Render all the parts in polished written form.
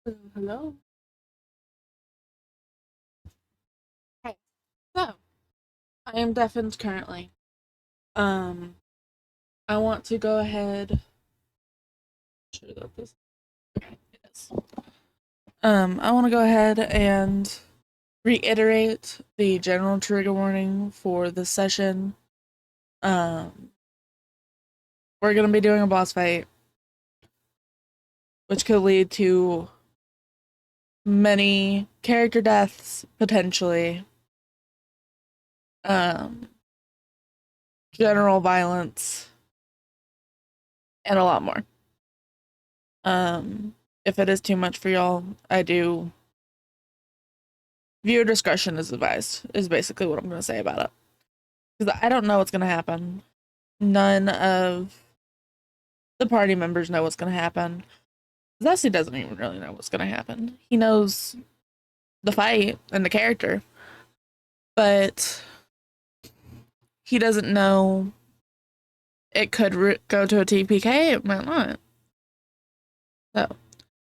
Hello. Hey. So, I am deafened currently. Um, I want to go ahead. Sure that this. Okay, it is. I want to go ahead and reiterate the general trigger warning for this session. Um, we're gonna be doing a boss fight, which could lead to many character deaths potentially. Um, general violence, and a lot more. If it is too much for y'all, I do viewer discretion is advised, is basically what I'm going to say about it. Because I don't know what's going to happen. None of the party members know what's going to happen. Zesty doesn't even really know what's going to happen. He knows the fight and the character, but he doesn't know it could go to a TPK, it might not. So,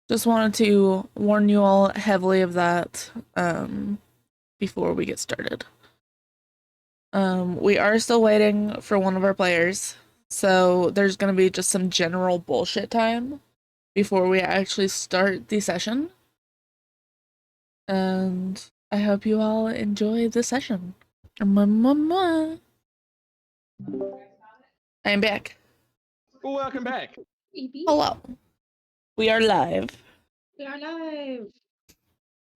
just wanted to warn you all heavily of that before we get started. We are still waiting for one of our players, so there's gonna be just some general bullshit time before we actually start the session. And I hope you all enjoy the session. I am back. Welcome back. Hello. We are live. We are live.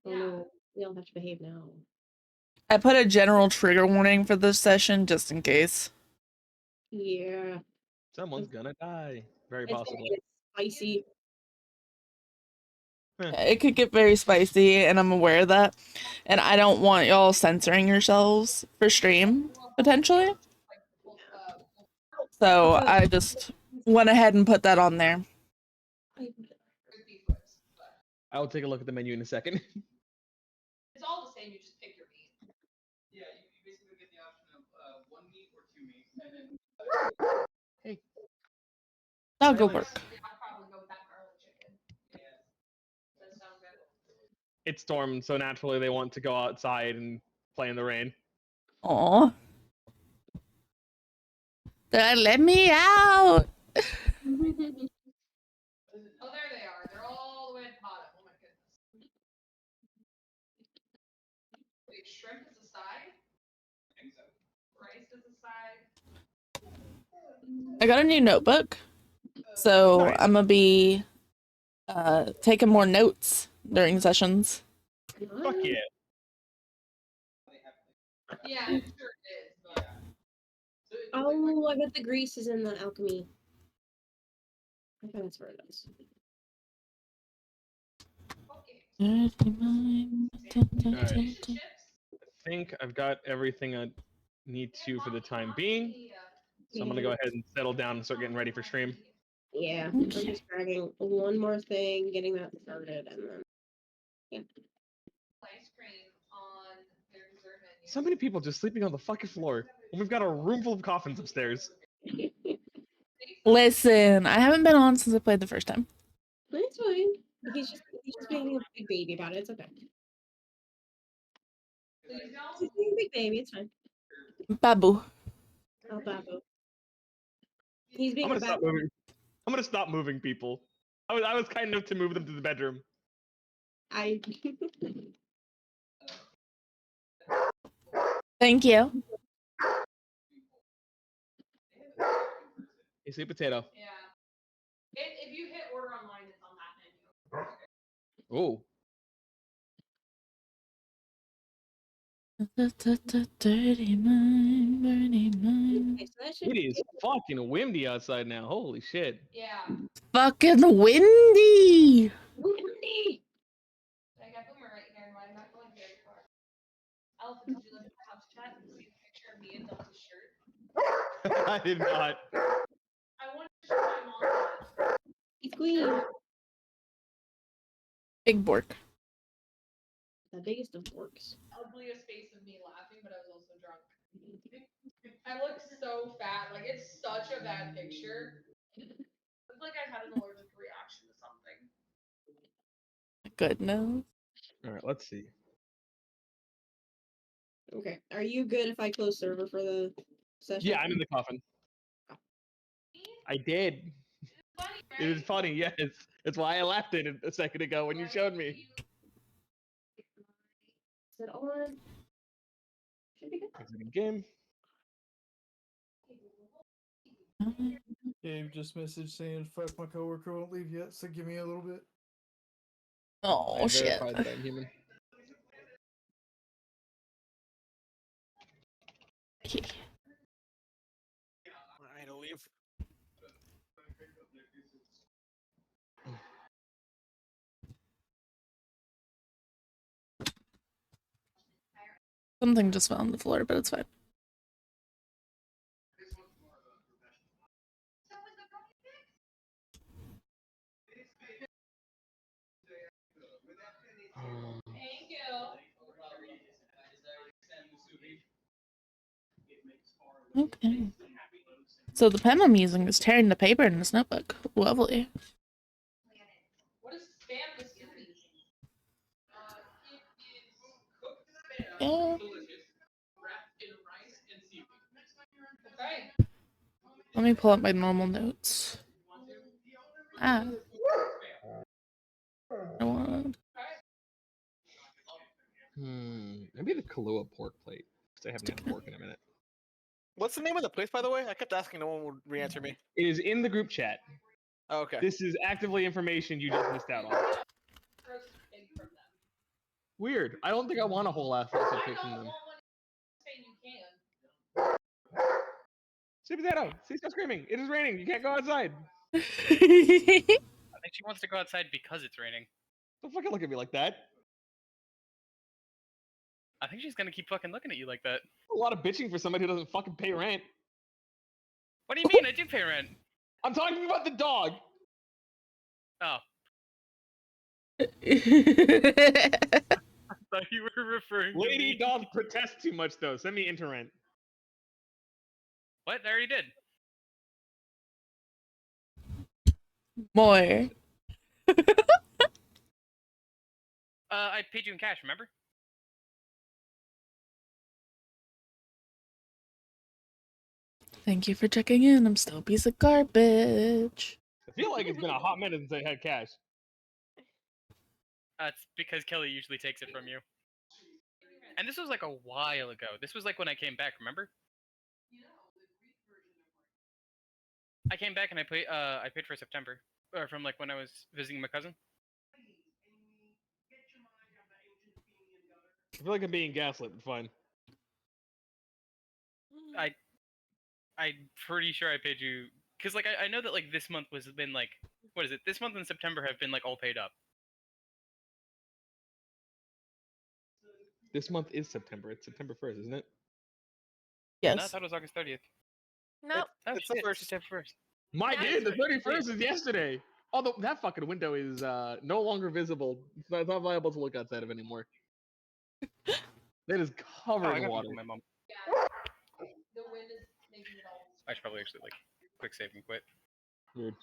Oh no, we all have to behave now. I put a general trigger warning for this session just in case. Yeah. Someone's gonna die. Very It's gonna possibly. get spicy. It could get very spicy, and I'm aware of that. And I don't want y'all censoring yourselves for stream, potentially. So I just went ahead and put that on there. I'll take a look at the menu in a second. It's all the same. You just pick your meat. Yeah, you basically get the option of one meat or two meats, and then. Hey. That'll go Silence. work. I'd probably go with that garlic chicken. Yeah. That sounds good. It's stormed, so naturally they want to go outside and play in the rain. Aw. Let me out. Oh, there they are. They're all the way at the bottom. Oh my goodness. Wait, shrimp is a side? I think so. Rice is a side. I got a new notebook, so Nice. I'm gonna be taking more notes during sessions. Fuck yeah. Yeah, I'm sure it is. But... Oh, I bet the grease is in the alchemy. I think that's where it is. Alright. I think I've got everything I need to for the time being. So I'm gonna go ahead and settle down and start getting ready for stream. Yeah, I'm just grabbing one more thing, getting that started, and then Ice cream on their dessert menu. So many people just sleeping on the fucking floor. And we've got a room full of coffins upstairs. Listen, I haven't been on since I played the first time. It's fine. He's just being a big baby about it. It's okay. He's being a big baby. It's fine. Babu. Oh, Babu. He's being I'm a gonna stop bad. moving. I'm gonna stop moving people. I was kind enough to move them to the bedroom. Thank you. Hey, sweet potato. Yeah. If you hit order online, it's on that menu. Oh. Dirty mind, dirty mind. Okay, so that should It is fucking windy outside now. Holy shit. Yeah. Fucking windy. windy. I got Boomer right here, and I'm not going very far. Elephant, did you look at the house chat and see the picture of me in Delta's shirt? I did not. I wanted to show my mom. He's queen. Big bork. The biggest of forks. Ugliest face of me laughing, but I was also drunk. I look so fat. Like, it's such a bad picture. It's like I had an allergic reaction to something. goodness. All right, let's see. Okay. Are you good if I close server for the session? Yeah, I'm in the coffin. I did. It is funny, yes. That's why I laughed at it a second ago when you showed me. Is it on? Should be good. Exiting game. Gabe just messaged saying, "Fuck, my coworker won't leave yet, so give me a little bit." Oh I shit. verified that I'm human. Okay. Alright, I'll leave. Something just fell on the floor, but it's fine. Thank you. Okay. So the pen I'm using is tearing the paper in this notebook. Lovely. What is spam musubi? It is cooked spam, Yeah. delicious, wrapped in rice and seaweed. Okay. Let me pull up my normal notes. Ah. I want. Maybe the Kahlua pork plate. Because I haven't had pork in a minute. What's the name of the place, by the way? I kept asking, no one would re-answer me. It is in the group chat. Oh, okay. This is actively information you just missed out on. Roast pig from them. Weird. I don't think I want a whole ass roasted I pig don't from want them. one saying you can. See potato. See, stop screaming. It is raining. You can't go outside. I think she wants to go outside because it's raining. Don't fucking look at me like that. I think she's gonna keep fucking looking at you like that. A lot of bitching for somebody who doesn't fucking pay rent. What do you mean? I do pay rent. I'm talking about the dog. Oh, I thought you were referring to Lady me. dog protests too much though. Send me into rent. What? I already did. More. I paid you in cash, remember? Thank you for checking in. I'm still a piece of garbage. I feel like it's been a hot minute since I had cash. It's because Kelly usually takes it from you. And this was like a while ago. This was like when I came back, remember? I came back and I paid for September. Or from like when I was visiting my cousin. I feel like I'm being gaslit, but fine. I'm pretty sure I paid you because like I know that like this month was been like what is it? This month and September have been like all paid up. This month is September. It's September 1st, isn't it? No, I Yes. thought it was August 30th. Nope. Oh, It's the shit, first. September 1st. My That dude, is the right. 31st is yesterday. Although that fucking window is no longer visible. It's not viable to look outside of anymore. That is covered Oh, I in got water. from my mom. The wind is making it all. I should probably actually like quick save and quit. Weird.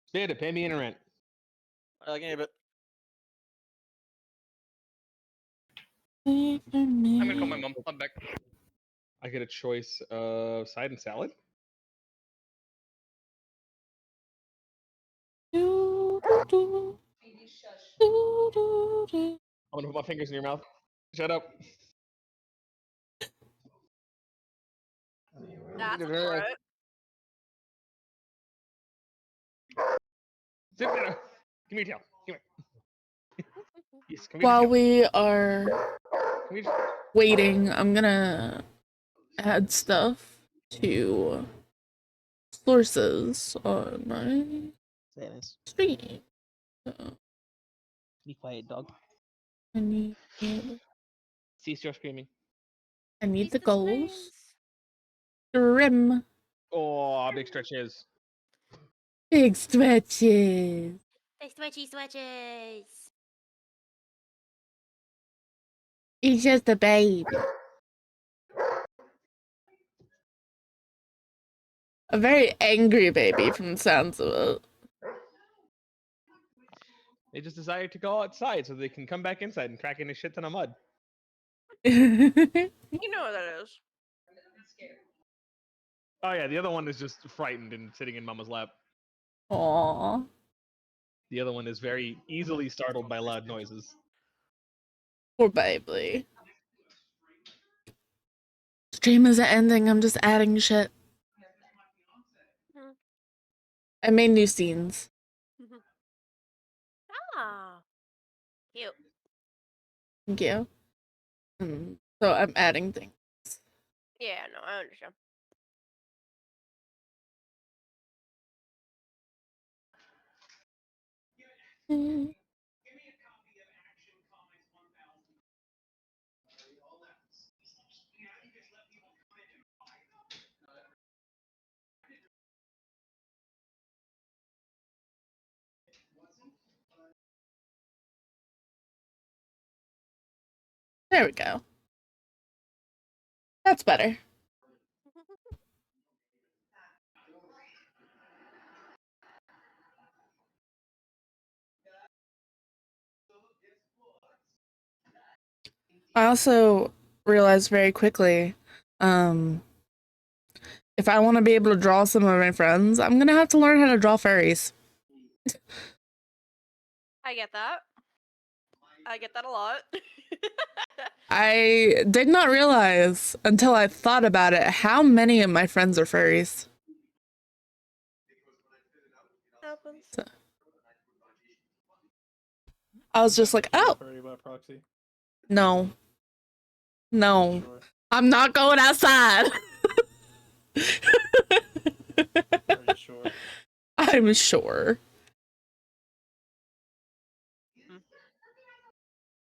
Stand it, pay me in rent. Gabe it. I'm gonna call my mom. I'm back. I get a choice of side and salad. Phoebe, shush. I'm gonna put my fingers in your mouth. Shut up. That's a threat. Sit down. Give me a tail. Come here. Yes, come While here. we are Come here. waiting, I'm gonna add stuff to sources on my Dennis, stream. So be quiet, dog. I need Cease your screaming. the goals. Trim. Oh, big stretches. Big stretches. They switches. He's just a baby. A very angry baby from the sounds of it. They just decided to go outside so they can come back inside and crack in a shit ton of mud. You know what that is. Oh yeah, the other one is just frightened and sitting in Mama's lap. Aww. The other one is very easily startled by loud noises. Poor baby. Stream isn't ending, I'm just adding shit. Hmm. I made new scenes. Ah. Cute. Thank you. So I'm adding things. Yeah, no, I understand. There we go. That's better. I also realized very quickly, if I want to be able to draw some of my friends, I'm gonna have to learn how to draw furries. I get that. I get that a lot. I did not realize until I thought about it how many of my friends are furries. Happens. So, I was just like, oh, Furry by proxy. no. No. Sure. I'm not going outside. Are you sure? I'm sure.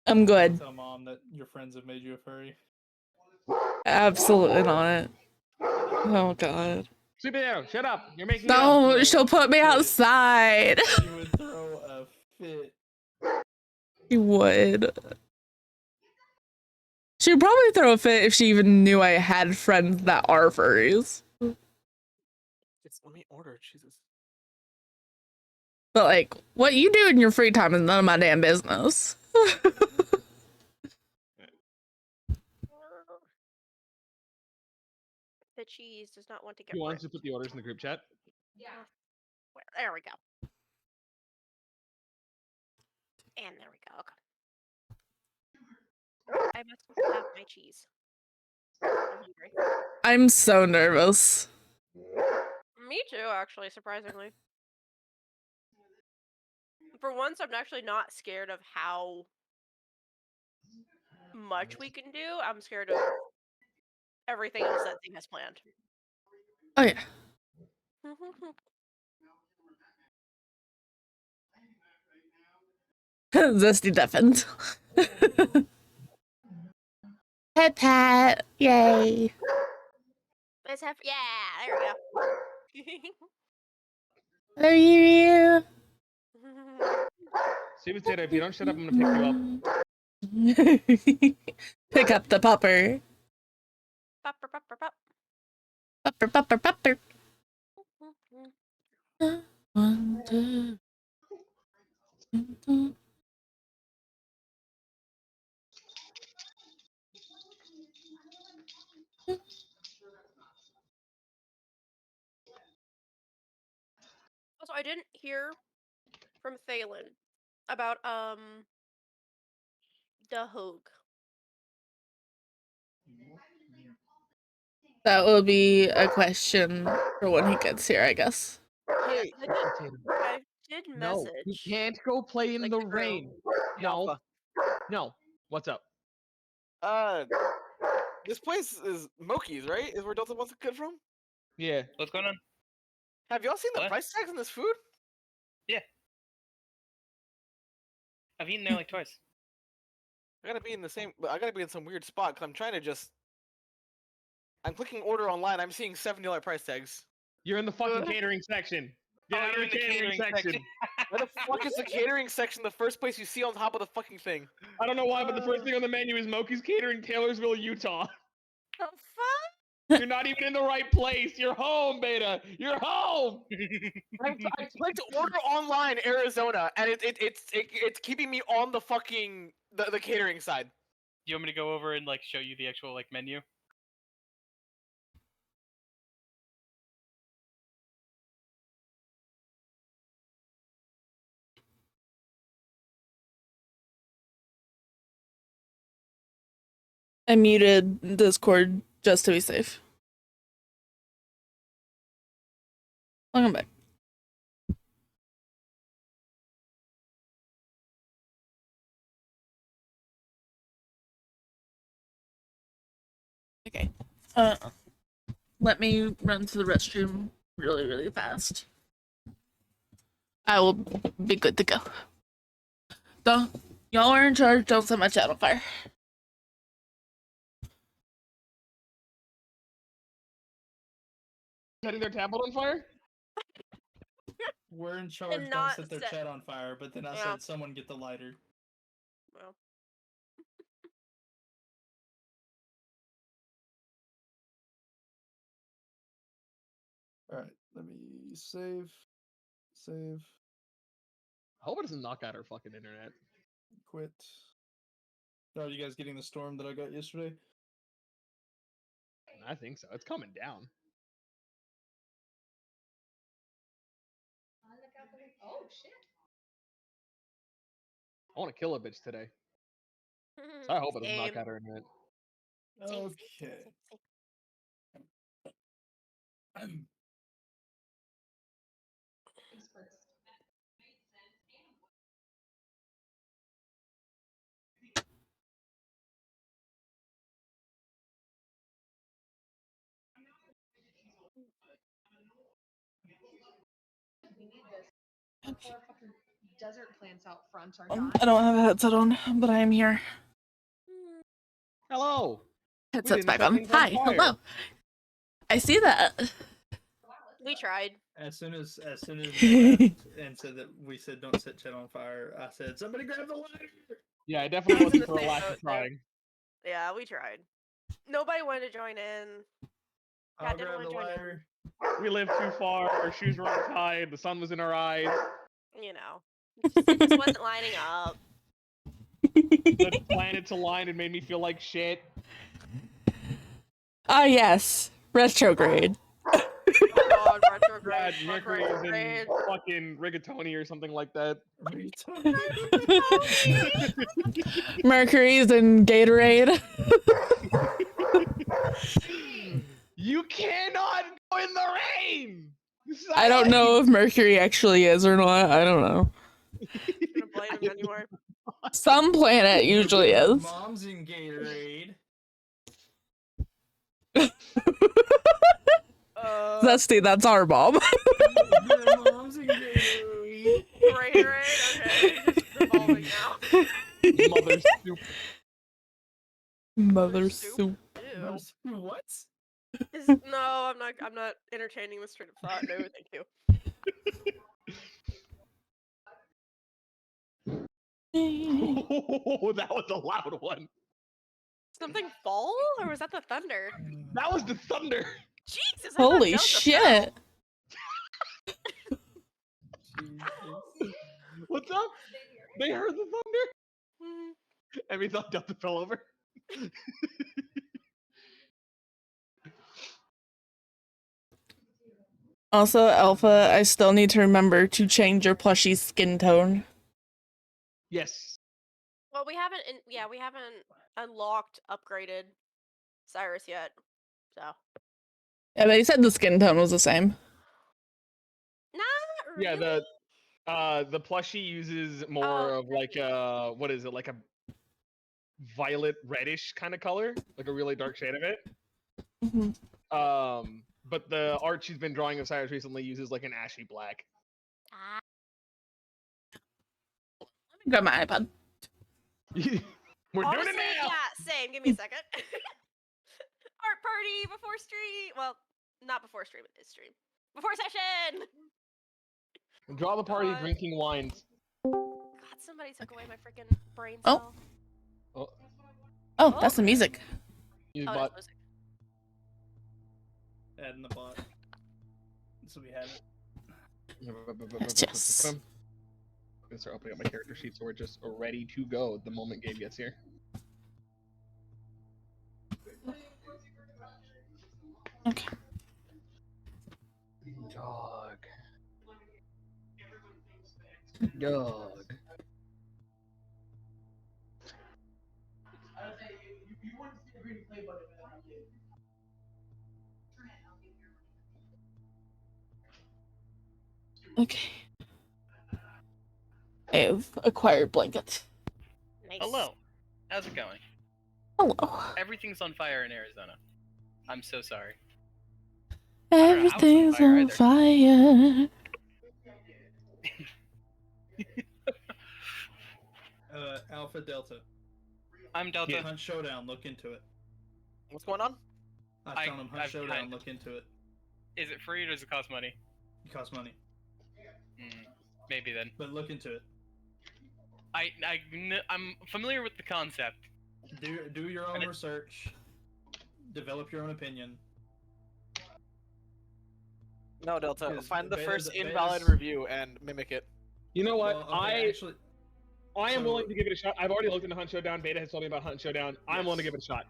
I'm good. Tell mom that your friends have made you a furry. Absolutely not. Oh god. Superhero, shut up! You're making No, it up. she'll put me outside. You would throw a fit. She would. She'd probably throw a fit if she even knew I had friends that are furries. Just let me order. Jesus. But like, what you do in your free time is none of my damn business. The cheese does not want to get You want us ripped. to put the orders in the group chat? Yeah. Where? There we go. And there we go. Okay. I must have my cheese. I'm hungry. I'm so nervous. Me too, actually, surprisingly. For once, I'm actually not scared of how much we can do. I'm scared of everything else that thing has planned. Oh yeah. Zesty deafened. Pet pat. Yay. Let's have, yeah, there we go. Hello, you. Sweet potato, if you don't shut up, I'm gonna pick you up. Pick up the pupper. Pupper, pupper, pup. Pupper, pupper, pupper. 1, 2. Also, I didn't hear from Thalen about the Hogue. That will be a question for when he gets here, I guess. Hey, I did no, message. you can't go play in like, the the group. rain. No, Alpha. no. What's up? This place is Moki's, right? Is where Delta wants to come from? Yeah. What's going on? Have y'all seen the What? price tags on this food? I've eaten there like twice. I gotta be in the same. I gotta be in some weird spot because I'm trying to just. I'm clicking order online. I'm seeing $70 price tags. You're in the fucking catering section. Get out you're of the catering section. Why the fuck is the catering section the first place you see on top of the fucking thing? I don't know why, but the first thing on the menu is Moki's Catering, Taylorsville, Utah. The fuck? You're not even in the right place. You're home, Beta. You're home. I clicked order online Arizona, and it's keeping me on the fucking the catering side. You want me to go over and like show you the actual like menu? I muted Discord just to be safe. Welcome back. Okay. Let me run to the restroom really, really fast. I will be good to go. Don't, y'all are in charge. Don't set my chat on fire. Setting their tablet on fire? We're in charge. Don't not set their set- chat on fire. But then I Yeah. said, someone get the lighter. Well, All right, let me save. Save. I hope it doesn't knock out our fucking internet. Quit. Are you guys getting the storm that I got yesterday? I think so. It's coming down. Oh shit. I want to kill a bitch today. So I hope it doesn't knock Same. out our internet. Okay. We need this. Our fucking desert plants out front are I don't have a headset on, but I am here. Hello. Headset's didn't back set on. things on Hi, fire. hello. I see that. We tried. As soon as we left and said that we said don't set chat on fire, I said somebody grab the lighter. Yeah, I definitely was in wasn't the for a same lack boat of there. trying. Yeah, we tried. Nobody wanted to join in. I'll didn't grab wanna the join in. lighter. We lived too far. Our shoes were untied. The sun was in our eyes. You know, it just wasn't lining up. The planets aligned and made me feel like shit. Ah, yes. Retrograde. Oh God, retrograde. God, fuck Mercury is in retrograde. fucking rigatoni or something like that. Mercury's in Gatorade. You cannot go in the rain! I don't know Silence! if Mercury actually is or not. I don't know. Gonna blame him anymore. Some planet usually is. Mom's in Gatorade. Zesty, that's our mom. Your mom's in Gatorade. Gatorade. Okay, just revolving now. Mother soup. Mother soup? soup. Ew. What? No, I'm not entertaining this train of thought. No, thank you. Oh, that was a loud one. Something fall, or was that the thunder? That was the thunder. Jesus! I thought Holy Delta shit. What's up? They heard the thunder? fell. Hmm. And we thought Delta fell over. Also, Alpha, I still need to remember to change your plushie's skin tone. Yes. Well, we haven't. We haven't unlocked, upgraded Cyrus yet. So. Yeah, they said the skin tone was the same. Not really. Yeah, the plushie uses more of like a what is it, like a violet reddish kind of color, like a really dark shade of it. Mm-hmm. But the art she's been drawing of Cyrus recently uses like an ashy black. Let me grab my iPad. We're Honestly, doing it now. yeah, same. Give me a second. Art party before stream. Well, not before stream. It is stream. Before session. Draw the party God. drinking wines. God, somebody took away my freaking brain Oh. cell. Oh, Oh, that's the music. music Oh, bot. that's music. adding the bot. So we have it. Yes. I'm gonna start opening up my character sheet so we're just ready to go the moment Gabe gets here. Okay. Dog. Dog. Okay. I have acquired blanket. Nice. Hello. How's it going? Hello. Everything's on fire in Arizona. I'm so sorry. don't know how it's on Everything's fire on either. fire. Alpha Delta. I'm Delta. Hunt Showdown, look into it. What's going on? I found him. Hunt I've Showdown, kind- look into it. Is it free or does it cost money? It costs money, Maybe then. but look into it. I'm familiar with the concept. Do your own research. Develop your own opinion. No, Delta. Because Find the first Beta's- invalid review and mimic it. You know what? Well, okay, actually, I am so- willing to give it a shot. I've already looked into Hunt Showdown. Beta has told me about Hunt Showdown. I'm willing to give it a shot.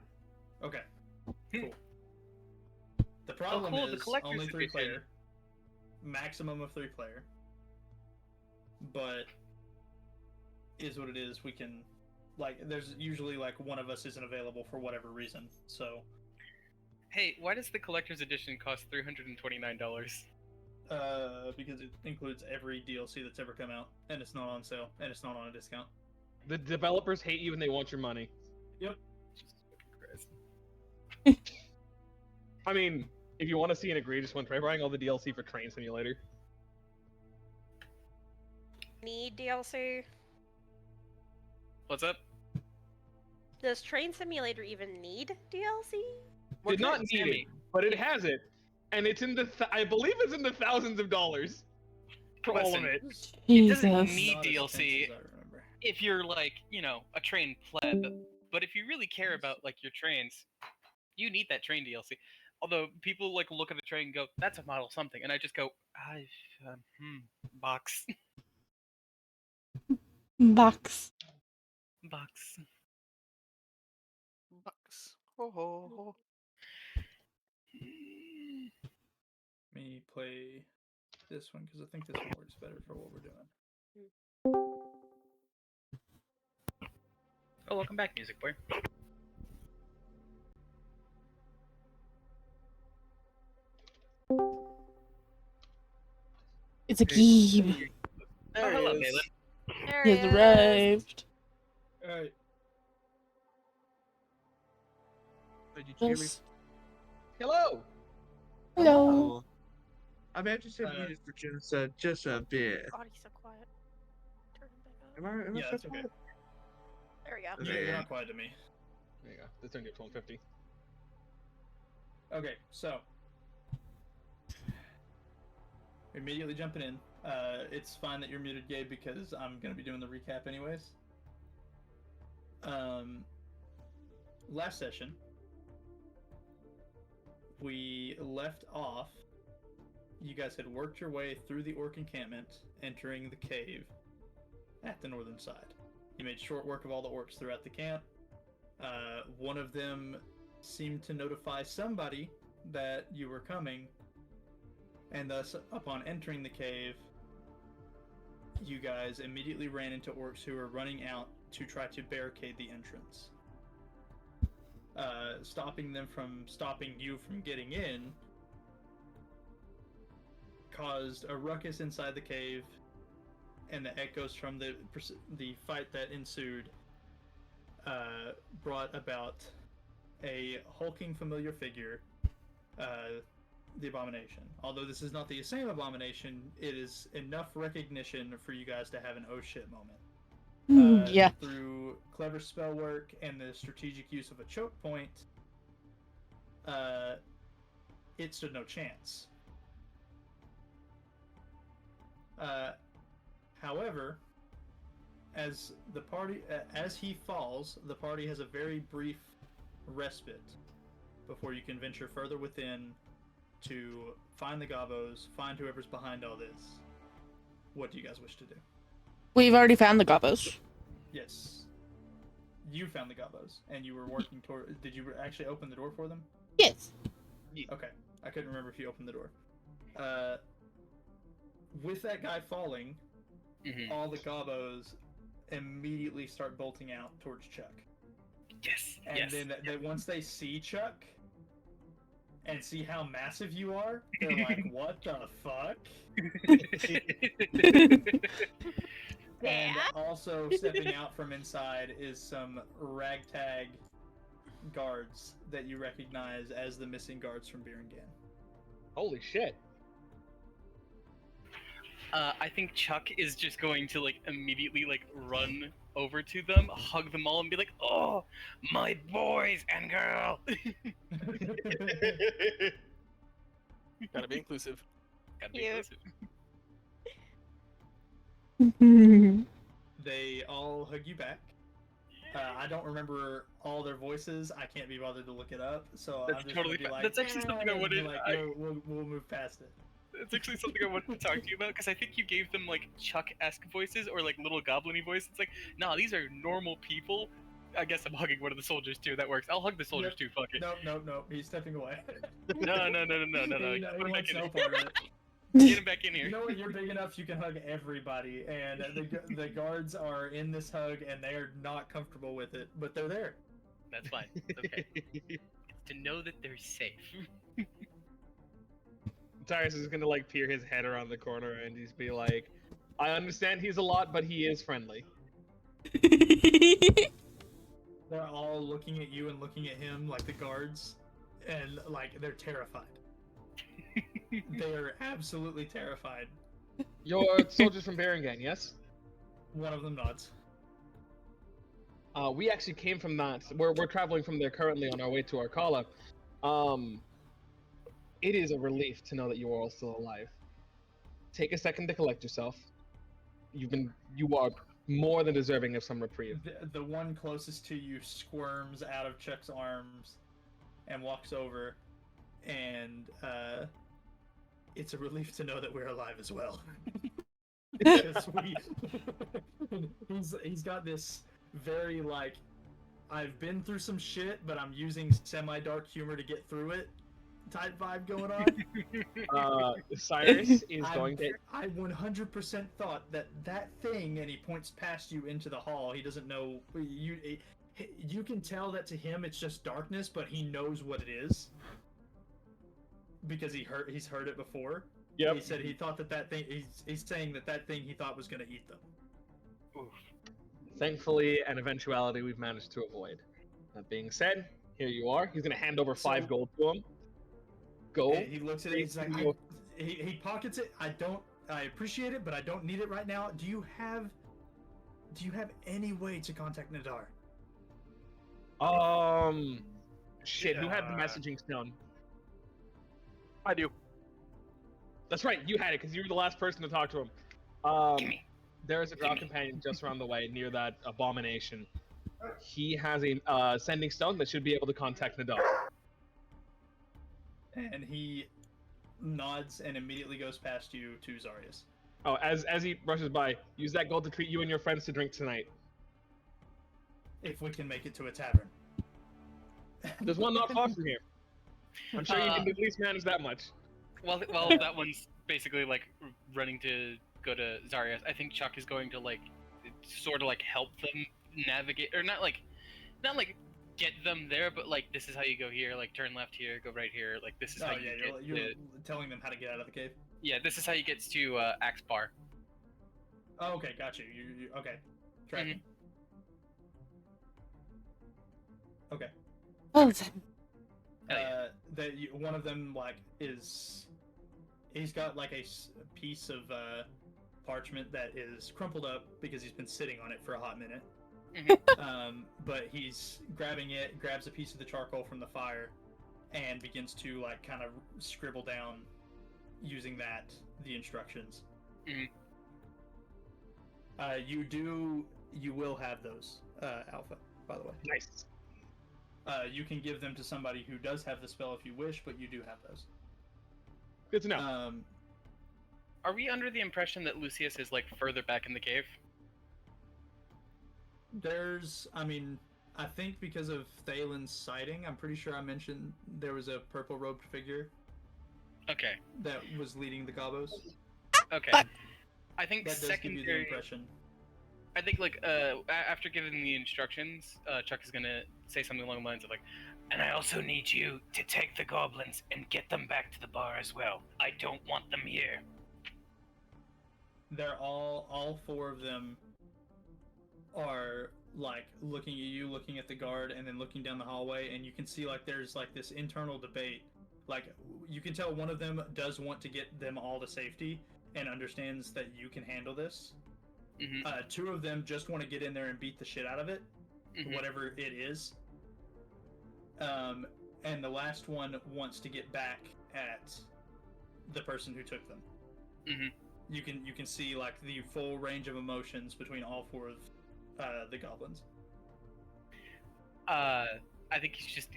okay. Cool. The problem cool, the is collector's only 3 edition. player. Maximum of 3 player. But is what it is. We can there's usually one of us isn't available for whatever reason. So Hey, why does the collector's edition cost $329? because it includes every DLC that's ever come out, and it's not on sale, and it's not on a discount. The developers hate you and they want your money. Yep. I mean, if you want to see an egregious one, try buying all the DLC for Train Simulator. Need DLC? What's up? Does Train Simulator even need DLC? Did not need it, but it has it, and it's in the I believe it's in the thousands of dollars for all of Listen, it. It doesn't Jesus. need Not as DLC intense as I remember. if you're a train pleb. But if you really care about your trains, you need that train DLC. Although people look at the train and go, "That's a model something," and I just go, box, Box. box. Bucks. Ho ho ho. Let me play this one because I think this one works better for what we're doing. Oh, welcome back, music boy. It's a Gabe. There hello, he is. Galen. There He he has is. arrived. Alright. Did you hear me? Yes. Hello. Hello. Oh. I may have to send music for just a bit. God, he's so quiet. Turn him back up. Am I Yeah, so that's okay. quiet? There we go. Okay. You're not quiet to me. There you go. This turned to 1250. Okay, so immediately jumping in. It's fine that you're muted, Gabe, because I'm gonna be doing the recap anyways. Last session we left off. You guys had worked your way through the orc encampment, entering the cave at the northern side. You made short work of all the orcs throughout the camp. One of them seemed to notify somebody that you were coming, and thus, upon entering the cave, you guys immediately ran into orcs who were running out to try to barricade the entrance. Stopping you from getting in caused a ruckus inside the cave, and the echoes from the fight that ensued brought about a hulking familiar figure, the Abomination. Although this is not the same Abomination, it is enough recognition for you guys to have an oh shit moment. Yeah. Through clever spell work and the strategic use of a choke point, it stood no chance. However, as he falls, the party has a very brief respite before you can venture further within to find the gobos, find whoever's behind all this. What do you guys wish to do? We've already found the gobos. Yes. You found the gobos, and you were working toward... Did you actually open the door for them? Yes. Okay. I couldn't remember if you opened the door. With that guy falling, all the gobos immediately start bolting out towards Chuck. Yes. And then once they see Chuck and see how massive you are, they're like, "What the fuck?" And also stepping out from inside is some ragtag guards that you recognize as the missing guards from Birengan. Holy shit. I think Chuck is just going to like immediately like run over to them, hug them all, and be like, "Oh, my boys and girl." Gotta be inclusive. Gotta be Cute. inclusive. They all hug you back. I don't remember all their voices. I can't be bothered to look it up, so That's I'm just totally gonna be fine. like, That's actually something I "Eh," wanted- Like, we'll move past it. It's actually something I wanted to talk to you about because I think you gave them like Chuck-esque voices or like little goblin-y voices. It's like, nah, these are normal people. I guess I'm hugging one of the soldiers too. That works. I'll hug the soldiers too. Fuck it. No. He's stepping away. No. He Put him back wants in no here. part of it. Get him back in You here. know what? You're big enough. You can hug everybody, and the guards are in this hug, and they are not comfortable with it, but they're there. That's fine. It's okay. It's to know that they're safe. Tyrus is gonna like peer his head around the corner and just be like, I understand he's a lot, but he is friendly. They're all looking at you and looking at him like the guards, and like they're terrified. They are absolutely terrified. You're soldiers from Berengan, yes? One of them nods. We actually came from that. We're traveling from there currently on our way to Arkala. It is a relief to know that you are all still alive. Take a second to collect yourself. You are more than deserving of some reprieve. The one closest to you squirms out of Chuck's arms and walks over, and it's a relief to know that we're alive as well. Because he's got this very like, I've been through some shit, but I'm using semi-dark humor to get through it type vibe going on. Cyrus is going to... I 100% thought that thing, and he points past you into the hall. He doesn't know you can tell that to him it's just darkness, but he knows what it is because he's heard it before. Yep. He said he thought that thing. He's saying that thing he thought was going to eat them. Oof. Thankfully, an eventuality we've managed to avoid. That being said, here you are. He's going to hand over 5 gold to him. Go. He looks at it. He's like, he pockets it. I appreciate it, but I don't need it right now. Do you have any way to contact Nadar? Shit. Who had the messaging stone? I do. That's right. You had it because you were the last person to talk to him. There is a drow companion just around the way near that abomination. He has a sending stone that should be able to contact Nadar. And he nods and immediately goes past you to Zarius. Oh, as he rushes by, use that gold to treat you and your friends to drink tonight. If we can make it to a tavern. There's one not far from here. I'm sure you can at least manage that much. Well, that one's basically like running to go to Zarias. I think Chuck is going to like sort of like help them navigate, or not like get them there, but like this is how you go here, like turn left here, go right here, like this is how you get you're telling them how to get out of the cave. Yeah, this is how you get to Axe Bar. Oh, okay, got you. You okay? Tracking. Okay. Oh, One of them like he's got like a piece of parchment that is crumpled up because he's been sitting on it for a hot minute. But he's grabbing it, grabs a piece of the charcoal from the fire, and begins to like kind of scribble down using the instructions. You will have those, Alpha, by the way. Nice. You can give them to somebody who does have the spell if you wish, but you do have those. Good to know. Are we under the impression that Lucius is like further back in the cave? I think because of Thalen's sighting, I'm pretty sure I mentioned there was a purple-robed figure. Okay. That was leading the Gobos. Okay. I think that does give you the impression. I think after giving the instructions, Chuck is gonna say something along the lines of like, "And I also need you to take the goblins and get them back to the bar as well. I don't want them here." They're all four of them are like looking at you, looking at the guard, and then looking down the hallway, and you can see like there's like this internal debate. Like you can tell one of them does want to get them all to safety and understands that you can handle this. Mm-hmm. Two of them just want to get in there and beat the shit out of it, whatever it is. And the last one wants to get back at the person who took them. Mm-hmm. You can see like the full range of emotions between all four of the goblins. I think he's just.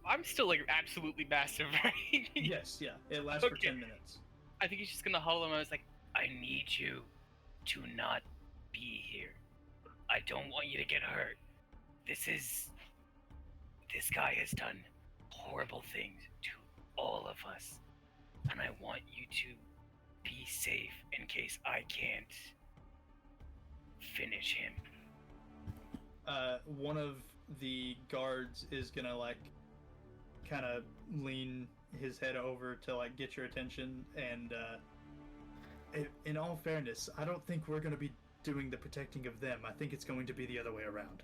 I'm still like absolutely massive, right? Yes, yeah. It lasts for 10 minutes. I think he's just gonna hollow him. I was like, I need you to not be here. I don't want you to get hurt. This guy has done horrible things to all of us, and I want you to be safe in case I can't finish him. One of the guards is gonna like kind of lean his head over to like get your attention, and in all fairness, I don't think we're gonna be doing the protecting of them. I think it's going to be the other way around.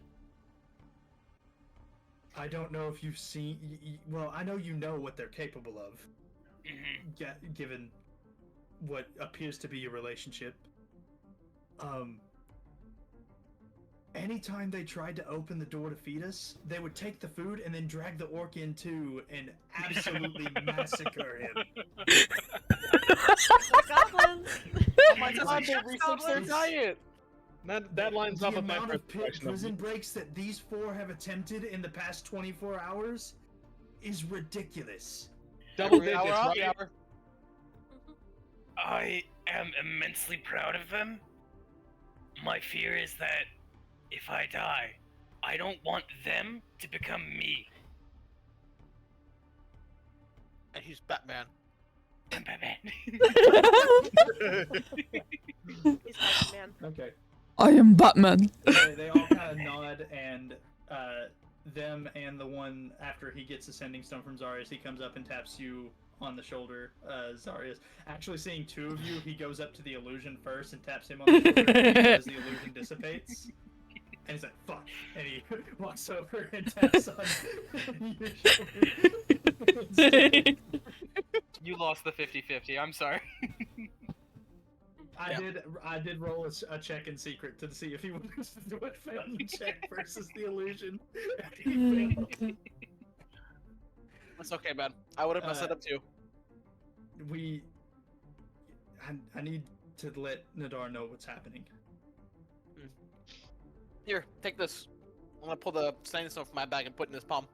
I don't know if you've seen. Well, I know you know what they're capable of, given what appears to be your relationship. Anytime they tried to open the door to feed us, they would take the food and then drag the orc in too and absolutely massacre him. Goblins. Oh my god, they researched their diet! That lines up with my amount of perception prison breaks that these four have attempted in the past 24 hours is ridiculous. Double digits, Hour. I am immensely proud of them. My fear is that if I die, I don't want them to become me. And he's Batman. I'm Batman. He's Batman. Okay. I am Batman. They all kind of nod, and them and the one after he gets the sending stone from Zarius, he comes up and taps you on the shoulder. Zarius, actually seeing two of you, he goes up to the illusion first and taps him on the shoulder as the illusion dissipates. And he's like, fuck. And he walks over and taps on your shoulder. You lost the 50-50, I'm sorry. I did roll a check in secret to see if he would do a failing check versus the illusion. And he failed. That's okay, man. I would have messed it up too. I need to let Nadar know what's happening. Here, take this. I'm gonna pull the sanding stone from my bag and put it in his palm.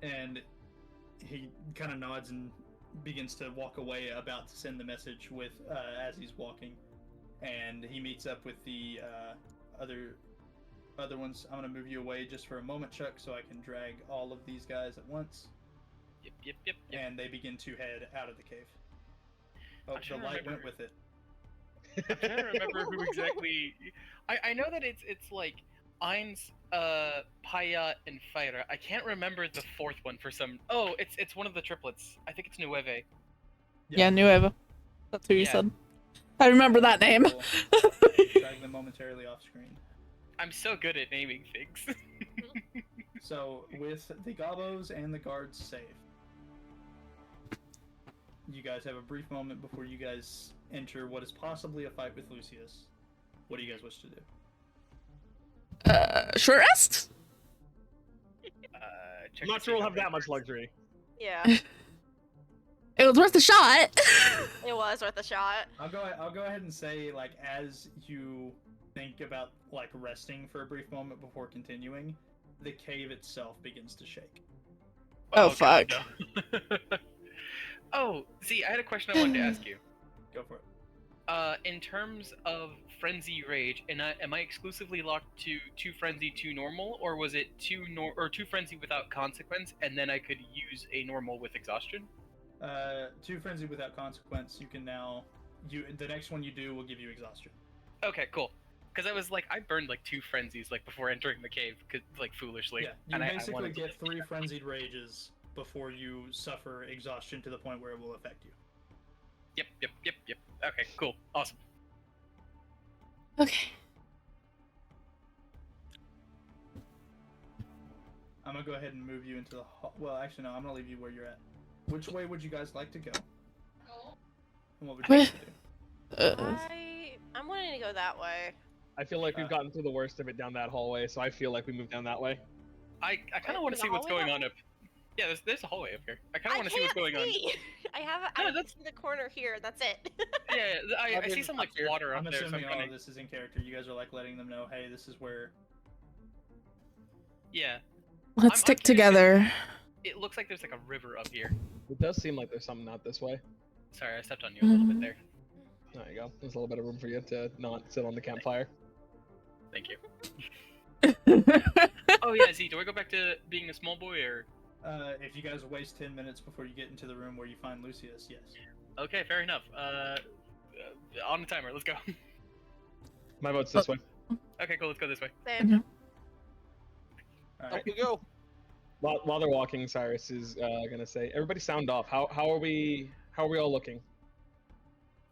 And he kind of nods and begins to walk away, about to send the message with as he's walking. And he meets up with the other ones. I'm gonna move you away just for a moment, Chuck, so I can drag all of these guys at once. Yep. And they begin to head out of the cave. Oh, the light went with it. I'm trying to remember who exactly. I know that it's like Eins, Paya, and Fira. I can't remember the fourth one for some. Oh, it's one of the triplets. I think it's Nueve. Yeah, Nueva. That's who you Yeah. said. I remember that name. Drag them momentarily off screen. I'm so good at naming things. So, with the Gobos and the guards safe, you guys have a brief moment before you guys enter what is possibly a fight with Lucius. What do you guys wish to do? Short rest? I'm not sure we'll have that much luxury. Yeah, It was worth a shot. it was worth a shot. I'll go ahead and say, like, as you think about like resting for a brief moment before continuing, the cave itself begins to shake. Oh, fuck. God, no. Oh, see, I had a question I wanted to ask you. Go for it. In terms of frenzy rage, and am I exclusively locked to 2 frenzy, 2 normal, or was it 2 frenzy without consequence, and then I could use a normal with exhaustion? 2 frenzy without consequence. You can now. The next one you do will give you exhaustion. Okay, cool. Because I was like, I burned like 2 frenzies like before entering the cave, like foolishly. Yeah, you and I basically wanted to get just 3 frenzied rages before you suffer exhaustion to the point where it will affect you. Yep. Okay, cool, awesome. Okay. I'm gonna go ahead and move you into the well, actually no, I'm gonna leave you where you're at. Which way would you guys like to go? And what would you like to do? I'm wanting to go that way. I feel like we've gotten through the worst of it down that hallway, so I feel like we move down that way. I kind of want to see what's going on up. Yeah, there's a hallway up here. I kind of want to see what's going on. I see the corner here. That's it. Yeah, I see some like water up I'm there. assuming So all of this is in character. You guys are like letting them know, hey, this is where. Yeah. Let's stick together. It looks like there's like a river up here. It does seem like there's something out this way. Sorry, I stepped on you a little bit there. There you go. There's a little bit of room for you to not sit on the campfire. Thank you. Oh yeah, Z, do I go back to being a small boy or? If you guys waste 10 minutes before you get into the room where you find Lucius, yes. Okay, fair enough. On the timer, let's go. My vote's this way. Okay, cool, let's go this way. Same. Alright. We go. While they're walking, Cyrus is gonna say, "Everybody, sound off. How are we all looking?"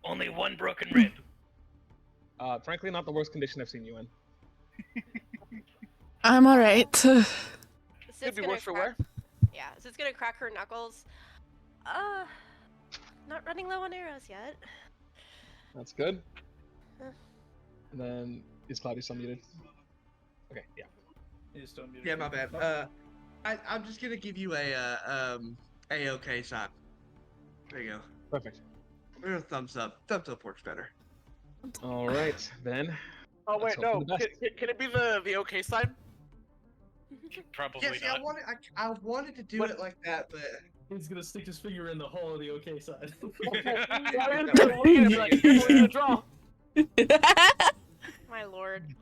Only one broken rib. Frankly, not the worst condition I've seen you in. I'm alright. Could be worse for wear. Yeah, so it's gonna crack her knuckles. Not running low on arrows yet. That's good. And then is Cloudy still muted? Okay, yeah. He's still muted. Yeah, my bad. I'm just gonna give you a A-OK sign. There you go. Perfect. Or a thumbs up. Thumbs up works better. All right, then. Oh Let's wait, hope no. for the best. Can it be the okay sign? Probably Yeah, see, not. I wanted to do it like that, but He's gonna stick his finger in the hole of the okay side. Draw. My lord.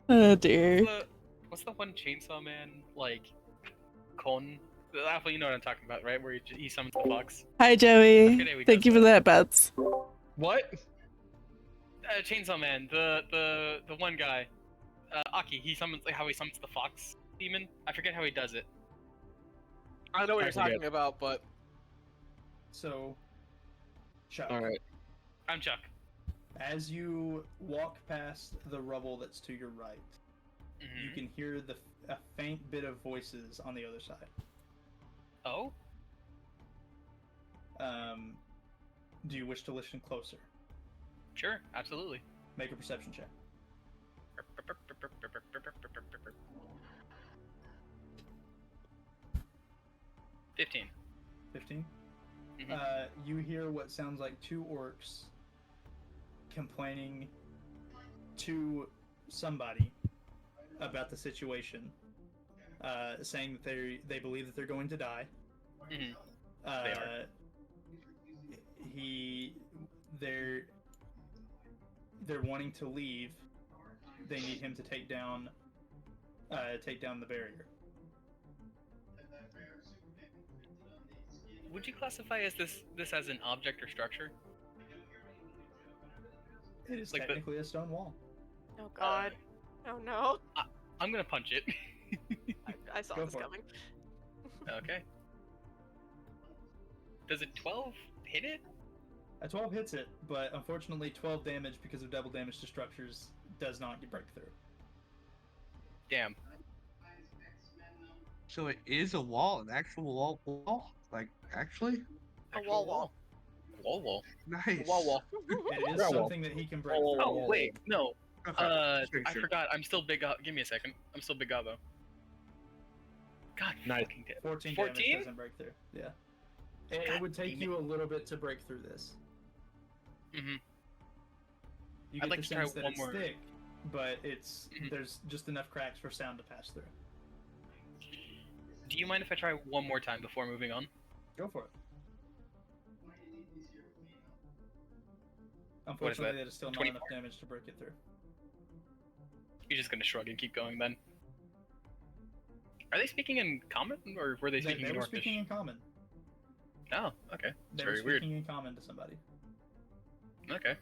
Oh dear. What's the one Chainsaw Man like? Con. Apple, you know what I'm talking about, right? Where he summons the fox. Hi Joey. Thank you for that, Bets. What? Chainsaw Man, the one guy, Aki. He summons how he summons the fox demon. I forget how he does it. I know what I you're forget. talking about, but So, Chuck. All right. I'm Chuck. As you walk past the rubble that's to your right, you can hear a faint bit of voices on the other side. Oh. Do you wish to listen closer? Sure, absolutely. Make a perception check. 15. 15? Mhm. You hear what sounds like 2 orcs complaining to somebody about the situation, saying that they believe that they're going to die. Mhm. They're wanting to leave. They need him to take down the barrier. Would you classify this as an object or structure? It is Like the- technically a stone wall. Oh god. Oh no. I'm gonna punch it. I saw Go this for it. coming. Okay. Does a 12 hit it? A 12 hits it, but unfortunately 12 damage because of double damage to structures does not break through. Damn. so it is a wall, an actual wall? Like, actually? A wall. Wall. Nice. wall. It is Bravo. something that he can break Oh, through. Oh wait, no. Okay, just making I sure. forgot. I'm still big. Give me a second. I'm still big Gabo. God, Nice. fucking damn. 14 14? damage doesn't break through. Yeah. It God would take damn you a little bit to break through this. Mm-hmm. You I'd get like the to try sense that one it's more. thick, but it's Mhm. there's just enough cracks for sound to pass through. Do you mind if I try one more time before moving on? Go for it. What is Unfortunately, that? that is still not 24? enough damage to break it through. You're just gonna shrug and keep going then. Are they speaking in common, or were they speaking They in were Orcish? speaking in common. Oh, okay. It's They were very weird. speaking in common to somebody. Okay.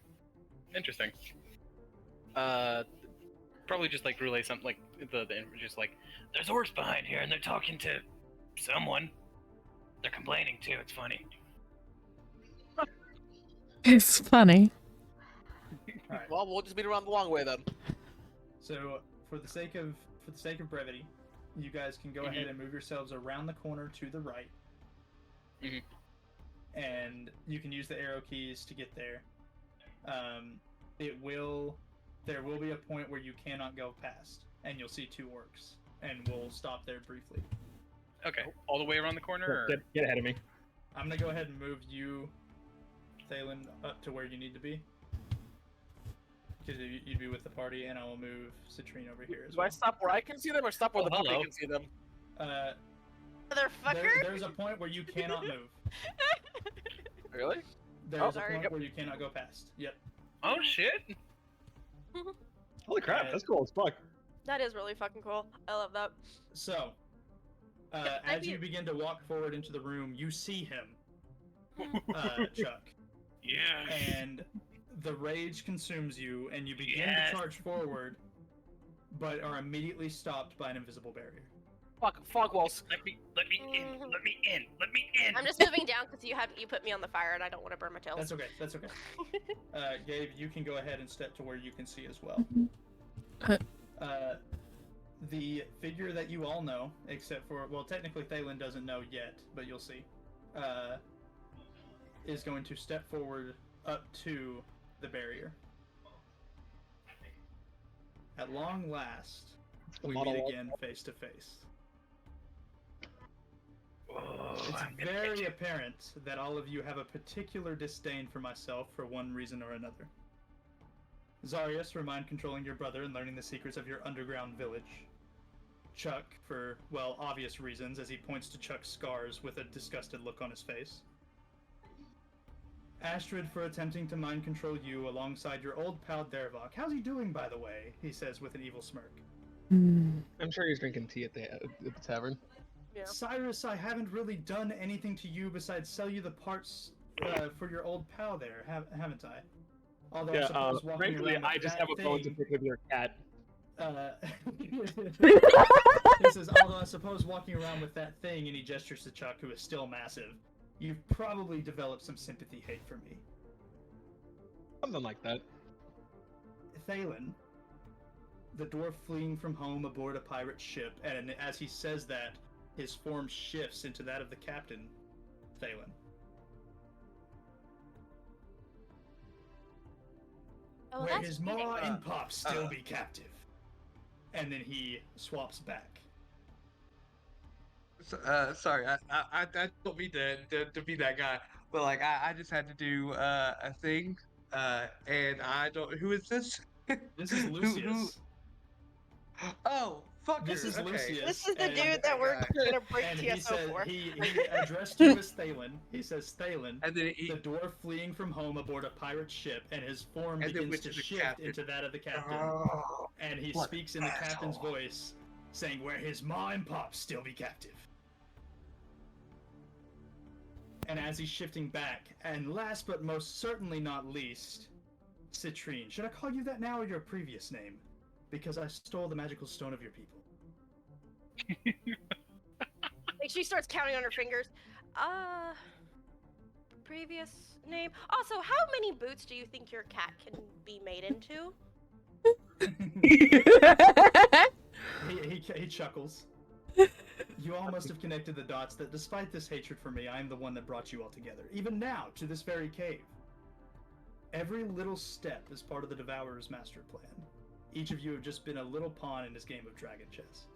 Interesting. Probably just like relay something like just like there's orcs behind here and they're talking to someone. They're complaining too. It's funny. It's funny. All right. Well, we'll just beat around the long way then. So, for the sake of brevity, you guys can go ahead and move yourselves around the corner to the right. Mhm. And you can use the arrow keys to get there. There will be a point where you cannot go past, and you'll see 2 orcs, and we'll stop there briefly. Okay. All the way around the corner. Or... Get ahead of me. I'm gonna go ahead and move you, Thalen, up to where you need to be. Because you'd be with the party, and I will move Citrine over here as Do well. I stop where I can see them, or stop where the puppy hello. can see them? Motherfucker! There's a point where you cannot move. Really? There's a sorry. point where you cannot go past. Yep. Oh shit! Holy crap, that's cool as fuck. That is really fucking cool. I love that. So, as you begin to walk forward into the room, you see him, Chuck. Yeah. And the rage consumes you, and you begin Yes. to charge forward, but are immediately stopped by an invisible barrier. Fuck, fog walls. Let me in. Let me in. Let me in. I'm just moving down because you put me on the fire and I don't want to burn my tails. That's okay. That's okay. Gabe, you can go ahead and step to where you can see as well. The figure that you all know, except for, well, technically Thalen doesn't know yet, but you'll see, is going to step forward up to the barrier. At long last, we meet again face to face. It's very apparent that all of you have a particular disdain for myself for one reason or another. Zarius for mind controlling your brother and learning the secrets of your underground village. Chuck for, well, obvious reasons, as he points to Chuck's scars with a disgusted look on his face. Astrid for attempting to mind control you alongside your old pal Dervok. How's he doing, by the way? He says with an evil smirk. I'm sure he's drinking tea at the tavern. Yeah. Cyrus, I haven't really done anything to you besides sell you the parts for your old pal there, haven't I? Although I suppose walking frankly, around with I just that have a bone to thing, pick with your cat. he says, although I suppose walking around with that thing, and he gestures to Chuck, who is still massive, you've probably developed some sympathy hate for me. Something like that. Thalen, the dwarf fleeing from home aboard a pirate ship, and as he says that, his form shifts into that of the captain, Thalen. Oh, Where that's his cute. ma and pop still be captive. And then he swaps back. Sorry, I don't mean to be that guy, but like I just had to do a thing, and I don't. Who is this? This is Lucius. Oh, fucker. This is okay. Lucius. This is the and- dude that we're gonna break And he TSO said for. he addressed you as Thalen. He says Thalen, And then the dwarf fleeing from home aboard a pirate ship, and his form And then begins which to is the shift captain. into that of the captain. Oh, And he what speaks in the captain's asshole. voice, saying, "Where his ma and pop still be captive." And as he's shifting back, and last but most certainly not least, Citrine. Should I call you that now or your previous name? Because I stole the magical stone of your people. Like she starts counting on her fingers. Previous name. Also, how many boots do you think your cat can be made into? He chuckles. You all must have connected the dots that despite this hatred for me, I am the one that brought you all together. Even now, to this very cave. Every little step is part of the Devourer's master plan. Each of you have just been a little pawn in his game of dragon chess.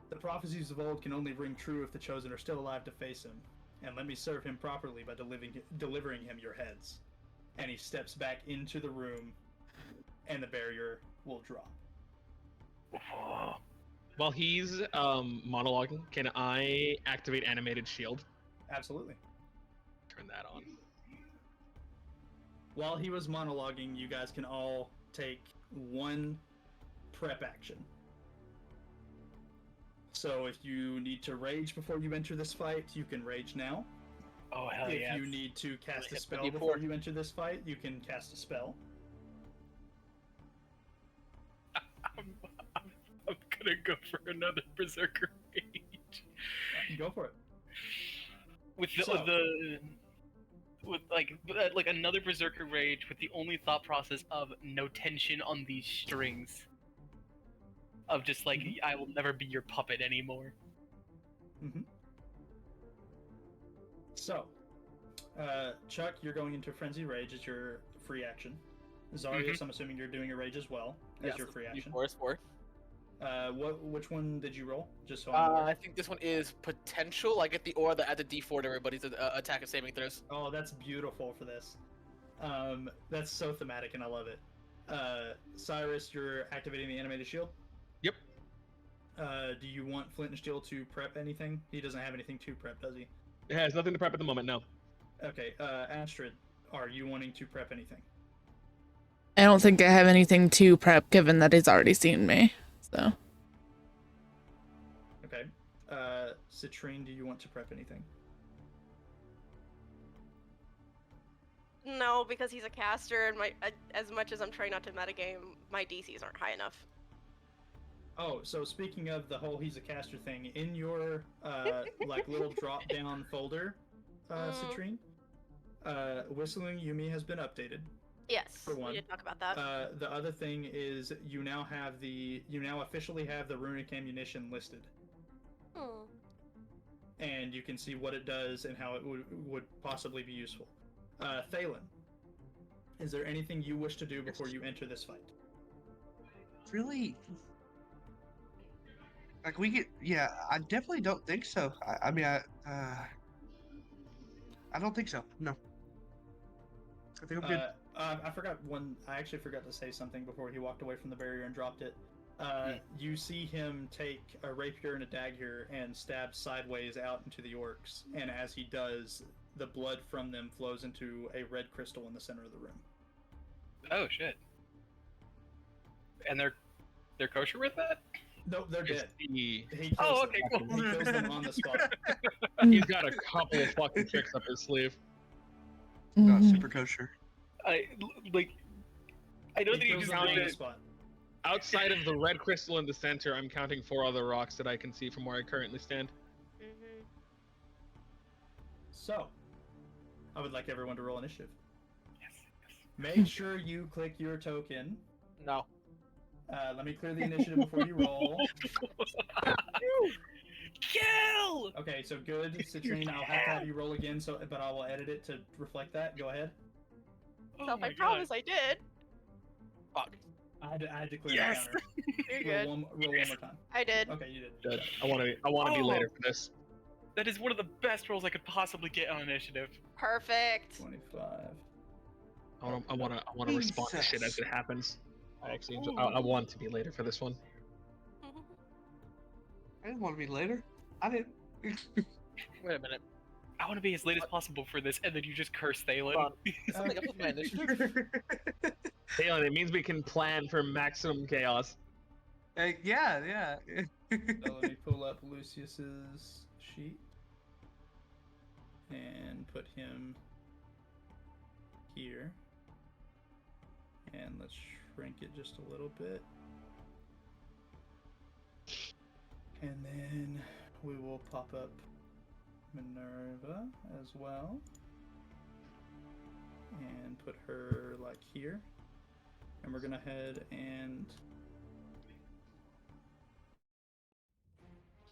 The prophecies of old can only ring true if the Chosen are still alive to face him, and let me serve him properly by delivering him your heads. And he steps back into the room, and the barrier will drop. While he's monologuing, can I activate animated shield? Absolutely. Turn that on. While he was monologuing, you guys can all take one prep action. So if you need to rage before you enter this fight, you can rage now. Oh hell If yeah! you need to cast a hit the spell D4. before you enter this fight, you can cast a spell. I'm gonna go for another berserker rage. Go for it. With the So- with like another berserker rage with the only thought process of no tension on these strings. Of just like I will never be your puppet anymore. Mm-hmm. So, Chuck, you're going into Frenzy Rage as your free action. Zarius, I'm assuming you're doing a rage as well as your free action. D4 is 4. Which one did you roll? Just so I'm aware. I think this one is potential. I get the aura that adds a D4 to everybody's attack and saving throws. Oh, that's beautiful for this. That's so thematic, and I love it. Cyrus, you're activating the animated shield. Yep. Do you want Flint and Steel to prep anything? He doesn't have anything to prep, does he? It has nothing to prep at the moment, no. Okay, Astrid, are you wanting to prep anything? I don't think I have anything to prep, given that he's already seen me. So Okay. Citrine, do you want to prep anything? No, because he's a caster, and as much as I'm trying not to metagame, my DCs aren't high enough. Oh, so speaking of the whole he's a caster thing, in your like little drop down folder, Citrine, Whistling Yumi has been updated. Yes, For one. we did talk about that. The other thing is you now officially have the runic ammunition listed, and you can see what it does and how it would possibly be useful. Thalen, is there anything you wish to do before you enter this fight? Really? Like we get, yeah. I definitely don't think so. I mean, I don't think so. No. I think I'm good. I actually forgot to say something before he walked away from the barrier and dropped it. You see him take a rapier and a dagger and stab sideways out into the orcs, and as he does, the blood from them flows into a red crystal in the center of the room. Oh shit! And they're kosher with that? No, they're dead. He He kills Oh, them. okay, cool. He kills them on the spot. he's got a couple of fucking tricks up his sleeve. Not Mhm. super kosher. I know that He you kills just them on did the it. spot. Outside of the red crystal in the center, I'm counting 4 other rocks that I can see from where I currently stand. So, I would like everyone to roll initiative. Yes. Make sure you click your token. No. Let me clear the initiative before you roll. Kill! Okay, so good, Citrine. I'll have to have you roll again, but I will edit it to reflect that. Go ahead. Oh Self, my I god. promise I did. Fuck. I had to clear Yes! the counter. You're good. Roll one more time. I did. Okay, you did. Good. I want to be Oh. later for this. That is one of the best rolls I could possibly get on initiative. Perfect. 25. I want to respond to shit as it happens. I want to be later for this one. I didn't want to be later. I didn't. Wait a minute. I want to be as late as possible for this, and then you just curse Thalen. Hold on. Something up with my initiative. Halen, it means we can plan for maximum chaos. Yeah. So let me pull up Lucius's sheet and put him here. And let's shrink it just a little bit. And then we will pop up Minerva as well. And put her like here. And we're gonna head and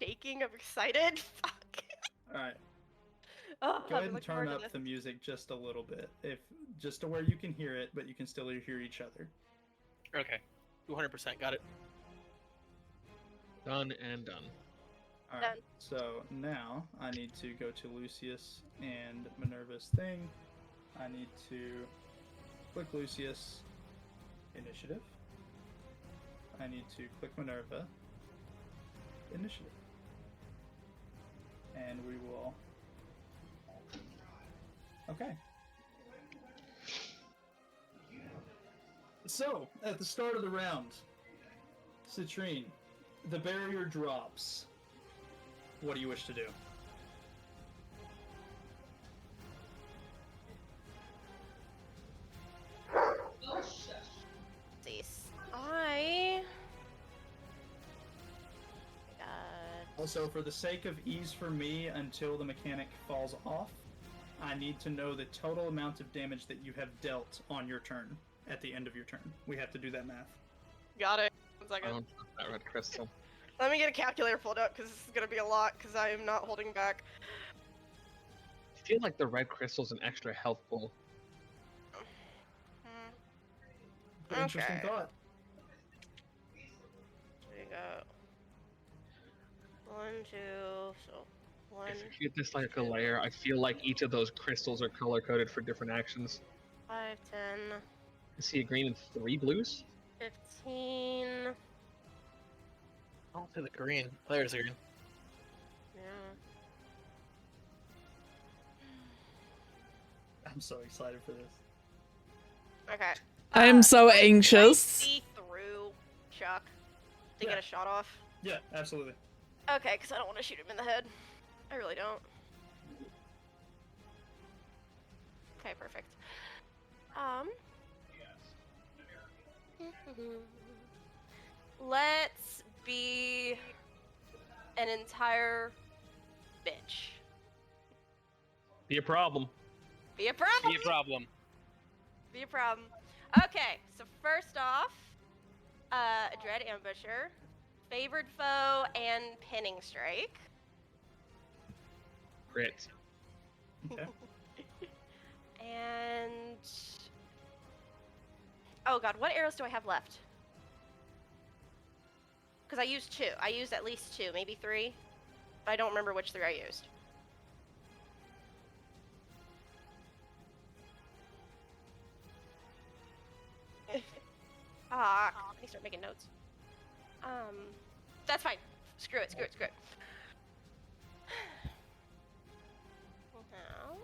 Shaking, I'm excited. Fuck. alright. Oh, Go I've ahead been and looking turn forward to up this. the music just a little bit, just to where you can hear it, but you can still hear each other. Okay. 200%. Got it. Done and done. All Done. right. So now I need to go to Lucius and Minerva's thing. I need to click Lucius, initiative. I need to click Minerva, initiative. And we will... Okay. So, at the start of the round, Citrine, the barrier drops. What do you wish to do? Also, for the sake of ease for me, until the mechanic falls off, I need to know the total amount of damage that you have dealt on your turn at the end of your turn. We have to do that math. Got it. 1 I second. don't trust that red crystal. Let me get a calculator pulled up because this is gonna be a lot because I am not holding back. I feel like the red crystal's an extra health pool. Interesting Okay. thought. There you go. 1, 2, so 1. If you hit this like a layer, I feel like each of those crystals are color coded for different actions. 5, 10, I see a green and 3 blues. 15. I'll do the green. There's the green. Yeah. I'm so excited for this. Okay. I'm so can I anxious. see through Chuck to Yeah. get a shot off. Yeah, absolutely. Okay, because I don't want to shoot him in the head. I really don't. Okay, perfect. Let's be an entire bitch. Be a problem. Be a problem. Be a problem. Be a problem. Okay, so first off, Dread Ambusher, Favored Foe, and Pinning Strike. Crit. Okay. And oh god, what arrows do I have left? Because I used 2. I used at least 2, maybe 3. But I don't remember which 3 I used. Ah, let me start making notes. That's fine. Screw it, screw it, screw it. Now.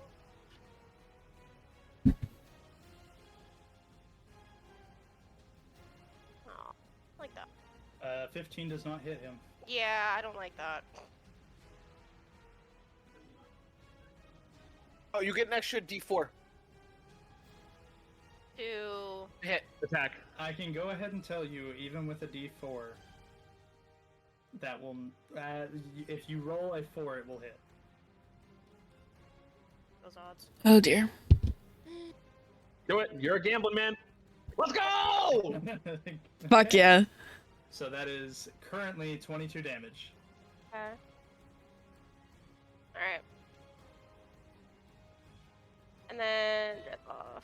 Oh, I like that. 15 does not hit him. Yeah, I don't like that. Oh, you get an extra D4. To Hit. Attack. I can go ahead and tell you, even with a D4, that will, if you roll a 4, it will hit. those odds. Oh dear. Do it. You're a gambling man. Let's go! Fuck yeah. So that is currently 22 damage. Okay. Alright. And then Dread off.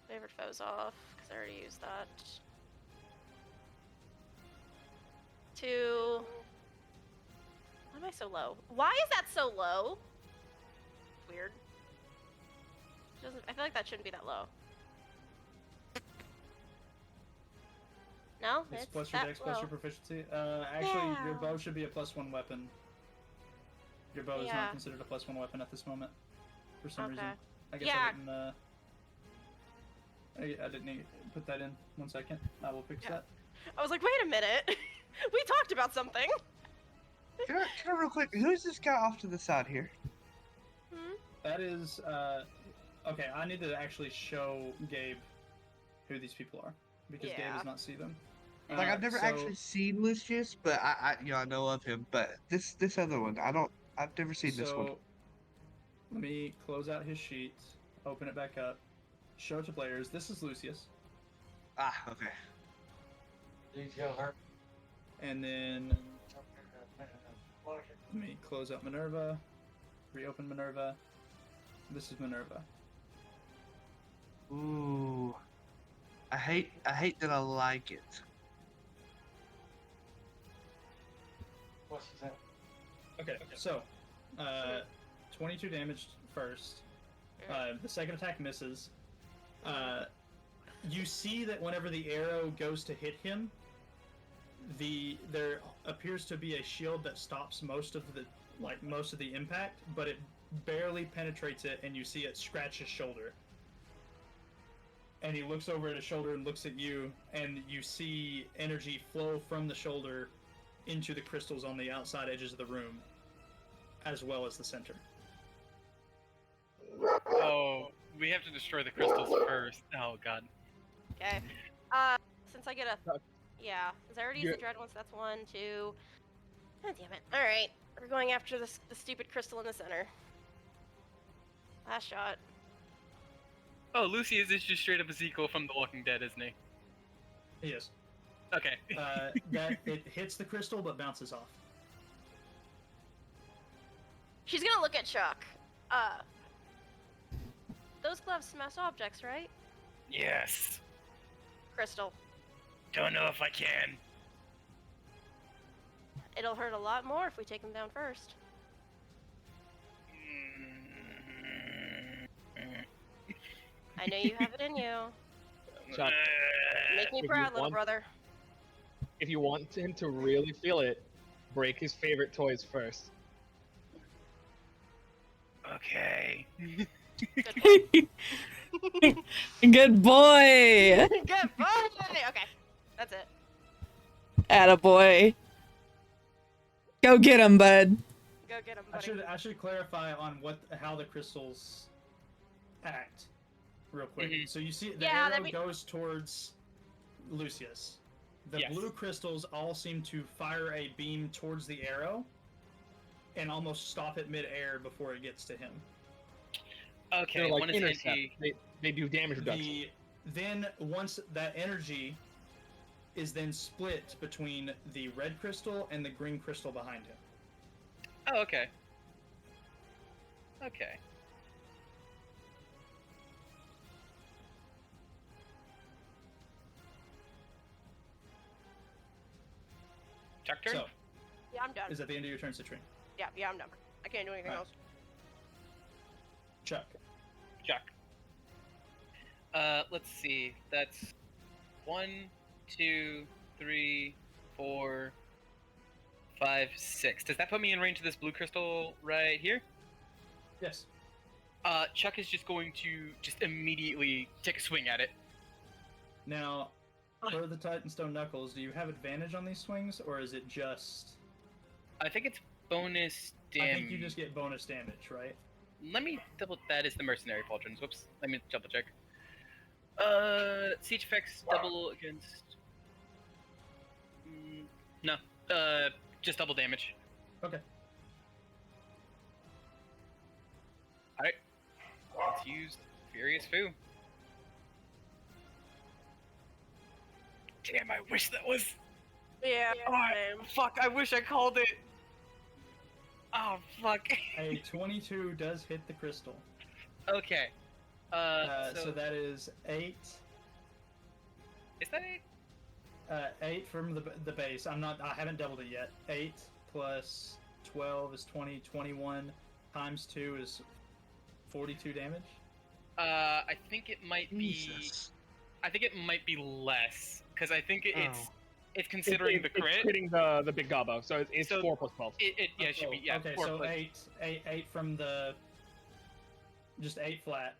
Favored foes off, because I already used that. 2. Why am I so low? Why is that so low? Weird. I feel like that shouldn't be that low. No, It's it's plus your that dex low. plus your proficiency. Actually, your Yeah. bow should be a +1 weapon. Your bow is Yeah. not considered a +1 weapon at this moment, for some reason. Okay. I guess Yeah. I didn't. I didn't put that in. 1 second. I will fix Yeah. that. I was like, wait a minute. We talked about something. Can I real quick? Who's this guy off to the side here? Hmm? That is. Okay, I need to actually show Gabe who these people are because Gabe Yeah. does not see them. Like I've never So- actually seen Lucius, but I know of him. But this other one, I've never seen this one. So, let me close out his sheet, open it back up, show it to players. This is Lucius. Ah, okay. And then let me close out Minerva, reopen Minerva. This is Minerva. Ooh, I hate that I like it. Okay, so 22 damage first. The second attack misses. You see that whenever the arrow goes to hit him, there appears to be a shield that stops most of the impact, but it barely penetrates it, and you see it scratch his shoulder. And he looks over at his shoulder and looks at you, and you see energy flow from the shoulder into the crystals on the outside edges of the room, as well as the center. Oh, we have to destroy the crystals first. Oh god. Okay. Since I get a... Yeah, since I already used the dread once, that's 1, 2... God damn it. Alright, we're going after the stupid crystal in the center. Last shot. Oh, Lucius is just straight up Ezekiel from The Walking Dead, isn't he? He is. Okay. That it hits the crystal but bounces off. She's gonna look at Chuck. Those gloves smash objects, right? Yes. Crystal. Don't know if I can. It'll hurt a lot more if we take them down first. I know you have it in you. Chuck, Make me if proud, you little want- brother. if you want him to really feel it, break his favorite toys first. Okay. Good boy. Good boy! Okay, that's it. Attaboy. Go get him, bud. Go get him, buddy. I should clarify on how the crystals act real quick. Mhm. So you see the Yeah, arrow goes towards Lucius. The Yes. blue crystals all seem to fire a beam towards the arrow and almost stop it mid-air before it gets to him. Okay, They're like one is intercept. anti... They do damage reduction. Then once that energy is then split between the red crystal and the green crystal behind him. Oh, okay. Okay. Chuck turn? So, Yeah, I'm done. is at the end of your turn, Citrine. Yeah, I'm done. I can't do anything Alright. else. Chuck. Chuck. Let's see. That's 1, 2, 3, 4, 5, 6. Does that put me in range of this blue crystal right here? Yes. Chuck is just going to just immediately take a swing at it. Now, for the Titanstone Knuckles, do you have advantage on these swings, or is it just... I think it's bonus damage. I think you just get bonus damage, right? Let me double. That is the mercenary pauldrons. Whoops. Let me double check. Siege effects double against. No. Just double damage. Okay. Alright. Let's use Furious Foo. Damn, I wish that was. Yeah, Oh, fuck, I wish I called it. Oh, fuck. A 22 does hit the crystal. Okay. So that is 8. Is that 8? 8 from the base. I haven't doubled it yet. 8 plus 12 is 20. 21 times 2 is 42 damage. I think it might be. Jesus. I think it might be less because I think it's considering the crit. It's hitting the big gobbo, so it's So 4 plus 12. It should be Okay, 4 so plus. 8 from the just 8 flat.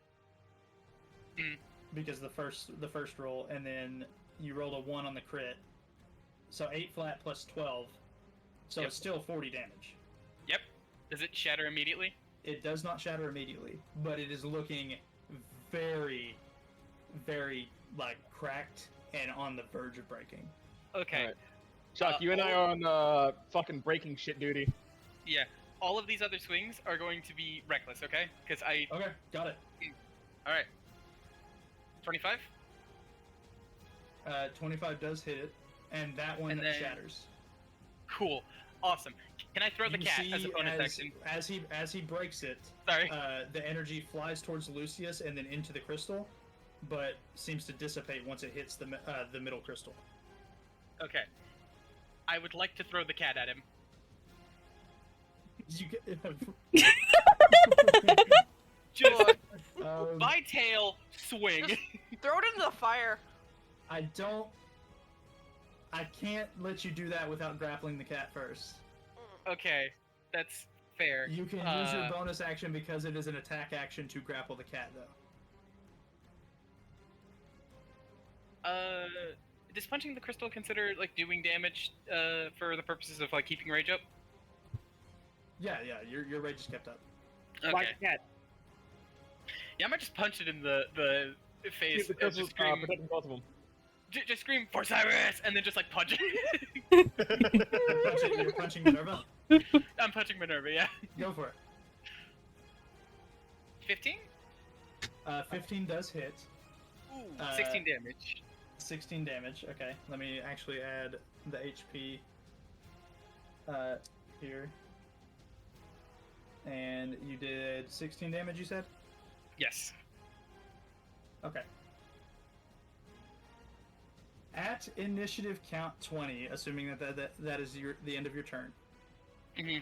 Mm. Because the first roll, and then you rolled a 1 on the crit. So 8 flat plus 12. So Yep. it's still 40 damage. Yep. Does it shatter immediately? It does not shatter immediately, but it is looking very, very like cracked and on the verge of breaking. Okay. Alright. Chuck, you and I are on fucking breaking shit duty. Yeah. All of these other swings are going to be reckless, okay? Because I. Okay, got it. All right. 25. 25 does hit it, and that one And then- shatters. Cool. Awesome. Can I throw the You cat see as a bonus action? as he breaks it, Sorry. the energy flies towards Lucius and then into the crystal, but seems to dissipate once it hits the middle crystal. Okay. I would like to throw the cat at him. You get, Just um, by tail swing. Just throw it into the fire. I don't I can't let you do that without grappling the cat first. Okay, that's fair. You can use your bonus action because it is an attack action to grapple the cat, though. Does punching the crystal consider like doing damage for the purposes of like keeping rage up? Yeah, your rage is kept up. Okay. Like a cat. Yeah, I might just punch it in the face Keep the and crystals, just scream, protecting both of them. just scream for Cyrus, and then just like punch it. You're punching Minerva? I'm punching Minerva, yeah. Go for it. 15? 15 does hit. Ooh, 16 damage. 16 damage. Okay, let me actually add the HP here. And you did 16 damage, you said? Yes. Okay. At initiative count 20, assuming that is the end of your turn. Mm-hmm.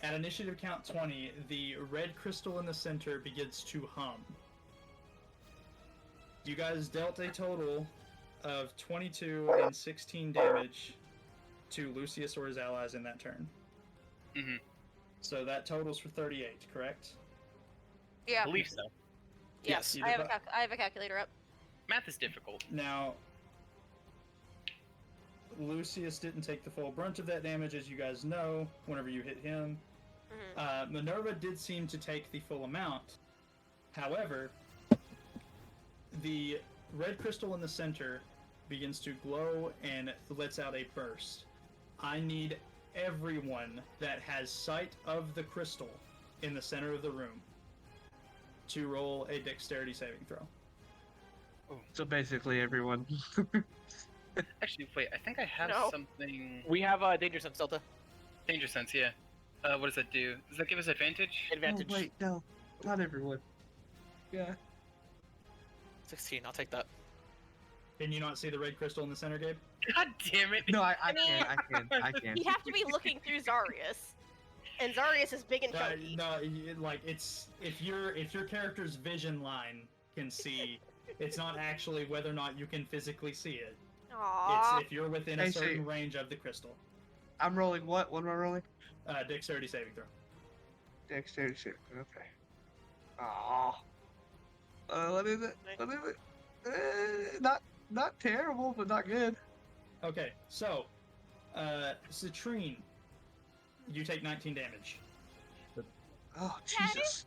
At initiative count 20, the red crystal in the center begins to hum. You guys dealt a total of 22 and 16 damage to Lucius or his allies in that turn. Mm-hmm. So that totals for 38, correct? Yeah. I believe so. Yes. You I did have a calculator up. Math is difficult. Now, Lucius didn't take the full brunt of that damage, as you guys know, whenever you hit him. Mm-hmm. Minerva did seem to take the full amount. However, the red crystal in the center begins to glow and lets out a burst. I need everyone that has sight of the crystal in the center of the room to roll a dexterity saving throw. So basically, everyone. Actually, wait, I think I have something... We have Danger Sense, Delta. Danger Sense, yeah. What does that do? Does that give us advantage? Advantage. Oh, wait, no. Not everyone. Yeah. 16, I'll take that. Can you not see the red crystal in the center, Gabe? God damn it! No, I mean, can. You have to be looking through Zarius. And Zarius is big and chunky. No, like it's if your character's vision line can see, it's not actually whether or not you can physically see it. Aww. It's if you're within a certain range of the crystal. I'm rolling what? What am I rolling? Dexterity saving throw. Dexterity saving. Okay. Oh. What is it? What is it? Not terrible, but not good. Okay, so, Citrine, you take 19 damage. Oh, Jesus.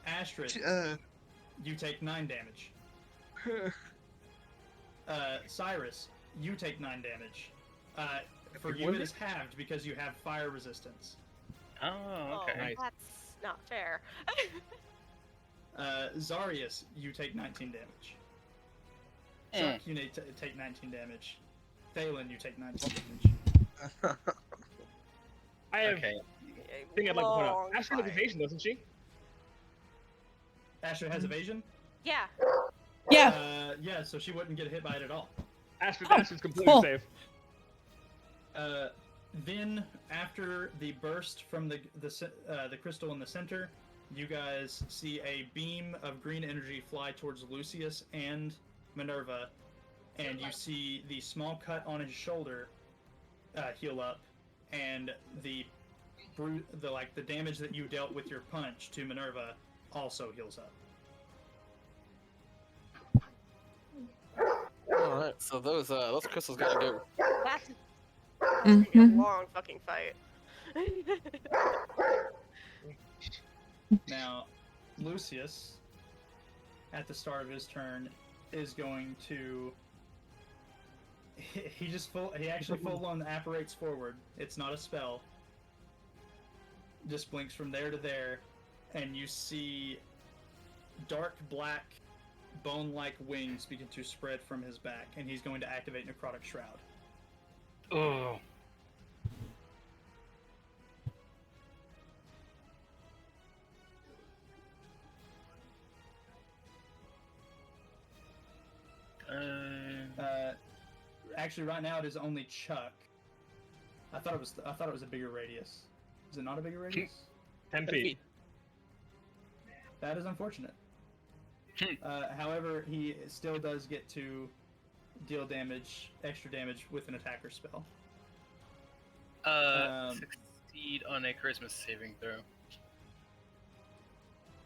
Astrid, you take 9 damage. Cyrus, you take 9 damage. For you it is halved because you have fire resistance. Oh, okay. Oh, that's not fair. Zarius, you take 19 damage. Chuck, you need to take 19 damage. Thalen, you take 19 damage. I have thing I'd like to point out. Astrid has evasion, doesn't she? Astrid has evasion? Yeah. Yeah. Yeah, so she wouldn't get hit by it at all. Astrid's completely safe. Then, after the burst from the crystal in the center, you guys see a beam of green energy fly towards Lucius and Minerva, and you see the small cut on his shoulder heal up, and the damage that you dealt with your punch to Minerva also heals up. All right, so those crystals gotta go. That's gonna be a long fucking fight. Now, Lucius, at the start of his turn, is going to. He actually full-blown apparates forward. It's not a spell. Just blinks from there to there, and you see dark black, bone-like wings begin to spread from his back, and he's going to activate Necrotic Shroud. Oh. Actually, right now it is only Chuck. I thought it was a bigger radius. Is it not a bigger radius? 10 feet. That is unfortunate. However, he still does get to deal damage, extra damage with an attacker spell. Succeed on a charisma saving throw.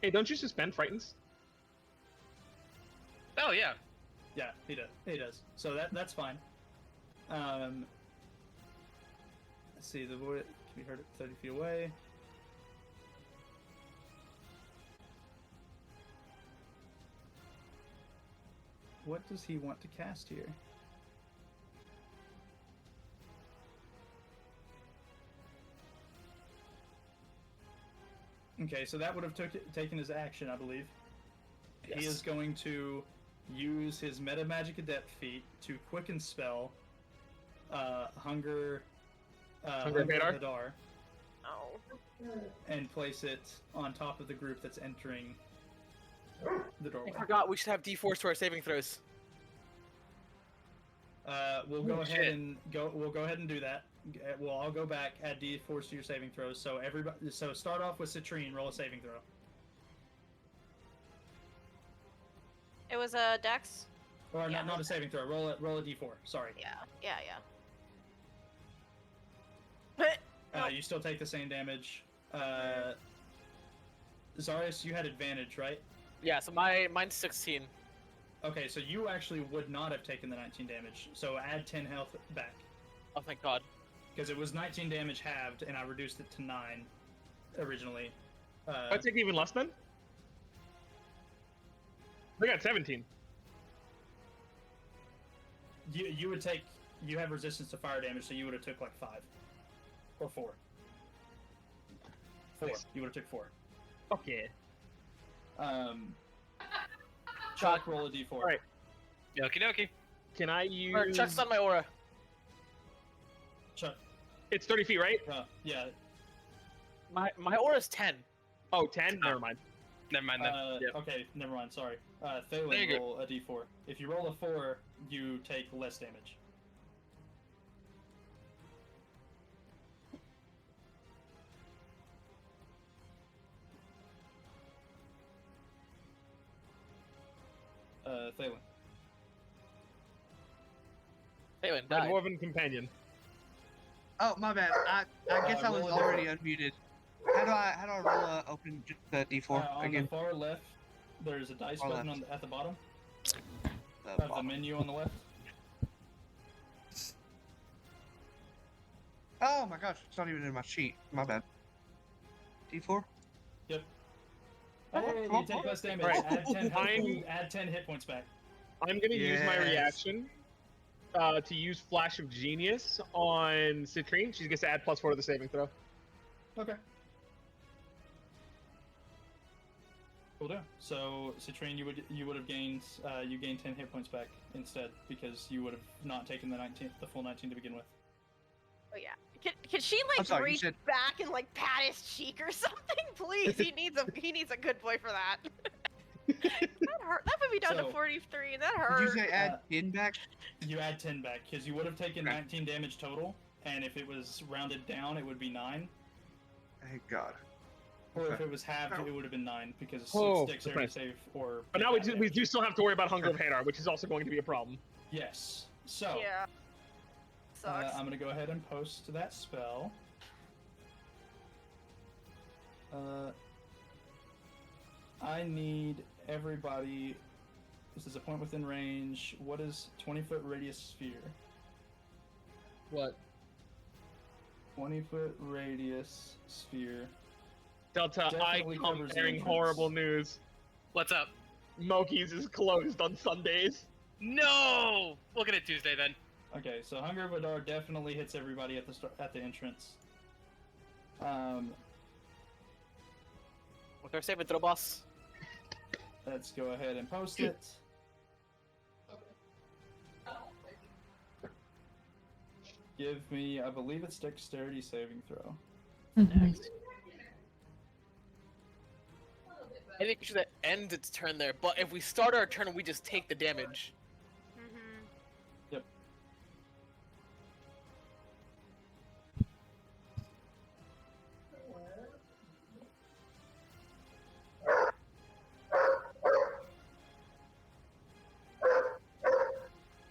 Hey, don't you suspend frightens? Oh yeah. Yeah, he does. He does. So that's fine. Let's see, the void can be heard at 30 feet away. What does he want to cast here? Okay, so that would have taken his action, I believe. Yes. He is going to use his Meta Magic Adept feat to quicken spell Hunger Hunger of Hadar? Hadar, Oh. and place it on top of the group that's entering the doorway. I forgot we should have D4s to our saving throws. We'll go ahead and go. We'll go ahead and do that. We'll all go back. Add D4s to your saving throws. So everybody. So start off with Citrine. Roll a saving throw. It was a Dex. Or Yeah. not a saving throw. Roll a D4. Sorry. Yeah. You still take the same damage. Zarius, you had advantage, right? Yeah, so mine's 16. Okay, so you actually would not have taken the 19 damage. So add 10 health back. Oh, thank God. Because it was 19 damage halved, and I reduced it to 9 originally. I take even less then? I got 17. You would take. You have resistance to fire damage, so you would have took like 5 or 4. 4. Nice. You would have took 4. Okay. Chuck, roll a d4. Alright. Okie dokie. Can I use... Or Chuck's on my aura. Chuck. It's 30 feet, right? Yeah. My aura's 10. Oh, 10? Never mind. Never mind then. Yep. Okay, never mind. Sorry. There Thalen, you go. roll a d4. If you roll a 4, you take less damage. Thalen. Thalen, My died. Dwarven companion. Oh, my bad. I guess I was roll a already unmuted. How do I roll open the D4 On again? the far left, there's a dice Far button left. at the bottom The of the bottom. menu on the left. Oh my gosh, it's not even in my sheet. My bad. D4? Yep. Oh, Hey, oh, you take oh. less damage. Right. Add 10 hit points back. I'm gonna use my Yes. reaction to use Flash of Genius on Citrine. She gets to add +4 to the saving throw. Okay. Cool deal. So, Citrine, you would have gained you gained 10 hit points back instead because you would have not taken the full 19 to begin with. Oh yeah. Can she I'm like sorry, you reach said- back and like pat his cheek or something, please? He needs a good boy for that. That hurt. That put me down So, to 43. That Did hurt. you say add 10 back? You add 10 back because you would have taken Okay. 19 damage total, and if it was rounded down, it would be 9. Thank God. Or if Okay. it was halved, it would have been 9 because Oh, it's dexterity right. save or. But now we do still have to worry about Hunger of Hadar, which is also going to be a problem. Yes. So. Yeah. Sucks. I'm gonna go ahead and post that spell. I need everybody. This is a point within range. What is 20-foot radius sphere? What? 20-foot radius sphere. Delta, Definitely I come covers the bearing entrance. horrible news. What's up? Moki's is closed on Sundays. No! We'll get it Tuesday then. Okay, so Hunger of Adar definitely hits everybody at the entrance. With our saving throw, boss. Let's go ahead and post it. Give me, I believe it's dexterity saving throw. I think we should end its turn there, but if we start our turn, we just take the damage. Mm-hmm. Yep.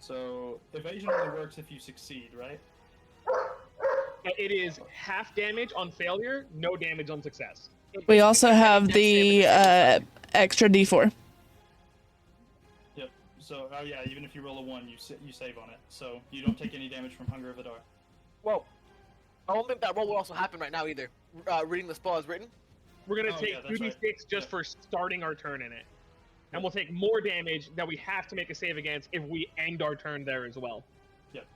So evasion only works if you succeed, right? It is half damage on failure, no damage on success. We also have the extra D4. Yep. So, oh yeah, even if you roll a 1, you save on it. So you don't take any damage from Hunger of Vidar. Well, I don't think that roll will also happen right now either. Reading the spell as written. We're gonna take yeah, that's 2d6 right. just for starting our turn in it. And we'll take more damage that we have to make a save against if we end our turn there as well. Yep.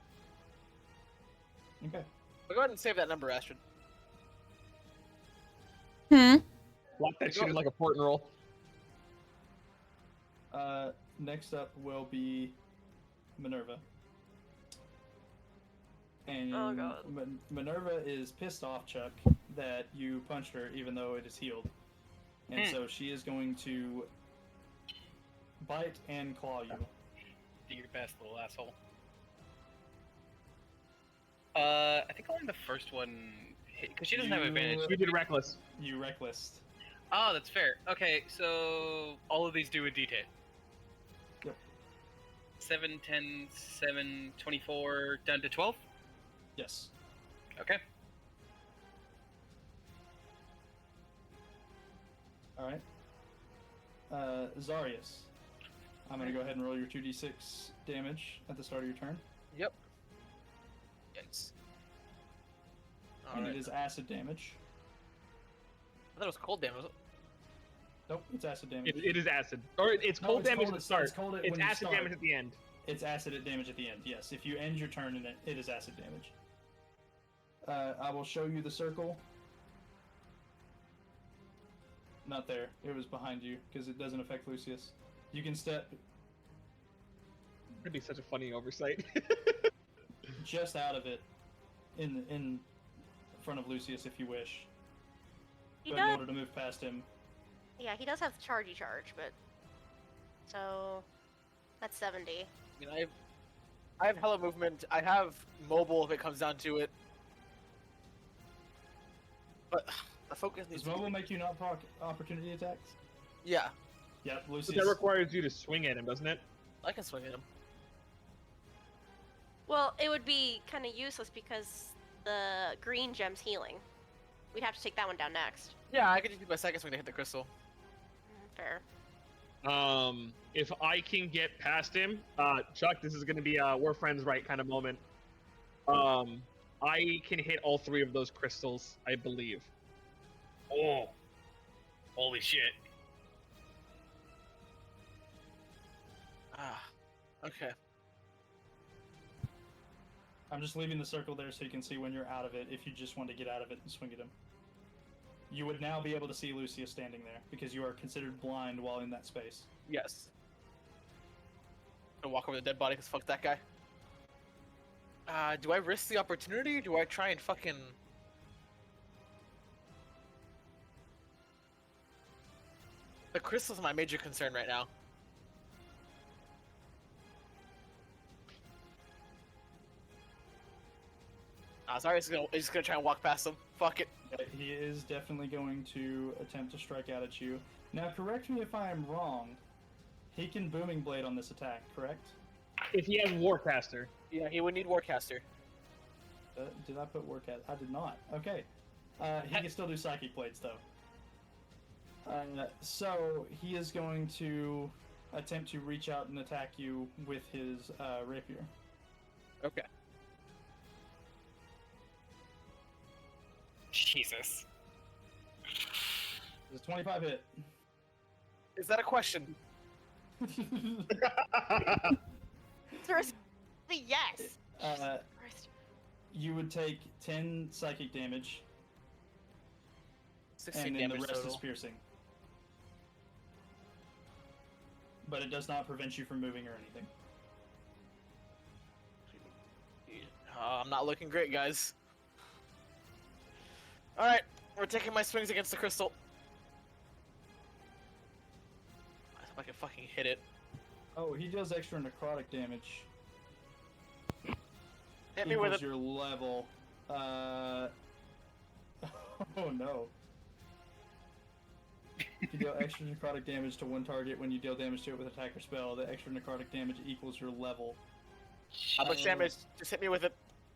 Okay. But go ahead and save that number, Astrid. Hmm. Lock that shit in like a port and roll. Next up will be Minerva. And Oh, God. Minerva is pissed off, Chuck, that you punched her even though it is healed. And so she is going to bite and claw you. Do your best, little asshole. I think only the first one hit, because she doesn't have advantage. You did reckless. You reckless. Oh, that's fair. Okay, so all of these do a D10. Yep. 7, 10, 7, 24, down to 12? Yes. Okay. Alright. Zarius. I'm gonna go ahead and roll your 2d6 damage at the start of your turn. Yep. Yes. And it is acid damage. I thought it was cold damage. Was it? Nope, it's acid damage. It is acid. Or it's No, cold it's damage cold at the start. It's cold It's when you acid start. damage at the end. It's acid damage at the end, yes. If you end your turn in it, it is acid damage. I will show you the circle. Not there. It was behind you, because it doesn't affect Lucius. You can step That'd be such a funny oversight. just out of it, in front of Lucius if you wish. He But in does. order to move past him, Yeah, he does have the charge, but so that's 70. You know, I have hella movement. I have mobile if it comes down to it. But the focus needs does mobile make you not proc opportunity attacks? Yeah, Yep, But Lucius. that requires you to swing at him, doesn't it? I can swing at him. Well, it would be kind of useless because the green gem's healing. We'd have to take that one down next. Yeah, I could just use my second swing to hit the crystal. Fair. If I can get past him, Chuck, this is gonna be a we're friends right kind of moment. I can hit all 3 of those crystals, I believe. Oh. Holy shit. Ah, okay. I'm just leaving the circle there so you can see when you're out of it, if you just want to get out of it and swing at him. You would now be able to see Lucius standing there, because you are considered blind while in that space. Yes. I'm gonna walk over the dead body because fuck that guy. Do I risk the opportunity or do I try and fucking... The crystal's my major concern right now. Sorry, he's just gonna try and walk past him. Fuck it. He is definitely going to attempt to strike out at you. Now, correct me if I am wrong. He can Booming Blade on this attack, correct? If he has Warcaster. Yeah, he would need Warcaster. Did I put Warcaster? I did not. Okay. He can still do Psychic Blades, though. So, he is going to attempt to reach out and attack you with his rapier. Okay. Jesus. Does 25 hit? Is that a question? There's the yes. Christ. You would take 10 psychic damage, 16 and then the damage rest total. is piercing. But it does not prevent you from moving or anything. I'm not looking great, guys. Alright, we're taking my swings against the crystal. I hope I can fucking hit it. Oh, he does extra necrotic damage. Hit me with Equals it. your level. Oh no. You deal extra necrotic damage to one target when you deal damage to it with attack or spell. The extra necrotic damage equals your level. How much damage? Just hit me with it.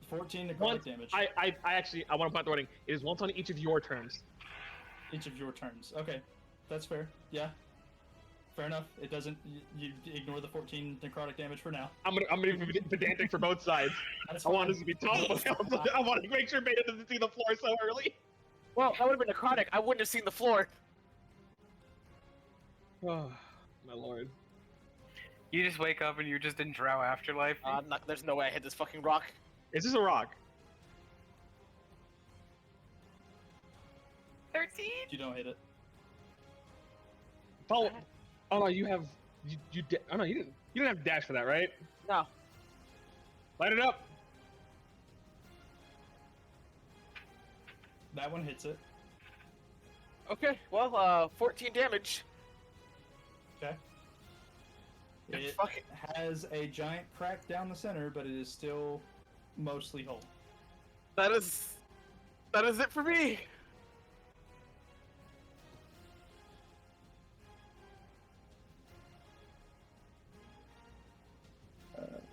14 necrotic Once, damage. I actually, I want to point the wording. It is once on each of your turns. Each of your turns. Okay, that's fair. Yeah, fair enough. It doesn't. You ignore the 14 necrotic damage for now. I'm gonna be pedantic for both sides. That's I want fine. this to be total. I want to make sure Beta doesn't see the floor so early. Well, that would have been necrotic. I wouldn't have seen the floor. Oh, my lord. You just wake up and you're just in Drow afterlife. There's no way I hit this fucking rock. Is this a rock? 13. You don't hit it. Follow. Oh no, you have. Oh no, you didn't have dash for that, right? No. Light it up. That one hits it. Okay, well, 14 damage. Okay. It Fucking... has a giant crack down the center, but it is still mostly whole. That is it for me.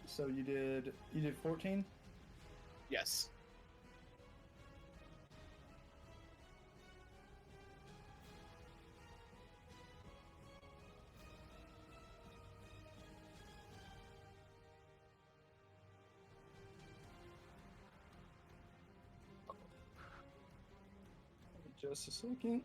So you did 14? Yes. Just a second.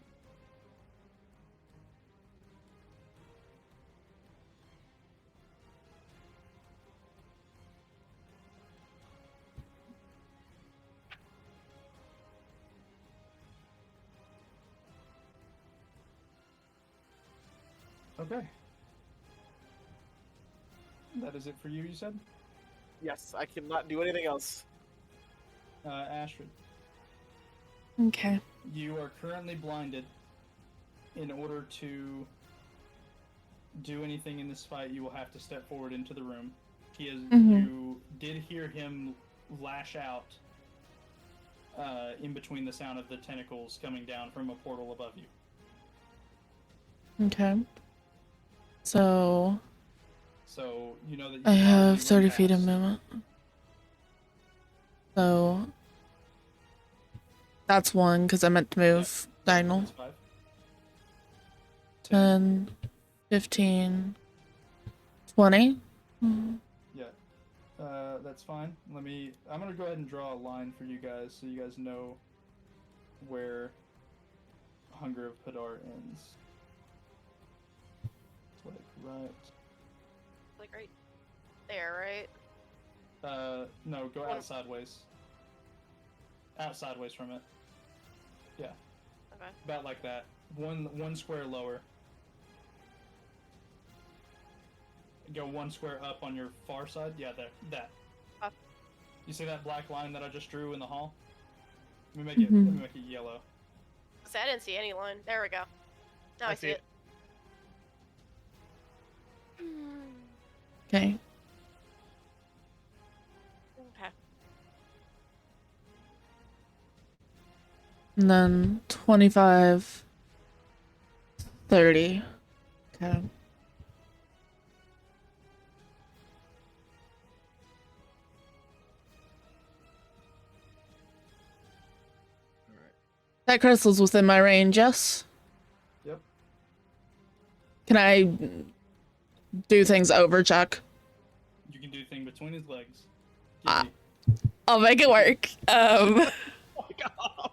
Okay. That is it for you, you said? Yes, I cannot do anything else. Astrid, Okay. you are currently blinded. In order to do anything in this fight, you will have to step forward into the room. You did hear him lash out in between the sound of the tentacles coming down from a portal above you. Okay. So you know that you I can already have run 30 feet of fast. movement. So that's one because I meant to move diagonal. That's 5. 10, 15, 20. Yeah, that's fine. I'm gonna go ahead and draw a line for you guys so you guys know where Hunger of Hadar ends. It's Like right there, right? no, go out sideways. Out sideways from it. Yeah. Okay. About like that. One square lower. Go one square up on your far side. Yeah, there. That. Up. You see that black line that I just drew in the hall? Let me make it yellow. See, I didn't see any line. There we go. Now I see it. Okay. Okay. And then 25, 30. Okay. That crystal's within my range, yes? Yep. Can I do things over Chuck? You can do thing between his legs. I'll make it work. Oh my god.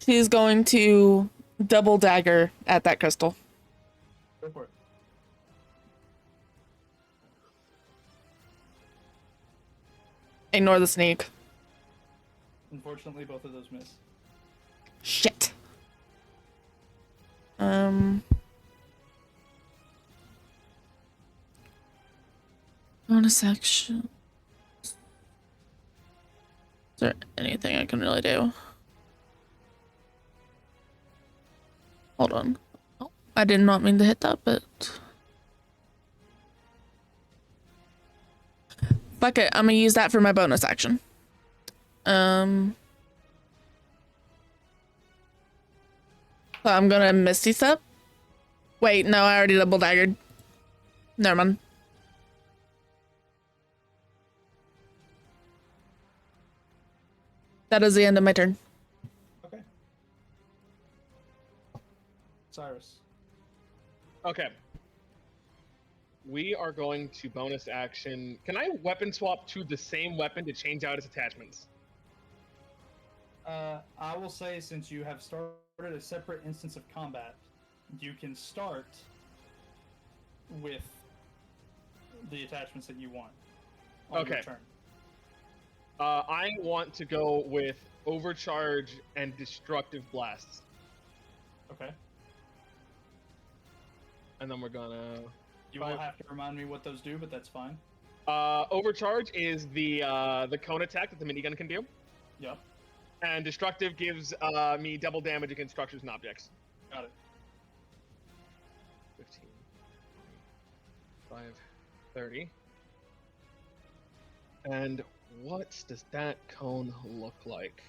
She's going to double dagger at that crystal. Go for it. Ignore the sneak. Unfortunately, both of those miss. Shit. Bonus section. Is there anything I can really do? Hold on. Oh, I did not mean to hit that, but fuck it. I'm gonna use that for my bonus action. So I'm gonna Misty Step. Wait, no, I already double daggered. Never mind. That is the end of my turn. Okay. Cyrus. Okay. We are going to bonus action. Can I weapon swap to the same weapon to change out its attachments? I will say, since you have started a separate instance of combat, you can start with the attachments that you want on your Okay. turn. I want to go with overcharge and destructive blasts, Okay. and then we're gonna. You will have to remind me what those do, but that's fine. Overcharge is the cone attack that the minigun can do, Yep. and destructive gives me double damage against structures and objects. Got it. 15, 5, 30. And what does that cone look like?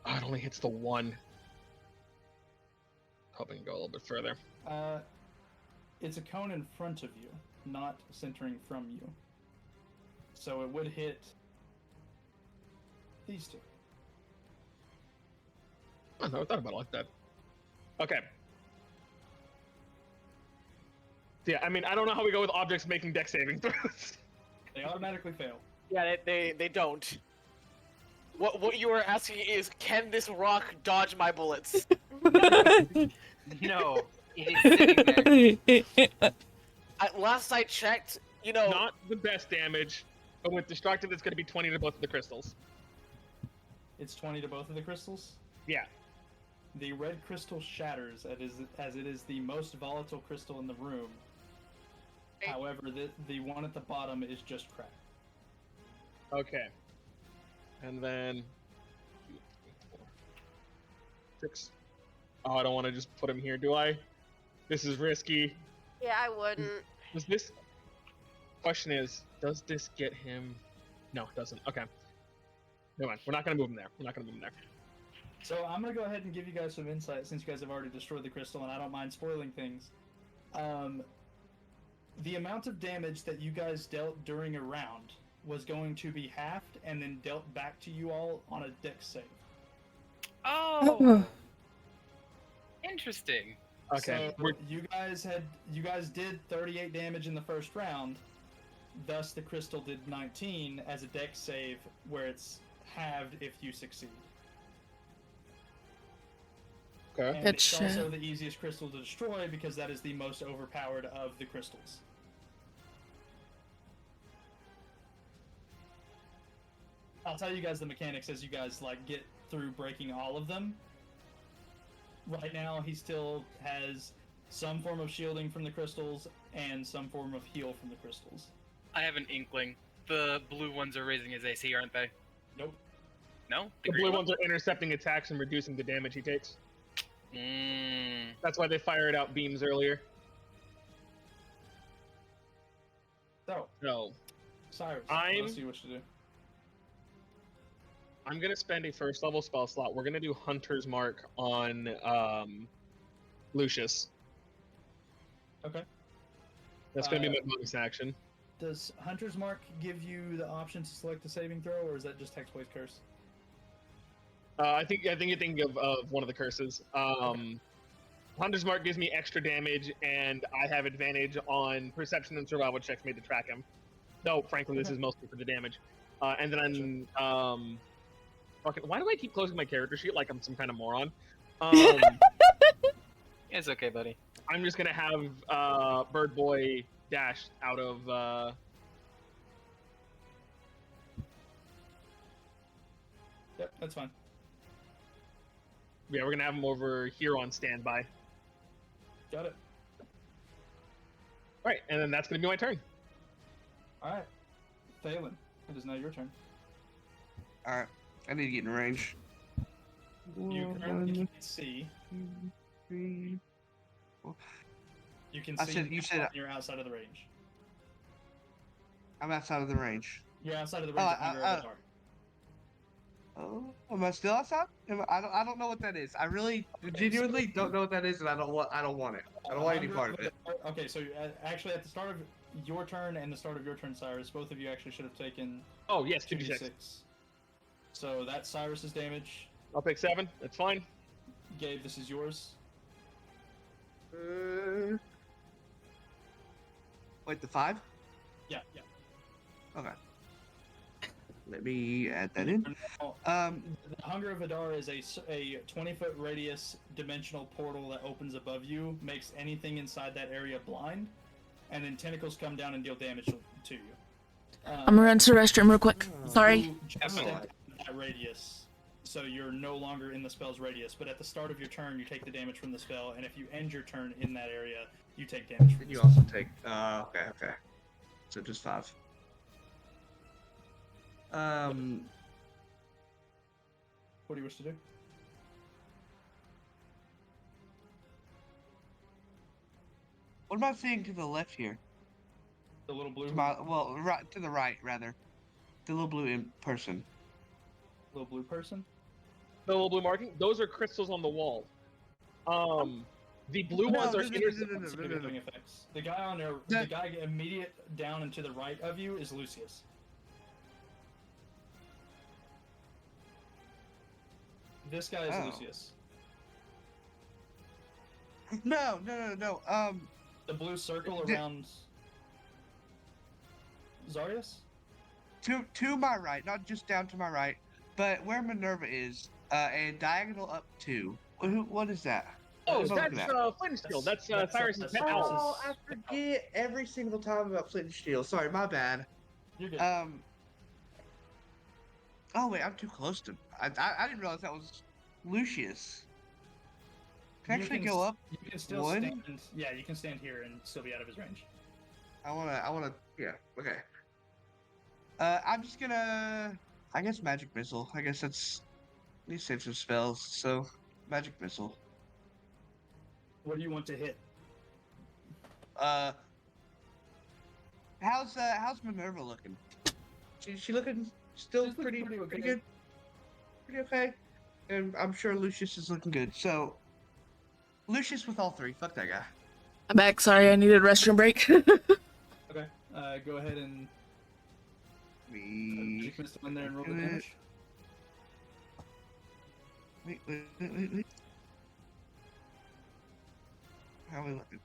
Oh, it only hits the one. Hoping to go a little bit further. It's a cone in front of you, not centering from you. So it would hit these two. I never thought about it like that. Okay. Yeah, I mean, I don't know how we go with objects making dex saving throws. They automatically fail. Yeah, they don't. What you were asking is, can this rock dodge my bullets? No, it is sitting there. Last I checked, you know. Not the best damage, but with destructive, it's going to be 20 to both of the crystals. It's 20 to both of the crystals. Yeah. The red crystal shatters as it is the most volatile crystal in the room. However, the one at the bottom is just cracked. Okay. And then 2, 3, 4, 6. Oh, I don't want to just put him here, do I? This is risky. Yeah, I wouldn't. Does this... Question is, does this get him... No, it doesn't. Okay. Never mind. We're not going to move him there. We're not going to move him there. So I'm going to go ahead and give you guys some insight, since you guys have already destroyed the crystal, and I don't mind spoiling things. The amount of damage that you guys dealt during a round was going to be halved and then dealt back to you all on a dex save. Oh, interesting. Okay. So you guys did 38 damage in the first round. Thus, the crystal did 19 as a dex save, where it's halved if you succeed. Okay. And it's also the easiest crystal to destroy because that is the most overpowered of the crystals. I'll tell you guys the mechanics as you guys get through breaking all of them. Right now, he still has some form of shielding from the crystals and some form of heal from the crystals. I have an inkling. The blue ones are raising his AC, aren't they? Nope. No? The blue ones are intercepting attacks and reducing the damage he takes. That's why they fired out beams earlier. So, Cyrus, let's see what you do. I'm gonna spend a first level spell slot. We're gonna do Hunter's Mark on Lucius. Okay. That's gonna be my bonus action. Does Hunter's Mark give you the option to select a saving throw, or is that just Hexblade's Curse? I think you think of one of the curses. Hunter's Mark gives me extra damage, and I have advantage on perception and survival checks made to track him. Though, frankly, this is mostly for the damage. And then why do I keep closing my character sheet like I'm some kind of moron? It's okay, buddy. I'm just gonna have Bird Boy dash out of. Yep, that's fine. Yeah, we're gonna have him over here on standby. Got it. Right, and then that's gonna be my turn. Alright. Thalen, it is now your turn. Alright, I need to get in range. You currently can't see. 3, 4. You can I see said- you said- you're outside of the range. I'm outside of the range. You're outside of the range of your avatar. Oh, am I still outside? I don't know what that is. I really genuinely don't know what that is, and I don't want it. I don't want any part of it. Okay, so actually at the start of your turn and the start of your turn, Cyrus, both of you actually should have taken Oh yes, 2d6. 2d6. So that's Cyrus's damage. I'll take 7. That's fine. Gabe, this is yours. Wait, the 5? Yeah. Okay. Let me add that in. The Hunger of Hadar is a 20-foot radius dimensional portal that opens above you, makes anything inside that area blind, and then tentacles come down and deal damage to you. I'm gonna run to the restroom real quick. Sorry. You just stepped out of that radius, so you're no longer in the spell's radius. But at the start of your turn, you take the damage from the spell, and if you end your turn in that area, you take damage from And the you spell. also take. Okay. So just 5. What do you wish to do? What am I seeing to the left here? The little blue. Right to the right, rather. The little blue person. Little blue person. The little blue marking. Those are crystals on the wall. The blue ones are Significant effects. The guy on there, the guy immediate down and to the right of you is Lucius. This guy is Lucius. No. The blue circle around Zarius? To my right, not just down to my right, but where Minerva is, and diagonal up 2. What is that? Oh, What am I that's looking at? Flint and Steel. That's Cyrus's pet owl. Oh, I forget every single time about Flint and Steel. Sorry, my bad. You're good. Oh wait, I'm too close to. I didn't realize that was Lucius. Can I actually go up? You can still 1? stand. Yeah, you can stand here and still be out of his range. I wanna. Yeah. Okay. I'm just gonna. I guess magic missile. I guess that's. Need to save some spells. So, magic missile. What do you want to hit? How's Minerva looking? She looking still pretty good. Pretty okay. And I'm sure Lucius is looking good. So, Lucius with all 3. Fuck that guy. I'm back. Sorry, I needed a restroom break. Okay. Go ahead and. We. Magic missile in there and roll the damage. Wait. How are we looking?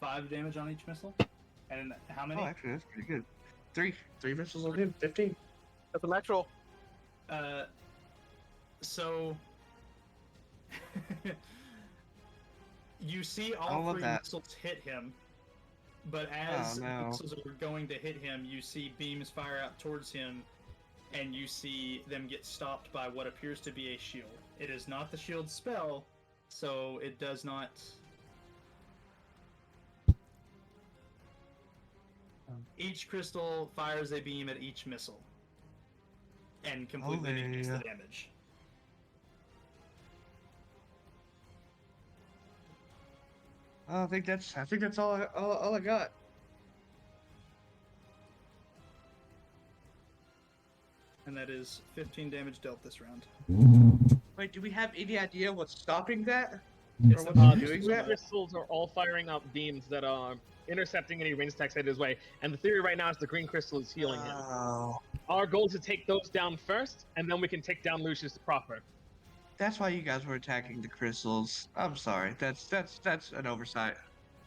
5 damage on each missile. And how many? Oh, actually, that's pretty good. 3 missiles on him. 15. That's a natural. So you see all 3 missiles hit him, but as the missiles are going to hit him, you see beams fire out towards him, and you see them get stopped by what appears to be a shield. It is not the shield spell, so it does not. Each crystal fires a beam at each missile, and completely negates the damage. I think that's all I got. And that is 15 damage dealt this round. Wait, do we have any idea what's stopping that? It's Or the what's Doing doing that? crystals are all firing up beams that are intercepting any range attacks headed his way. And the theory right now is the green crystal is healing him. Oh. Our goal is to take those down first, and then we can take down Lucius proper. That's why you guys were attacking the crystals. I'm sorry. That's an oversight.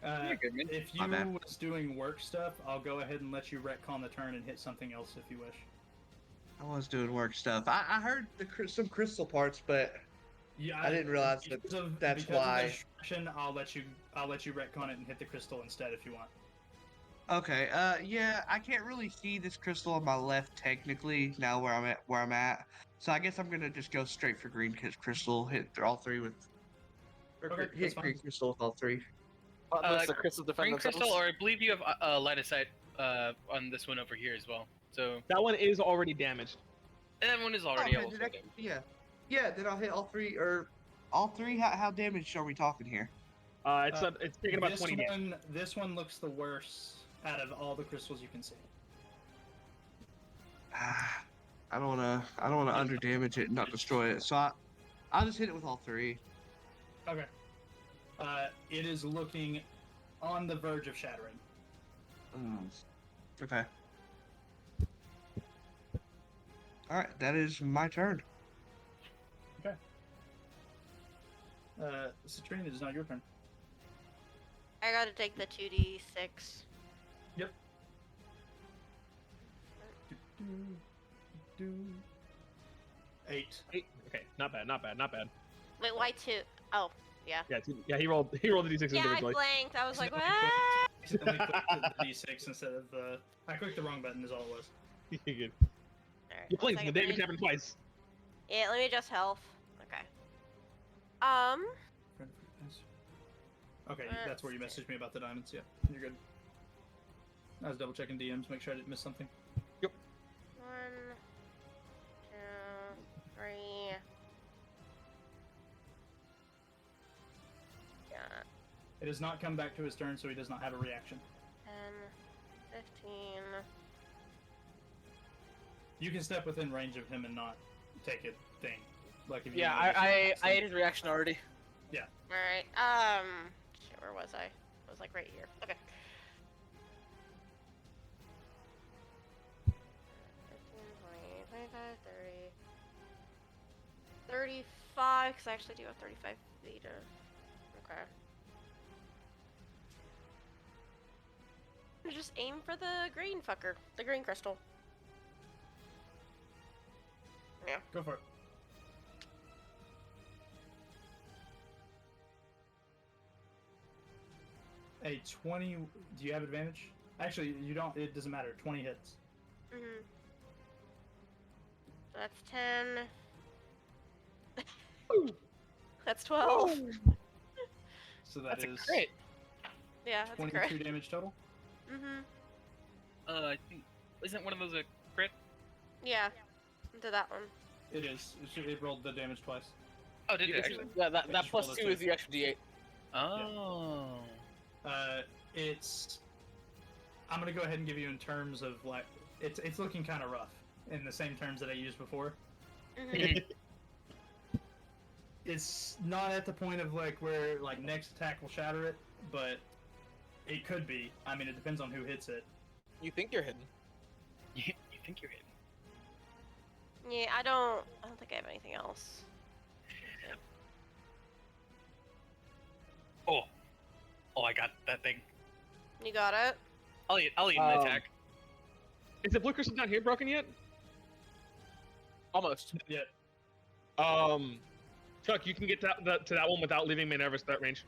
If you was doing work stuff, I'll go ahead and let you retcon the turn and hit something else if you wish. I was doing work stuff. I heard some crystal parts, but Yeah, I didn't realize that that's why. Of distraction, I'll let you retcon it and hit the crystal instead if you want. Okay. Yeah, I can't really see this crystal on my left technically now where I'm at. So I guess I'm gonna just go straight for green crystal. Hit all 3 with. Okay, Hit green crystal with all 3. The crystal defend Green themselves. crystal, or I believe you have line of sight on this one over here as well. So that one is already damaged. That one is already Okay, yeah. Then I'll hit all 3 or all 3. How damaged are we talking here? It's taking about 20 damage. This one looks the worst out of all the crystals you can see. I don't wanna under damage it and not destroy it. So I'll just hit it with all 3. Okay. It is looking on the verge of shattering. Okay. Alright, that is my turn. Citrine, it is not your turn. I gotta take the 2d6. Yep. 8. Okay, not bad, not bad, not bad. Wait, why 2? Oh, yeah. Yeah, he rolled the d6 Yeah, I individually. blanked. I was like, what? Accidentally clicked the D6 instead of the. I clicked the wrong button, is all it was. You're good. Alright, You one blinked, the second, damage happened twice. Yeah, let me adjust health. Okay. Okay, that's where you messaged me about the diamonds. Yeah, you're good. I was double checking DMs, make sure I didn't miss something. 1, 2, 3. Yeah. It has not come back to his turn, so he does not have a reaction. 10, 15. You can step within range of him and not take a thing. Like if you Yeah, notice I something. ate his reaction already. Yeah. Alright, shit, where was I? I was like right here. Okay. 15, 20, 25, 30. 35, because I actually do have 35 feet of... Okay. Just aim for the green fucker. The green crystal. Yeah. Go for it. A 20. Do you have advantage? Actually, you don't. It doesn't matter. 20 hits. Mhm. That's 10. That's 12. So that's That's a crit. Yeah, that's a 22 crit. damage total. Mhm. I think isn't one of those a crit? Yeah. Into that one. It is. It rolled the damage twice. Oh, did You it get- actually? Yeah, that just plus rolled a 2 is the extra D8. Oh. It's. I'm gonna go ahead and give you in terms of like it's looking kind of rough in the same terms that I used before. Mhm. It's not at the point of like where like next attack will shatter it, but it could be. I mean, it depends on who hits it. You think you're hidden. You think you're hidden? Yeah, I don't think I have anything else. Oh. Oh, I got that thing. You got it? I'll eat an attack. Is the blue crystal down here broken yet? Almost. Yeah. Chuck, you can get to that one without leaving Minerva's threat range.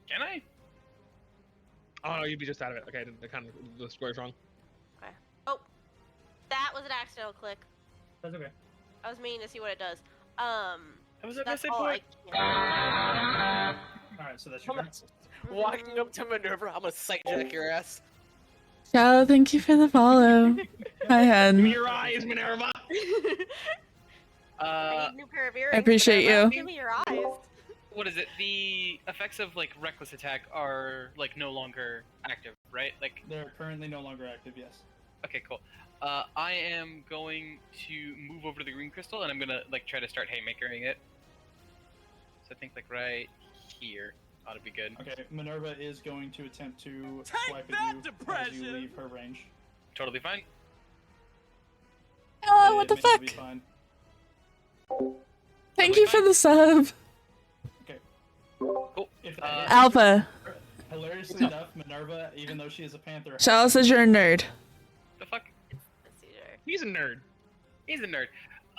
Can I? Oh no, you'd be just out of it. Okay, the square's wrong. Okay. Oh, that was an accidental click. That's okay. I was meaning to see what it does. I was at my That's same all point. I can. Alright, so that's your turn. Walking up to Minerva, I'm gonna sight jack your ass. Ciao, thank you for the follow. Hi, Give me Hen. your eyes, Minerva. I need a new pair of earrings. I appreciate Minerva. you. Give me your eyes. What is it? The effects of like reckless attack are like no longer active, right? Like, They're currently no longer active. Yes. okay, cool. I am going to move over to the green crystal, and I'm gonna like try to start haymakering it. So I think like right here ought to be good. Okay. Minerva is going to attempt to swipe at you as you leave her range. Totally fine. Oh, what the It may fuck? be fine. Thank you for the sub. Cool. If that Uh, hits, Alpha. hilariously enough, Minerva, even though she is a panther, Shell says you're a nerd. The fuck? Let's see there. He's a nerd. He's a nerd.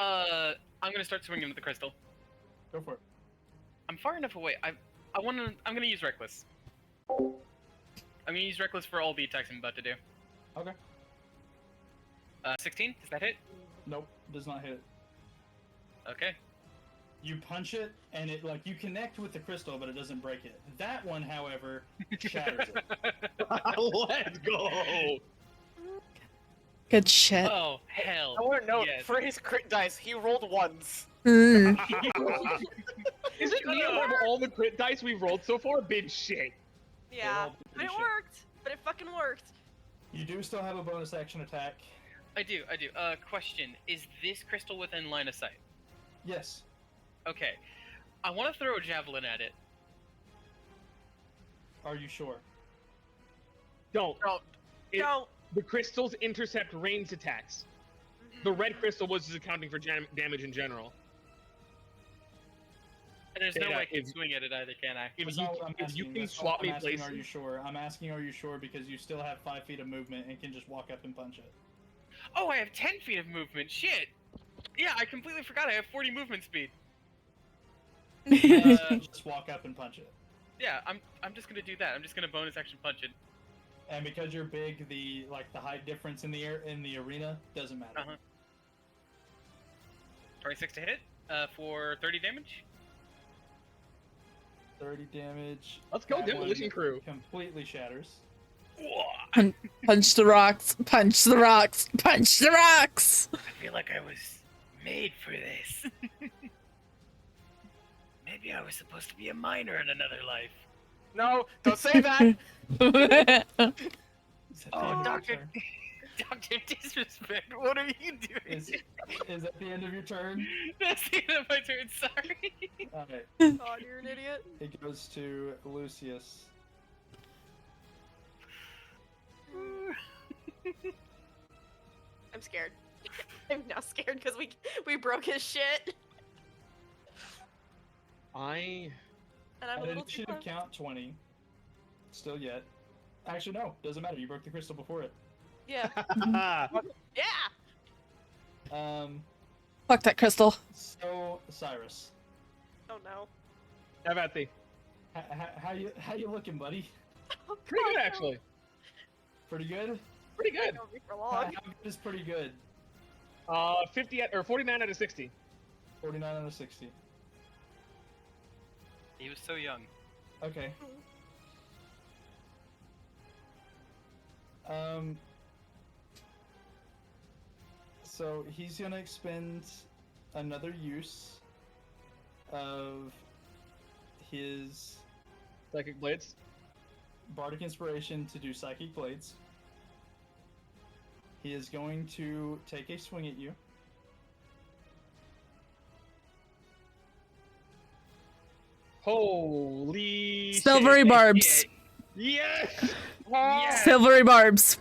I'm gonna start swinging with the crystal. go for it. I'm far enough away. I'm gonna use reckless. I'm gonna use reckless for all the attacks I'm about to do. Okay. 16. Does that hit? Nope, does not hit. Okay. You punch it, and it like you connect with the crystal, but it doesn't break it. That one, however, shatters it. Let's go. Good shit. Oh hell. I want to know, yes. for his crit dice, he rolled ones. Mm. Is it me or have all the crit dice we've rolled so far been shit? Yeah, all but it shit. worked. But it fucking worked. You do still have a bonus action attack. I do. Question: is this crystal within line of sight? Yes. Okay. I want to throw a javelin at it. Are you sure? Don't. Don't. It- Don't. The crystals intercept ranged attacks. The red crystal was just accounting for damage in general. And there's no Data, way I can if- swing at it either, can I? If That's you, not what I'm if you asking. can That's not swap what me I'm asking, places, are you sure? I'm asking, are you sure? Because you still have 5 feet of movement and can just walk up and punch it. Oh, I have 10 feet of movement. Shit. Yeah, I completely forgot I have 40 movement speed. Just walk up and punch it. Yeah, I'm just gonna do that. I'm just gonna bonus action punch it. And because you're big, the height difference in the arena doesn't matter. 26 to hit, for 30 damage. 30 damage. Let's go, That Demolition one Crew. Completely shatters. Punch the rocks. Punch the rocks. Punch the rocks. I feel like I was made for this. Maybe I was supposed to be a miner in another life. No, don't say that. Is that the Oh, end of your Doctor, turn? Doctor Disrespect, what are you doing? Is that the end of your turn? That's the end of my turn. Sorry. Alright. God, you're an idiot. It goes to Lucius. I'm scared. I'm now scared because we broke his shit. I And I'm a At little too initiative close. count 20. Still yet. Actually, no. Doesn't matter. You broke the crystal before it. Yeah. Yeah. Fuck that crystal. So, Cyrus. Oh no. Have at thee. How you looking, buddy? Oh, Pretty God, good, no. actually. Pretty good? Pretty good. Don't be for How long. good is pretty good? 49 out of 60. 49 out of 60. He was so young. Okay. So he's gonna expend another use of his Psychic Blades. Bardic Inspiration to do Psychic Blades. He is going to take a swing at you. Holy Silvery shit. barbs. Yes! Yes! Silvery barbs.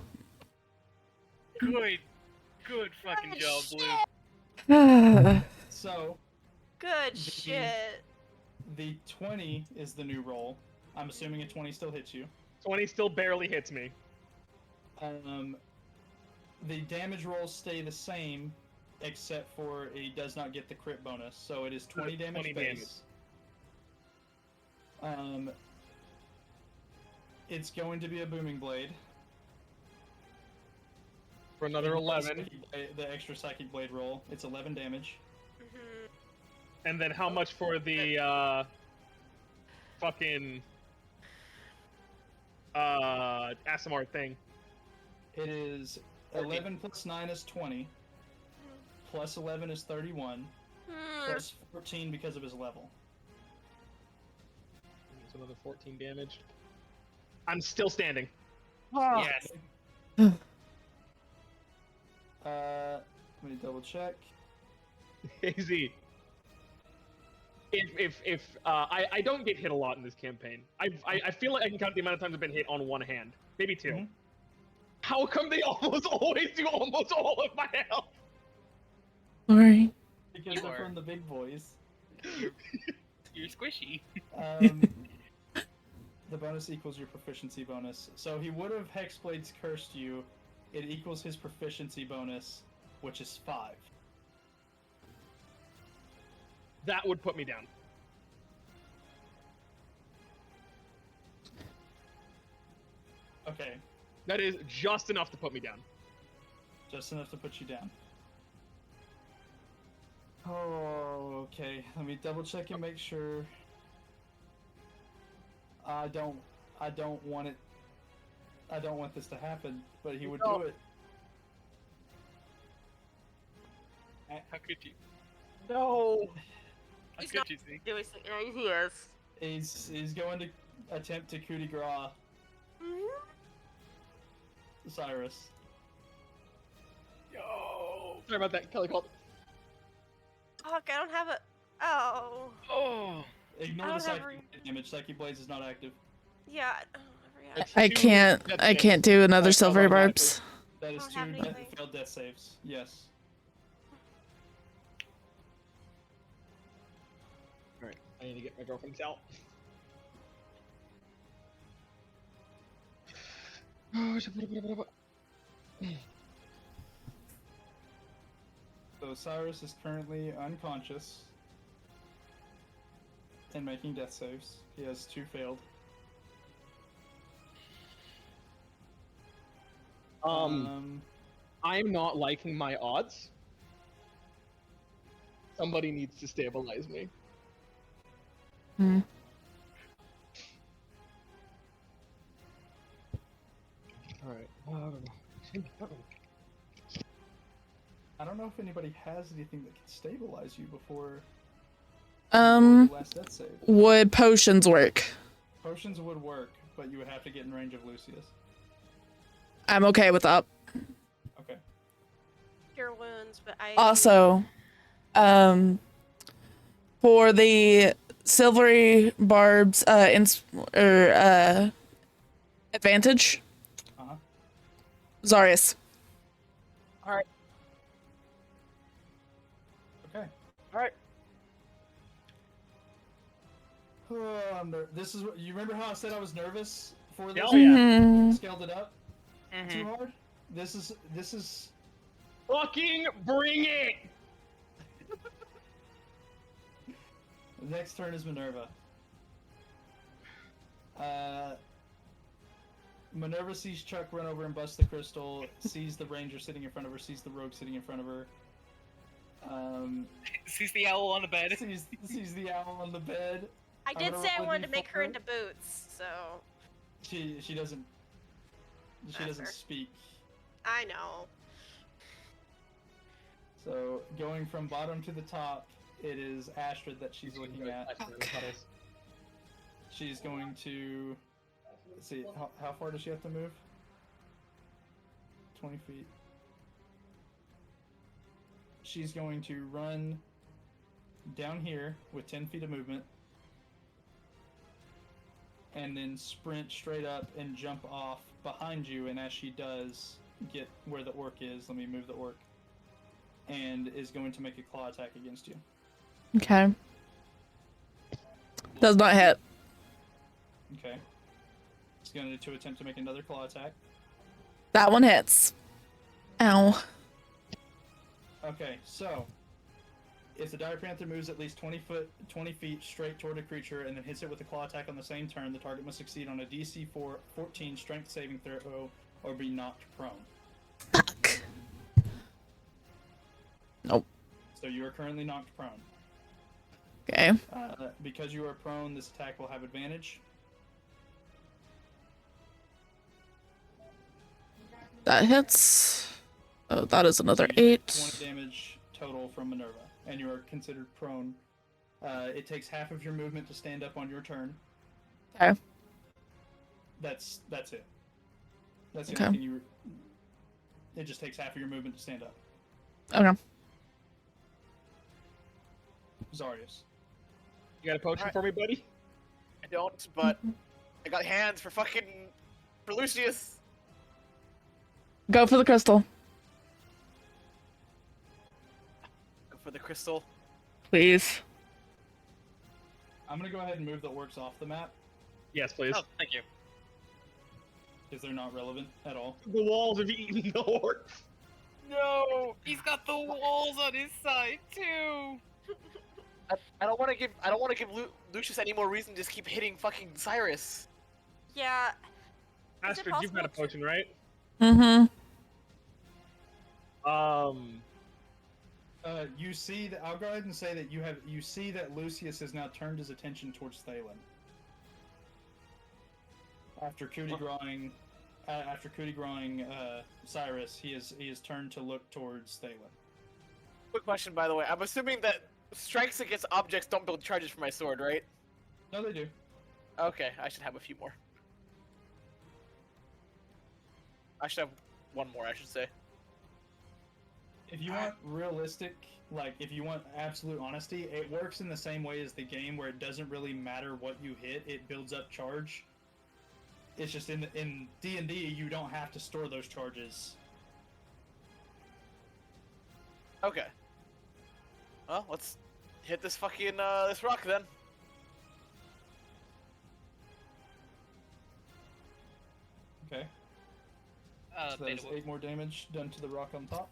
Good fucking job, Blue. So Good The- shit. the 20 is the new roll. I'm assuming a 20 still hits you. 20 still barely hits me. The damage rolls stay the same, except for he does not get the crit bonus. So it is 20 damage 20 base. It's going to be a booming blade. For another 11. The extra psychic blade roll. It's 11 damage. Mhm. And then how much for the, fucking, ASMR thing? It is 11 plus 9 is 20. Plus 11 is 31. Plus 14 because of his level. It's another 14 damage. I'm still standing. Yes. Let me double check. Easy. I don't get hit a lot in this campaign. I feel like I can count the amount of times I've been hit on one hand, maybe two. Mhm. How come they almost always do almost all of my health? Sorry. Because You they're are. from the big boys. You're squishy. The bonus equals your proficiency bonus. So he would have Hexblades cursed you. It equals his proficiency bonus, which is 5. That would put me down. Okay, That is just enough to put me down. just enough to put you down. Oh, okay. Let me double check and make sure. I don't want it. I don't want this to happen, but he would No. do it. How could you? No. How He's could not- you see? Do we see? Yeah, he is. He's going to attempt to coup de grace Cyrus. Yo. Sorry about that. Kelly called. Fuck, I don't have a. Oh. Oh. Ignore I the don't have psychic damage. Psychic Blaze is not active. Yeah. Oh, I forgot. It's I two can't. death I saves. can't do another Fail silvery automatically. barbs. That is Don't two have anything. failed death saves. Yes. Alright, I need to get my girlfriend's out. So Cyrus is currently unconscious and making death saves. He has 2 failed. I'm not liking my odds. Somebody needs to stabilize me. Hmm. Alright. I don't know if anybody has anything that can stabilize you before Um, your last death save. would potions work? Potions would work, but you would have to get in range of Lucius. I'm okay with that. Okay. Cure wounds, but I Also, for the silvery barbs, advantage, Uh-huh. Zarius. Alright. Okay. Alright. Oh, this is what you remember how I said I was nervous for this? Oh, yeah. Mhm. Scaled it up too hard. This is Fucking bring it! the next turn is Minerva. Minerva sees Chuck run over and bust the crystal, sees the ranger sitting in front of her, sees the rogue sitting in front of her. Sees the owl on the bed. Sees the owl on the bed. I I'm did gonna say I roll a wanted to make her D4. into boots, so She doesn't That's fair. speak. I know. So going from bottom to the top, it is Astrid that she's looking at. She's going to let's see how far does she have to move? 20 feet. She's going to run down here with 10 feet of movement, and then sprint straight up and jump off behind you, and as she does, get where the orc is. Let me move the orc. And is going to make a claw attack against you. Okay. Does not hit. Okay. It's going to attempt to make another claw attack. That one hits. Ow. Okay, so if the Dire Panther moves at least 20 feet straight toward a creature and then hits it with a claw attack on the same turn, the target must succeed on a DC 14 strength saving throw or be knocked prone. Fuck. Nope. So you are currently knocked prone. Okay. Because you are prone, this attack will have advantage. That hits. Oh, that is another So you take 8. 20 damage total from Minerva, and you are considered prone. It takes half of your movement to stand up on your turn. Okay. That's it. That's the Okay. only thing you. It just takes half of your movement to stand up. Okay. Zarius. You got a potion Alright. for me, buddy? I don't, but I got hands for Lucius. Go for the crystal, Go for the crystal. please. I'm gonna go ahead and move the orcs off the map Yes, please. Oh, thank you. because they're not relevant at all. The walls have eaten the orcs. No, he's got the walls on his side too. I don't want to give Lucius any more reason to just keep hitting fucking Cyrus. Yeah. Astrid, you've got a possible potion, right? Mm-hmm. You see that. I'll go ahead and say that you see that Lucius has now turned his attention towards Thalen. After cootie grawing Cyrus, he has turned to look towards Thalen. Quick question, by the way. I'm assuming that strikes against objects don't build charges for my sword, right? No, they do. Okay, I should have a few more. I should have one more, I should say. If you want realistic, like if you want absolute honesty, it works in the same way as the game where it doesn't really matter what you hit, it builds up charge. It's just in D&D you don't have to store those charges. Okay. Well, let's hit this fucking this rock then. Okay. So that is 8 more damage done to the rock on top.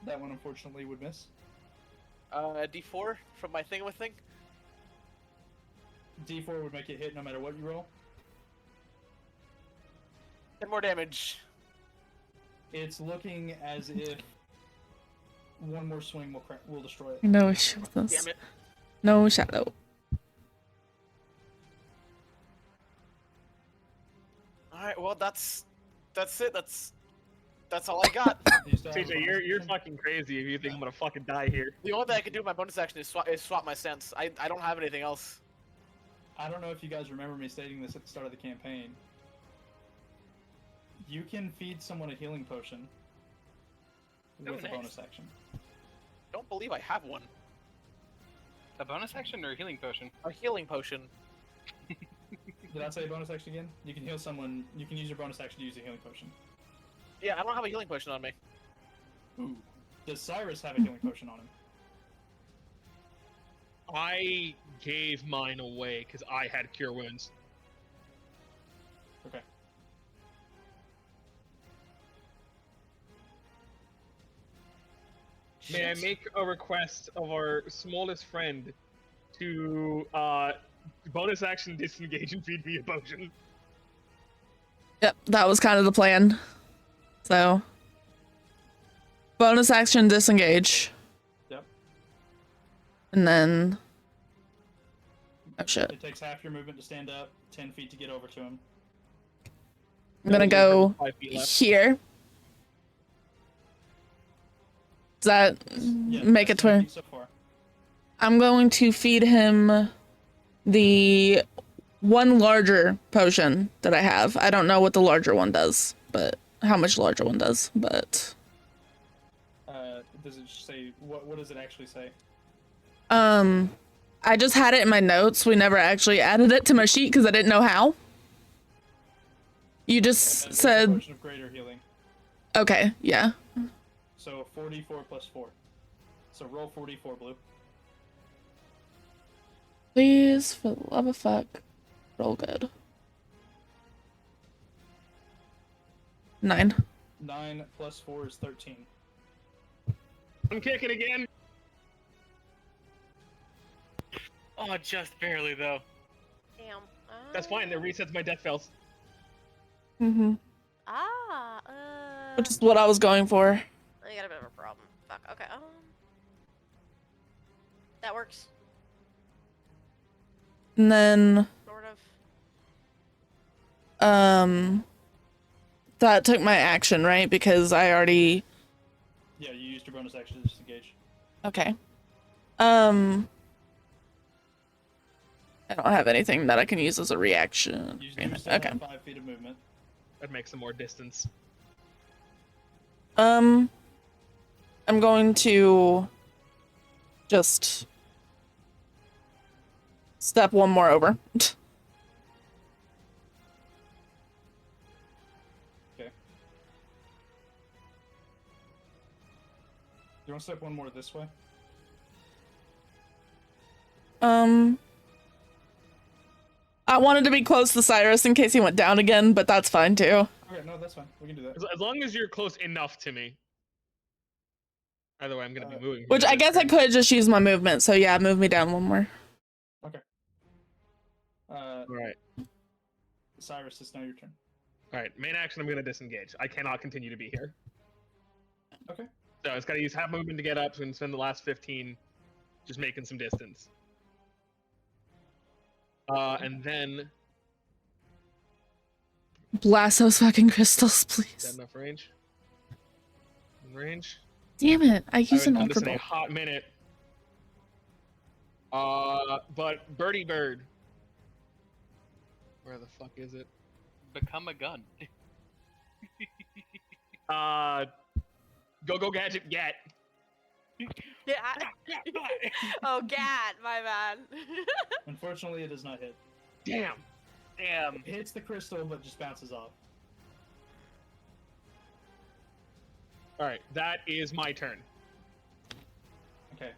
That one unfortunately would miss. D4 from my thing. D4 would make it hit no matter what you roll. 10 more damage. It's looking as if one more swing will destroy it. No issue with this. Damn it. No shadow. Alright, well that's it. That's all I got. CJ, you're fucking crazy if you think I'm gonna fucking die here. The only thing I can do with my bonus action is swap my sense. I don't have anything else. I don't know if you guys remember me stating this at the start of the campaign. You can feed someone a healing potion with a bonus action. Don't believe I have one. A bonus action or a healing potion? A healing potion. Did I say a bonus action again? You can heal someone. You can use your bonus action to use a healing potion. Yeah, I don't have a healing potion on me. Ooh. Does Cyrus have a healing potion on him? I gave mine away because I had cure wounds. Okay. May I make a request of our smallest friend to bonus action disengage and feed me a potion? Yep, that was kind of the plan. So, bonus action disengage. Yep. And then, oh shit. It takes half your movement to stand up, 10 feet to get over to him. I'm gonna go 5 feet left. here. Does that Yeah, make it that's to where 10 feet so far. I'm going to feed him the one larger potion that I have. I don't know what the larger one does, but how much larger one does, but Does it say what does it actually say? I just had it in my notes. We never actually added it to my sheet because I didn't know how. You just It's a said, potion of greater healing. okay, yeah. So 4d4 plus 4. So roll 4d4, Blue. Please, for the love of fuck, roll good. 9. 9 plus 4 is 13. I'm kicking again. Oh, just barely though. Damn. That's fine. That resets my death spells. Mm-hmm. Ah, Which is what I was going for. I got a bit of a problem. Fuck. Okay. That works. And then, Sort of. that took my action, right? Because I already, Yeah, you used your bonus action to disengage. okay. I don't have anything that I can use as a reaction. You or still anything. have Okay. 5 feet of movement. That makes some more distance. I'm going to just step one more over. Okay. You want to step one more this way? I wanted to be close to Cyrus in case he went down again, but that's fine too. Okay, no, that's fine. We can do that. As long as you're close enough to me. Either way, I'm gonna be moving. Which I guess I could just use my movement, so yeah, move me down one more. Okay. Alright. Cyrus, it's now your turn. Alright, main action, I'm gonna disengage. I cannot continue to be here. Okay. So it's gotta use half movement to get up and spend the last 15 just making some distance. And then Blast those fucking crystals, is that please. enough range? In range? Damn it, I I used haven't an done this ultra in a ball. hot minute. But Birdie Bird. Where the fuck is it? Become a gun. Go gadget get. Yeah. Oh, Gad, my bad. Unfortunately, it does not hit. Damn. Damn. It hits the crystal, but just bounces off. All right, that is my turn. Okay.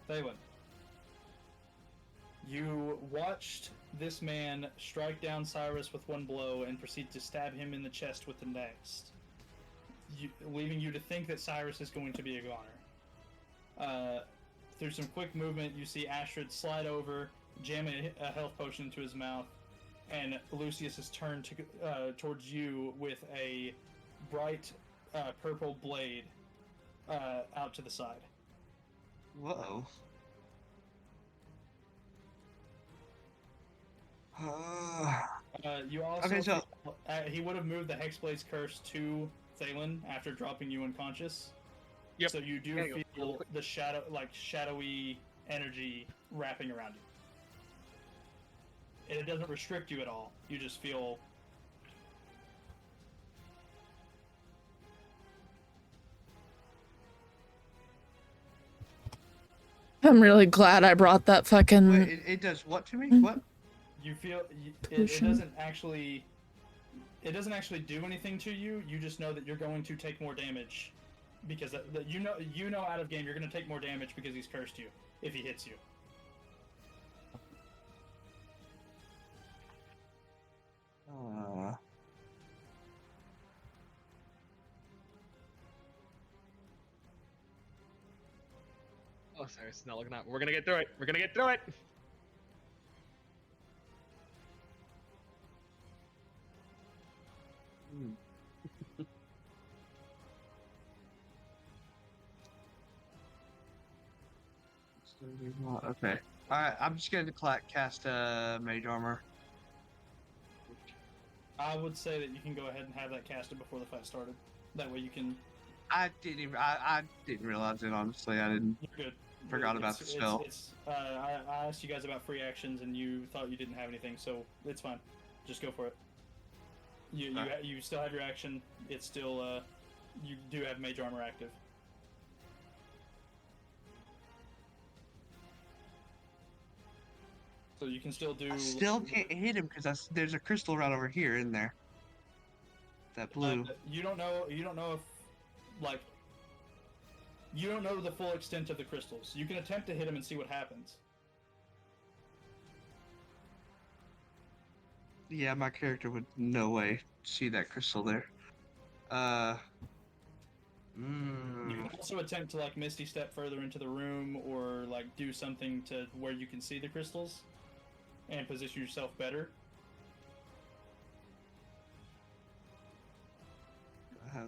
Thalen. You watched this man strike down Cyrus with one blow and proceed to stab him in the chest with the next, leaving you to think that Cyrus is going to be a goner. Through some quick movement, you see Astrid slide over, jam a health potion into his mouth, and Lucius is turned towards you with a bright purple blade out to the side. Whoa. You also Okay, so he would have moved the Hexblade's curse to Thalen after dropping you unconscious. Yep. So you do feel the shadowy energy wrapping around you. And it doesn't restrict you at all. You just feel. I'm really glad I brought that fucking. wait, it does what to me? What? You feel it doesn't actually. It doesn't actually do anything to you. You just know that you're going to take more damage, because you know out of game you're going to take more damage because he's cursed you if he hits you. Oh, sorry, it's not looking up. We're gonna get through it. We're gonna get through it. Okay. Alright, I'm just gonna cast Mage Armor. I would say that you can go ahead and have that casted before the fight started. That way you can. I didn't realize it, honestly. I didn't. You're good. Forgot about the spell. I asked you guys about free actions and you thought you didn't have anything, so it's fine. Just go for it. You still have your action. It's still you do have Mage Armor active. So you can still do. I still can't hit him because there's a crystal right over here in there. That blue. You don't know if, like, you don't know the full extent of the crystals. You can attempt to hit him and see what happens. Yeah, my character would no way see that crystal there. You can also attempt to, like, Misty step further into the room or, like, do something to where you can see the crystals and position yourself better. I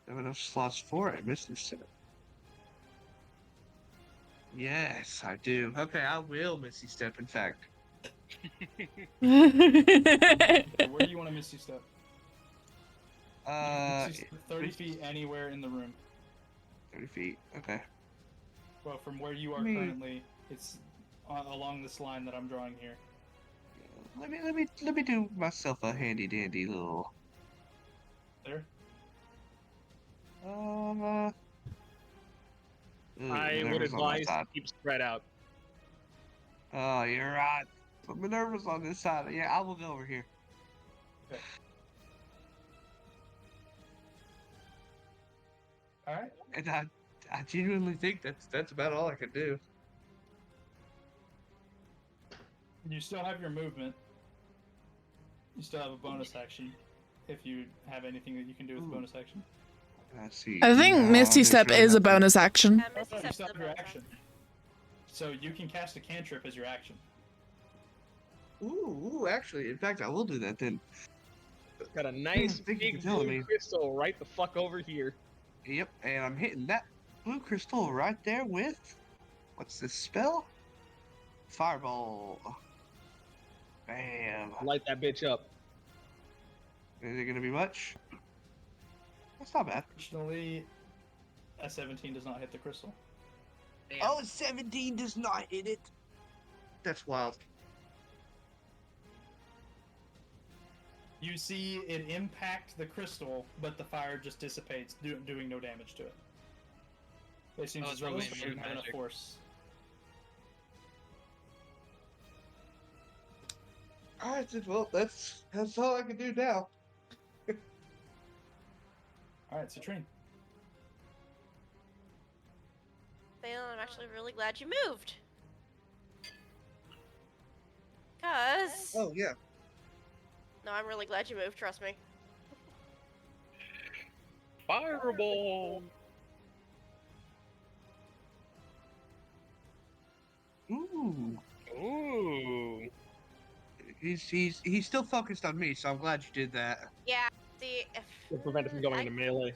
have enough slots for it. Misty Step. Yes, I do. Okay, I will Misty Step, in fact. Where do you want to Misty step? Misty step 30 feet anywhere in the room. 30 feet, okay. Well, from where you are currently, it's along this line that I'm drawing here. Let me do myself a handy dandy little. There. Ooh, I would Minerva's on my advise side. to keep spread out. Oh, you're right. But Minerva's on this side. Yeah, I will go over here. Okay. All right. And I genuinely think that's about all I can do. You still have your movement. You still have a bonus action if you have anything that you can do with bonus action. I see. I think No, Misty there's Step really is a nothing. bonus action. Yeah, Misty You Step's still the have your bonus action. So you can cast a cantrip as your action. Ooh, actually, in fact, I will do that then. Got a nice Thank you big for telling blue me. crystal right the fuck over here. Yep, and I'm hitting that blue crystal right there with what's this spell? Fireball. Bam. Light that bitch up. Is it gonna be much? That's not bad. Unfortunately, a 17 does not hit the crystal. Damn. Oh, 17 does not hit it. That's wild. You see it impact the crystal, but the fire just dissipates, doing no damage to it. It seems Oh, as it's though probably this doesn't immune have enough magic. force. Alright, well, that's all I can do now. Alright, so Citrine. Phelan, I'm actually really glad you moved. Cause Oh, yeah. no, I'm really glad you moved. Trust me. Fireball. Ooh. Ooh. He's still focused on me, so I'm glad you did that. Yeah. See, if To prevent it from going into melee.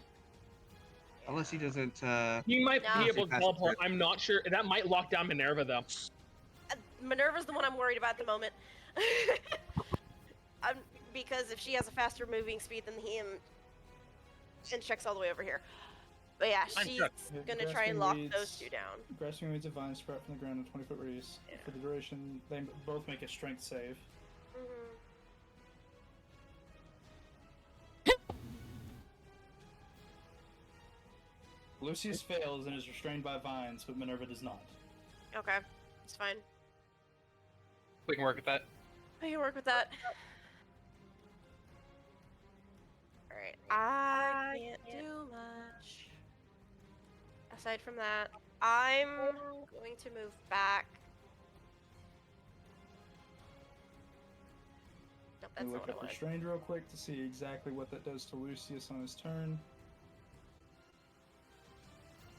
Unless he doesn't, He might No. be able to Passive teleport. threat. I'm not sure. That might lock down Minerva, though. Minerva's the one I'm worried about at the moment. Because if she has a faster moving speed than him, and checks all the way over here. But yeah, I'm she's stuck. gonna try and lock those two down. Grasping weeds of vines sprout from the ground in a 20-foot radius. Yeah. For the duration, they both make a strength save. Mm-hmm. Lucius fails and is restrained by vines, but Minerva does not. Okay, it's fine. We can work with that. I can work with that. Alright, I can't do much. Aside from that, I'm going to move back. Nope, Let that's me not look what I up wanted. restrained real quick to see exactly what that does to Lucius on his turn.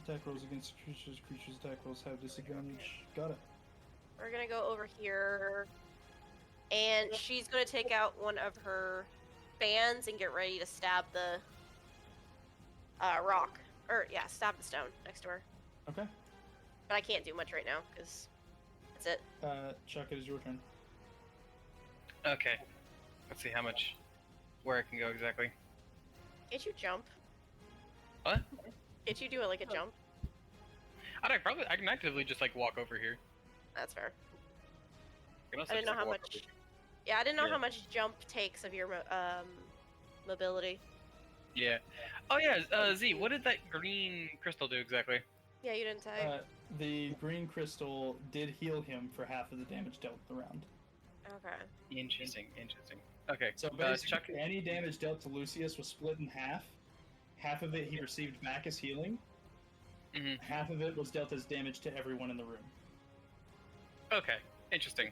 Attack rolls against creatures. Creatures' attack rolls have disadvantage. Got it. We're gonna go over here, and she's gonna take out one of her fans and get ready to stab the rock. Or, yeah, stab the stone next to her. Okay. But I can't do much right now, because that's it. Chuck, it is your turn. Okay. Let's see how much. Where I can go exactly. Can't you jump? What? Can't you do it like a jump? I can actively just like walk over here. That's fair. can also I didn't just, know how walk much. over Yeah, I didn't know Yeah. how much jump takes of your mobility. here. Yeah. Oh yeah, Z, what did that green crystal do exactly? Yeah, you didn't say. The green crystal did heal him for half of the damage dealt in the round. Okay. Interesting, interesting. Okay, So Chuck. basically, any damage dealt to Lucius was split in half. Half of it he received back as healing. Mhm. Half of it was dealt as damage to everyone in the room. Okay, interesting.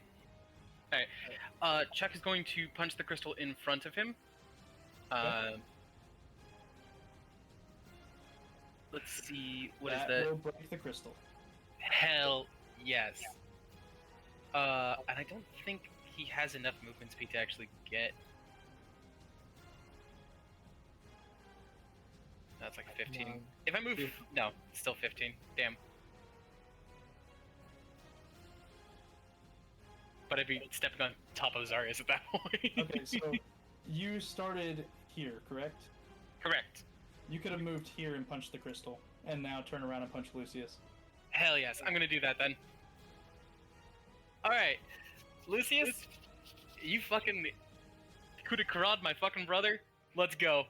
Alright. Chuck is going to punch the crystal in front of him. Let's see, what is that that? will break the crystal. Hell yes. And I don't think he has enough movement speed to actually get. That's like 15. No. If I move, no, it's still 15. Damn. But I'd be stepping on top of Zarius at that point. Okay, so you started here, correct? Correct. You could have moved here and punched the crystal, and now turn around and punch Lucius. Hell yes, I'm gonna do that then. Alright, Lucius, you fucking coup de grace my fucking brother. Let's go.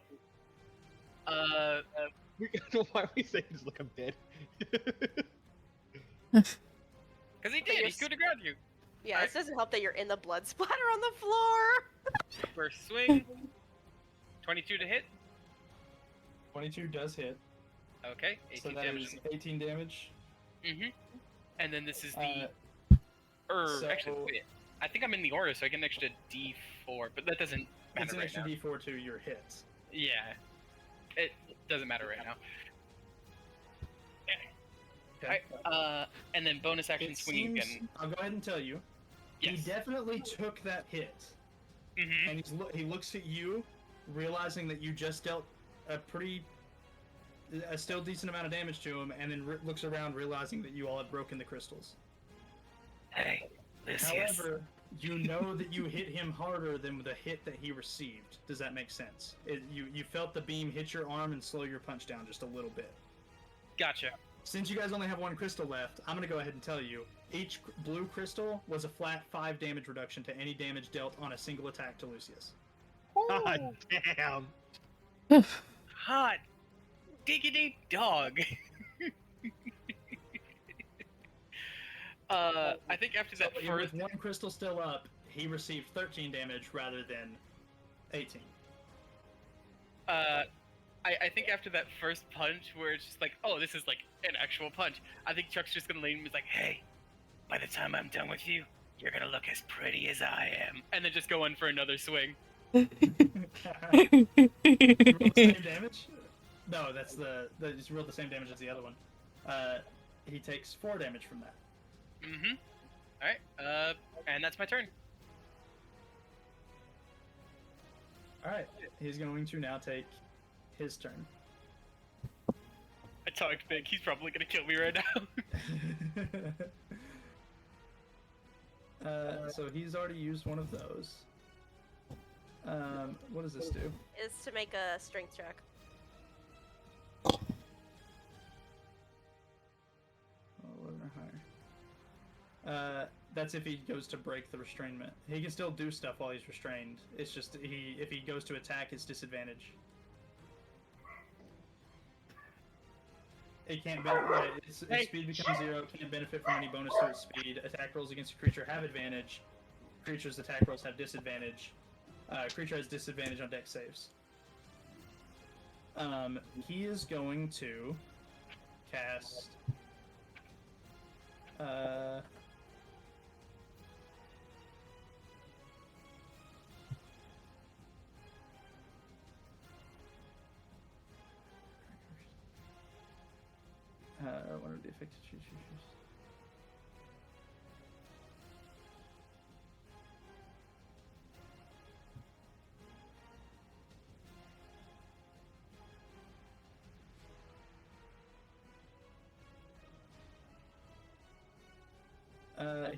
Why are we saying just look a bit? Cause he But did, you're he coup de grace you. Yeah, Alright. this doesn't help that you're in the blood splatter on the floor. First swing. 22 to hit. 22 does hit, Okay, so 18 that damage. is 18 damage. Mm-hmm. And then this is the... so- actually, wait. I think I'm in the aura, so I get an extra D4, but that doesn't matter It's an right extra now. D4 to your hits. Yeah. It doesn't matter right now. Okay. And then bonus action It swinging seems, again. I'll go ahead and tell you, he Yes. definitely took that hit. Mm-hmm. And he looks at you, realizing that you just dealt a still decent amount of damage to him, and then looks around, realizing that you all have broken the crystals. Hey, Lucius. However, you know that you hit him harder than the hit that he received. Does that make sense? You felt the beam hit your arm and slow your punch down just a little bit. Gotcha. Since you guys only have one crystal left, I'm going to go ahead and tell you, each blue crystal was a flat 5 damage reduction to any damage dealt on a single attack to Lucius. God damn. Hot diggity dog. I think after that So, first, with one crystal still up, he received 13 damage rather than 18. I think after that first punch, where it's just like, oh, this is like an actual punch. I think Chuck's just gonna lean and be like, hey, by the time I'm done with you, you're gonna look as pretty as I am, and then just go in for another swing. You roll the same damage? No, that's just roll the same damage as the other one. He takes 4 damage from that. Mm-hmm. Alright, and that's my turn. Alright, he's going to now take his turn. I talked big, he's probably gonna kill me right now. So he's already used one of those. What does this do? Is to make a strength check. 11 or higher. That's if he goes to break the restrainment. He can still do stuff while he's restrained. It's just if he goes to attack, it's disadvantage. It can't benefit. Its speed becomes 0. Can't benefit from any bonus to its speed. Attack rolls against a creature have advantage. Creature's attack rolls have disadvantage. Creature has disadvantage on dex saves. He is going to cast. What are the effects of choose?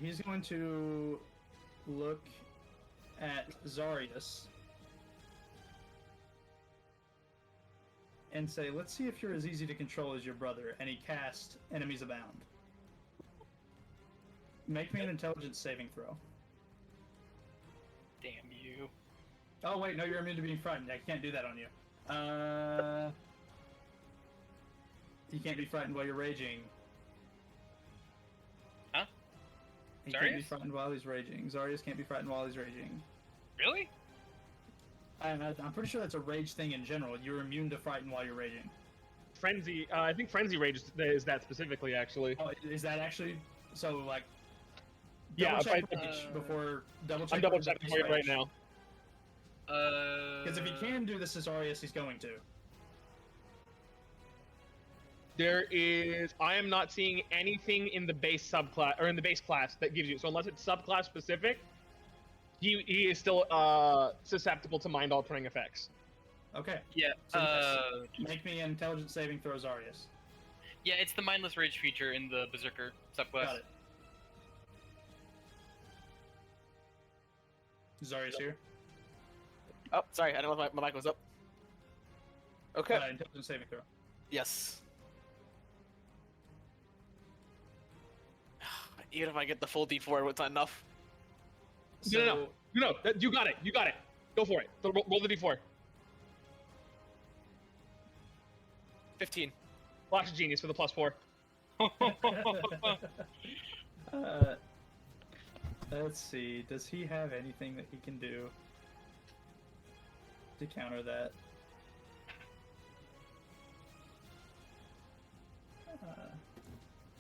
He's going to look at Zarius and say, let's see if you're as easy to control as your brother, and he casts Enemies Abound. Make me an intelligence saving throw. Damn you. Oh wait, no, you're immune to being frightened. I can't do that on you. You can't be frightened while you're raging. Huh? He can't be Zarius? frightened while he's raging. Zarius can't be frightened while he's raging. Really? I'm pretty sure that's a rage thing in general. You're immune to frighten while you're raging. Frenzy. I think Frenzy Rage is that specifically, actually. Oh, is that actually so? Like, Yeah, double check if rage before double check. I'm double checking for you right now. Because if he can do this as Zarius, he's going to. There is. I am not seeing anything in the base subclass or in the base class that gives you. So unless it's subclass specific, he is still susceptible to mind altering effects. Okay. Yeah. So yes, make me an intelligence saving throw, Zarius. Yeah, it's the mindless rage feature in the Berserker subclass. Got it. Zarius here. Oh, sorry, I don't know if my mic was up. Okay. Intelligence saving throw. Yes. Even if I get the full D4, it's not enough. No, you got it. You got it. Go for it. Roll the d4. 15. Flash of Genius for the +4. Let's see. Does he have anything that he can do to counter that?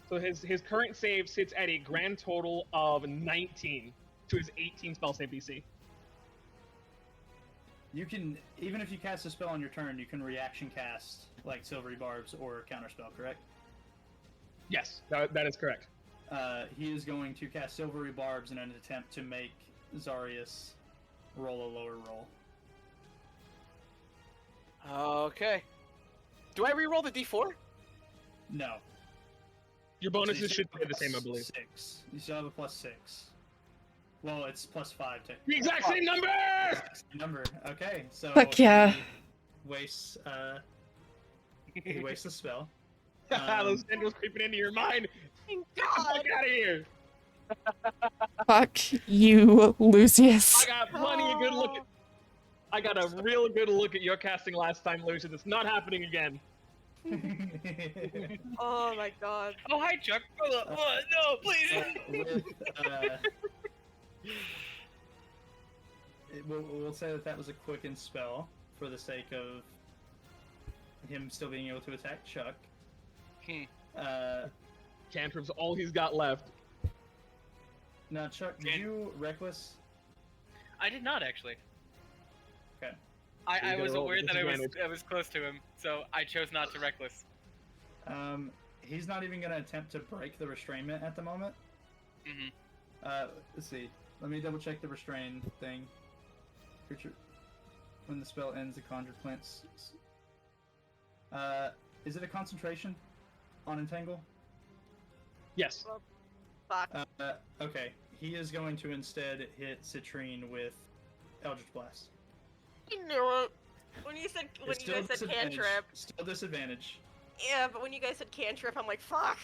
So his current save sits at a grand total of 19 to his 18 spell save DC. You can, even if you cast a spell on your turn, you can reaction cast like Silvery Barbs or counterspell, correct? Yes, that is correct. He is going to cast Silvery Barbs in an attempt to make Zarius roll a lower roll. Okay. Do I re-roll the D4? No. Your bonuses should stay the same, I believe. 6. You still have a +6. Well, it's +5 to The exact same number! number. Okay, so Fuck yeah. he wastes the spell. Those tendrils creeping into your mind. Get the fuck out of here! Fuck you, Lucius. I got plenty of good look at. I got a real good look at your casting last time, Lucius. It's not happening again. Oh my god. Oh, hi, Chuck. Oh, no, please. We'll say that was a quicken spell for the sake of him still being able to attack Chuck. Cantrip's all he's got left. Now, Chuck, did you reckless? I did not actually. Okay. I was roll aware with that I disadvantage. was close to him, so I chose not to reckless. He's not even gonna attempt to break the restrainment at the moment. Let's see. Let me double check the restrain thing. Creature. When the spell ends, the conjure plants. Is it a concentration on entangle? Yes. Fuck. Okay. He is going to instead hit Citrine with Eldritch Blast. I knew it. When you guys said disadvantage. cantrip. Still disadvantage. Yeah, but when you guys said cantrip, I'm like, fuck.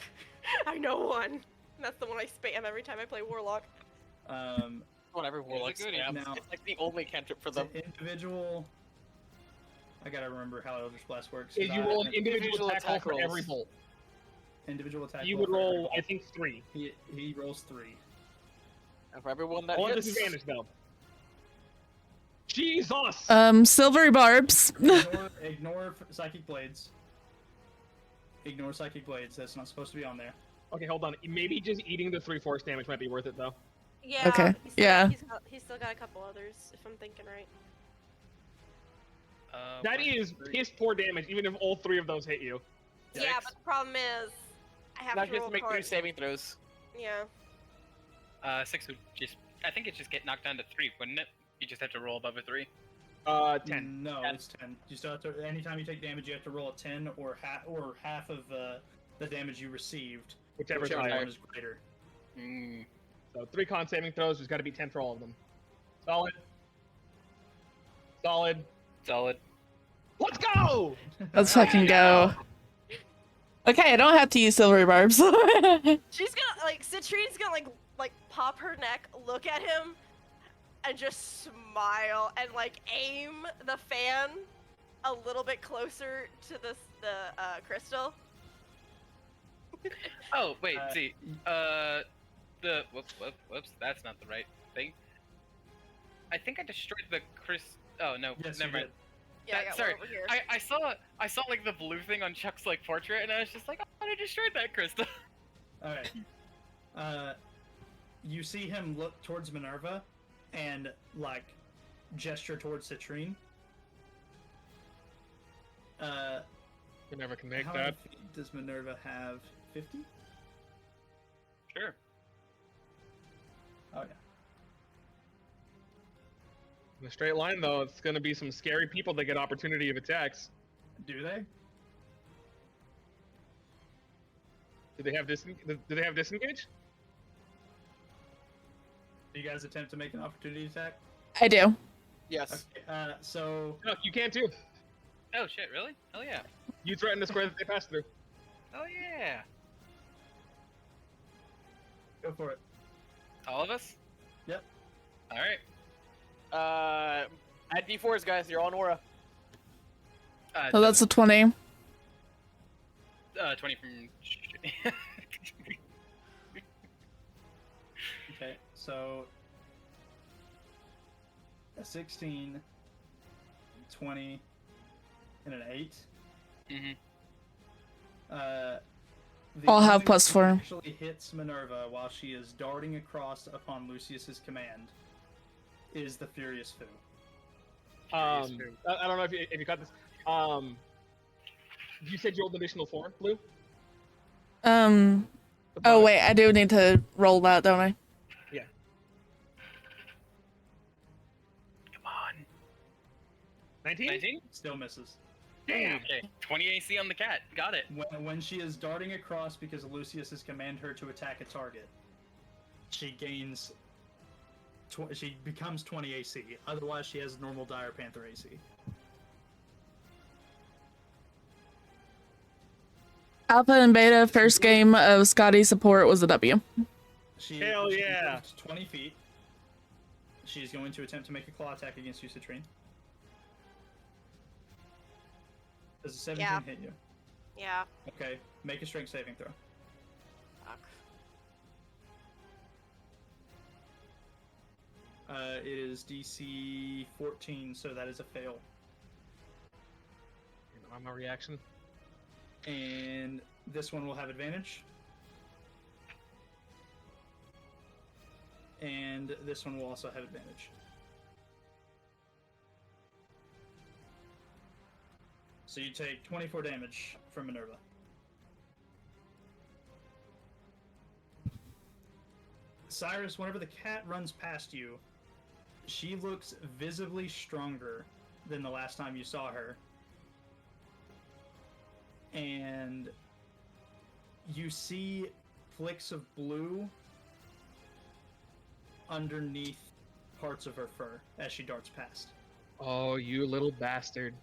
I know one. And that's the one I spam every time I play Warlock. Whatever Warlock spams. Now, It's like the only cantrip for them. Individual. I gotta remember how Eldritch Blast works. 'cause You roll an individual attack roll for every bolt. Individual attack. You roll would for every roll, bolt. I think, 3. He rolls 3. And for everyone that All at hits, disadvantage, though. Jesus! Silvery barbs. Ignore Psychic Blades. Ignore Psychic Blades. That's not supposed to be on there. Okay, hold on. Maybe just eating the 3 force damage might be worth it, though. Yeah. Okay, He's still got a couple others, if I'm thinking right. That is piss poor damage, even if all 3 of those hit you. Yeah, but the problem is, I have now to he has roll to make 3 cards. saving throws. Yeah. 6 would just. I think it just get knocked down to 3, wouldn't it? You just have to roll above a 3. 10. No, it's 10. You still have to. Anytime you take damage, you have to roll a 10 or half of the damage you received. Whichever's Whichever higher. one is greater. So 3 con saving throws, there's got to be 10 for all of them. Solid. Solid. Solid. Let's go! Let's fucking go. Okay, I don't have to use silvery barbs. She's gonna Citrine's gonna like pop her neck, look at him, and just smile and aim the fan a little bit closer to the crystal. Oh wait, see, the whoops, that's not the right thing. I think I destroyed the Oh no, Yes, never you mind. did. Yeah, I got sorry, one over here. I saw like the blue thing on Chuck's portrait, and I was just like, oh, I destroyed that crystal. All right. You see him look towards Minerva, and gesture towards Citrine. Minerva can make How that. many feet does Minerva have? 50? Sure. Oh yeah. In a straight line, though, it's going to be some scary people that get opportunity of attacks. Do they? Do they have disengage? Do you guys attempt to make an opportunity attack? I do. Yes. Okay, so No, you can too. Oh shit, really? Hell yeah. You threaten the square that they pass through. Oh yeah. go for it. All of us? Yep. All right. Add D4s, guys. You're on aura. So that's a 20. 20 from. Okay, so a 16, 20, and an 8. Mhm. The I'll have only +4. one that actually hits Minerva while she is darting across upon Lucius's command is the Furious Foo. I don't know if you got this. You said you rolled an additional 4, Blue? Oh wait, I do need to roll that, don't I? Yeah. Come on. 19? 19? Still misses. Damn! Okay. 20 AC on the cat. Got it. When she is darting across because Lucius has commanded her to attack a target, she gains. She becomes 20 AC. Otherwise, she has normal Dire Panther AC. Alpha and Beta first game of Scotty support was a W. Hell yeah! Moved 20 feet. She's going to attempt to make a claw attack against you, Citrine. Does a 17 hit you? Yeah. Okay, make a strength saving throw. Fuck. It is DC 14, so that is a fail. On my reaction. And this one will have advantage. And this one will also have advantage. So you take 24 damage from Minerva. Cyrus, whenever the cat runs past you, she looks visibly stronger than the last time you saw her. And you see flicks of blue underneath parts of her fur as she darts past. Oh, you little bastard.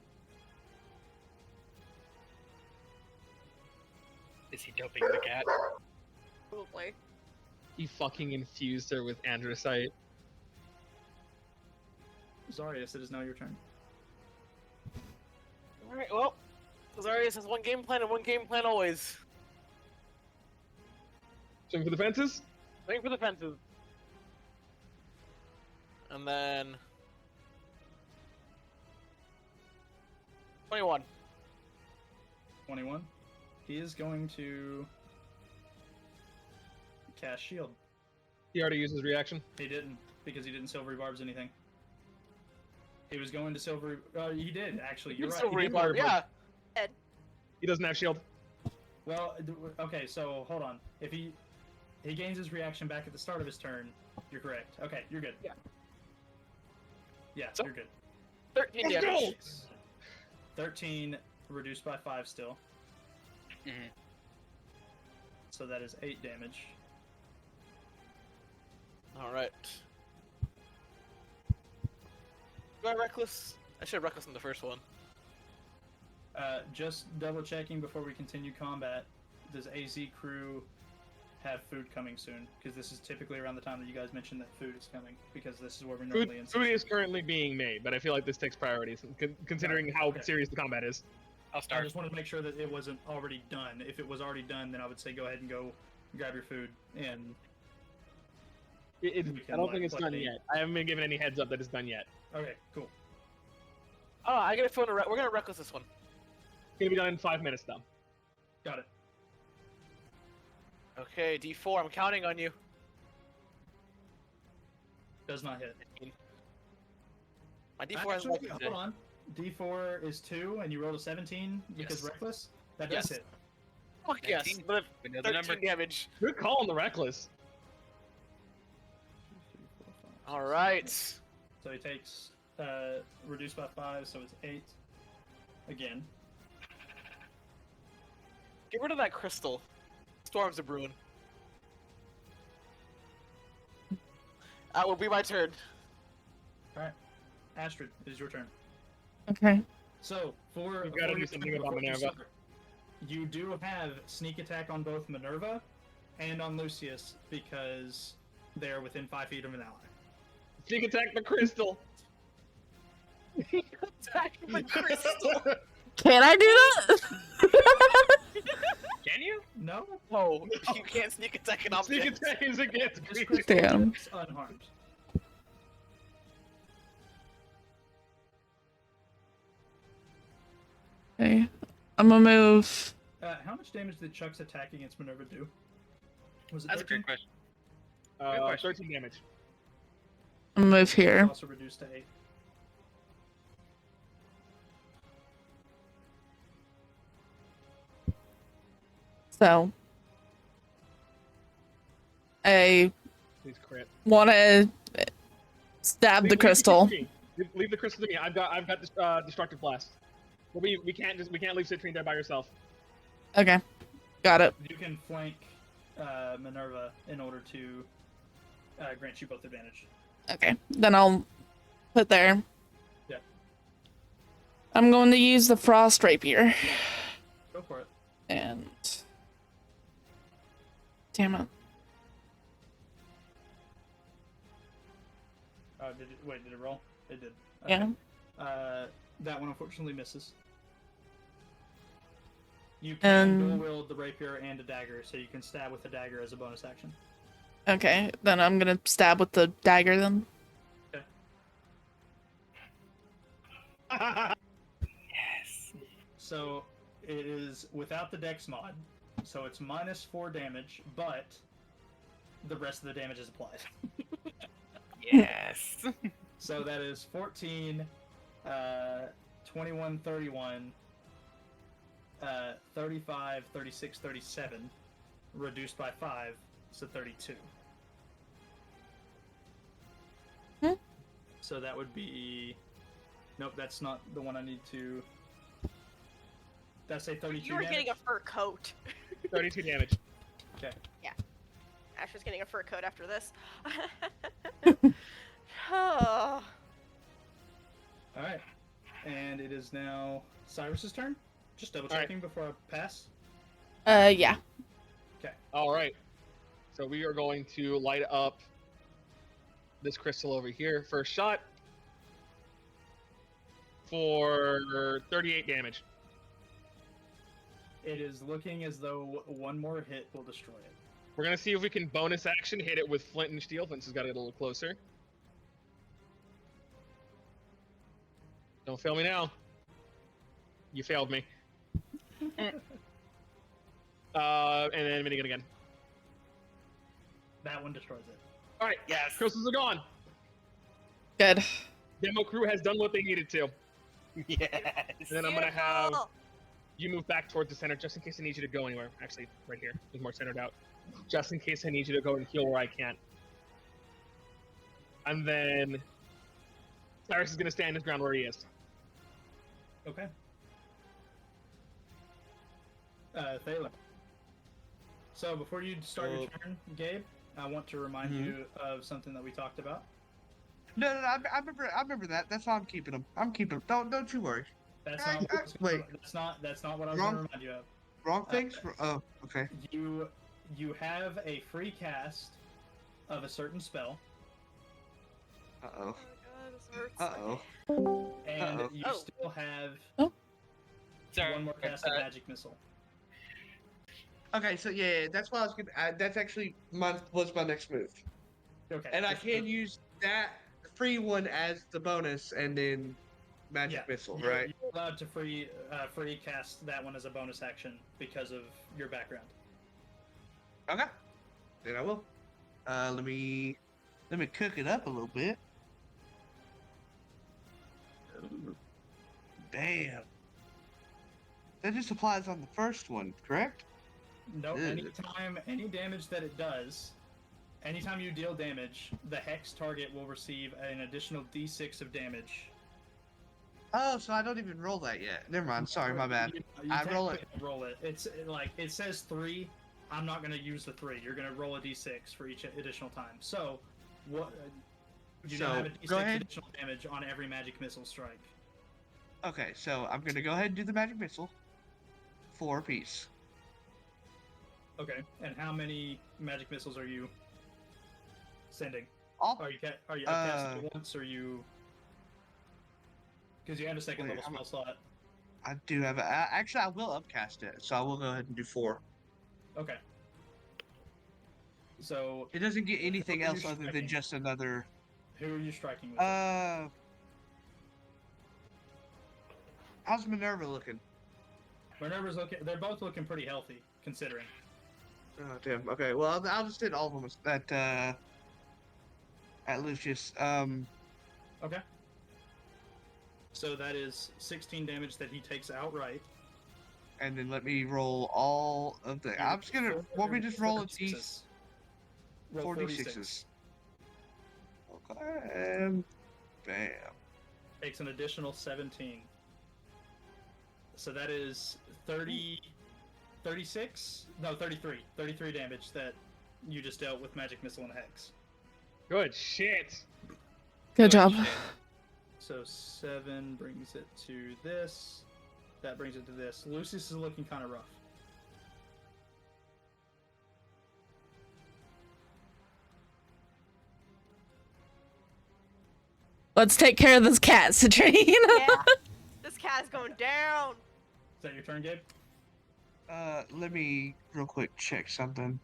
Is he doping the cat? Probably. He fucking infused her with androcyte. Zarius, it is now your turn. Alright, well, Zarius has one game plan and one game plan always. Swing for the fences? Waiting for the fences. And then... 21. 21. He is going to cast shield. He already used his reaction. He didn't, because he didn't silvery barbs anything. He was going to silvery... he did, actually. You're right. Silvery did barb, barb. yeah. He doesn't have shield. Well, okay, so hold on. If he gains his reaction back at the start of his turn, you're correct. Okay, you're good. Yeah. Yeah, So- you're good. 13 Let's damage. go! 13 reduced by 5 still. Mhm. So that is 8 damage. Alright. Do I reckless? I should have reckless in the first one. Just double checking before we continue combat. Does AZ crew have food coming soon? Because this is typically around the time that you guys mentioned that food is coming. Because this is where we normally Food is currently being made, but I feel like this takes priorities, considering how Okay. serious the combat is. I'll I start. just wanted to make sure that it wasn't already done. If it was already done, then I would say go ahead and go grab your food and. We I can, don't think like, it's done play. yet. I haven't been given any heads up that it's done yet. Okay, cool. Oh, I get a feeling we're gonna reckless this one. It's gonna be done in 5 minutes, though. Got it. Okay, D4, I'm counting on you. Does not hit. My D4 has Actually, like hold on. D4 is 2, and you rolled a 17 because Yes. reckless. That does Yes. hit. Fuck yes, 19. but We know the 13 number. damage. Good call on the reckless. 2, 3, 4, 5, 6, Alright. 7. So he takes reduced by 5, so it's 8. Again. Get rid of that crystal. Storms are brewing. That will be my turn. Alright. Astrid, it is your turn. Okay. So, for We've gotta for do your something turn about before you Minerva. start, you do have sneak attack on both Minerva and on Lucius because they're within 5 feet of an ally. Sneak attack the crystal. Attack the crystal. Can I do that? Can you? No? No, you can't sneak attack an Sneak object. attack is against This creatures. crystal Damn. is unharmed. Okay. I'm gonna move. How much damage did Chuck's attack against Minerva do? Was it That's a 13? great question. Good question. 13 damage. I'm gonna move here. Also reduced to 8. So I Please crit. want to stab the crystal. Leave the crystal to me. I've got this, destructive blast. But we can't leave Citrine there by herself. Okay, got it. You can flank Minerva in order to grant you both advantage. Okay, then I'll put there. Yeah. I'm going to use the frost rapier, Go for it. and damn it. Did it roll? It did. Yeah. That one unfortunately misses. You can dual And wield the rapier and a dagger, so you can stab with a dagger as a bonus action. okay, then I'm gonna stab with the dagger then. Yes. So it is without the dex mod, so it's -4 damage, but the rest of the damage is applied. Yes. So that is 14, 21, 31, 35, 36, 37, reduced by 5, so 32. Hmm? So that would be... Nope, that's not the one I need to... Did I say 32 You were damage? getting a fur coat. 32 damage. Okay. Asher's getting a fur coat after this. Oh. Alright. And it is now Cyrus's turn. Just double checking before I pass. Yeah. All right. So we are going to light up this crystal over here. First shot for 38 damage. It is looking as though one more hit will destroy it. We're going to see if we can bonus action hit it with flint and steel. Flint has got to get a little closer. Don't fail me now. You failed me. And then minigun again. That one destroys it. All right. Yes. Crystals are gone. Good. Demo crew has done what they needed to. Yes. And then I'm going to have Beautiful. you move back towards the center just in case I need you to go anywhere. Actually, right here is more centered out. Just in case I need you to go and heal where I can't. And then Cyrus is going to stand his ground where he is. Okay. Thaler. So before you start your turn, Gabe, I want to remind you of something that we talked about. No, I remember that. That's why I'm keeping them. I'm keeping them. Don't you worry. That's not. Wait. That's not what I was going to remind you of. Wrong things? Oh, okay. You have a free cast of a certain spell. Uh-oh. Oh my god, this hurts. Uh-oh. And Uh-oh. you still have Sorry. one more cast of magic missile. Okay, so yeah, that's what I was gonna. That's actually was my next move, Okay. and I can use that free one as the bonus, and then magic missile, right? You're allowed to free cast that one as a bonus action because of your background. Okay, then I will. Let me cook it up a little bit. Ooh, damn. That just applies on the first one, correct? No, Ew. any damage that it does, anytime you deal damage, the hex target will receive an additional d6 of damage. Oh, so I don't even roll that yet. Never mind. Sorry, my bad. You I roll it. technically roll it. It's like it says 3. I'm not going to use the 3. You're going to roll a d6 for each additional time. So, what? You So, now have a go d6 ahead. additional damage on every magic missile strike. Okay, so I'm gonna go ahead and do the magic missile. 4 apiece. Okay. And how many magic missiles are you sending? All. Are you casting it once, or you? Because you have a second Wait, level spell slot. I do have actually, I will upcast it, so I will go ahead and do 4. Okay. So, It doesn't get anything Who are you else other than striking? just another. who are you striking with? How's Minerva looking? Minerva's looking. They're both looking pretty healthy, considering. Oh damn. Okay, well I'll just hit all of them at Lucius. Okay. So that is 16 damage that he takes outright. And then let me roll all of the. I'm just gonna. Want me to just roll a d. 46s. Okay. And bam. Takes an additional 17. So that is 30, 36? No, 33. 33 damage that you just dealt with magic missile and hex. Good shit. Good job. shit. So 7 brings it to this. That brings it to this. Lucius is looking kind of rough. Let's take care of this cat, Citrine. Yeah. This cat is going down. Is that your turn, Gabe? Let me real quick check something.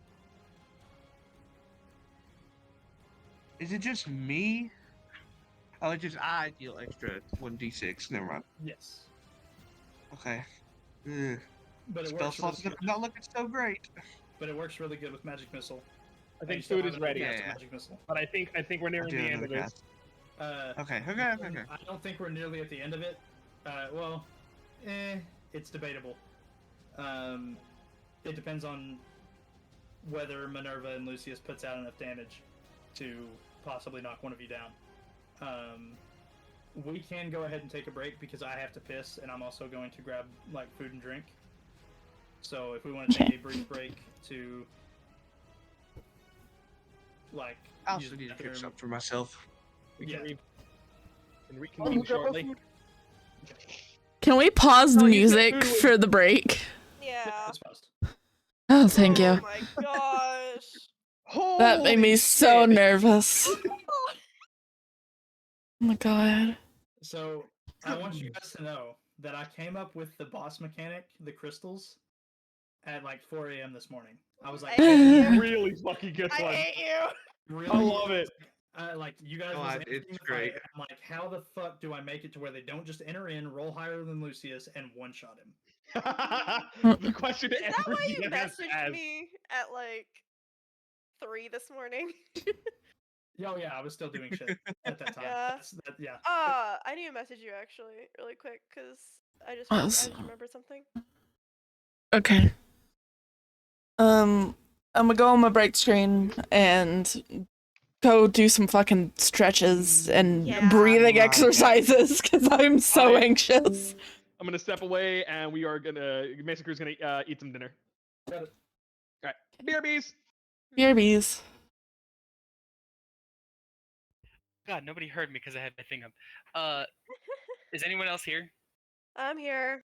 Is it just me? Oh, it's just I deal extra 1d6. Never mind. Yes. Okay. Ugh. But it Spell works really slots good. not looking so great. But it works really good with magic missile. I And think you still food have is another ready. cast of Yeah. magic missile. But I think we're I'll nearing do the end another of this. cast. Uh, Okay. I don't think we're nearly at the end of it. Well, it's debatable. It depends on whether Minerva and Lucius puts out enough damage to possibly knock one of you down. We can go ahead and take a break because I have to piss, and I'm also going to grab like food and drink. So if we want to take a brief break to like, I use also the need to cook bathroom. something for myself. We Yeah. can reconvene shortly. Can we pause the Oh, you said music food was- for the break? Yeah. It's paused. Oh, thank Oh you. my gosh. That made me Holy so shit. nervous. Oh my god. So I want you guys to know that I came up with the boss mechanic, the crystals, at like 4 a.m. this morning. I was like, I hate you. Really fucking good I one. hate you. really, I love it. like you guys Oh, was it's answering the great. fight, and I'm like, how the fuck do I make it to where they don't just enter in, roll higher than Lucius, and one shot him? The question Is that every why you DM has messaged asked. me at like 3 this morning? Oh yeah, I was still doing shit at that time. Yeah. Yeah. I need to message you actually, really quick, because I Well, just remembered something. Okay. I'm gonna go on my break screen and go do some fucking stretches and Yeah. breathing Right. exercises because I'm so I- anxious. I'm gonna step away, and we are gonna. Mason Crew's gonna eat some dinner. Got it. All right, BRBs. BRBs. God, nobody heard me because I had my thing up. Is anyone else here? I'm here.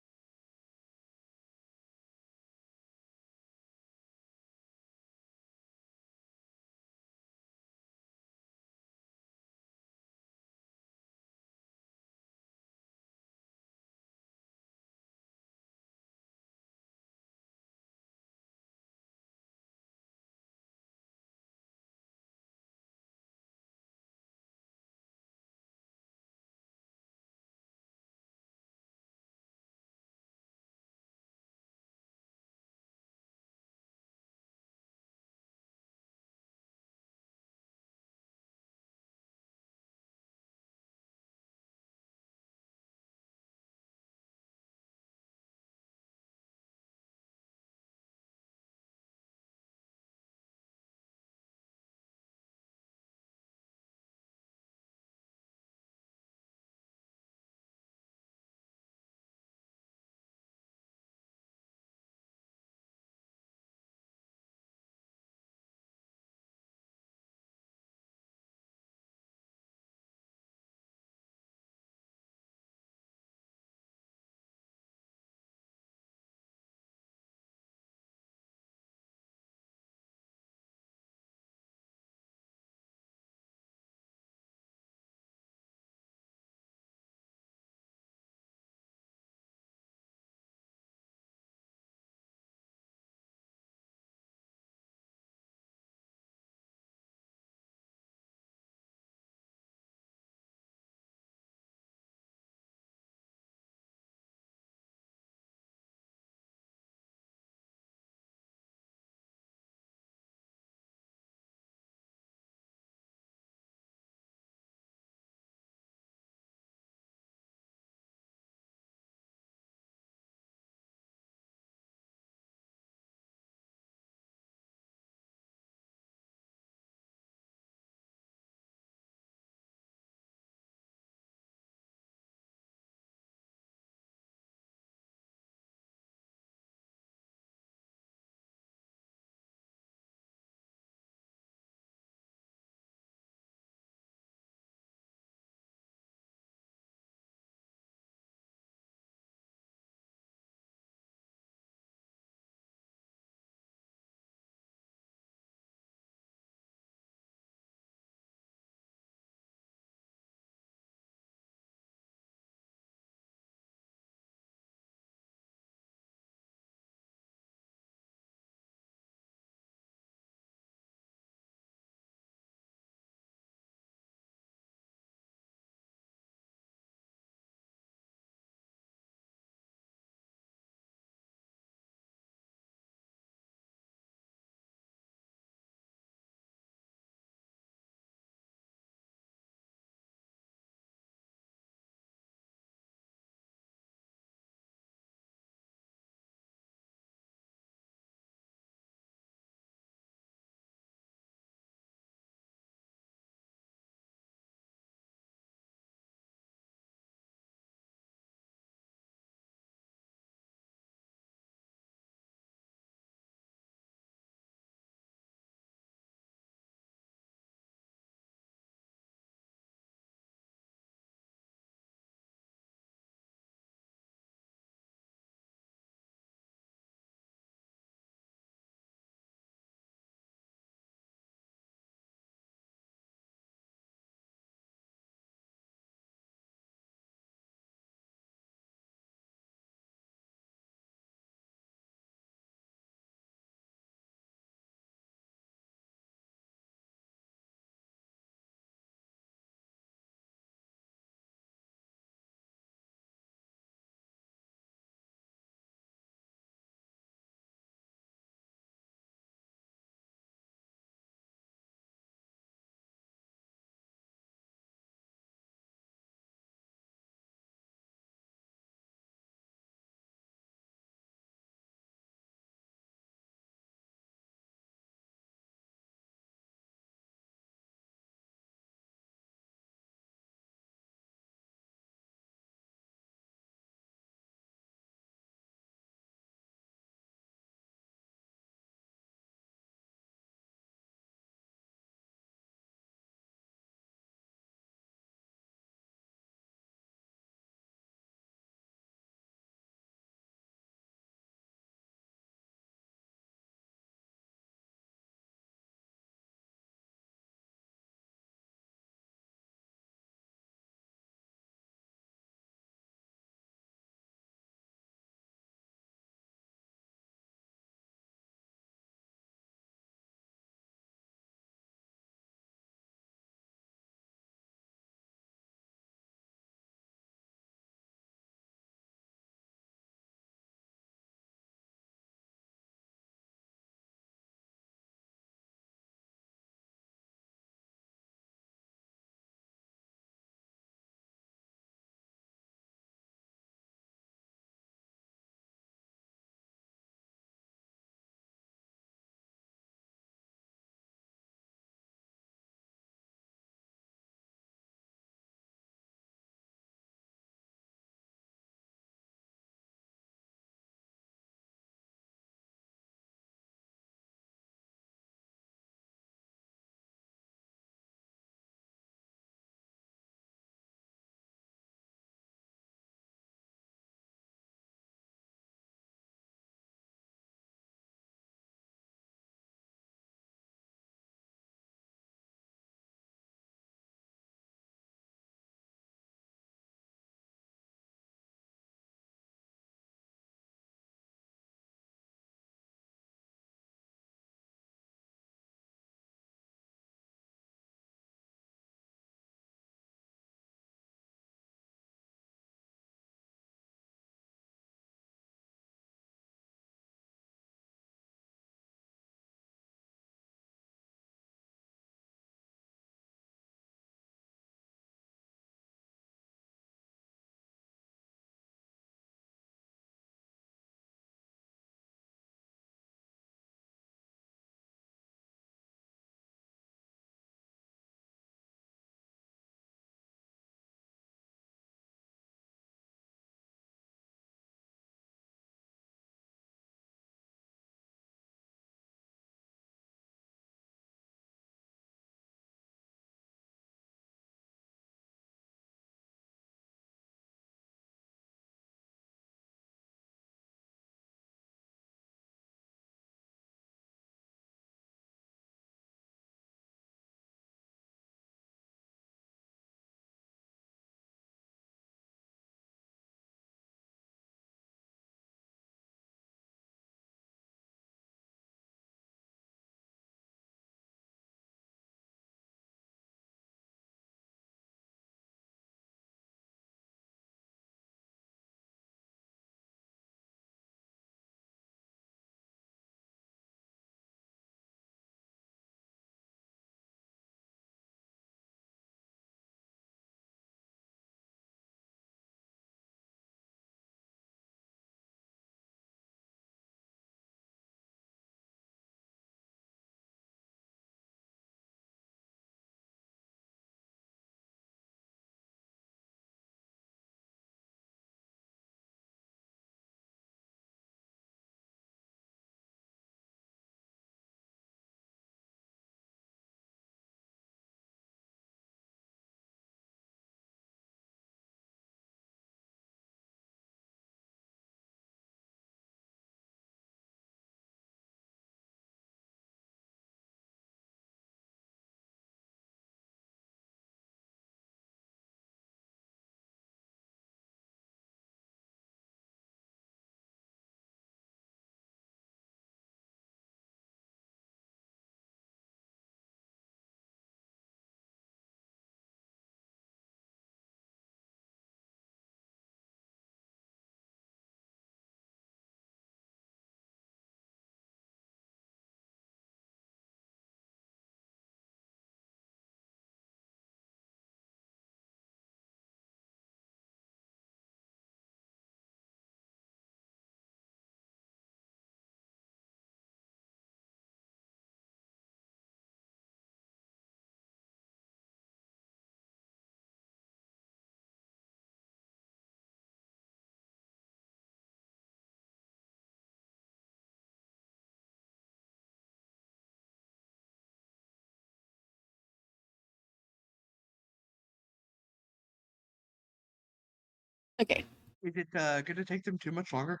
Okay. Is it gonna take them too much longer?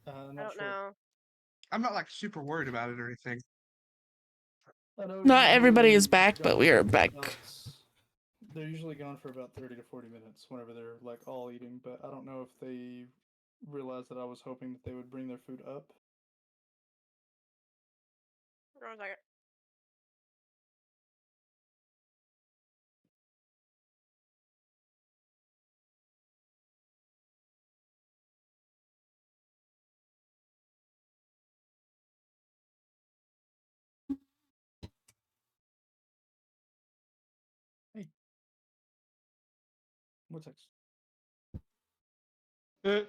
I Not don't sure. know. I'm not like super worried about it or anything. I know Not everybody is usually back, but we are back. They're usually gone for about 30 to 40 minutes whenever they're like all eating, but I don't know if they realized that I was hoping that they would bring their food up. Hold on a second. Hey. What's next? Oh,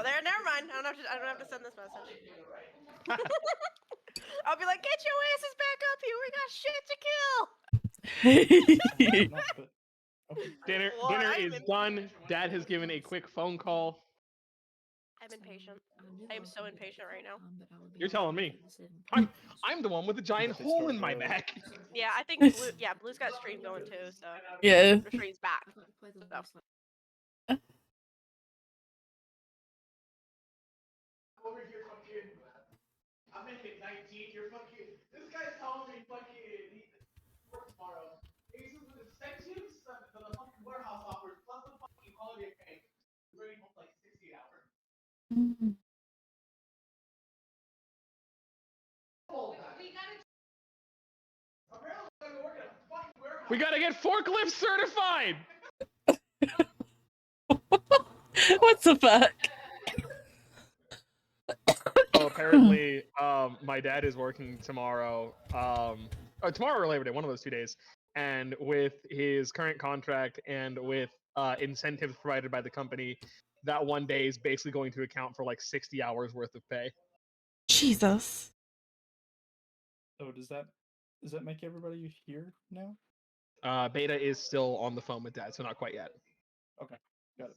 there. Never mind. I don't have to send this message. I'll be like, get your asses back up here. We got shit to kill. Not, but okay. Dinner Lord, dinner I'm is done. Dad has given a quick phone call. I'm impatient. I am so impatient right now. You're telling me. I'm the one with the giant Bet they hole in start, my back. Yeah, I think Blue. Yeah, Blue's got stream going too. So Yeah. the stream's back. So. Over here, fucking. I'm making 19. You're fucking. This guy's telling me fucking work tomorrow. He's with incentives for the fucking warehouse offers plus the fucking holiday pay. We're ready for like 60 hours. We gotta get forklift certified. What the fuck? Oh, apparently, my dad is working tomorrow. Tomorrow or Labor Day, one of those 2 days. And with his current contract and with incentives provided by the company, that 1 day is basically going to account for like 60 hours worth of pay. Jesus. So does that make everybody here now? Beta is still on the phone with dad, so not quite yet. Okay, got it.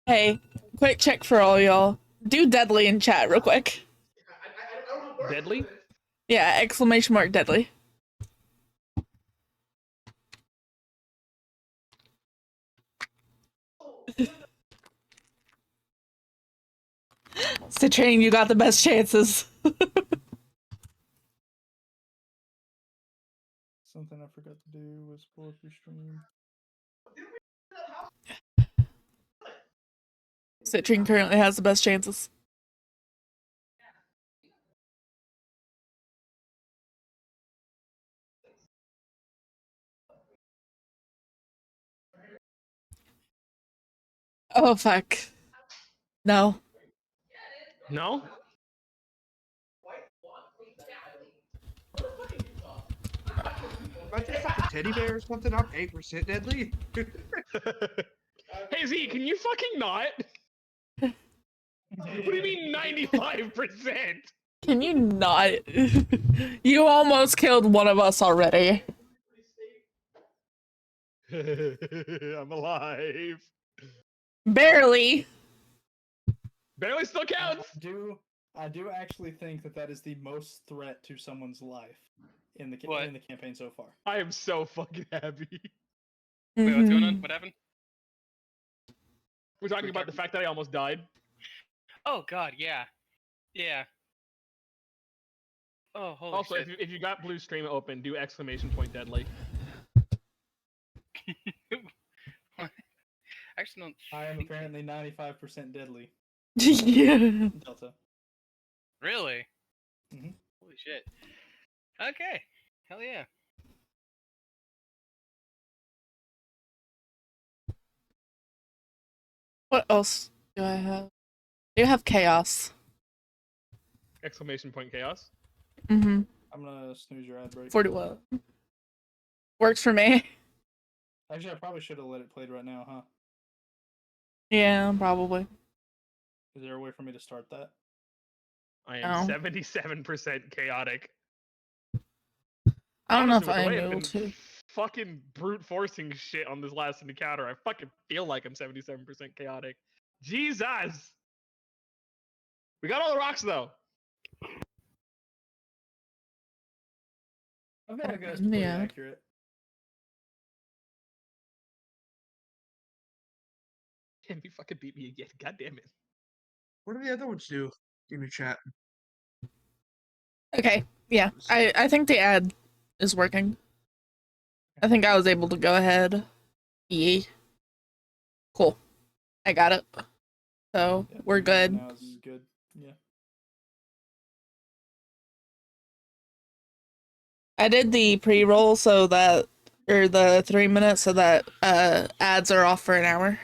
Hey, quick check for all y'all. Do deadly in chat real quick. Deadly? Yeah, exclamation mark deadly. Citrain, you got the best chances. Something I forgot to do was pull up your stream. Citrine currently has the best chances. Oh fuck. No. No? Am I just like a teddy bear or something? I'm 8% deadly. Hey Z, can you fucking not? What do you mean 95%? Can you not? You almost killed one of us already. I'm alive. Barely. Barely still counts. I do actually think that is the most threat to someone's life in the campaign so far. I am so fucking happy. Wait, what's going on? What happened? We're talking about the fact that I almost died. Oh god, yeah. Yeah. Oh, holy Also, shit. if you got blue stream open, do exclamation point deadly. Actually, don't. I am apparently 95% deadly. Yeah. Delta. Really? Mm-hmm. Holy shit. Okay. Hell yeah. What else do I have? You have chaos. Exclamation point chaos. Mm-hmm. I'm gonna snooze your ad break. 41. Works for me. Actually, I probably should have let it play right now, huh? Yeah, probably. Is there a way for me to start that? I am 77% chaotic. I don't know Honestly, if with the way I'm I've able been to. fucking brute forcing shit on this last encounter, I fucking feel like I'm 77% chaotic. Jesus! We got all the rocks though. I feel like that's pretty accurate. Damn, you fucking beat me again. God damn it. What do the other ones do in the chat? Okay, yeah. I think the ad is working. I think I was able to go ahead. Yee. Cool. I got it. So Yeah, we're good. Now is good. Yeah. I did the pre-roll so that, or the 3 minutes so that ads are off for an hour.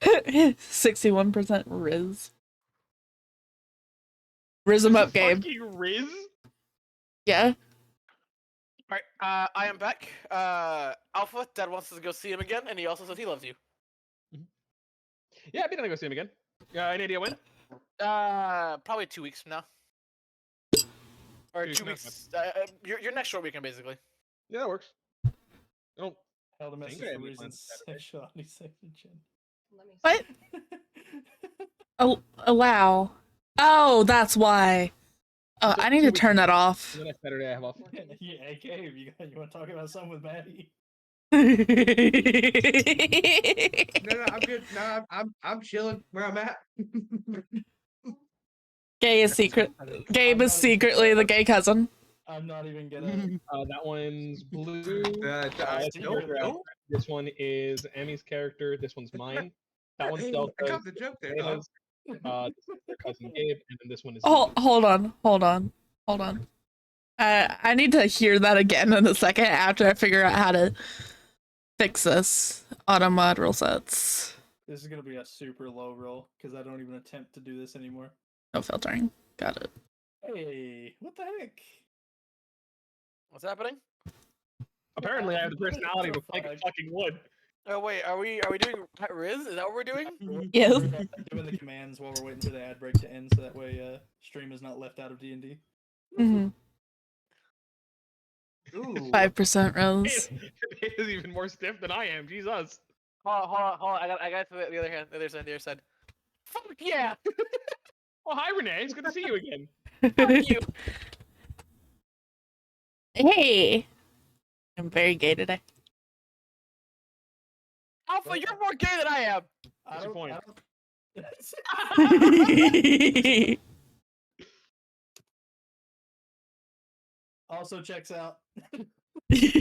61% Riz. Riz 'em There's a up, Gabe. fucking Riz? Yeah. Alright, I am back. Alpha, Dad wants us to go see him again, and he also says he loves you. Yeah, I'd be gonna go see him again. Any idea when? Probably 2 weeks from now. Or 2 2 weeks. Your next short weekend, basically. Yeah, that works. I don't Held a think message I for have any reasons plans Saturday. sexuality section. Let me see. What? Allow. Oh, that's why. Oh, I need 2 to weeks turn that And off. the next Saturday I have off. Yeah, Gabe, you want to talk about something with Maddie? No, I'm good. No, I'm chilling where I'm at. Gay is secret. Gabe is secretly the gay cousin. I'm not even gonna. That one's blue. Don't. This one is Emmy's character. This one's mine. That one's I Delta. got the joke there, dog. This is their cousin Gabe, and then this one is. Hold on. I need to hear that again in a second after I figure out how to fix this auto mod rule sets. This is gonna be a super low roll because I don't even attempt to do this anymore. No filtering. Got it. Hey, what the heck? What's happening? Apparently, I have the personality of a plank of fucking wood. Oh wait, are we doing Riz? Is that what we're doing? Yes. We're doing the commands while we're waiting for the ad break to end, so that way stream is not left out of D&D. Mm-hmm. 5% Rose. It is even more stiff than I am. Jesus. Hold on. I got to the other hand, the other side. Fuck yeah! Oh, hi Renee. It's good to see you again. Fuck you! Hey, I'm very gay today. Alpha, you're more gay than I am. What's your point? Also checks out. He's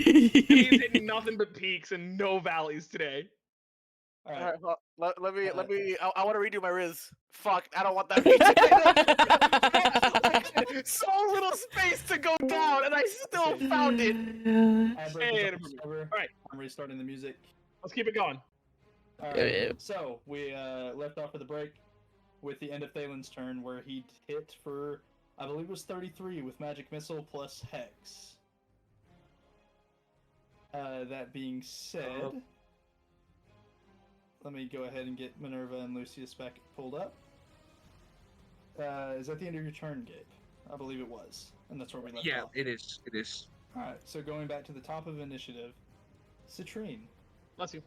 hitting nothing but peaks and no valleys today. All All right. right, well, let me. I want to redo my Riz. Fuck, I don't want that. So little space to go down, and I still found it. Ad break Hey, is over. All right, I'm restarting the music. let's keep it going. All right. So we left off at the break with the end of Thalen's turn, where he hit for, I believe it was 33 with magic missile plus hex. That being said, let me go ahead and get Minerva and Lucius back pulled up. Is that the end of your turn, Gabe? I believe it was, and that's where we left off. It is. It is. All right. So going back to the top of initiative, Citrine. Bless you.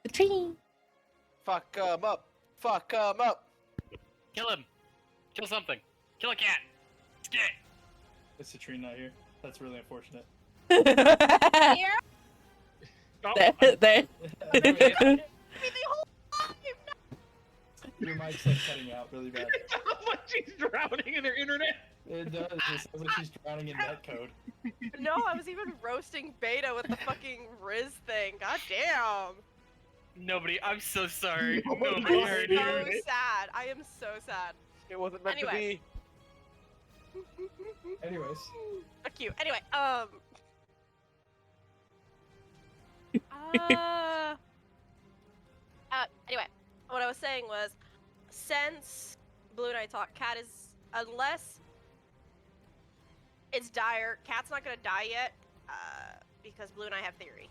The tree. Fuck him up. Fuck him up. Kill him. Kill something. Kill a cat. Skit. Is Citrine not here? That's really unfortunate. Here? Oh, There. Your mic's like cutting out really bad. it sounds like she's drowning in her internet. It does. It sounds like she's drowning in netcode. No, I was even roasting Beta with the fucking Riz thing. God damn. Nobody. I'm so sorry. I'm Nobody heard so you. sad. I am so sad. It wasn't meant Anyway. to be. Anyways. Fuck you. Anyway, anyway, what I was saying was, since Blue and I talked, Cat is, unless it's dire, Cat's not gonna die yet, because Blue and I have theory.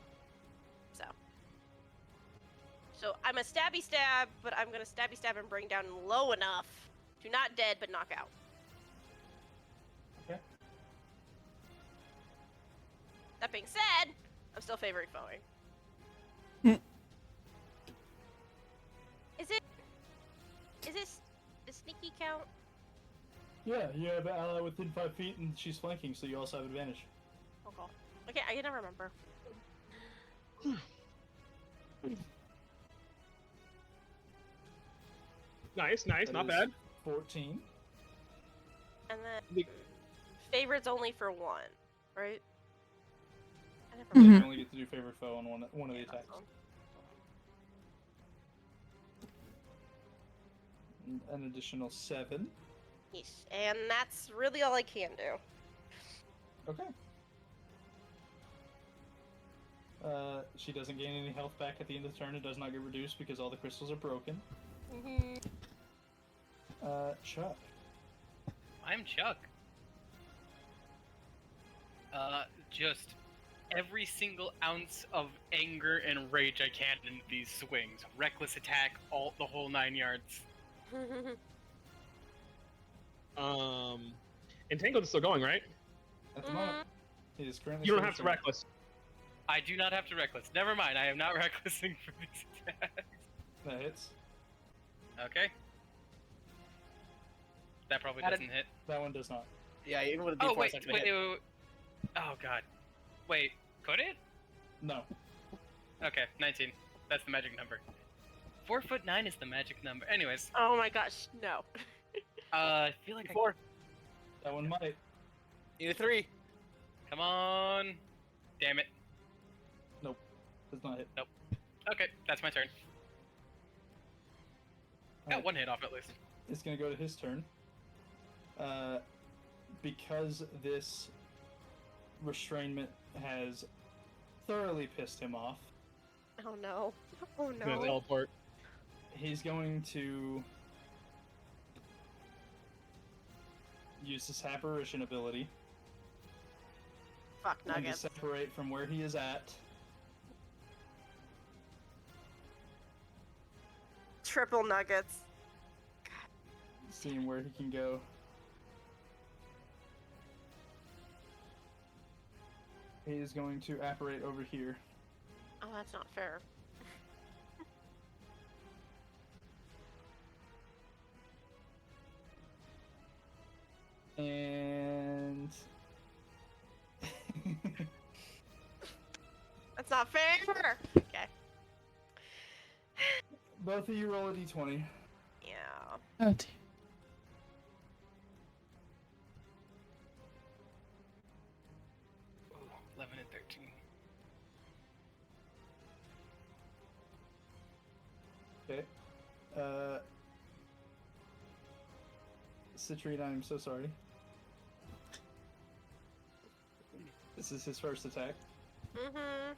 So I'm a stabby stab, but I'm gonna stabby stab and bring down low enough to not dead, but knock out. Okay. That being said, I'm still favoring foeing. Is it? Does sneaky count? Yeah, you have an ally within 5 feet, and she's flanking, so you also have advantage. Oh god. Okay, I can never remember. Nice, That not is bad. 14. And then The- favorite's only for one, right? I never Yeah, remember. you only get to do favorite foe on one of the Yeah, attacks. that's all. An additional 7. Yes, and that's really all I can do. Okay. She doesn't gain any health back at the end of the turn. It does not get reduced because all the crystals are broken. Chuck. I'm Chuck. Just every single ounce of anger and rage I can in these swings. Reckless attack, the whole 9 yards. Entangled is still going, right? At the moment, he is currently. You don't still have to restrained. reckless. I do not have to reckless. Never mind, I am not recklessing for these attacks. That hits. Okay. That probably Added- doesn't hit. That one does not. Yeah, even with a Oh, D4, wait, it's wait, not wait, gonna hit. wait. Oh, God. Wait, could it? No. Okay, 19. That's the magic number. 4'9" is the magic number. Anyways, Oh my gosh, no. I feel like 4. That one might. You 3. Come on. Damn it. Does not hit. Okay, that's my turn. Got Alright, one hit off at least. It's gonna go to his turn. Because this restrainment has thoroughly pissed him off, Oh no. Oh He's gonna no. teleport. he's going to use his apparition ability Fuck and to nuggets. separate from where he is at. Triple nuggets. Seeing where he can go. He is going to apparate over here. Oh, that's not fair. And That's not fair! Okay. both of you roll a d20. Yeah. Oh, dear. Ooh, 11 and 13. Okay. Citrine, I'm so sorry. This is his first attack. Mm-hmm.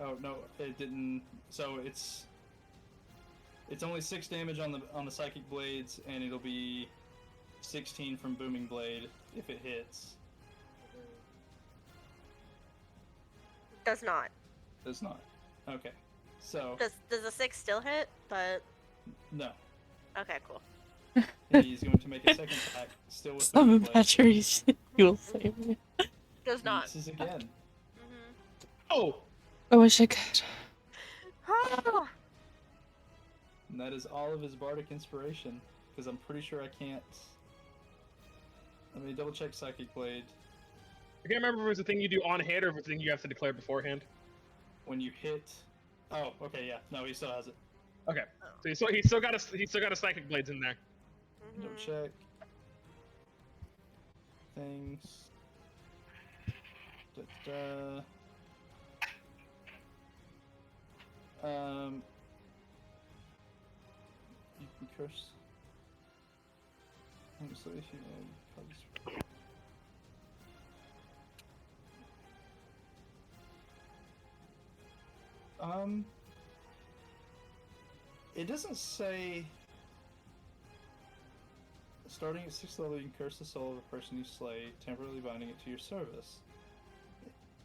Oh no, it didn't. So it's only 6 damage on the psychic blades, and it'll be 16 from booming blade if it hits. Does not. Does not. Okay. So Does a 6 still hit? But no, okay, cool. he's going to make a second attack, still with booming Summon blade. batteries. You'll save me. Does not. Misses again. Mm-hmm. Oh! I wish I could. Oh! And that is all of his bardic inspiration, because I'm pretty sure I can't. Let me double check psychic blade. I can't remember if it's a thing you do on hit or if it's a thing you have to declare beforehand. When you hit. Oh, okay, yeah. No, he still has it. Okay, so he's still got a psychic blades in there. Double Mhm. check. Things. Da, you can curse. So if you it doesn't say. Starting at 6th level, you can curse the soul of a person you slay, temporarily binding it to your service.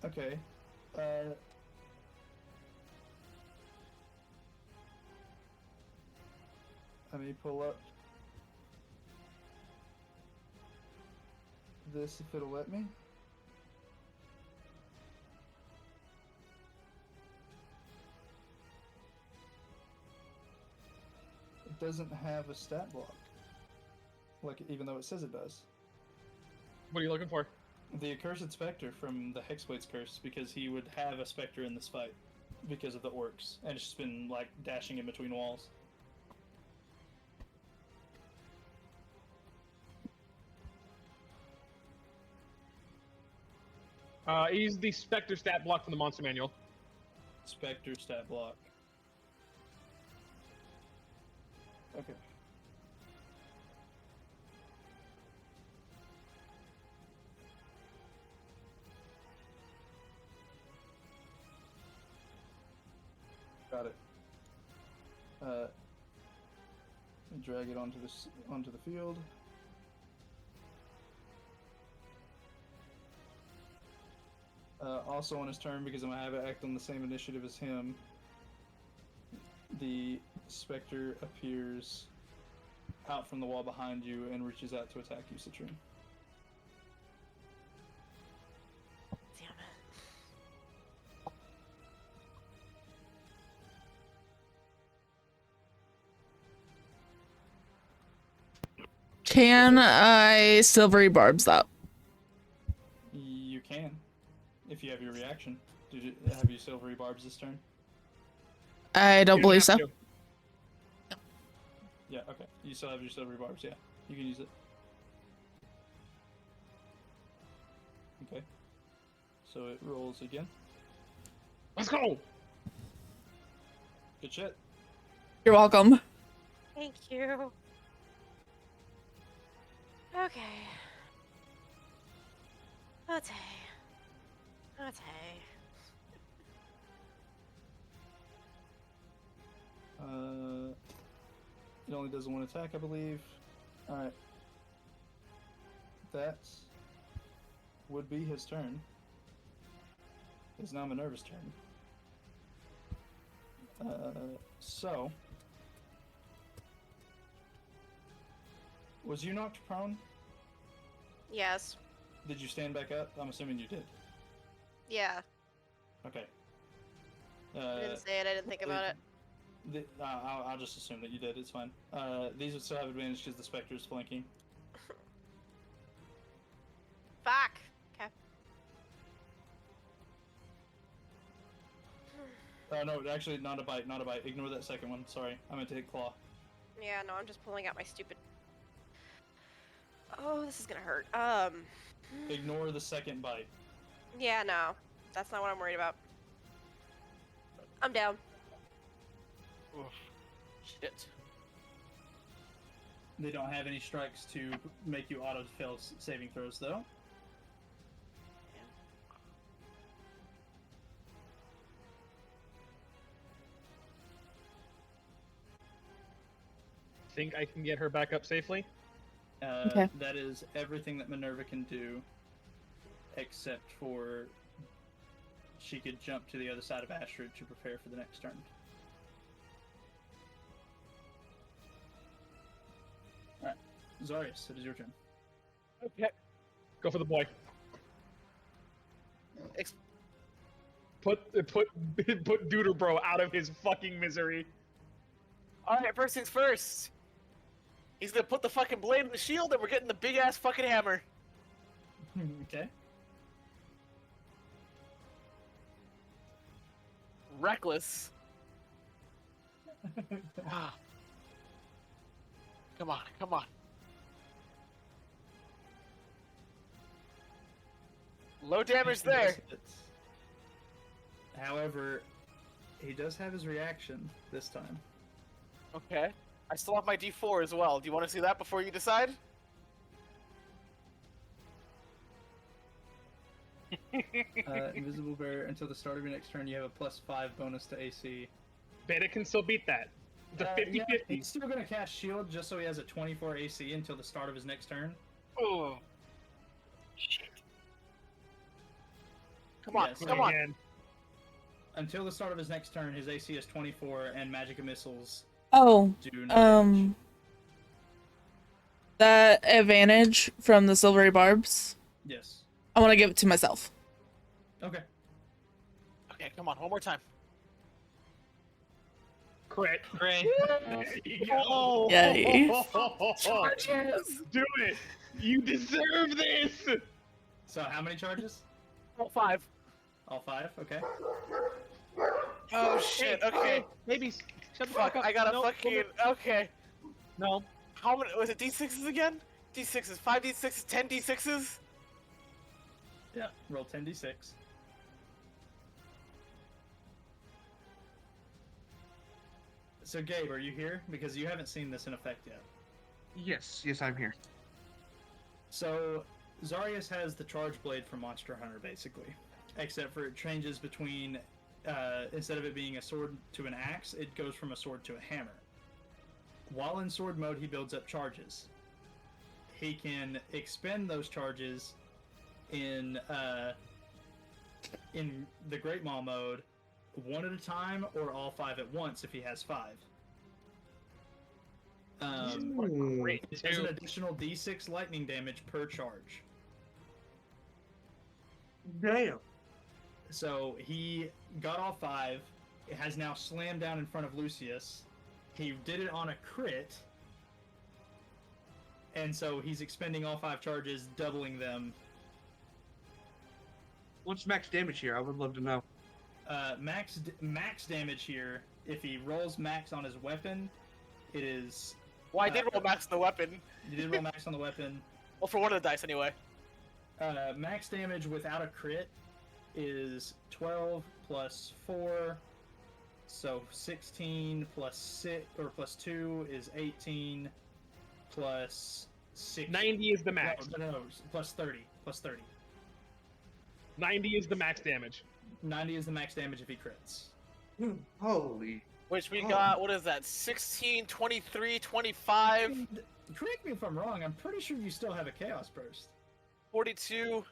Okay. Let me pull up this if it'll let me. It doesn't have a stat block. like even though it says it does. What are you looking for? The accursed specter from the Hexblade's curse, because he would have a specter in this fight because of the orcs, and it's just been like dashing in between walls. Use the Spectre stat block from the monster manual. Spectre stat block. Okay. Got it. Drag it onto the field. Also on his turn, because I'm gonna have it act on the same initiative as him, the specter appears out from the wall behind you and reaches out to attack you, Citrine. Damn it. Can I silvery barbs that? You can, if you have your reaction. Have you silvery barbs this turn? I don't believe so. Yeah, okay. You still have your silvery barbs, yeah. You can use it. Okay. So it rolls again. Let's go! Good shit. You're welcome. Thank you. Okay. Okay. It only does one attack, I believe. Alright. That would be his turn. It's now Minerva's turn. So... Was you knocked prone? Yes. Did you stand back up? I'm assuming you did. Yeah. Okay. I didn't say it. I didn't think about it. I'll just assume that you did. It's fine. These would still have advantage because the specter is flanking. Fuck. Okay. No, actually, not a bite. Not a bite. Ignore that second one. Sorry, I meant to hit claw. Yeah, no, I'm just pulling out my stupid. Oh, this is gonna hurt. Ignore the second bite. Yeah, no, that's not what I'm worried about. I'm down. Oof. Shit. They don't have any strikes to make you auto-fail saving throws, though. Think I can get her back up safely? Okay. That is everything that Minerva can do, except for she could jump to the other side of Astrid to prepare for the next turn. Alright, Zarius, it is your turn. Okay. Go for the boy. Put Duder Bro out of his fucking misery. Alright, first things first. He's gonna put the fucking blade in the shield and we're getting the big ass fucking hammer. Okay. Reckless. Come on, come on. Low damage there. However, he does have his reaction this time. Okay. I still have my D4 as well. Do you want to see that before you decide? Invisible Bear, until the start of your next turn, you have a +5 bonus to AC. Beta can still beat that. It's a 50-50. Yeah, he's still going to cast Shield just so he has a 24 AC until the start of his next turn. Oh. Shit. Come on, Yes, come on. Again. Until the start of his next turn, his AC is 24, and Magic Missiles Oh, do no damage. that advantage from the silvery barbs, Yes. I want to give it to myself. Okay. Okay, come on, one more time. Crit. Great. Oh, Yay. Charges! do it! You deserve this! So how many charges? All 5. All 5. Okay. Oh shit, okay. Maybe. Shut the Fuck, fuck up. I gotta No, fucking. Okay. No. How many. Was it D6s again? D6s. 5 D6s, 10 D6s? Yeah. Roll 10d6. So Gabe, are you here? Because you haven't seen this in effect yet. Yes, I'm here. So Zarius has the charge blade from Monster Hunter, basically, except for it changes between instead of it being a sword to an axe, it goes from a sword to a hammer. While in sword mode, he builds up charges. He can expend those charges in the Great Maul mode, one at a time or all 5 at once if he has 5. Great. There's an additional d6 lightning damage per charge. Damn. So he got all 5. It has now slammed down in front of Lucius. He did it on a crit. And so he's expending all 5 charges, doubling them. What's max damage here? I would love to know. Max damage here, if he rolls max on his weapon, it is... Well, I did roll max on the weapon. You did roll max on the weapon. Well, for one of the dice anyway. Max damage without a crit is 12 plus 4, so 16 plus 6 or plus 2 is 18 plus 6. 90 is the max. No, plus 30. Plus 30. 90 is the max damage. 90 is the max damage if he crits. Holy. Which we got, what is that, 16, 23, 25, Correct me if I'm wrong, I'm pretty sure you still have a Chaos Burst. 42.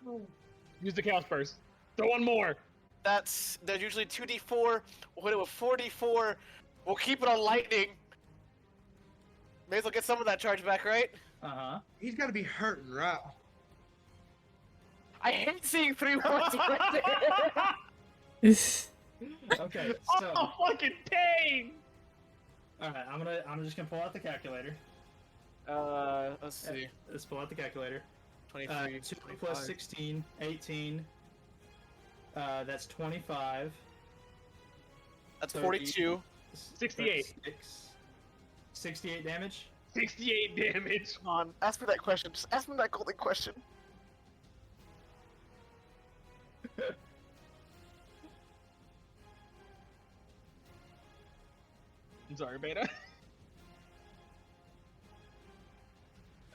Use the chaos burst. Throw one more. There's usually 2d4. We'll hit it with 44. We'll keep it on lightning. May as well get some of that charge back, right? Uh-huh. He's got to be hurting, right? I hate seeing 3 points right there. Okay, so... Oh, fucking pain! Alright, I'm just gonna pull out the calculator. Let's see. Let's pull out the calculator. 23, 2 25. plus 16, 18. That's 25. That's 30, 42. 68. 68 damage? 68 damage. Come on, ask me that question. Just ask me that golden question. I'm sorry, Beta.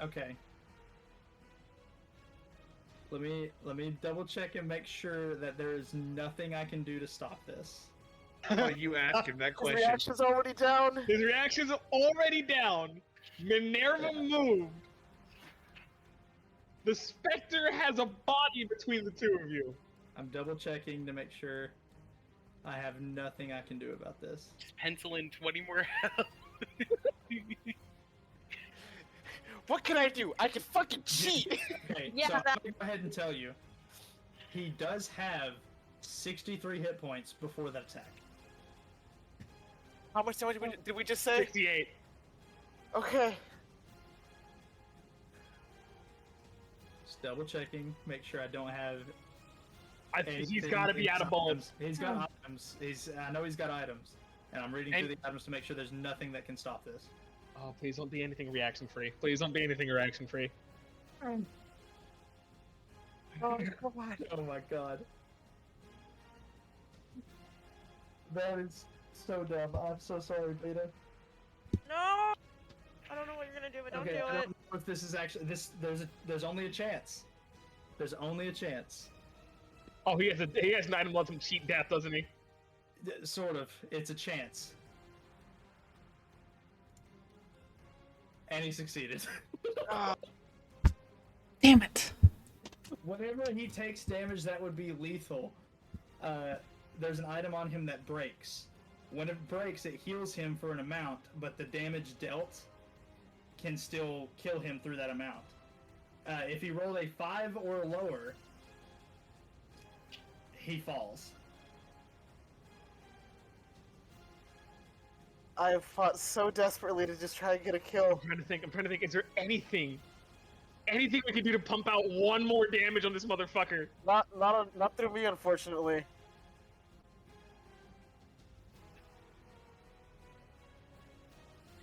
Okay. Let me double check and make sure that there is nothing I can do to stop this. Oh, you asked him that His question. reaction's already down. His reaction's already down. Minerva moved. The Spectre has a body between the two of you. I'm double checking to make sure I have nothing I can do about this. Just pencil in 20 more health. What can I do? I can fucking cheat. Okay, Yeah, so I'm that- gonna go ahead and tell you. He does have 63 hit points before that attack. How much damage did we just say? 68. Okay. Just double checking, make sure I don't have. He's got to be out of bullets. He's got items. I know he's got items, and I'm reading through the items to make sure there's nothing that can stop this. Oh, please don't be anything reaction free. Please don't be anything reaction free. Oh my god. That is so dumb. I'm so sorry, Beta. No! I don't know what you're gonna do, but don't Okay, do I it. don't know if this is actually there's only a chance. There's only a chance. Oh, he has an item lets him cheat death, doesn't he? Sort of. It's a chance. And he succeeded. Damn it. Whenever he takes damage that would be lethal, there's an item on him that breaks. When it breaks, it heals him for an amount, but the damage dealt can still kill him through that amount. If he rolled a 5 or lower, he falls. I have fought so desperately to just try and get a kill. I'm trying to think. Is there anything we can do to pump out one more damage on this motherfucker? Not through me, unfortunately.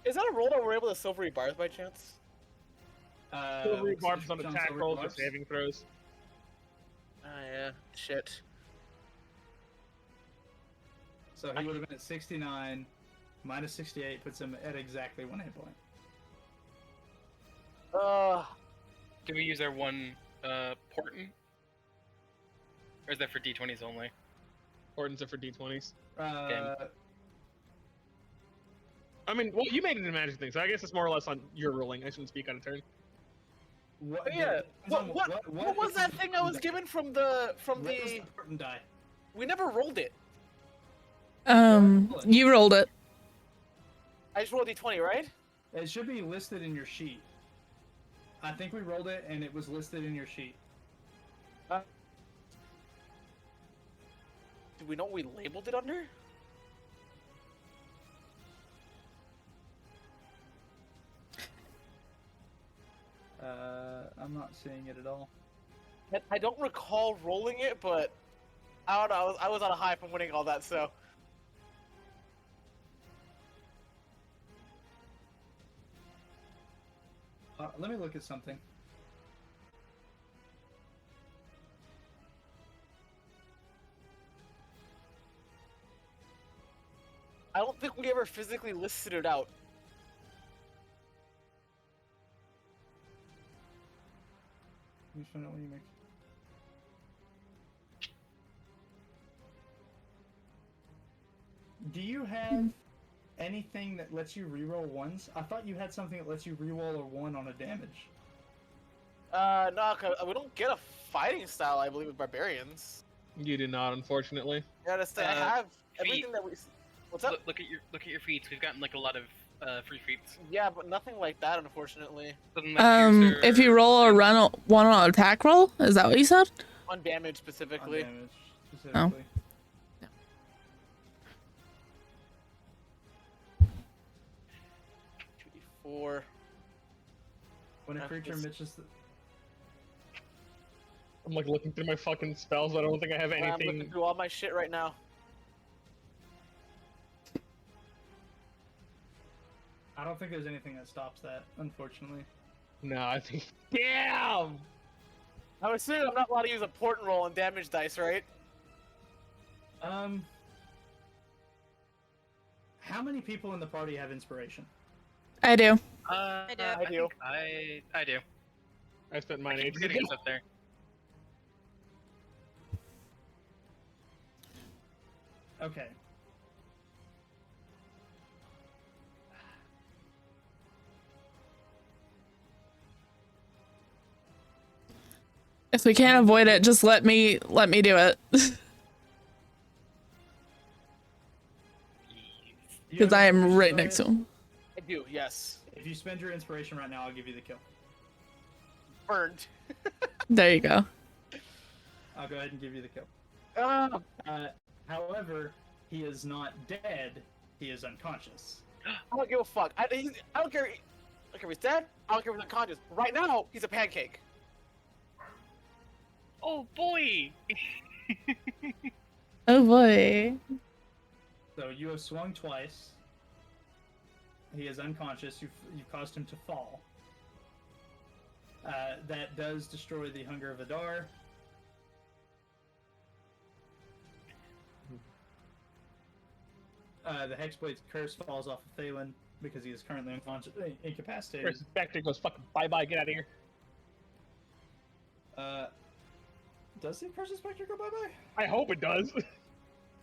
Is that a roll that we're able to silvery bars by chance? Silvery What's barbs the on on attack silvery rolls or barbs? saving throws. Ah, yeah. Shit. So he would have been at 69, minus 68 puts him at exactly 1 hit point. Do we use our one portent? Or is that for d20s only? Portents are for d20s. Uh, I mean, well, you made it a magic thing, so I guess it's more or less on your ruling. I shouldn't speak out of turn. what, Yeah. depends on What was is that the thing I was portent given from the die? What was the portent die? We never rolled it. You rolled it. I just rolled d20, right? It should be listed in your sheet. I think we rolled it and it was listed in your sheet. Do we know what we labeled it under? I'm not seeing it at all. I don't recall rolling it, but I don't know. I was on a high from winning all that, so. Let me look at something. I don't think we ever physically listed it out. You find out when you make. Do you have anything that lets you reroll ones? I thought you had something that lets you reroll a 1 on a damage. No, 'cause we don't get a fighting style, I believe, with barbarians. You do not, unfortunately. Yeah, to say I have everything feet. that we. What's up? Look at your feats. We've gotten like a lot of free feats. Yeah, but nothing like that, unfortunately. Doesn't that use If you roll a one on attack roll, is that what you said? On damage specifically. On damage specifically. Oh. 2d4. When a creature misses the... I'm like looking through my fucking spells. I don't think I have I'm looking anything. through all my shit right now. I don't think there's anything that stops that, unfortunately. No, I think. Damn! I was assuming I'm not allowed to use a portent roll on damage dice, right? How many people in the party have inspiration? I do. I do. I do. I do. I spent I mine keep ages forgetting ago. it's up there. Okay. If we can't avoid it, just let me do it. Because I am right next to him. I do, yes. If you spend your inspiration right now, I'll give you the kill. Burned. There you go. I'll go ahead and give you the kill. Ah! However, he is not dead. He is unconscious. I don't give a fuck. I don't care. I don't care if he's dead. I don't care if he's unconscious. Right now, he's a pancake. Oh boy! Oh boy. So you have swung twice. He is unconscious. You've caused him to fall. That does destroy the Hunger of Adar. The Hexblade's curse falls off of Thalen because he is currently incapacitated. Versus Spectre goes fucking bye bye, get out of here. Does the Curse Spectre go bye-bye? I hope it does.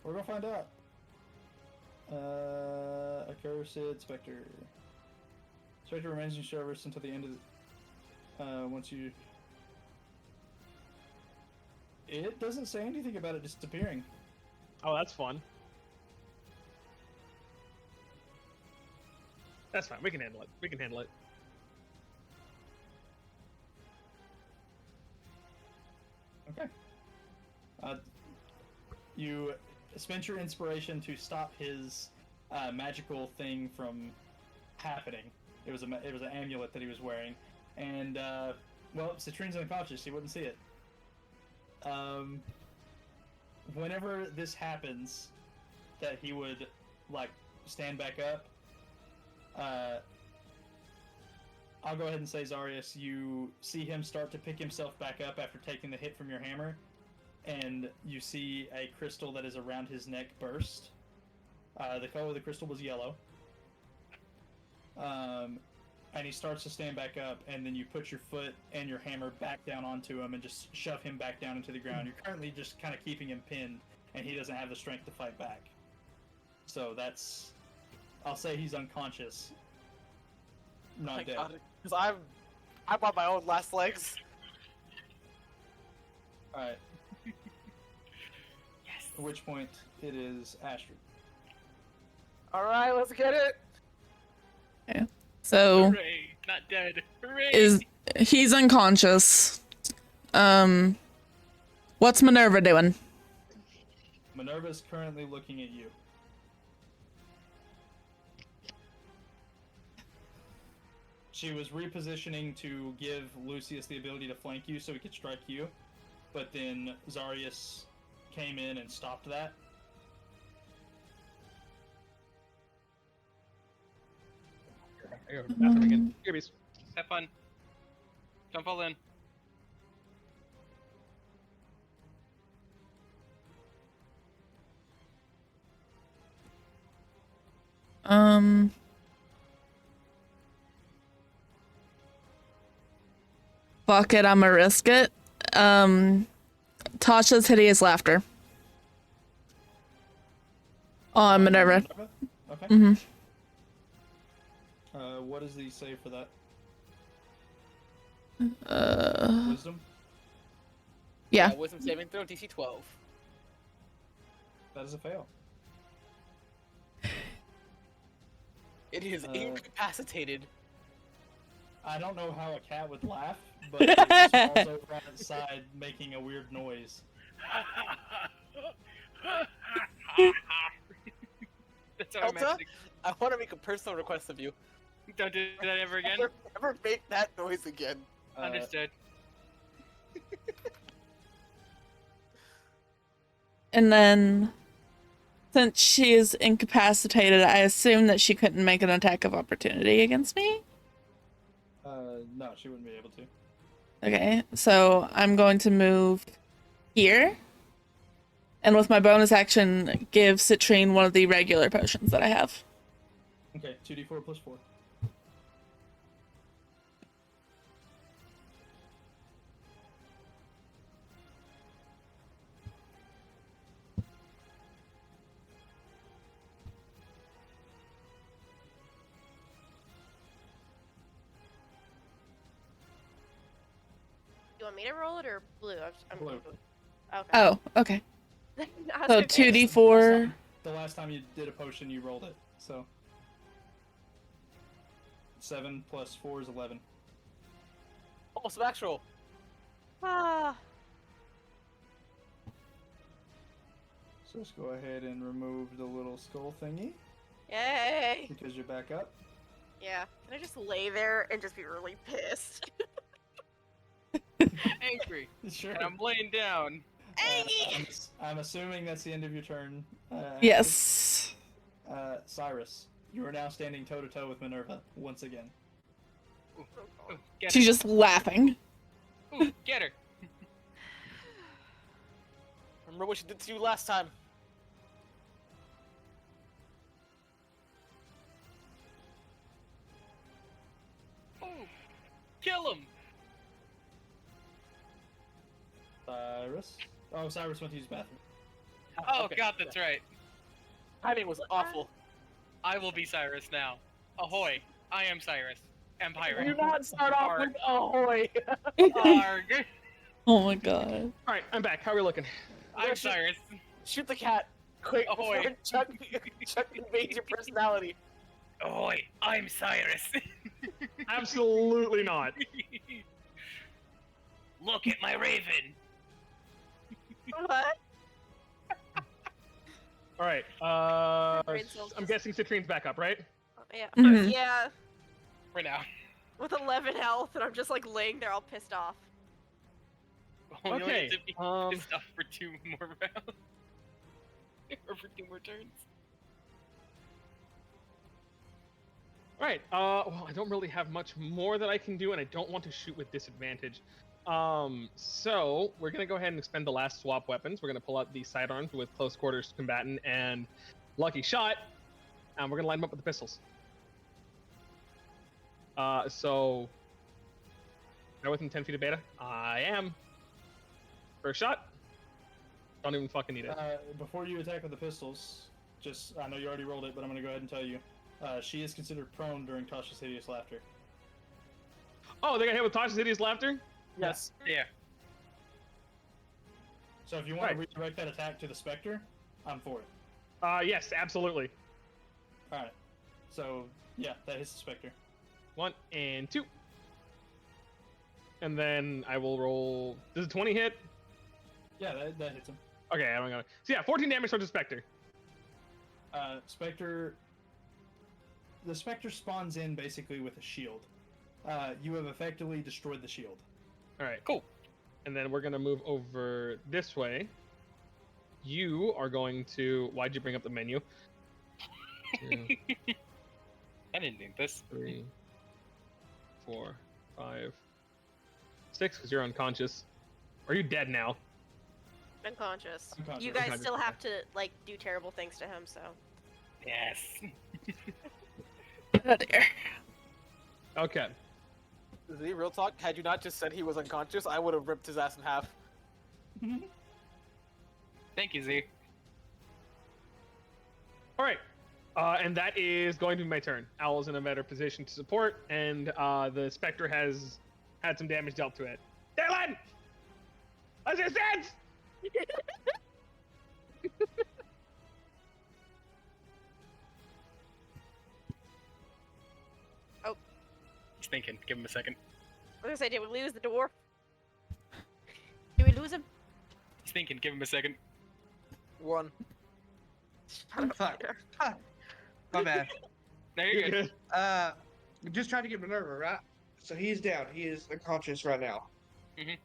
We're gonna find out. Accursed Spectre. Spectre remains in service until the end of the... once you... It doesn't say anything about it disappearing. Oh, that's fun. That's fine. We can handle it. We can handle it. Okay. You spent your inspiration to stop his magical thing from happening. It was an amulet that he was wearing, and well, Citrine's unconscious. He wouldn't see it. Whenever this happens, that he would like stand back up. I'll go ahead and say, Zarius, you see him start to pick himself back up after taking the hit from your hammer, and you see a crystal that is around his neck burst. The color of the crystal was yellow. And he starts to stand back up, and then you put your foot and your hammer back down onto him and just shove him back down into the ground. You're currently just kind of keeping him pinned, and he doesn't have the strength to fight back. So that's... I'll say he's unconscious. Not dead. Because I'm on my own last legs. Alright. Yes. At which point, it is Astrid. Alright, let's get it! Okay. So Hooray! Not dead. Hooray! he's unconscious. What's Minerva doing? Minerva's currently looking at you. She was repositioning to give Lucius the ability to flank you so he could strike you, but then Zarius came in and stopped that. I go to the bathroom again. Kirby's. Have fun. Don't fall in. Fuck it, I'ma risk it. Tasha's hideous laughter. Oh, Minerva. Okay. Mm-hmm. What is the save for that? Wisdom? Yeah. Wisdom saving throw, DC 12. That is a fail. It is incapacitated. I don't know how a cat would laugh, but it just falls over on its side, making a weird noise. That's our Elsa, magic. I want to make a personal request of you. Don't do that ever again. Never make that noise again. Understood. And then, since she is incapacitated, I assume that she couldn't make an attack of opportunity against me? No, she wouldn't be able to. Okay, so I'm going to move here. And with my bonus action, give Citrine one of the regular potions that I have. Okay, 2d4 plus 4. You want me to roll it or blue? I'm Blue. Okay. Oh, okay. I was So confused. 2d4. The last time you did a potion, you rolled it, so... 7 plus 4 is 11. Almost max roll. Ah. So let's go ahead and remove the little skull thingy, Yay! because you're back up. Yeah. Can I just lay there and just be really pissed? Angry. Sure. And I'm laying down. I'm assuming that's the end of your turn. Yes. Cyrus, you are now standing toe-to-toe with Minerva, once again. Ooh, get She's her. just laughing. Ooh, get her. Remember what she did to you last time. Ooh, kill him. Cyrus? Oh, Cyrus went to use the bathroom. Oh Okay, god, that's right. Timing was awful. I will be Cyrus now. Ahoy! I am Cyrus. Empire. Do not start off with ahoy! Arg. Oh my god. Alright, I'm back. How are we looking? I'm Cyrus. Shoot the cat! Quick, Ahoy. before Chuck invades your personality. Ahoy! I'm Cyrus. Absolutely not. Look at my raven. What? All right. brain cells I'm just- guessing Citrine's back up, right? Yeah, Mhm. yeah. Right now. With 11 health, and I'm just like laying there all pissed off. Well, you only Okay, get to be pissed off for 2 more rounds. Or for 2 more turns. All right. Well, I don't really have much more that I can do, and I don't want to shoot with disadvantage. So we're gonna go ahead and expend the last swap weapons. We're gonna pull out the sidearms with close quarters combatant and lucky shot, and we're gonna line them up with the pistols. So am I within 10 feet of beta? I am. First shot. Don't even fucking need it. Before you attack with the pistols, I know you already rolled it, but I'm going to go ahead and tell you. She is considered prone during Tasha's hideous laughter. Oh, they got hit with Tasha's hideous laughter? Yes. Yeah. So if you want Right. to redirect that attack to the Spectre, I'm for it. Yes, absolutely. Alright. So, yeah, that hits the Spectre. 1 and 2. And then I will roll. Does a 20 hit? Yeah, that hits him. Okay, I'm gonna. So yeah, 14 damage towards the Spectre. Spectre. The Spectre spawns in basically with a shield. You have effectively destroyed the shield. All right, Cool. And then we're gonna move over this way. You are going to. Why'd you bring up the menu? 2, I didn't need this. 3, 4, 5, 6, because you're unconscious. Are you dead now? Unconscious. Unconscious. You guys Unconscious, still okay. have to like do terrible things to him, so. Yes. Oh dear. Okay. Z, real talk, had you not just said he was unconscious, I would have ripped his ass in half. Thank you, Z. All right. And that is going to be my turn. Owl's in a better position to support, and the Spectre has had some damage dealt to it. Dylan! Assistance! He's thinking. Give him a second. I was gonna say, did we lose the dwarf? Did we lose him? He's thinking. Give him a second. 1. Fuck. My bad. No, you're good. Just trying to get Minerva, right? So he's down. He is unconscious right now. Mhm.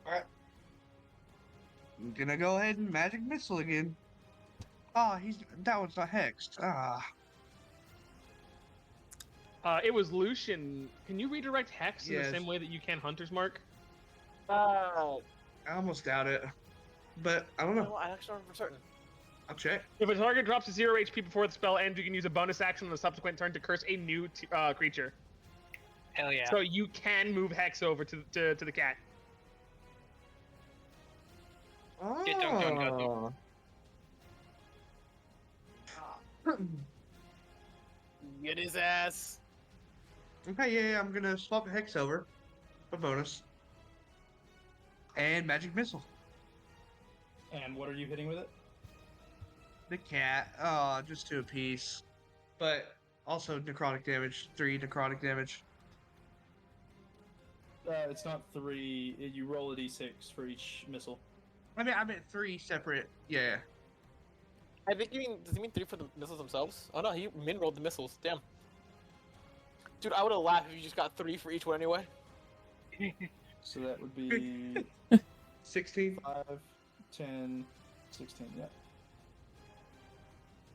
Alright. I'm gonna go ahead and magic missile again. Ah, that one's not hexed. Ah. It was Lucian. Can you redirect Hex in the Yes. same way that you can Hunter's Mark? I almost doubt it. But I don't know. No, I actually don't know for certain. I'll check. If a target drops to 0 HP before the spell ends, you can use a bonus action on the subsequent turn to curse a new creature. Hell yeah. So you can move Hex over to the cat. Yeah, don't. Get his ass. Okay, yeah, I'm gonna swap Hex over. A bonus. And magic missile. And what are you hitting with it? The cat. Oh, just 2 apiece. But also necrotic damage. 3 necrotic damage. It's not 3. You roll a d6 for each missile. I meant 3 separate. Yeah. I think you mean, does he mean 3 for the missiles themselves? Oh no, he min-rolled the missiles. Damn. Dude, I would have laughed if you just got 3 for each one anyway. So that would be 16. 5, 10, 16,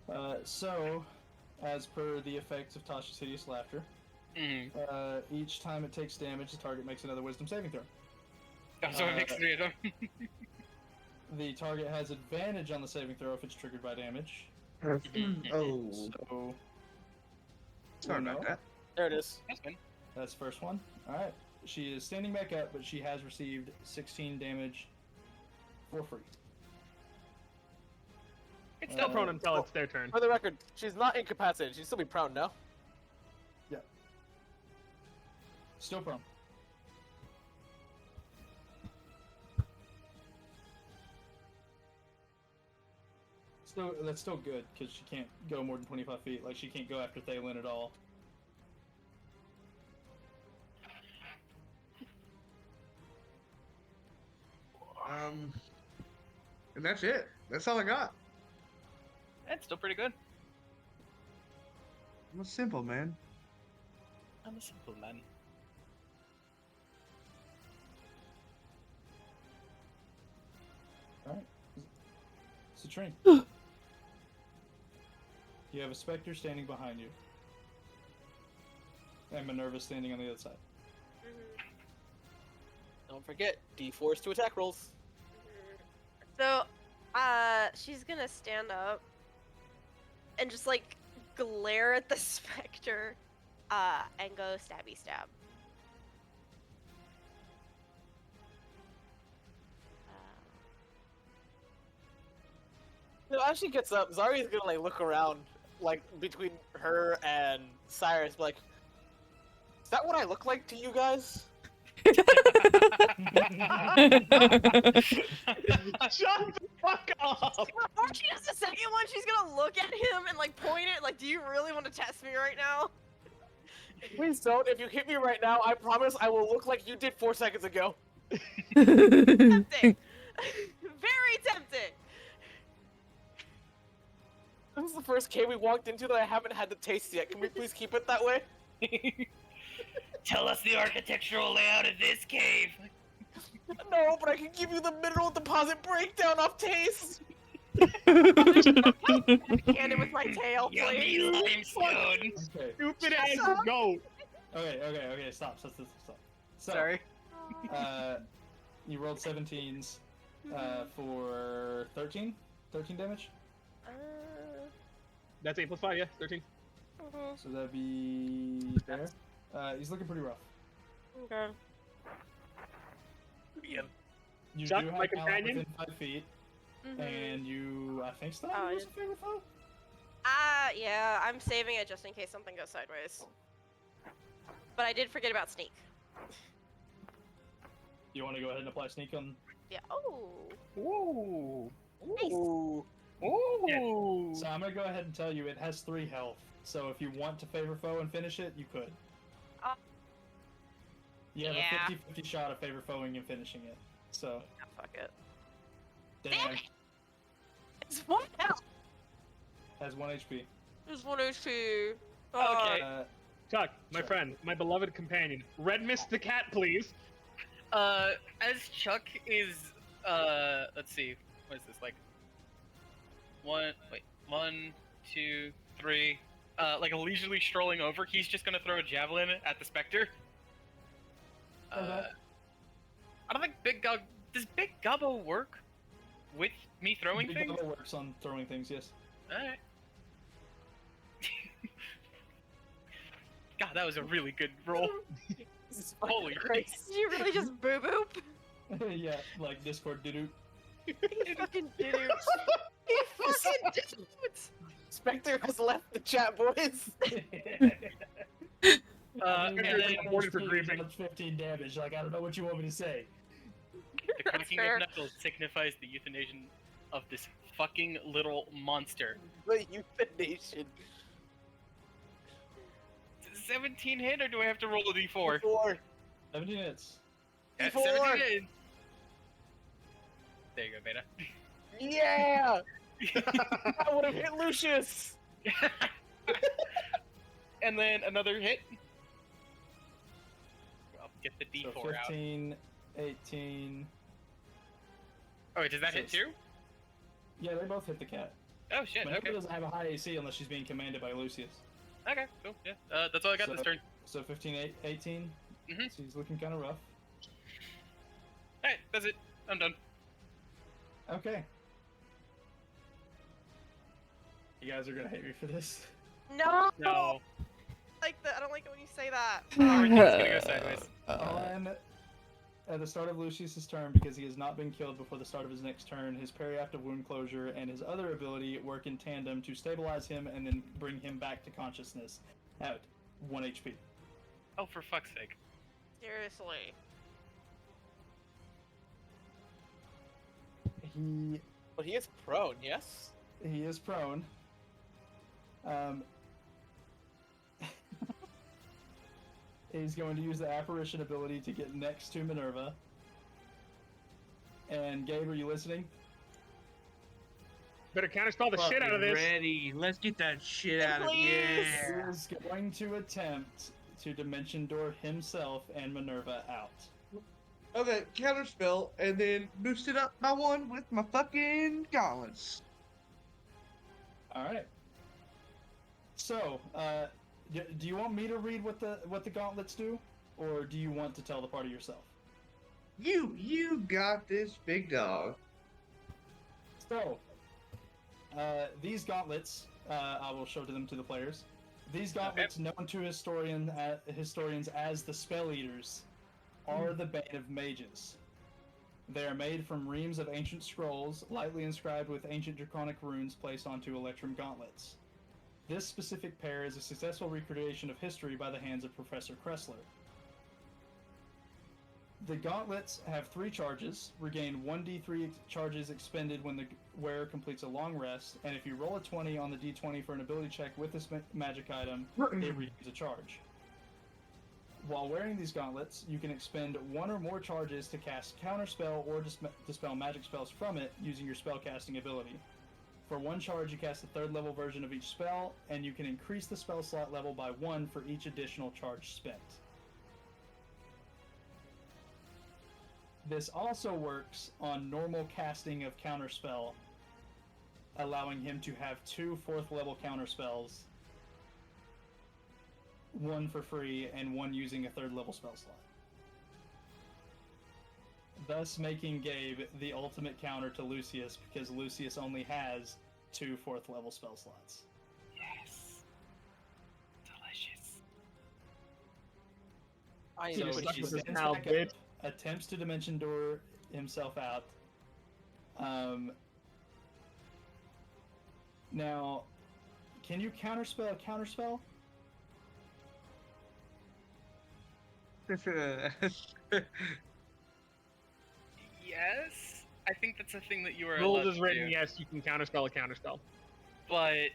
yeah. So, as per the effects of Tasha's hideous laughter, each time it takes damage, the target makes another wisdom saving throw. Oh, so it makes 3 of them. The target has advantage on the saving throw if it's triggered by damage. Oh. So, Sorry about that. There it is. That's good. that's the first one. Alright. She is standing back up, but she has received 16 damage for free. It's still prone until it's their turn. For the record, she's not incapacitated. She'd still be proud now. Still prone. That's still good, because she can't go more than 25 feet. Like, she can't go after Thalen at all. And that's it. That's all I got. That's still pretty good. I'm a simple man. I'm a simple man. Alright. Citrine. You have a specter standing behind you. And Minerva standing on the other side. Don't forget, D4s to attack rolls. So, she's gonna stand up and just like glare at the specter, and go stabby stab. So as she gets up, Zari's gonna like look around, like between her and Cyrus, be like, is that what I look like to you guys? Shut the fuck up! Before she does the second one, she's gonna look at him and like point it, like, do you really want to test me right now? Please don't. If you hit me right now, I promise I will look like you did 4 seconds ago. Tempting. Very tempting. This is the first cave we walked into that I haven't had the taste yet. Can we please keep it that way? Tell us the architectural layout of this cave. No, but I can give you the mineral deposit breakdown off taste. Cannon with my tail, Yummy please. limestone. Okay. Stupid ass goat! Okay, stop. So, Sorry. You rolled 17s for 13? 13 damage? That's 8 plus 5, yeah, 13. So that'd be there. He's looking pretty rough. Okay. You Chuck, do have my Alec companion? within 5 feet, and you, I think, still Oh, have I a favorite foe? Yeah, I'm saving it just in case something goes sideways. But I did forget about sneak. You want to go ahead and apply sneak on? Yeah. Oh. Ooh. Nice. Ooh. Ooh. So I'm gonna go ahead and tell you it has 3 health. So if you want to favor foe and finish it, you could. You have Yeah. a 50-50 shot of favor foeing and finishing it. So. Oh, fuck it. Damn. it! It's 1 health. Has 1 HP. It's 1 HP. Okay. Chuck, my friend, my beloved companion. Red Mist the cat, please. As Chuck is, let's see, what is this, like, 1, 2, 3, like leisurely strolling over, he's just gonna throw a javelin at the specter. I don't think does Big Gobbo work with me throwing Big things? Gobbo works on throwing things, yes. Alright. God, that was a really good roll. Holy Christ. Did you really just boo boop? Yeah, like Discord doo-doo. You fucking did it. You fucking did it. Spectre has left the chat, boys. And then Awarded for grieving. 15 damage, like, I don't know what you want me to say. the cracking fair. of knuckles signifies the euthanation of this fucking little monster. The euthanation. 17 hit, or do I have to roll a d4? 4. 17 hits. Yeah, D4. 17 hit. There you go, Beta. Yeah! I would have hit Lucius! And then another hit. I'll get the d4 So out. 15, 18... Oh, wait, does that hit too? Yeah, they both hit the cat. Oh shit, Minerva okay. doesn't have a high AC unless she's being commanded by Lucius. Okay, cool, yeah. That's all I got this turn. So 15, 18? Mhm. So he's looking kind of rough. Alright, that's it. I'm done. Okay. You guys are gonna hate me for this. No. No. I don't like it when you say that. Everything's gonna go sideways. At the start of Lucius's turn, because he has not been killed before the start of his next turn, his periactive wound closure and his other ability work in tandem to stabilize him and then bring him back to consciousness at 1 HP. Oh, for fuck's sake. Seriously. But he is prone, yes? He is prone. He's going to use the apparition ability to get next to Minerva. And Gabe, are you listening? Better counterspell the shit out of Fucking this. ready. Let's get that shit out of Please. He yeah. is going to attempt to Dimension Door himself and Minerva out. Okay, counterspell, and then boost it up by 1 with my fucking gauntlets. Alright. So, do you want me to read what the gauntlets do? Or do you want to tell the party yourself? You got this, big dog. So, these gauntlets, I will show them to the players. These gauntlets, known to historians as the Spell Eaters, are the bane of mages. They are made from reams of ancient scrolls, lightly inscribed with ancient draconic runes placed onto electrum gauntlets. This specific pair is a successful recreation of history by the hands of Professor Kressler. The gauntlets have 3 charges, regain 1d3 charges expended when the wearer completes a long rest, and if you roll a 20 on the d20 for an ability check with this magic item, it regains a charge. While wearing these gauntlets, you can expend 1 or more charges to cast counterspell or dispel magic spells from it using your spellcasting ability. For 1 charge, you cast a 3rd level version of each spell, and you can increase the spell slot level by 1 for each additional charge spent. This also works on normal casting of counterspell, allowing him to have 2 4th level counterspells, 1 for free and 1 using a 3rd level spell slot. Thus making Gabe the ultimate counter to Lucius, because Lucius only has 2 4th level spell slots. Yes. Delicious. I So am stuck he with this stands pal, back bitch. up, attempts to Dimension Door himself out. Now, can you counterspell a counterspell? Yes. I think that's a thing that you are Rules allowed is to written, do. yes, you can counterspell a counterspell. But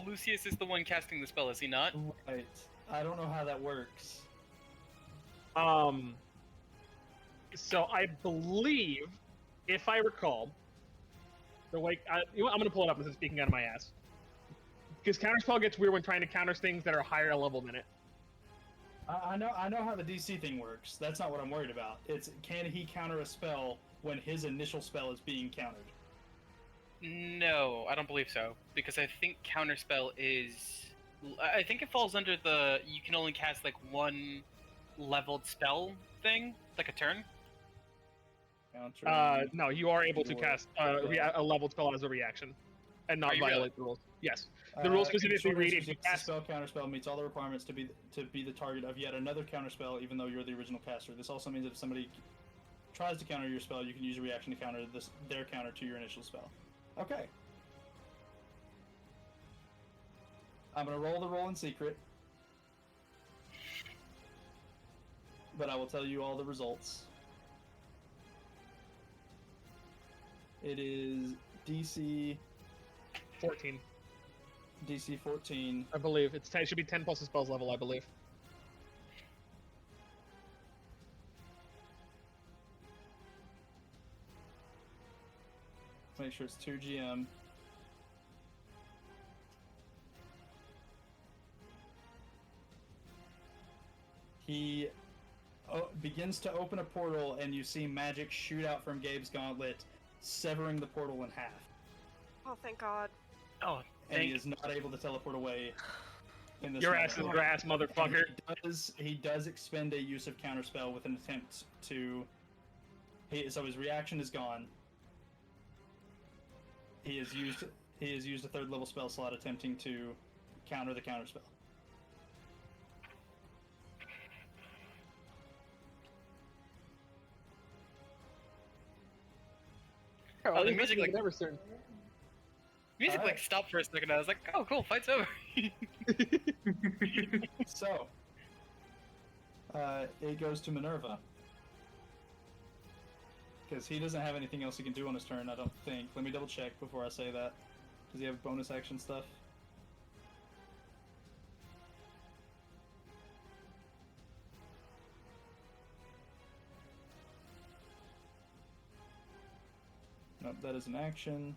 Lucius is the one casting the spell, is he not? Right. I don't know how that works. So I believe, if I recall, the way I'm going to pull it up instead of speaking out of my ass, because counterspell gets weird when trying to counter things that are higher level than it. I know how the DC thing works. That's not what I'm worried about. It's can he counter a spell when his initial spell is being countered? No, I don't believe so. Because I think counterspell is. I think it falls under the you can only cast like 1 leveled spell thing, like a turn. Counter. No, you are able to Or- cast a leveled spell as a reaction, and not Are you violate really? the rules. Yes, the rules specifically read if you the cast. spell counterspell meets all the requirements to be the target of yet another counterspell, even though you're the original caster. This also means that if somebody tries to counter your spell, you can use a reaction to counter their counter to your initial spell. Okay. I'm gonna roll the roll in secret, but I will tell you all the results. It is DC 14, 14. I believe. It should be 10 plus the spell's level, I believe. Make sure it's 2 GM. He begins to open a portal, and you see magic shoot out from Gabe's gauntlet, severing the portal in half. Oh, thank God. Oh, And he is not able to teleport away. In this Your moment. ass is grass, motherfucker. He does expend a use of counterspell with an attempt to. So his reaction is gone. He has used a 3rd level spell slot attempting to counter the counterspell. Oh, the music like never certain. music Alright. like stopped for a second. I was like, oh, cool, fight's over. So, it goes to Minerva. Because he doesn't have anything else he can do on his turn, I don't think. Let me double check before I say that. Does he have bonus action stuff? Nope, that is an action.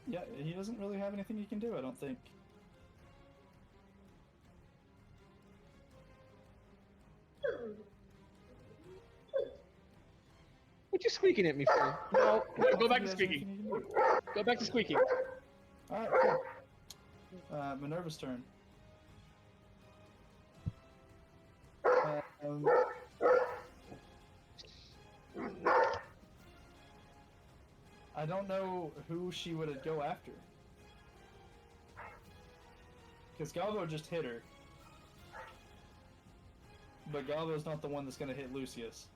Yeah, he doesn't really have anything he can do, I don't think. What you squeaking at me for? No, I don't go think back he to has squeaking. anything he can do. Go back to squeaking. Alright, cool. Minerva's turn. Um, I don't know who she would go after. Because Galvo just hit her. But Galvo's not the one that's going to hit Lucius.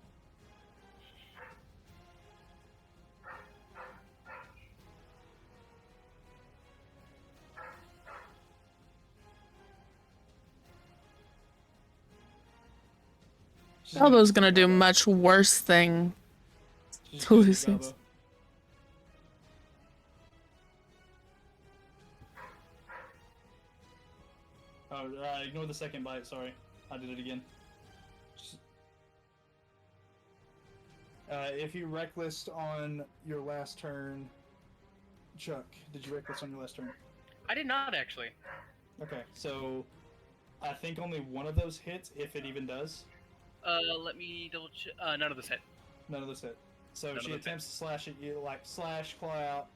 She's Elbo's gonna shoot do Galvo. much worse thing She's to gonna shoot Lucius. Galvo. Oh, ignore the second bite, sorry. I did it again. If you reckless on your last turn... Chuck, did you reckless on your last turn? I did not actually. Okay, so... I think only one of those hits, if it even does. Let me double check. None of this hit. None of those hit. So None she of them attempts to slash at you, like slash, claw out,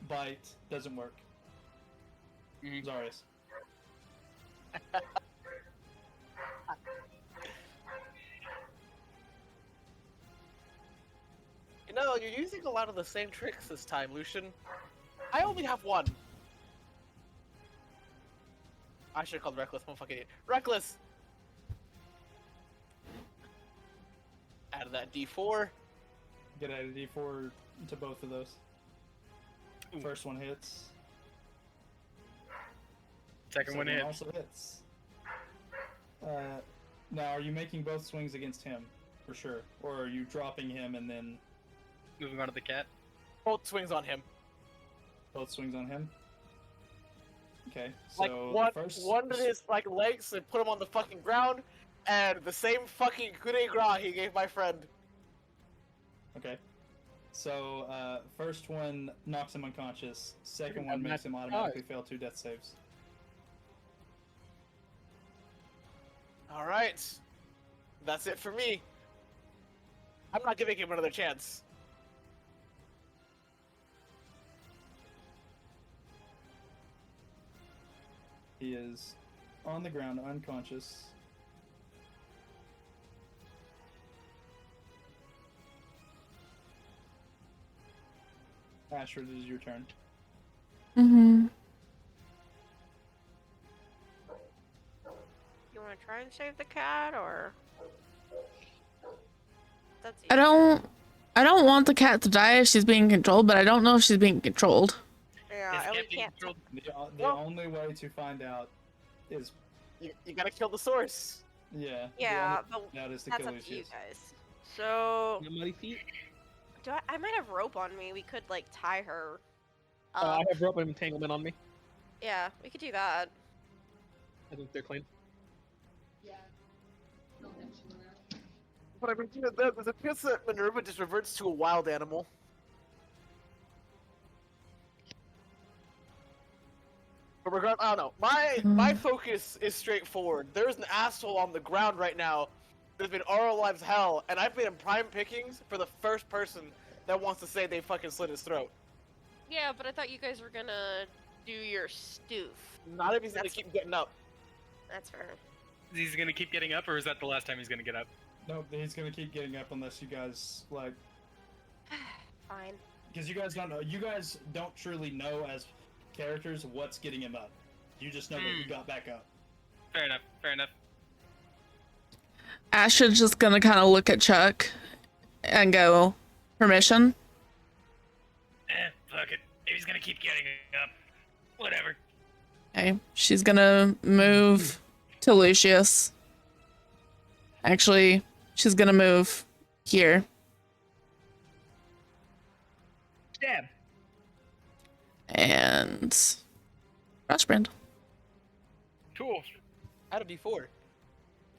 bite, doesn't work. Mhm. Zarius. You know, you're using a lot of the same tricks this time, Lucian. I only have one. I should have called Reckless, motherfucking idiot. Reckless! Out of that D4. Get a D4 to both of those. First one hits. Second one hits. also hits. Now, are you making both swings against him? For sure. Or are you dropping him and then Moving on to the cat. Both swings on him. both swings on him? Okay, Like, so one, the first... one to his, like, legs and put him on the fucking ground, and the same fucking coup de grace he gave my friend. Okay. So, first one knocks him unconscious. Second one I'm makes not him automatically fail 2 death saves. Alright. That's it for me. I'm not giving him another chance. He is on the ground, unconscious. Ashford, it is your turn. Mm-hmm. You want to try and save the cat, or that's I don't want the cat to die if she's being controlled, but I don't know if she's being controlled. Yeah, This and we cat being can't. controlled. The only way to find out is, You gotta kill the source. yeah. Yeah, the but only way out is to that's kill up to you Lucius. guys. So, Your muddy feet? do I might have rope on me. We could like tie her. I have rope and entanglement on me. Yeah, we could do that. I think they're clean. Yeah. Don't mention that. But I mean, there's a chance that Minerva just reverts to a wild animal. But regardless, I don't know. My focus is straightforward. There's an asshole on the ground right now that's been RLI as hell, and I've been in prime pickings for the first person that wants to say they fucking slit his throat. Yeah, but I thought you guys were gonna do your stoof. Not if he's gonna keep getting up. That's fair. He's gonna keep getting up, or is that the last time he's gonna get up? No, he's gonna keep getting up unless you guys, like... Fine. Because you guys don't know. You guys don't truly know as characters what's getting him up. You just know that he got back up. Fair enough. Fair enough. Ash is just gonna kind of look at Chuck and go, permission? Fuck it. If he's gonna keep getting up, whatever. Okay, she's gonna move to Lucius. Actually, she's gonna move here. Stab. And Rushbrand. Cool. Out of D4.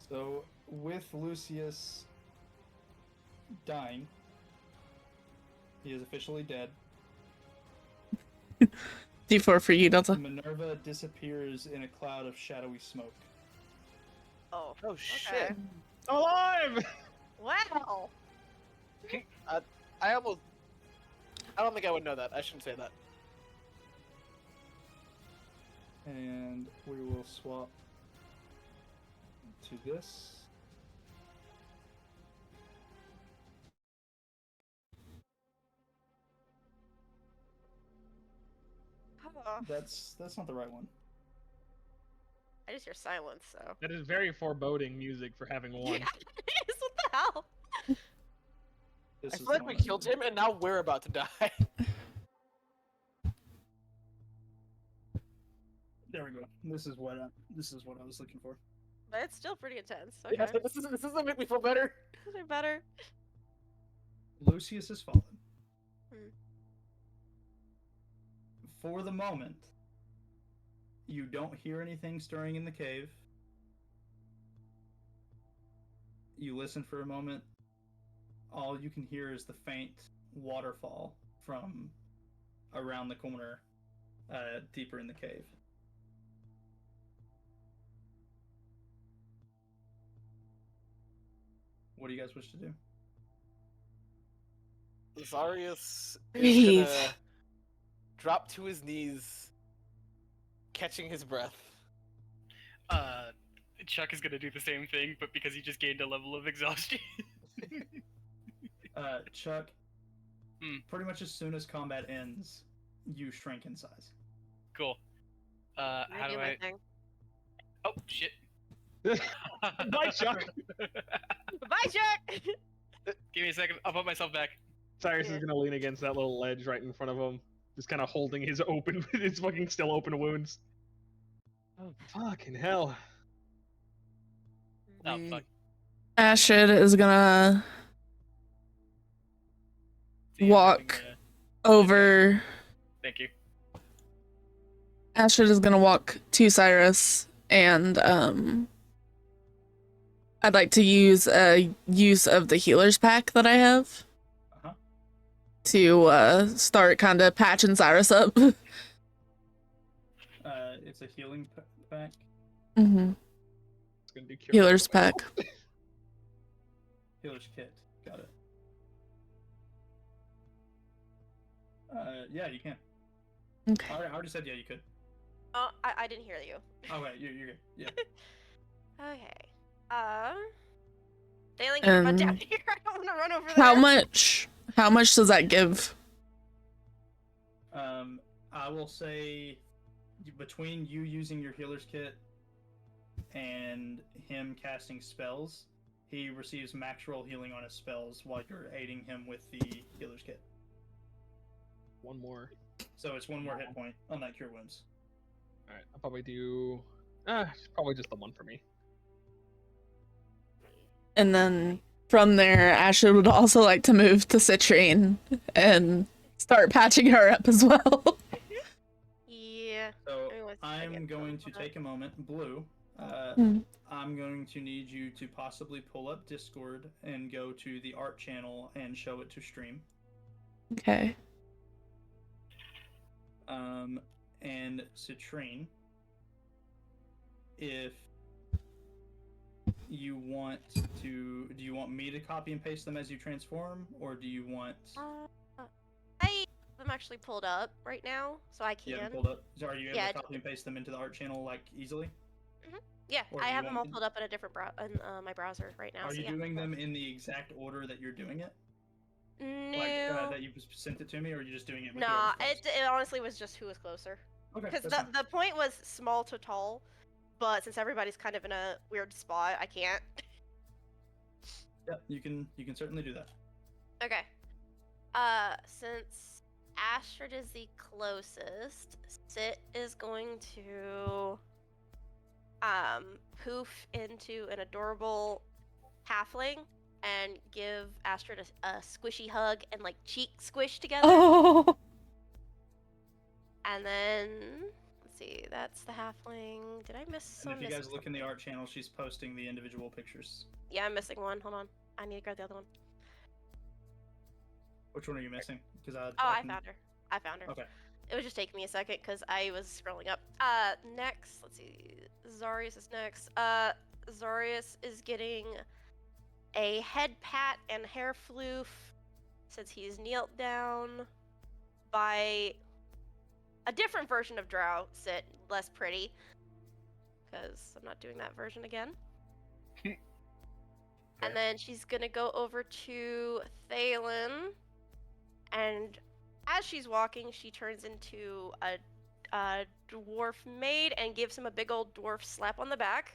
So, with Lucius dying, he is officially dead. D4 for you, Delta. Minerva disappears in a cloud of shadowy smoke. Oh. Oh shit! Okay. I'm alive! Wow. I don't think I would know that. I shouldn't say that. And we will swap to this. Oh, That's not the right one. I just hear silence, so. That is very foreboding music for having one. Yeah, it is. What the hell? This I is feel the like one we I'm killed using. him, and now we're about to die. There we go. This is what I was looking for. But it's still pretty intense. Okay. Yeah, this doesn't make me feel better. Is it better? Lucius has fallen. Hmm. For the moment, you don't hear anything stirring in the cave. You listen for a moment. All you can hear is the faint waterfall from around the corner, deeper in the cave. What do you guys wish to do? Zarius is Breathe. gonna drop to his knees, catching his breath. Chuck is gonna do the same thing, but because he just gained a level of exhaustion. Chuck, Hmm. pretty much as soon as combat ends, you shrink in size. Cool. I'm How gonna do do my I? thing. Oh shit. Bye, Chuck. Bye, Chuck! Give me a second. I'll put myself back. Cyrus Yeah. is gonna lean against that little ledge right in front of him, just kind of holding his his fucking still open wounds. Oh fucking hell! Oh fuck. Ashid is gonna See, I'm walk having over. Thank you. Ashid is gonna walk to Cyrus, and I'd like to use a use of the healer's pack that I have Uh-huh. to start kind of patching Cyrus up. It's a healing pack. Mm-hmm. It's gonna do cure Healer's wounds. pack. Healer's kit. Got it. Yeah, you can. Okay. I already said yeah, you could. Oh, I didn't hear you. Oh wait, you're good. Yeah. Okay. Dalen, get your butt down here. I don't want to run over there. How much does that give? I will say between you using your healer's kit and him casting spells, he receives max roll healing on his spells while you're aiding him with the healer's kit. One more. So it's one more hit point on that cure wounds. All right, I'll probably do. Probably just the one for me. And then from there, Ashid would also like to move to Citrine and start patching her up as well. Yeah. So Give me one I'm second. going to take a moment, Blue. Hmm. I'm going to need you to possibly pull up Discord and go to the art channel and show it to stream. Okay. And Citrine, if you want to, do you want me to copy and paste them as you transform, or do you want? I have them actually pulled up right now, so I You can. have them pulled up. So are you able Yeah, to copy and paste them into the art channel like easily? Yeah, Or I do you have them all want me- pulled up in a different my browser right now. Are so you yeah. doing them in the exact order that you're doing it? No. Like that you sent it to me, or are you just doing it? With Nah, yours first? it honestly was just who was closer. Okay, Because that's fine. the point was small to tall, but since everybody's kind of in a weird spot, I can't. Yeah, you can certainly do that. Okay. Since Astrid is the closest, Sit is going to poof into an adorable halfling and give Astrid a squishy hug and like cheek squish together. Oh. And then let's see, that's the halfling. Did I miss some? And if you guys look in the art channel, she's posting the individual pictures. Yeah, I'm missing one. Hold on. I need to grab the other one. Which one are you missing? Because I found her. I found her. Okay. it was just taking me a second because I was scrolling up. Next, let's see. Zarius is next. Zarius is getting a head pat and hair floof since he's knelt down by a different version of Drow sit, less pretty. Because I'm not doing that version again. And then she's gonna go over to Thalen, and as she's walking, she turns into a dwarf maid and gives him a big old dwarf slap on the back.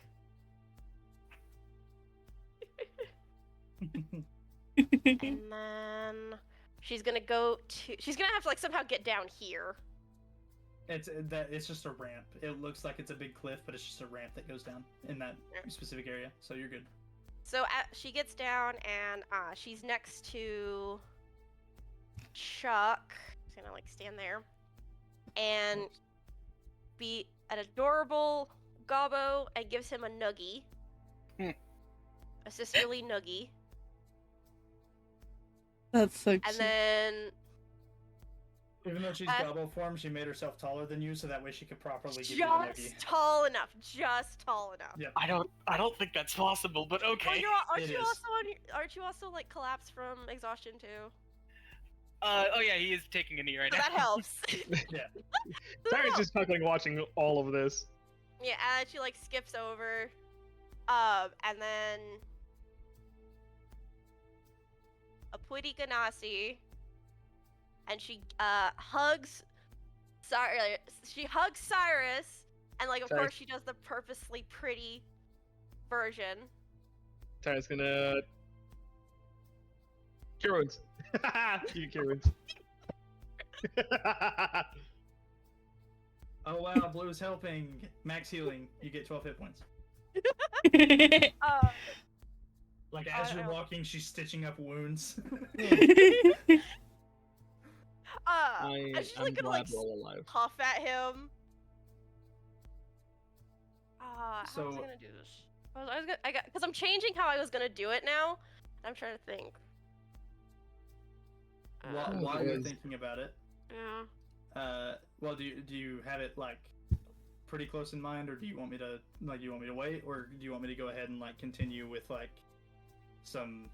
And then she's gonna have to like somehow get down here. It's just a ramp. It looks like it's a big cliff, but it's just a ramp that goes down in that specific area. So you're good. So she gets down and she's next to Chuck. She's gonna like stand there and be an adorable gobbo and gives him a noogie. A sisterly noogie. That's so And cute. then Even though she's gobbo form, she made herself taller than you, so that way she could properly give you a noogie. just tall enough. Just tall enough. Yep. I don't think that's possible, but okay. Aren't you also like collapsed from exhaustion too? Oh yeah, he is taking a knee right So now. that helps. Yeah. Sarah's just chuckling watching all of this. Yeah, and she like skips over, and then a Pwitty Ganassi, and she hugs Cyrus. She hugs Cyrus, and like of Sorry. course she does the purposely pretty version. Sarah's gonna cure wounds. You can cure wounds. Oh wow, Blue's helping. Max healing. You get 12 hit points. Like as you're walking, she's stitching up wounds. And she's like gonna like puff at him. How was I So- gonna do this? Because I'm changing how I was gonna do it now. I'm trying to think. While you're thinking about it, Yeah. well, do you have it like pretty close in mind, or do you want me to wait, or do you want me to go ahead and like continue with like some?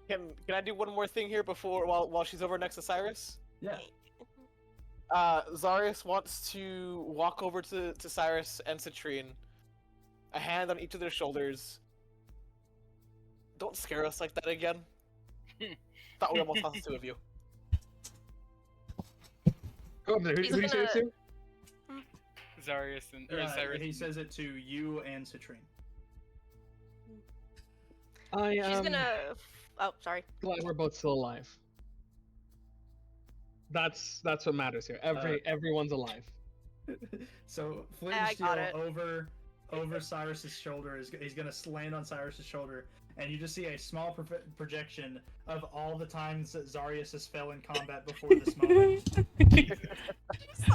Can I do one more thing here before while she's over next to Cyrus? Yeah. Zarius wants to walk over to Cyrus and Citrine, a hand on each of their shoulders. Don't scare us like that again. Thought we almost lost the two of you. Who do you say this to? Zarius and Cyrus. He says it to you and Citrine. She's gonna. Oh, sorry. Glad we're both still alive. That's what matters here. Everyone's alive. So Flint I got Steel it. over Cyrus's shoulder he's gonna land on Cyrus's shoulder, and you just see a small projection of all the times that Zarius has fell in combat before this moment. Okay, so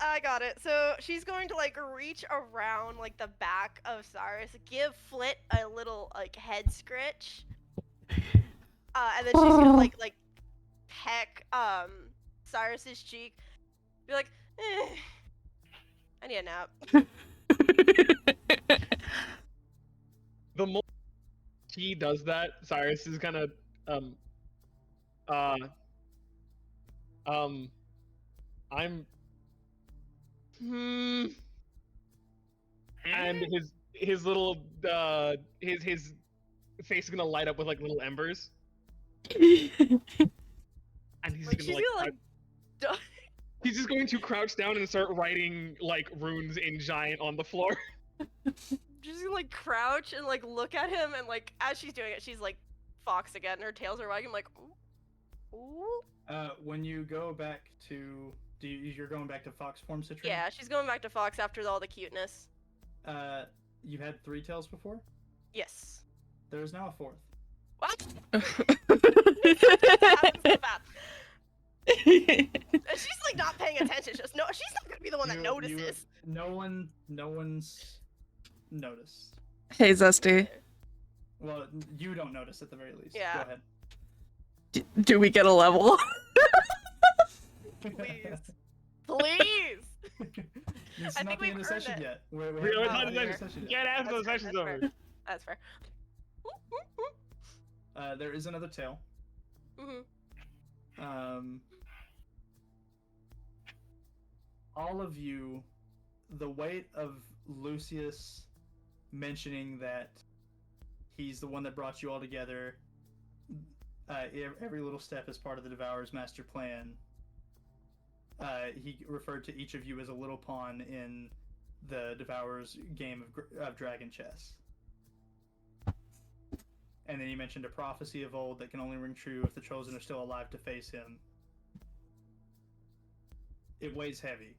I got it. So she's going to like reach around like the back of Cyrus, give Flit a little like head scritch, and then she's gonna like peck Cyrus's cheek, be like, I need a nap. The moment he does that, Cyrus is gonna I'm and his little his face is gonna light up with like little embers. And he's Like, gonna she's like, gonna, like, he's just going to crouch down and start writing like runes in giant on the floor. She's gonna like crouch and like look at him, and like as she's doing it, she's like fox again. Her tails are wagging like, ooh. Ooh. When you go back to, you're going back to fox form, Citrine? Yeah, she's going back to fox after all the cuteness. You had 3 tails before? Yes. There is now a 4th. What? So fast. She's like not paying attention. She's not gonna be the one that notices. No one's noticed. Hey, Zesty. Well, you don't notice at the very least. Yeah. Go ahead. Do we get a level? Please. Please! It's I not think the end we've of earned session it. yet. We haven't haven't had had the end the of session. yet. Get after the session's over. That's fair. There is another tale. All of you, the weight of Lucius mentioning that he's the one that brought you all together, every little step is part of the Devourer's master plan. He referred to each of you as a little pawn in the Devourer's game of dragon chess. And then he mentioned a prophecy of old that can only ring true if the Chosen are still alive to face him. It weighs heavy.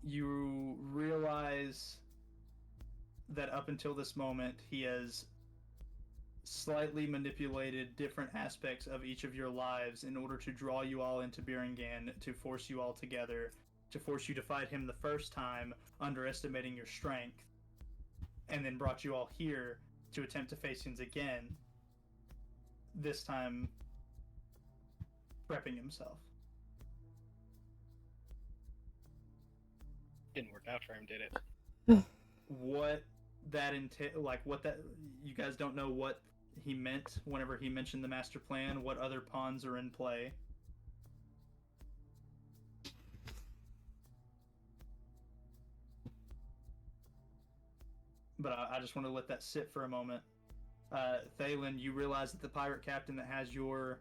You realize that up until this moment, he has slightly manipulated different aspects of each of your lives in order to draw you all into Biringan, to force you all together, to force you to fight him the first time, underestimating your strength, and then brought you all here to attempt to face him again, this time prepping himself. Didn't work out for him, did it? What that what that, you guys don't know what he meant whenever he mentioned the master plan, what other pawns are in play. But I just want to let that sit for a moment. Thalen, you realize that the pirate captain that has your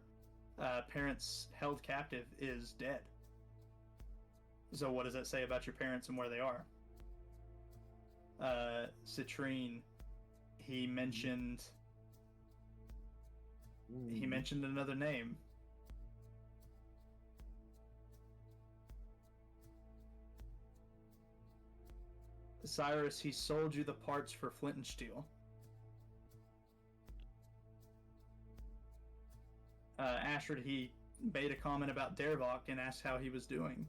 parents held captive is dead. So what does that say about your parents and where they are? Citrine, he mentioned another name. Cyrus, he sold you the parts for Flint and Steel. Ashford, he made a comment about Dervok and asked how he was doing.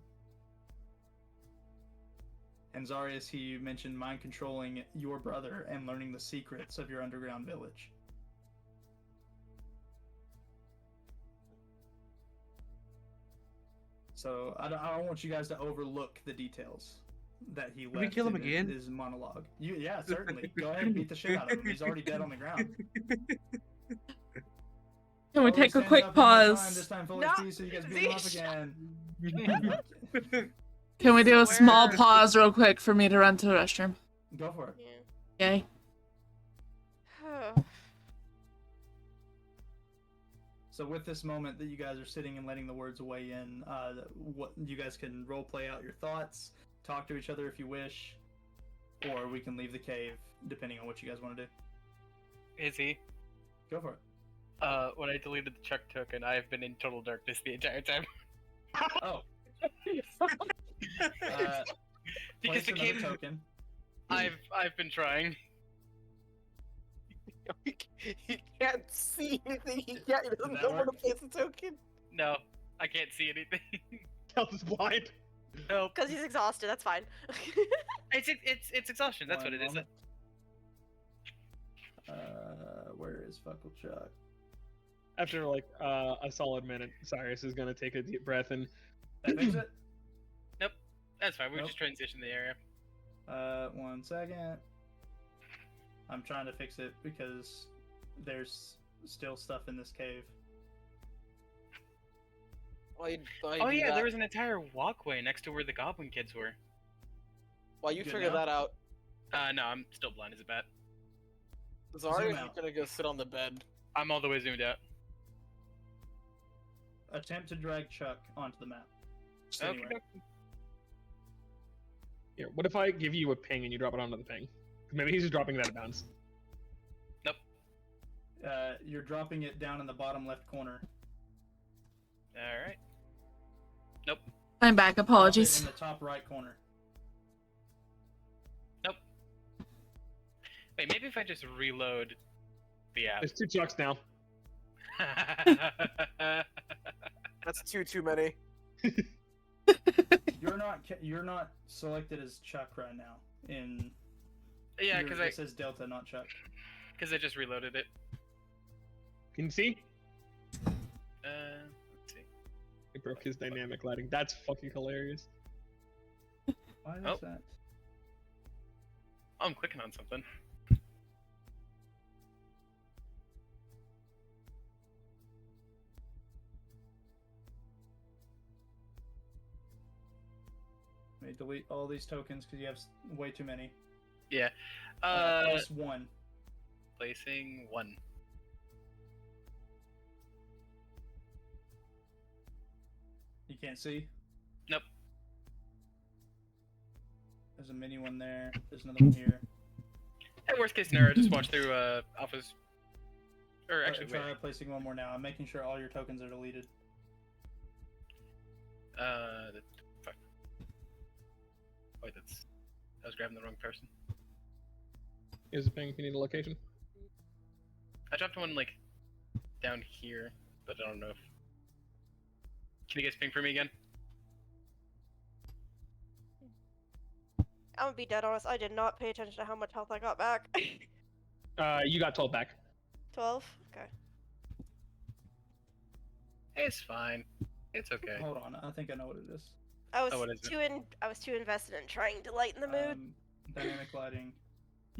And Zarius, he mentioned mind controlling your brother and learning the secrets of your underground village. So I don't want you guys to overlook the details that he left we kill him in again? his monologue. Yeah, certainly. Go ahead and beat the shit out of him. He's already dead on the ground. Can we take a quick pause? This time full No, HP, so you guys beat him up again. Can we do a small Swear. pause real quick for me to run to the restroom? Go for it. Okay. So with this moment that you guys are sitting and letting the words weigh in, what you guys can role play out your thoughts, talk to each other if you wish, or we can leave the cave, depending on what you guys want to do. Izzy, Go for it. when I deleted the Chuck token, I have been in total darkness the entire time. Oh. Because Place the another game, token. I've been trying. He can't see anything. He doesn't that know where to work? place the token. No, I can't see anything. Kel's blind. Nope. Because he's exhausted, that's fine. It's exhaustion. That's One what it is. moment. Where is Fuckle Chuck? After like a solid minute, Cyrus is gonna take a deep breath and That fix it? That's fine. We're Nope. just transitioning the area. 1 second. I'm trying to fix it because there's still stuff in this cave. While you Oh do yeah, that, there was an entire walkway next to where the goblin kids were. while you Good figure now? that out, No, I'm still blind as a bat. Zarya is out. gonna go sit on the bed. I'm all the way zoomed out. Attempt to drag Chuck onto the map. Just Okay. anywhere. here. What if I give you a ping and you drop it onto the ping? Maybe he's just dropping it out of bounds. You're dropping it down in the bottom left corner. All right. I'm back. Drop it Apologies. in the top right corner. Wait, maybe if I just reload the app. There's 2 Chucks now. That's too many. You're not selected as Chuck right now. Yeah, It because says Delta, not Chuck. I just reloaded it. Can you see? He broke his dynamic lighting. That's fucking hilarious. Why is Oh. that? I'm clicking on something. Let me delete all these tokens because you have way too many. Yeah. Place 1. Placing 1. You can't see? Nope. There's a mini one there. There's another one here. Hey, worst case scenario, just watch through Alpha's. Or actually, wait. Try placing one more now. I'm making sure all your tokens are deleted. Fuck. Wait, I was grabbing the wrong person. Here's a ping if you need a location. I dropped one like down here, but I don't know if. Can you guys ping for me again? I'm gonna be dead honest. I did not pay attention to how much health I got back. You got 12 back. 12. Okay. It's fine. It's okay. Hold on, I think I know what it is. I was what is it? I was too invested in trying to lighten the mood. Dynamic lighting,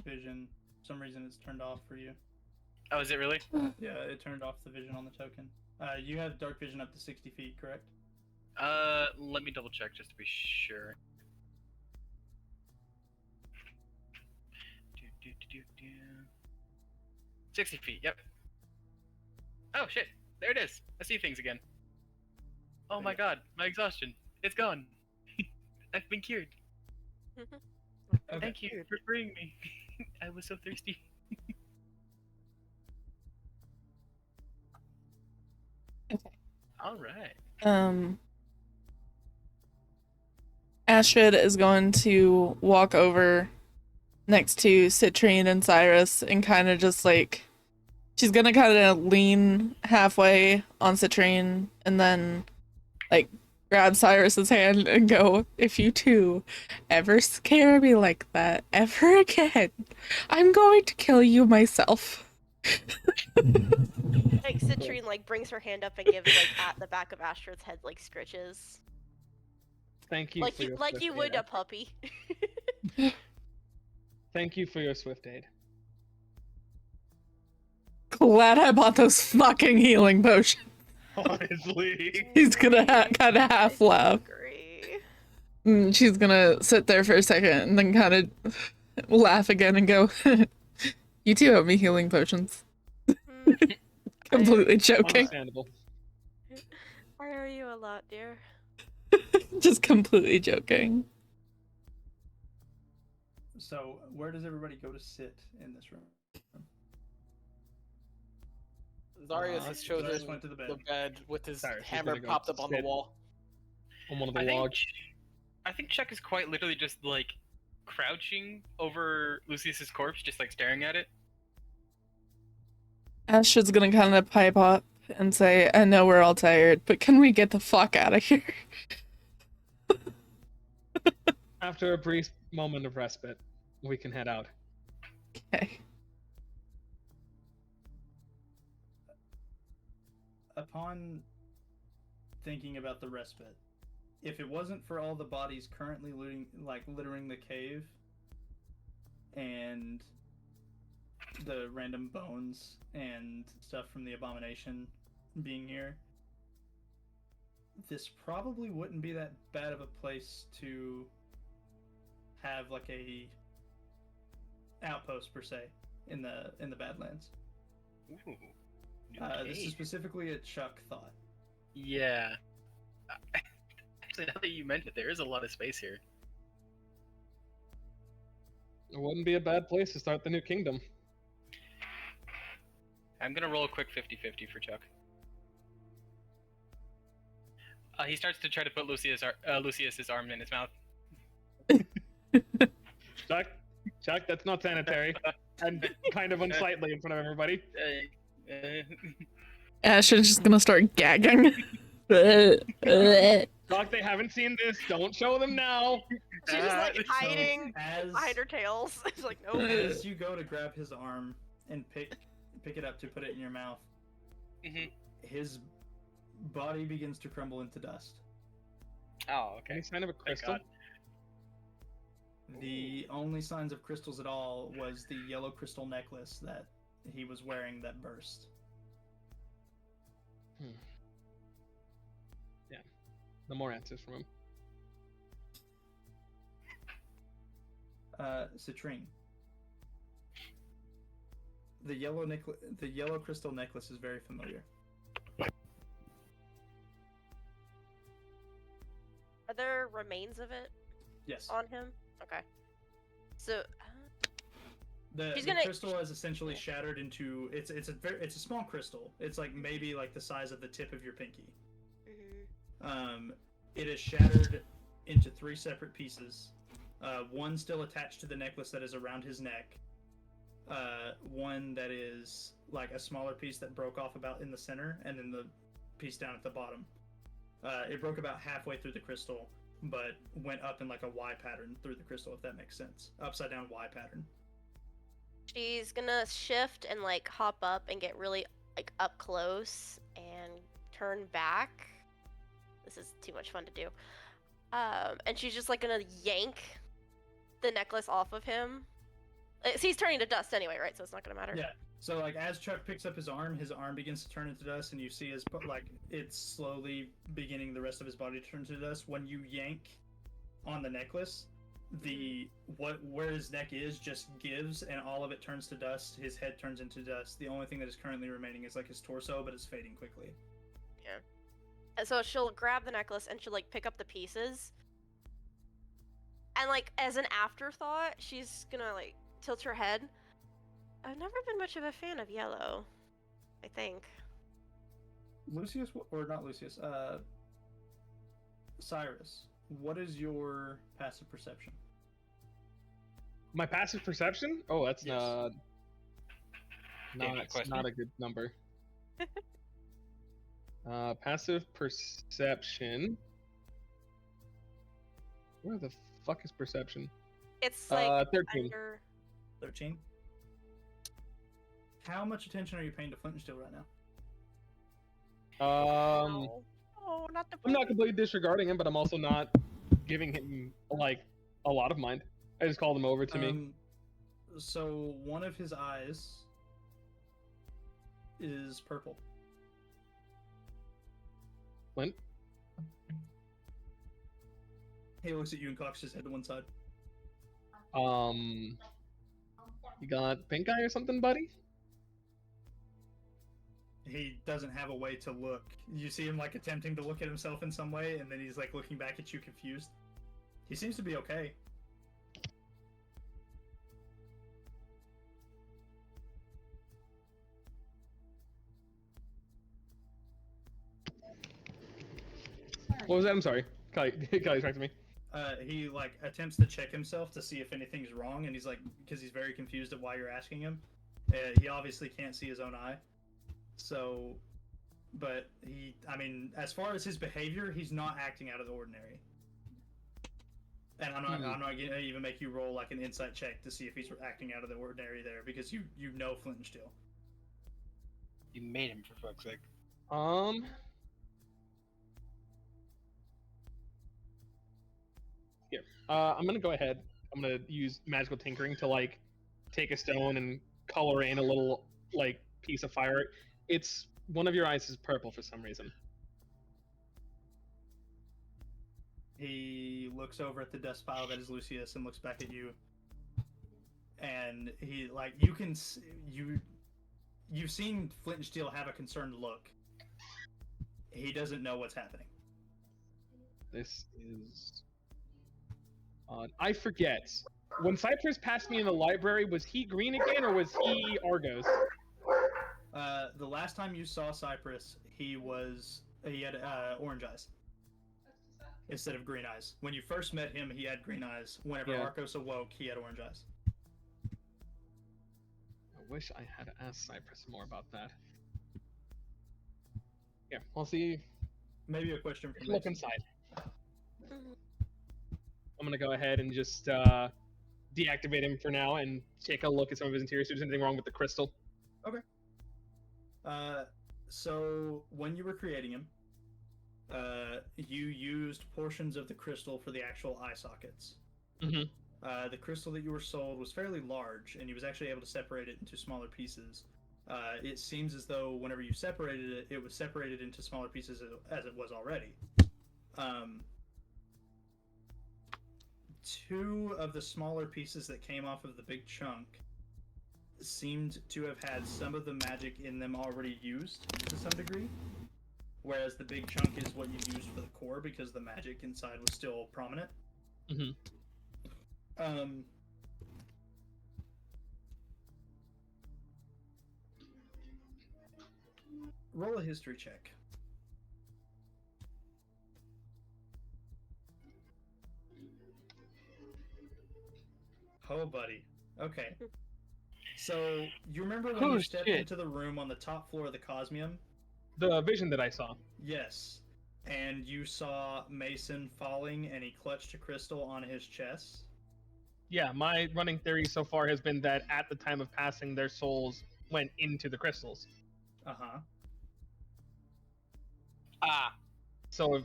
vision. For some reason it's turned off for you. Oh, is it really? Yeah, it turned off the vision on the token. You have dark vision up to 60 feet, correct? Let me double check just to be sure. 60 feet, yep. Oh shit, there it is. I see things again. Oh my god, my exhaustion. It's gone. I've been cured. Okay. Thank you for freeing me. I was so thirsty. Okay. Alright. Astrid is going to walk over next to Citrine and Cyrus and kind of just like, she's gonna kind of lean halfway on Citrine and then like grab Cyrus's hand and go, if you two ever scare me like that ever again, I'm going to kill you myself. Like Citrine like brings her hand up and gives like at the back of Astrid's head like scritches. Thank you. Like for you your like swift you would aid. a puppy. Thank you for your swift aid. Glad I bought those fucking healing potions. Honestly. He's gonna kind of half laugh. Agree. She's gonna sit there for a second and then kind of laugh again and go, you two owe me healing potions. Completely joking. Understandable. I owe you a lot, dear. Just completely joking. So, where does everybody go to sit in this room? Zarius has chosen Zarius went to the bed. with his Zarius is hammer gonna go propped up on the sit. wall. On one of the I think, logs. I think Chuck is quite literally just like crouching over Lucius's corpse, just like staring at it. Astrid's gonna kind of pipe up and say, I know we're all tired, but can we get the fuck out of here? After a brief moment of respite, we can head out. Okay. Upon thinking about the respite, if it wasn't for all the bodies currently littering the cave and the random bones and stuff from the abomination being here, this probably wouldn't be that bad of a place to have like a outpost per se in the Badlands. Ooh. This is specifically a Chuck thought. Yeah. Actually, now that you mentioned it, there is a lot of space here. It wouldn't be a bad place to start the new kingdom. I'm gonna roll a quick 50-50 for Chuck. He starts to try to put Lucius's arm in his mouth. Chuck, that's not sanitary. And kind of unsightly in front of everybody. Astrid's just gonna start gagging. Chuck, they haven't seen this. Don't show them now. She's just like So, hiding behind her tails. It's like no. As you go to grab his arm and pick it up to put it in your mouth, Mhm. his body begins to crumble into dust. Oh, okay. Any sign of a Thank crystal? God. The only signs of crystals at all was the yellow crystal necklace that he was wearing that burst. Yeah. No more answers from him. Citrine. The yellow crystal necklace is very familiar. Are there remains of it Yes. on him? Okay. So, The She's gonna- crystal is essentially shattered into it's a small crystal. It's like maybe like the size of the tip of your pinky. It is shattered into 3 separate pieces. One still attached to the necklace that is around his neck. One that is like a smaller piece that broke off about in the center, and then the piece down at the bottom. It broke about halfway through the crystal, but went up in like a Y pattern through the crystal, if that makes sense. Upside down Y pattern. she's gonna shift and like hop up and get really like up close and turn back. This is too much fun to do. And she's just like gonna yank the necklace off of him. He's turning to dust anyway, right? So it's not gonna matter. Yeah. So like as Chuck picks up his arm begins to turn into dust, and you see his like it's slowly beginning the rest of his body to turn to dust. When you yank on the necklace, where his neck is just gives, and all of it turns to dust. His head turns into dust. The only thing that is currently remaining is like his torso, but it's fading quickly. Yeah. And so she'll grab the necklace and she'll like pick up the pieces. And like as an afterthought, she's gonna like tilt her head. I've never been much of a fan of yellow, I think. Lucius, or not Lucius, Cyrus, what is your passive perception? My passive perception? Oh, that's Yes. not a good number. Passive perception. Where the fuck is perception? It's like 13. under 13. How much attention are you paying to Flint and Steel right now? Oh, not the I'm not completely disregarding him, but I'm also not giving him like a lot of mind. I just called him over to me. So one of his eyes is purple. Flint? He looks at you and cocks his head to one side. You got pink eye or something, buddy? He doesn't have a way to look. You see him like attempting to look at himself in some way, and then he's like looking back at you confused. He seems to be okay. What was that? I'm sorry. Kelly talk to me. He like attempts to check himself to see if anything's wrong, and he's like, because he's very confused at why you're asking him. He obviously can't see his own eye. So, but I mean, as far as his behavior, he's not acting out of the ordinary. And I'm not gonna even make you roll like an insight check to see if he's acting out of the ordinary there, because you know Flint and Steel. You made him, for fuck's sake. Here. I'm gonna go ahead. I'm gonna use magical tinkering to like take a stone and color in a little like piece of fire. It's one of your eyes is purple for some reason. He looks over at the dust pile that is Lucius and looks back at you. And he like you've seen Flint and Steel have a concerned look. He doesn't know what's happening. This is odd. I forget. When Cypress passed me in the library, was he green again or was he Argos? The last time you saw Cypress, he had orange eyes instead of green eyes. When you first met him, he had green eyes. Whenever Arcos awoke, he had orange eyes. I wish I had asked Cypress more about that. Yeah, we'll see. Maybe a question for Look Mason. inside. I'm gonna go ahead and just deactivate him for now and take a look at some of his interior. See if there's anything wrong with the crystal. Okay. So when you were creating him, you used portions of the crystal for the actual eye sockets. Mm-hmm. The crystal that you were sold was fairly large, and he was actually able to separate it into smaller pieces. It seems as though whenever you separated it, it was separated into smaller pieces as it was already. Two of the smaller pieces that came off of the big chunk seemed to have had some of the magic in them already used to some degree, whereas the big chunk is what you used for the core because the magic inside was still prominent. Mm-hmm. Roll a history check. Oh, buddy. Okay. So, you remember when you stepped into the room on the top floor of the Cosmium? The vision that I saw. Yes. And you saw Mason falling and he clutched a crystal on his chest? Yeah, my running theory so far has been that at the time of passing, their souls went into the crystals. Uh-huh. Ah. So,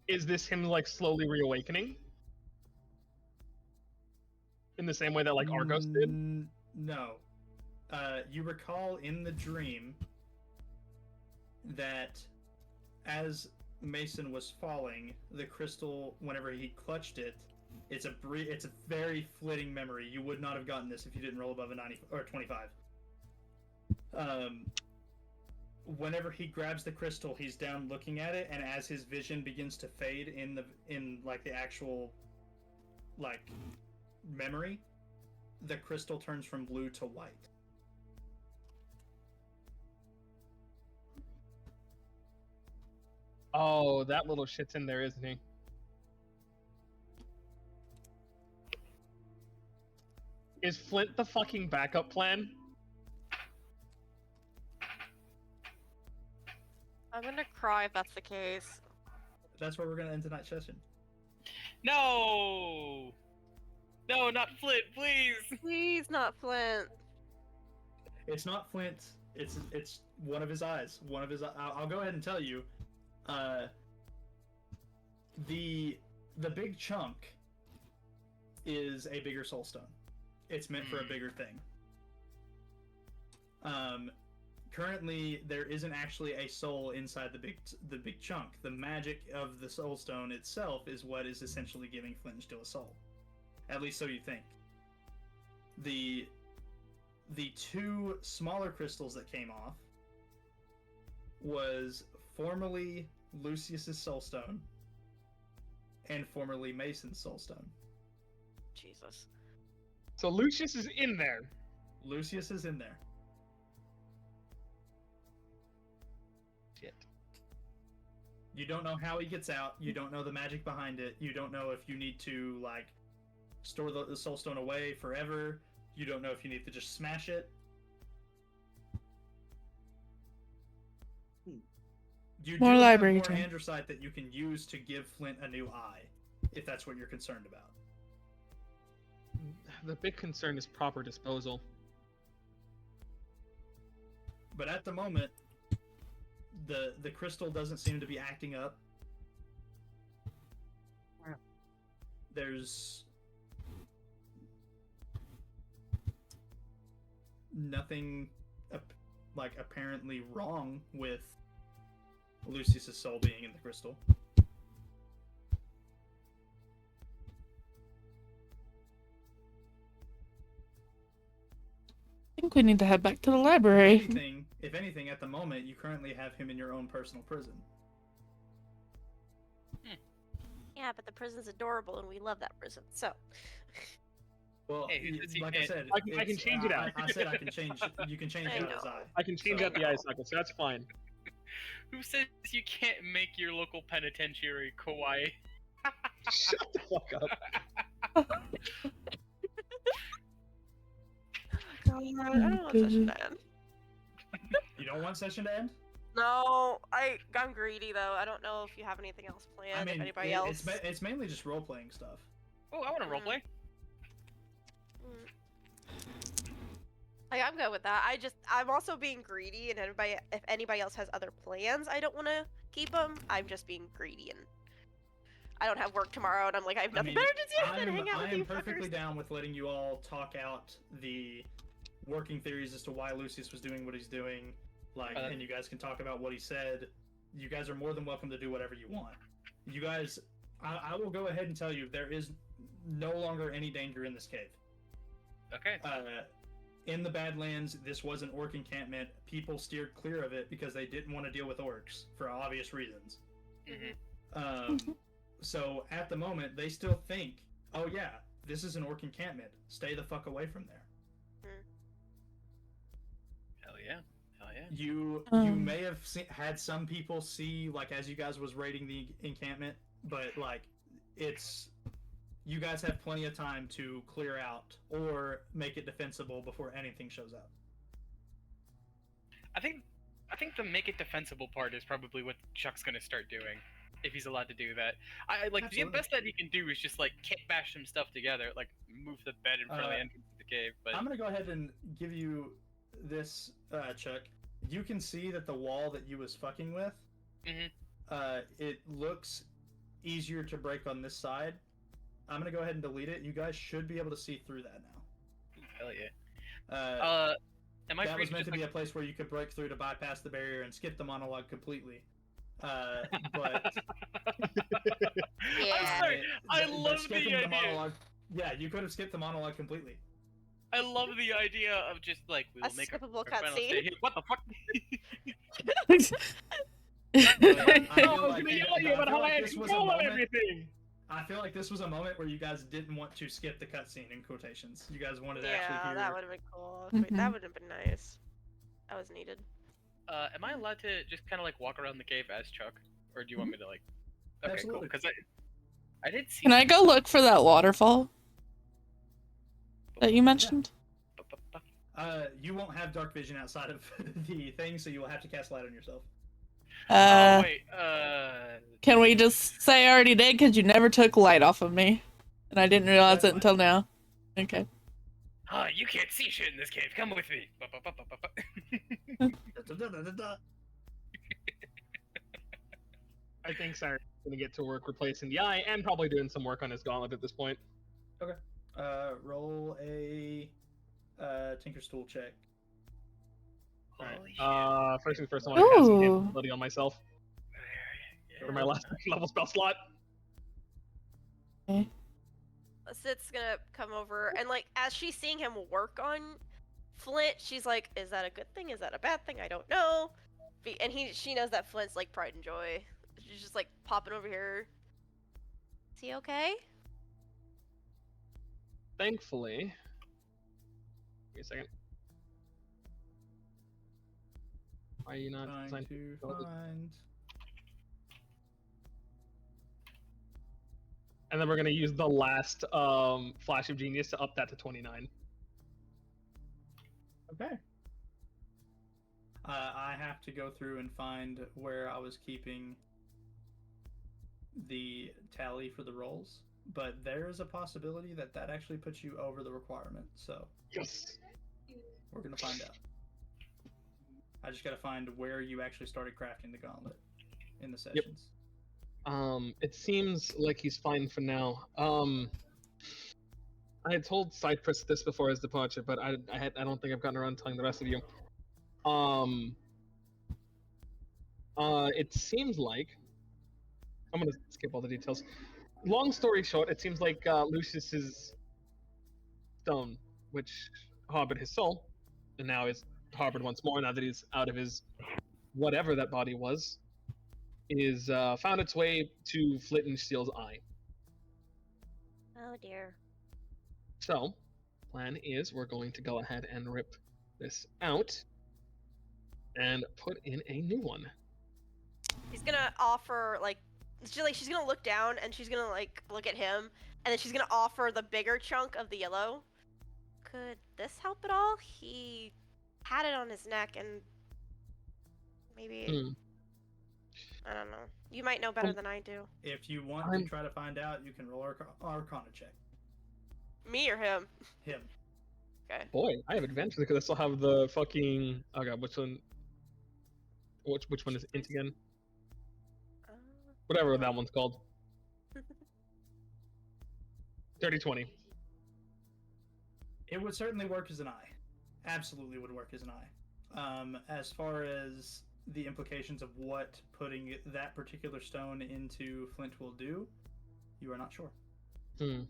is this him, like, slowly reawakening? In the same way that, like, Argos did? No. You recall in the dream that as Mason was falling, the crystal, whenever he clutched it, it's a very flitting memory. You would not have gotten this if you didn't roll above a 90 or 25. Whenever he grabs the crystal, he's down looking at it, and as his vision begins to fade in like the actual like memory, the crystal turns from blue to white. Oh, that little shit's in there, isn't he? Is Flint the fucking backup plan? I'm gonna cry if that's the case. That's where we're gonna end tonight's session. No! No, not Flint, please! Please, not Flint. It's not Flint. It's one of his eyes. One of his. I'll go ahead and tell you. The big chunk is a bigger soul stone. It's meant for a bigger thing. Currently, there isn't actually a soul inside the big chunk. The magic of the soul stone itself is what is essentially giving Flint and Steel a soul. At least so you think. The two smaller crystals that came off was formerly Lucius's soulstone and formerly Mason's soulstone. Jesus. So Lucius is in there. Lucius is in there. Shit. You don't know how he gets out. You don't know the magic behind it. You don't know if you need to like store the soulstone away forever. You don't know if you need to just smash it. You More do library have more time. androcyte that you can use to give Flint a new eye, if that's what you're concerned about. The big concern is proper disposal. But at the moment, the crystal doesn't seem to be acting up. There's nothing like apparently wrong with Lucius's soul being in the crystal. I think we need to head back to the library. If anything, at the moment, you currently have him in your own personal prison. Yeah, but the prison's adorable and we love that prison, so. Well, Hey, who says he like I can't- said, I can change it out. I said I can change. You can change I out his know. eye. I can change So- out the eye socket, so that's fine. Who says you can't make your local penitentiary kawaii? Shut the fuck up. God, I don't want session to end. You don't want session to end? No, I'm greedy though. I don't know if you have anything else planned. I mean, if anybody else. it's mainly just role playing stuff. Oh, I want to roleplay. I'm good with that. I'm also being greedy, and if anybody else has other plans, I don't want to keep them. I'm just being greedy and I don't have work tomorrow, and I'm like, I have I nothing mean, better to do than hang out I with am you perfectly fuckers. down with letting you all talk out the working theories as to why Lucius was doing what he's doing. Like, and you guys can talk about what he said. You guys are more than welcome to do whatever you want. You guys, I will go ahead and tell you there is no longer any danger in this cave. Okay. In the Badlands, this was an orc encampment. People steered clear of it because they didn't want to deal with orcs for obvious reasons. So at the moment, they still think, oh yeah, this is an orc encampment. Stay the fuck away from there. Hell yeah. Hell yeah. You may have had some people see, like, as you guys was raiding the encampment, but like, it's, you guys have plenty of time to clear out or make it defensible before anything shows up. I think the make it defensible part is probably what Chuck's gonna start doing, if he's allowed to do that. I like Absolutely. the best that he can do is just like kit bash some stuff together, like move the bed in front of the entrance to the cave. But I'm gonna go ahead and give you this, Chuck. You can see that the wall that you was fucking with, it looks easier to break on this side. I'm gonna go ahead and delete it. You guys should be able to see through that now. Hell yeah. Am I that free was to meant just to be a place where you could break through to bypass the barrier and skip the monologue completely. But Yeah. I'm sorry. I but love the skipping idea. monologue. Yeah, you could have skipped the monologue completely. I love the idea of just like we A will make skippable our final cutscene. stay here. What the fuck? I feel Oh, like, gonna yell at you about how I had this was a control of moment. everything. I feel like this was a moment where you guys didn't want to skip the cutscene in quotations. You guys wanted to actually Yeah, hear. that would have been cool. That would have been nice. That was needed. Am I allowed to just kind of like walk around the cave as Chuck, or do you want me to like? Okay, Absolutely. cool. Because I did see. Can I go look for that waterfall that you mentioned? You won't have dark vision outside of the thing, so you will have to cast light on yourself. Oh wait. Can we just say I already did because you never took light off of me, and I didn't realize That's it until now. Okay. You can't see shit in this cave. Come with me. I think Siren's gonna get to work replacing the eye and probably doing some work on his gauntlet at this point. Okay. Roll a Tinker's Tool check. Alright. First things first, I want to cast Ooh. ability on myself for my last level spell slot. Okay. Sit's gonna come over and like as she's seeing him work on Flint, she's like, "Is that a good thing? Is that a bad thing? I don't know." And she knows that Flint's like pride and joy. She's just like popping over here. Is he okay? Thankfully. Wait a second. Why are you not Trying to find. And then we're gonna use the last Flash of Genius to up that to 29. Okay. I have to go through and find where I was keeping the tally for the rolls, but there is a possibility that that actually puts you over the requirement. So yes, we're gonna find out. I just gotta find where you actually started crafting the gauntlet in the sessions. It seems like he's fine for now. I had told Cypress this before his departure, but I don't think I've gotten around to telling the rest of you. It seems like I'm gonna skip all the details. Long story short, it seems like Lucius's stone, which harbored his soul, and now is harbored once more. Now that he's out of his whatever that body was, is found its way to Flittensteel's eye. Oh dear. So, plan is we're going to go ahead and rip this out and put in a new one. She's gonna offer she's gonna look down and she's gonna like look at him and then she's gonna offer the bigger chunk of the yellow. Could this help at all? He had it on his neck and maybe I don't know. You might know better than I do. If you want to try to find out, you can roll Arcana check. Me or him? Him. Okay. Boy, I have advantage because I still have the fucking. Oh god, which one? Which one is int again? Whatever that one's called. 30-20. It would certainly work as an eye. Absolutely would work as an eye. As far as the implications of what putting that particular stone into Flint will do, you are not sure. You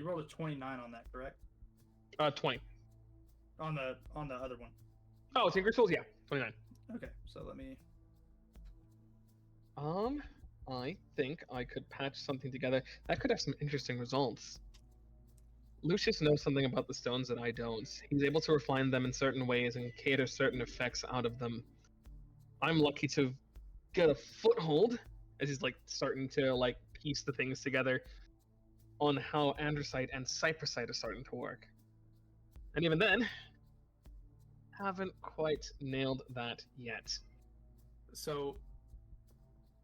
rolled a 29 on that, correct? 20. On the other one. Oh, Tinker Tools, yeah, 29. Okay, so let me. I think I could patch something together. That could have some interesting results. Lucius knows something about the stones that I don't. He's able to refine them in certain ways and cater certain effects out of them. I'm lucky to get a foothold, as he's like starting to like piece the things together, on how andesite and cypressite are starting to work. And even then, haven't quite nailed that yet. So,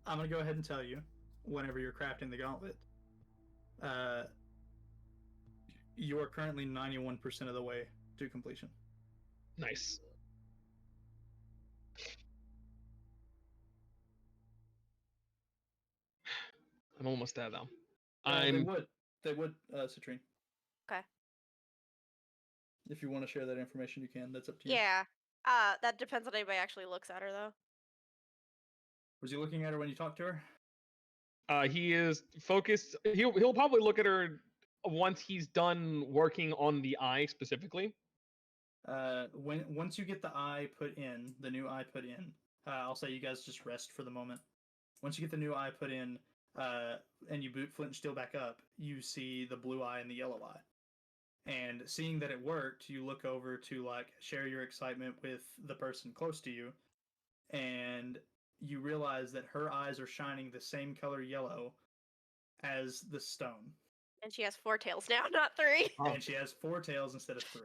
I'm gonna go ahead and tell you, whenever you're crafting the gauntlet, you are currently 91% of the way to completion. Nice. I'm almost there though. They would, Citrine. Okay. If you want to share that information, you can. That's up to you. Yeah. That depends on anybody actually looks at her, though. Was he looking at her when you talked to her? He is focused. He'll probably look at her once he's done working on the eye specifically. Once you get the eye put in, the new eye put in, I'll say you guys just rest for the moment. Once you get the new eye put in, and you boot Flint and Steel back up, you see the blue eye and the yellow eye. And seeing that it worked, you look over to like share your excitement with the person close to you, and you realize that her eyes are shining the same color yellow as the stone. And she has 4 tails now, not 3. And she has 4 tails instead of 3.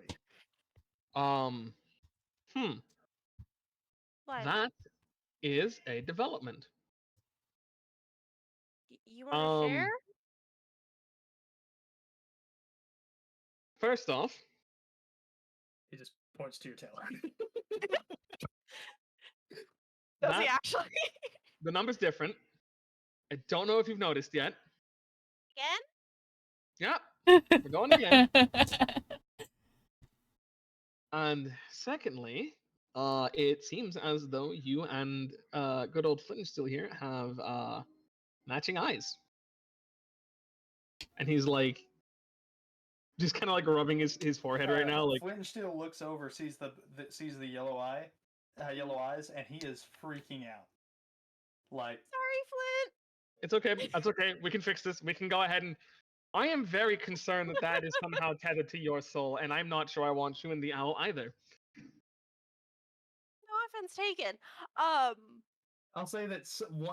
What? That is a development. You want to share? First off, he just points to your tail. Does he actually? The number's different. I don't know if you've noticed yet. Again? Yeah, we're going again. And secondly, it seems as though you and good old Flint still here have matching eyes. And he's like, just kind of like rubbing his forehead right now. Like Flint and Steel looks over, sees the yellow eyes, and he is freaking out. Like, sorry, Flint. It's okay. That's okay. We can fix this. We can go ahead and. I am very concerned that that is somehow tethered to your soul, and I'm not sure I want you in the owl either. No offense taken. I'll say that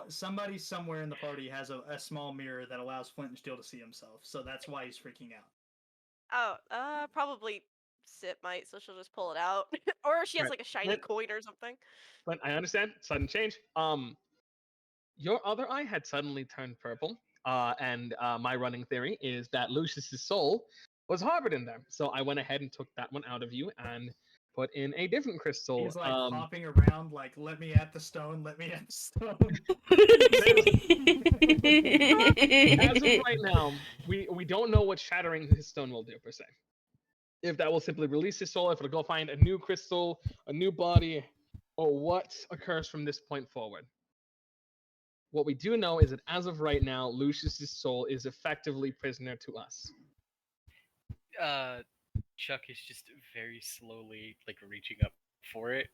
somebody somewhere in the party has a small mirror that allows Flint and Steel to see himself, so that's why he's freaking out. Oh, probably Sip might, so she'll just pull it out. Or she has like a shiny coin or something. But I understand. Sudden change. Your other eye had suddenly turned purple. And my running theory is that Lucius's soul was harbored in there. So I went ahead and took that one out of you and put in a different crystal. He's like hopping around, like, let me at the stone, let me at the stone. As of right now, we don't know what shattering his stone will do, per se. If that will simply release his soul, if it'll go find a new crystal, a new body, or what occurs from this point forward. What we do know is that as of right now, Lucius's soul is effectively prisoner to us. Chuck is just very slowly like reaching up for it.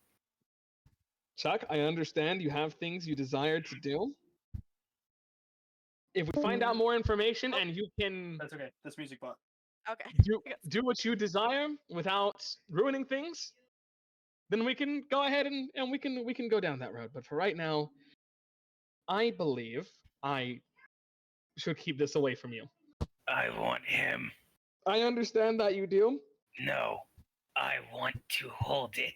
Chuck, I understand you have things you desire to do. If we find out more information and you can... That's okay. This music bot. Okay. Do what you desire without ruining things, then we can go ahead and we can go down that road. But for right now, I believe I should keep this away from you. I want him. I understand that you do. No, I want to hold it.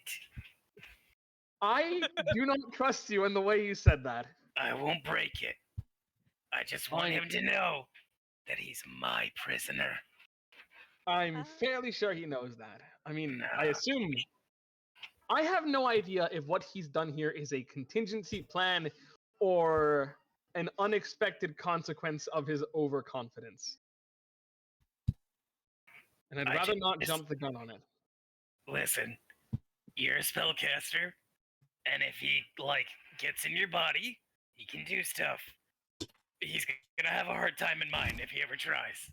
I do not trust you in the way you said that. I won't break it. I just want him to know that he's my prisoner. I'm fairly sure he knows that. I mean, I assume... I have no idea if what he's done here is a contingency plan or an unexpected consequence of his overconfidence. And I'd rather not jump the gun on it. Listen, you're a spellcaster, and if he gets in your body, he can do stuff. He's gonna have a hard time in mine if he ever tries.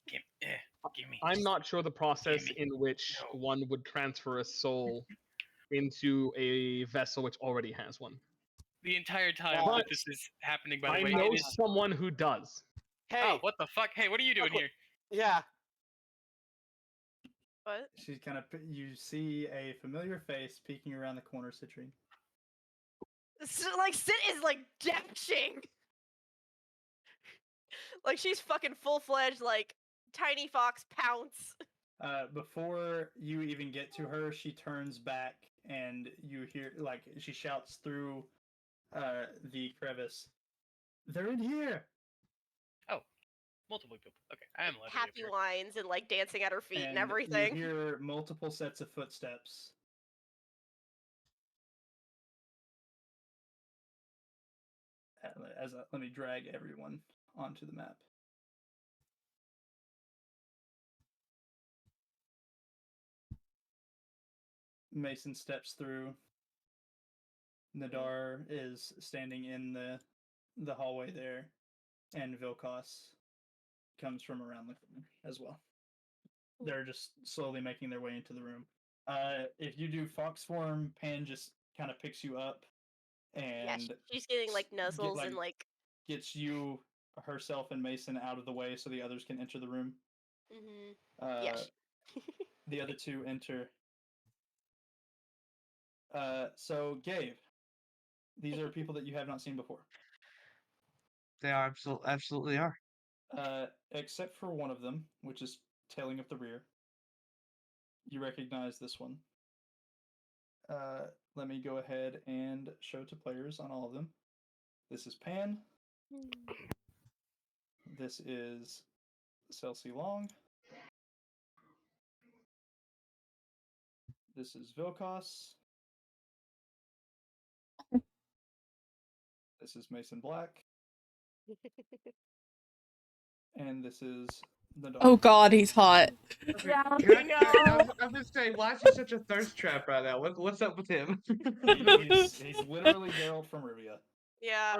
Give me. I'm not sure the process in which one would transfer a soul into a vessel which already has one. The entire time But that this is happening, by the I way, know it is. someone who does. Hey. Oh, what the fuck? Hey, what are you doing here? Yeah. What? She's kind of. You see a familiar face peeking around the corner, Citrine. So, like, Sit is like dashing. Like she's fucking full-fledged, like tiny fox pounce. Before you even get to her, she turns back and you hear she shouts through the crevice. They're in here. Oh, multiple people. Okay, I am allowed to Happy reappear. whines and like dancing at her feet and You everything. hear multiple sets of footsteps. Let me drag everyone onto the map. Mason steps through. Nadar is standing in the hallway there, and Vilkos comes from around the corner as well. They're just slowly making their way into the room. If you do fox form, Pan just kind of picks you up and she's getting like nuzzles and like gets you, herself, and Mason out of the way so the others can enter the room. yes. The other two enter. So Gabe, these are people that you have not seen before. They are absolutely are. Except for one of them, which is tailing up the rear. You recognize this one. Let me go ahead and show to players on all of them. This is Pan. This is Celsi Long. This is Vilkos. This is Mason Black. And this is the dog. Oh god, he's hot. Yeah, I'm just saying, why is he such a thirst trap right now? What's up with him? He's literally Geralt from Rivia. Yeah.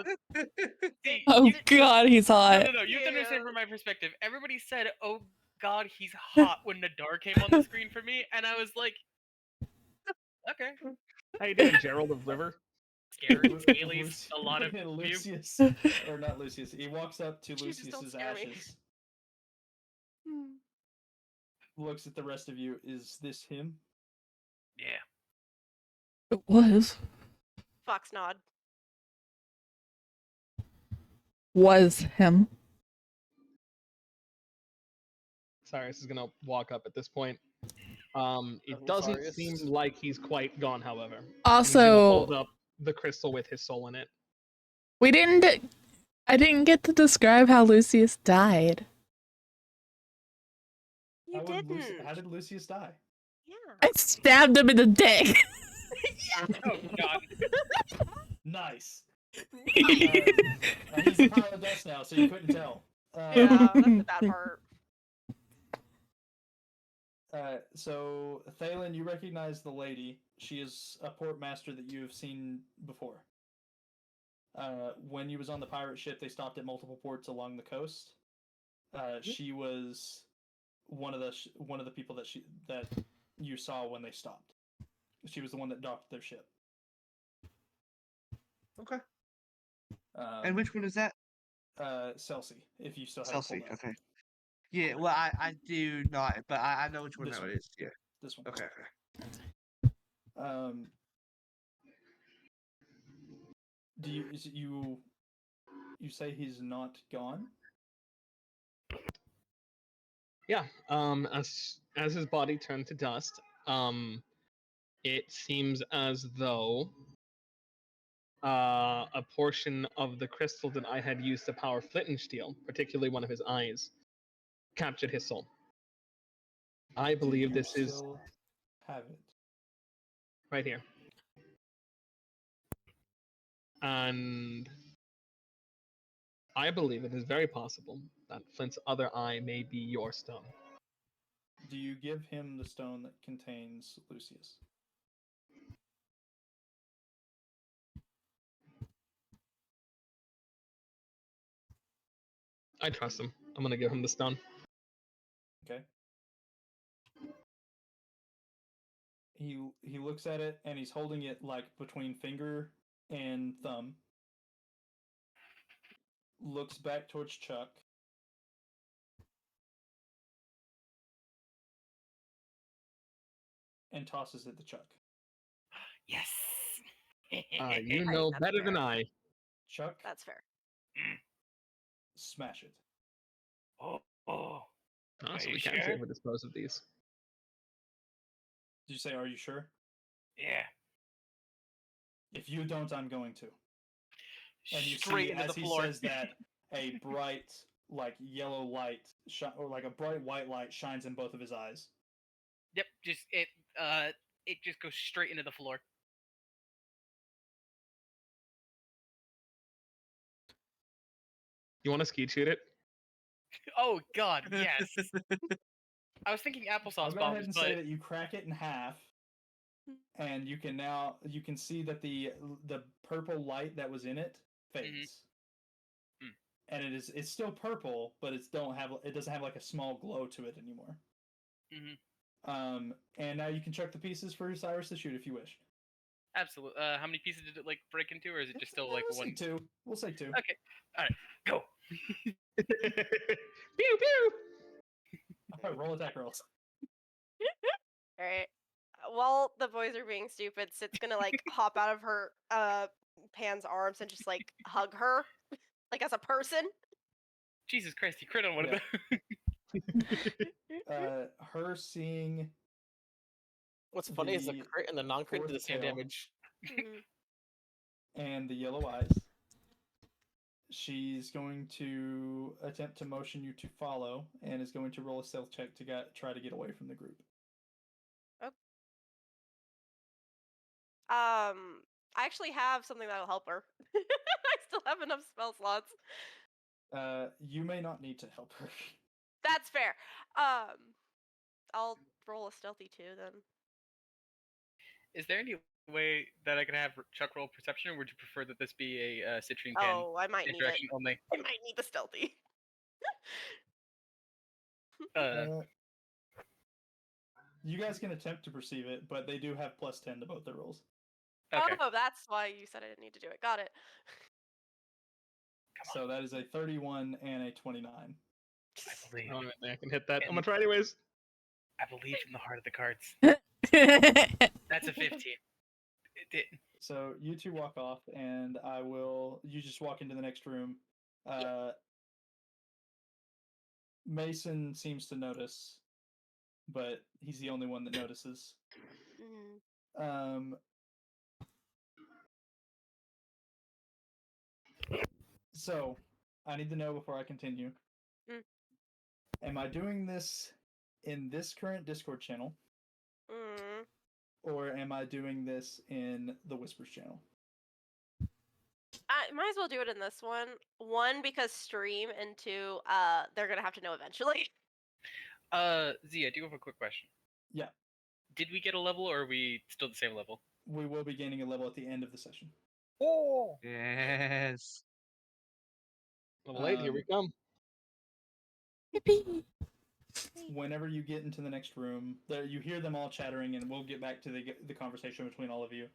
See, Oh god, he's hot. No. You have to understand from my perspective. Everybody said, "Oh god, he's hot" when Nadar came on the screen for me, and I was like, "Okay." How you doing, Gerald of River? Scared, Scalies, a lot of Lucius, or not Lucius. He walks up to Jesus, don't Lucius's scare me. ashes. Looks at the rest of you. Is this him? Yeah. It was. Fox nod. Was him. Cyrus is gonna walk up at this point. It doesn't Cyrus. seem like he's quite gone, however. And he's Also- gonna hold up the crystal with his soul in it. I didn't get to describe how Lucius died. You didn't. How did Lucius die? Yeah. I stabbed him in the dick. Oh god. Nice. He's a pile of dust now, so you couldn't tell. Yeah, that's the bad part. So Thalen, you recognize the lady. She is a port master that you have seen before. When you was on the pirate ship, they stopped at multiple ports along the coast. She was one of the people that you saw when they stopped. She was the one that docked their ship. Okay. And which one is that? Celsi, if you still have it Celsi. pulled up. Okay. Yeah. Well, I do not, but I know which one This that one. is. Yeah. This one. Okay. Do you say he's not gone? Yeah. As his body turned to dust, it seems as though a portion of the crystal that I had used to power Flint and Steel, particularly one of his eyes, captured his soul. I believe this is Still have it. right here. And I believe it is very possible that Flint's other eye may be your stone. Do you give him the stone that contains Lucius? I trust him. I'm gonna give him the stone. Okay. He looks at it and he's holding it like between finger and thumb. Looks back towards Chuck. And tosses it to Chuck. Yes. You Right, know that's better than fair. I. Chuck, That's fair. smash it. Oh. Oh, Are so you we can't sure? save or dispose of these. Did you say, are you sure? Yeah. If you don't, I'm going to. And you Straight see, into as the he floor. says that, a bright, like, yellow light, or like a bright white light shines in both of his eyes. Yep, just it just goes straight into the floor. You want to skeet shoot it? Oh God, yes. I was thinking I'll applesauce go ahead bombs, and but say that you crack it in half, and you can see that the purple light that was in it fades. Hmm. And it's still purple, but it doesn't have like a small glow to it anymore. And now you can chuck the pieces for Cyrus to shoot if you wish. absolutely. How many pieces did it like break into, or is it just still like We'll one? say two. We'll say two. Okay, all right, go. Pew pew. All right, roll attack rolls. All right. While the boys are being stupid, Sid's gonna like hop out of her Pan's arms and just like hug her, like as a person. Jesus Christ, you crit on one Yeah. of those. Her seeing What's funny is the the crit and the non-crit do the fourth same tail. damage. And the yellow eyes. She's going to attempt to motion you to follow, and is going to roll a stealth check to try to get away from the group. I actually have something that'll help her. I still have enough spell slots. You may not need to help her. That's fair. I'll roll a stealthy too then. Is there any way that I can have Chuck roll perception, or would you prefer that this be a citrine can Oh, I might need it. interaction only? I might need the stealthy. You guys can attempt to perceive it, but they do have +10 to both their rolls. Okay. Oh, that's why you said I didn't need to do it. Got it. So that is a 31 and a 29. I believe. Oh, I can hit that. I'm gonna try anyways. I believe in the heart of the cards. That's a 15. So you two walk off, and you just walk into the next room. Mason seems to notice, but he's the only one that notices. So I need to know before I continue. Am I doing this in this current Discord channel? Or am I doing this in the Whispers channel? I might as well do it in this one. One, because stream, and two, they're gonna have to know eventually. Z, I do have a quick question. Yeah. Did we get a level, or are we still the same level? We will be gaining a level at the end of the session. Oh! Yes. Level 8, here we come. Whenever you get into the next room, you hear them all chattering, and we'll get back to the conversation between all of you.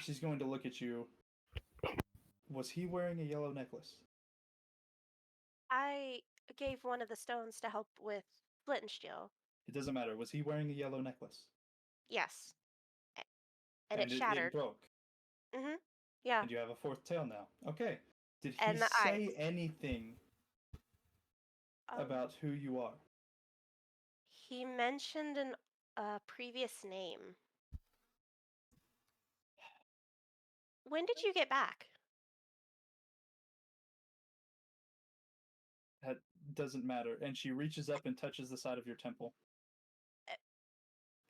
She's going to look at you. Was he wearing a yellow necklace? I gave one of the stones to help with flint and steel. It doesn't matter. Was he wearing a yellow necklace? Yes. And it It shattered. broke. Yeah. And you have a fourth tail now. Okay. Did he And the say eyes. anything about who you are? He mentioned a previous name. When did you get back? That doesn't matter. And she reaches up and touches the side of your temple.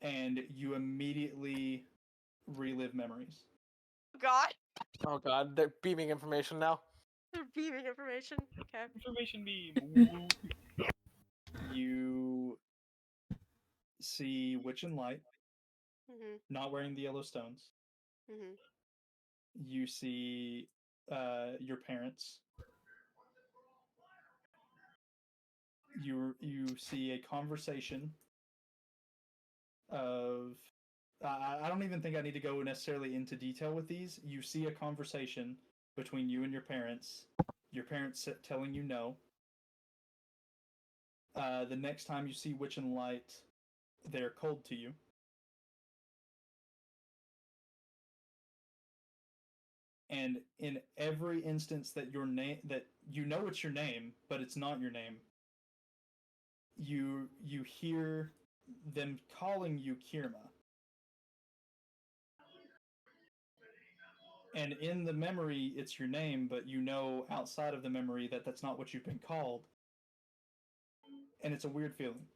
And you immediately relive memories. God. Oh god, they're beaming information now. Beaming information. Okay. Information beam. Woo. You see Witch and Light, Mhm. not wearing the yellow stones. Mhm. You see your parents. You see a conversation of I don't even think I need to go necessarily into detail with these. You see a conversation between you and your parents telling you no. The next time you see Witch and Light, they're cold to you. And in every instance that your name that you know it's your name, but it's not your name, you hear them calling you Kirma. And in the memory, it's your name, but you know outside of the memory that that's not what you've been called. And it's a weird feeling.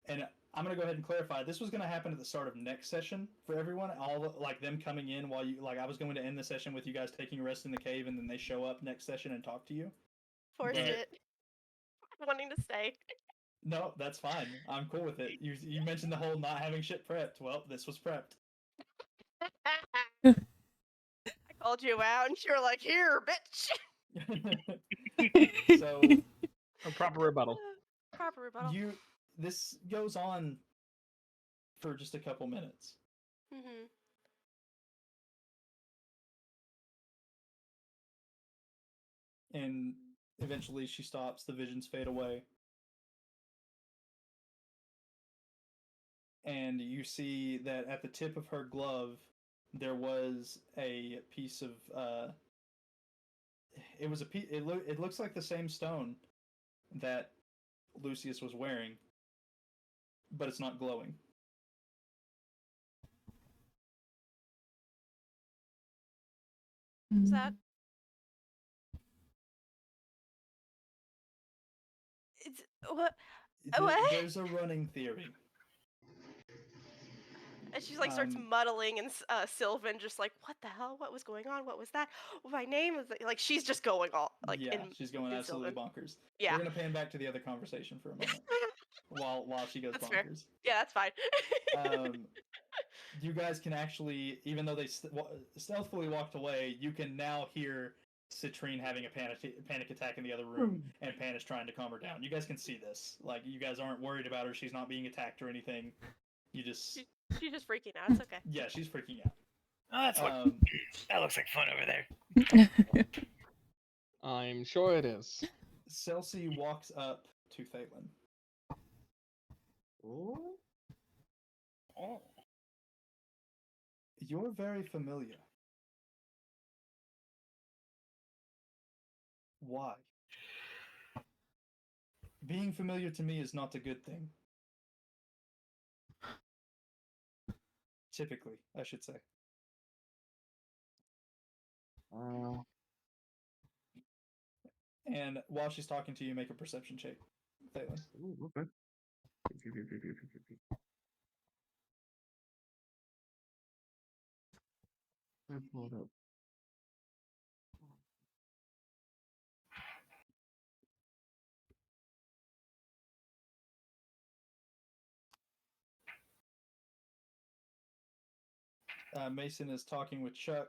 And I'm going to go ahead and clarify. This was going to happen at the start of next session for everyone. All like them coming in while you like I was going to end the session with you guys taking a rest in the cave, and then they show up next session and talk to you. Forced But- it. Wanting to stay. No, that's fine. I'm cool with it. You mentioned the whole not having shit prepped. Well, this was prepped. I called you out, and you were like, "Here, bitch." So A proper rebuttal. Proper rebuttal. this goes on for just a couple minutes. Mhm. And eventually she stops, the visions fade away. And you see that at the tip of her glove there was a piece of it was a piece it looks like the same stone that Lucius was wearing, but it's not glowing. Is that? It's what? What? There's a running theory. And she like starts muddling, and Sylvan just like, "What the hell? What was going on? What was that? My name is like." She's just going all like. Yeah, she's going in absolutely Sylvan. bonkers. Yeah. We're gonna pan back to the other conversation for a moment while she goes That's bonkers. fair. Yeah, that's fine. You guys can actually, even though they stealthily walked away, you can now hear Citrine having a panic attack in the other room, and Pan is trying to calm her down. You guys can see this. Like, you guys aren't worried about her. She's not being attacked or anything. You just... She's just freaking out. It's okay. Yeah, she's freaking out. Oh, that's what. That looks like fun over there. I'm sure it is. Celsi walks up to Thalen. Oh. You're very familiar. Why? Being familiar to me is not a good thing. Typically, I should say. And while she's talking to you, make a perception check, Thalen. Ooh, okay. Pull it up. Mason is talking with Chuck,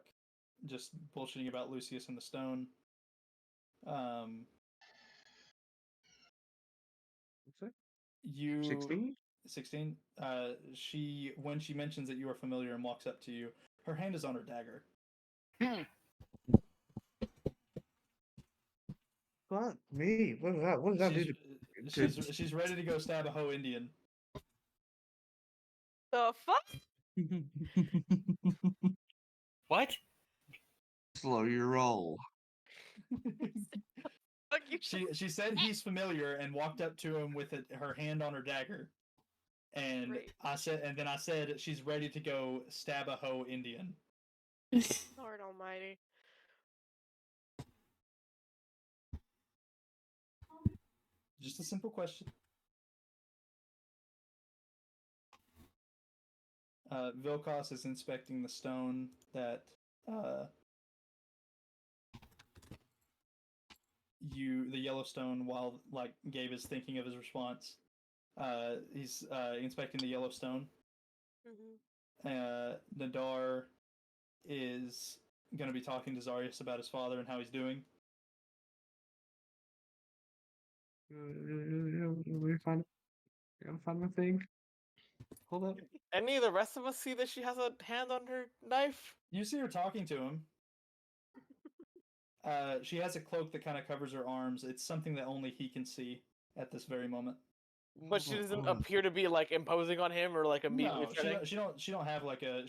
just bullshitting about Lucius and the stone. You 16? When she mentions that you are familiar and walks up to you, her hand is on her dagger. Fuck me. What is that? What does that do to... She's ready to go stab a Ho Indian. The fuck? What? Slow your roll. She said he's familiar and walked up to him with her hand on her dagger. And Great. I said she's ready to go stab a Ho Indian. Lord almighty. Just a simple question. Vilkos is inspecting the stone that the Yellowstone, while like Gabe is thinking of his response, he's inspecting the Yellowstone. Nadar is going to be talking to Zarius about his father and how he's doing. We find, gotta find my thing. Hold up. Any of the rest of us see that she has a hand on her knife? You see her talking to him. She has a cloak that kind of covers her arms. It's something that only he can see at this very moment. But she doesn't appear to be like imposing on him or like immediately No, threatening. she don't have like a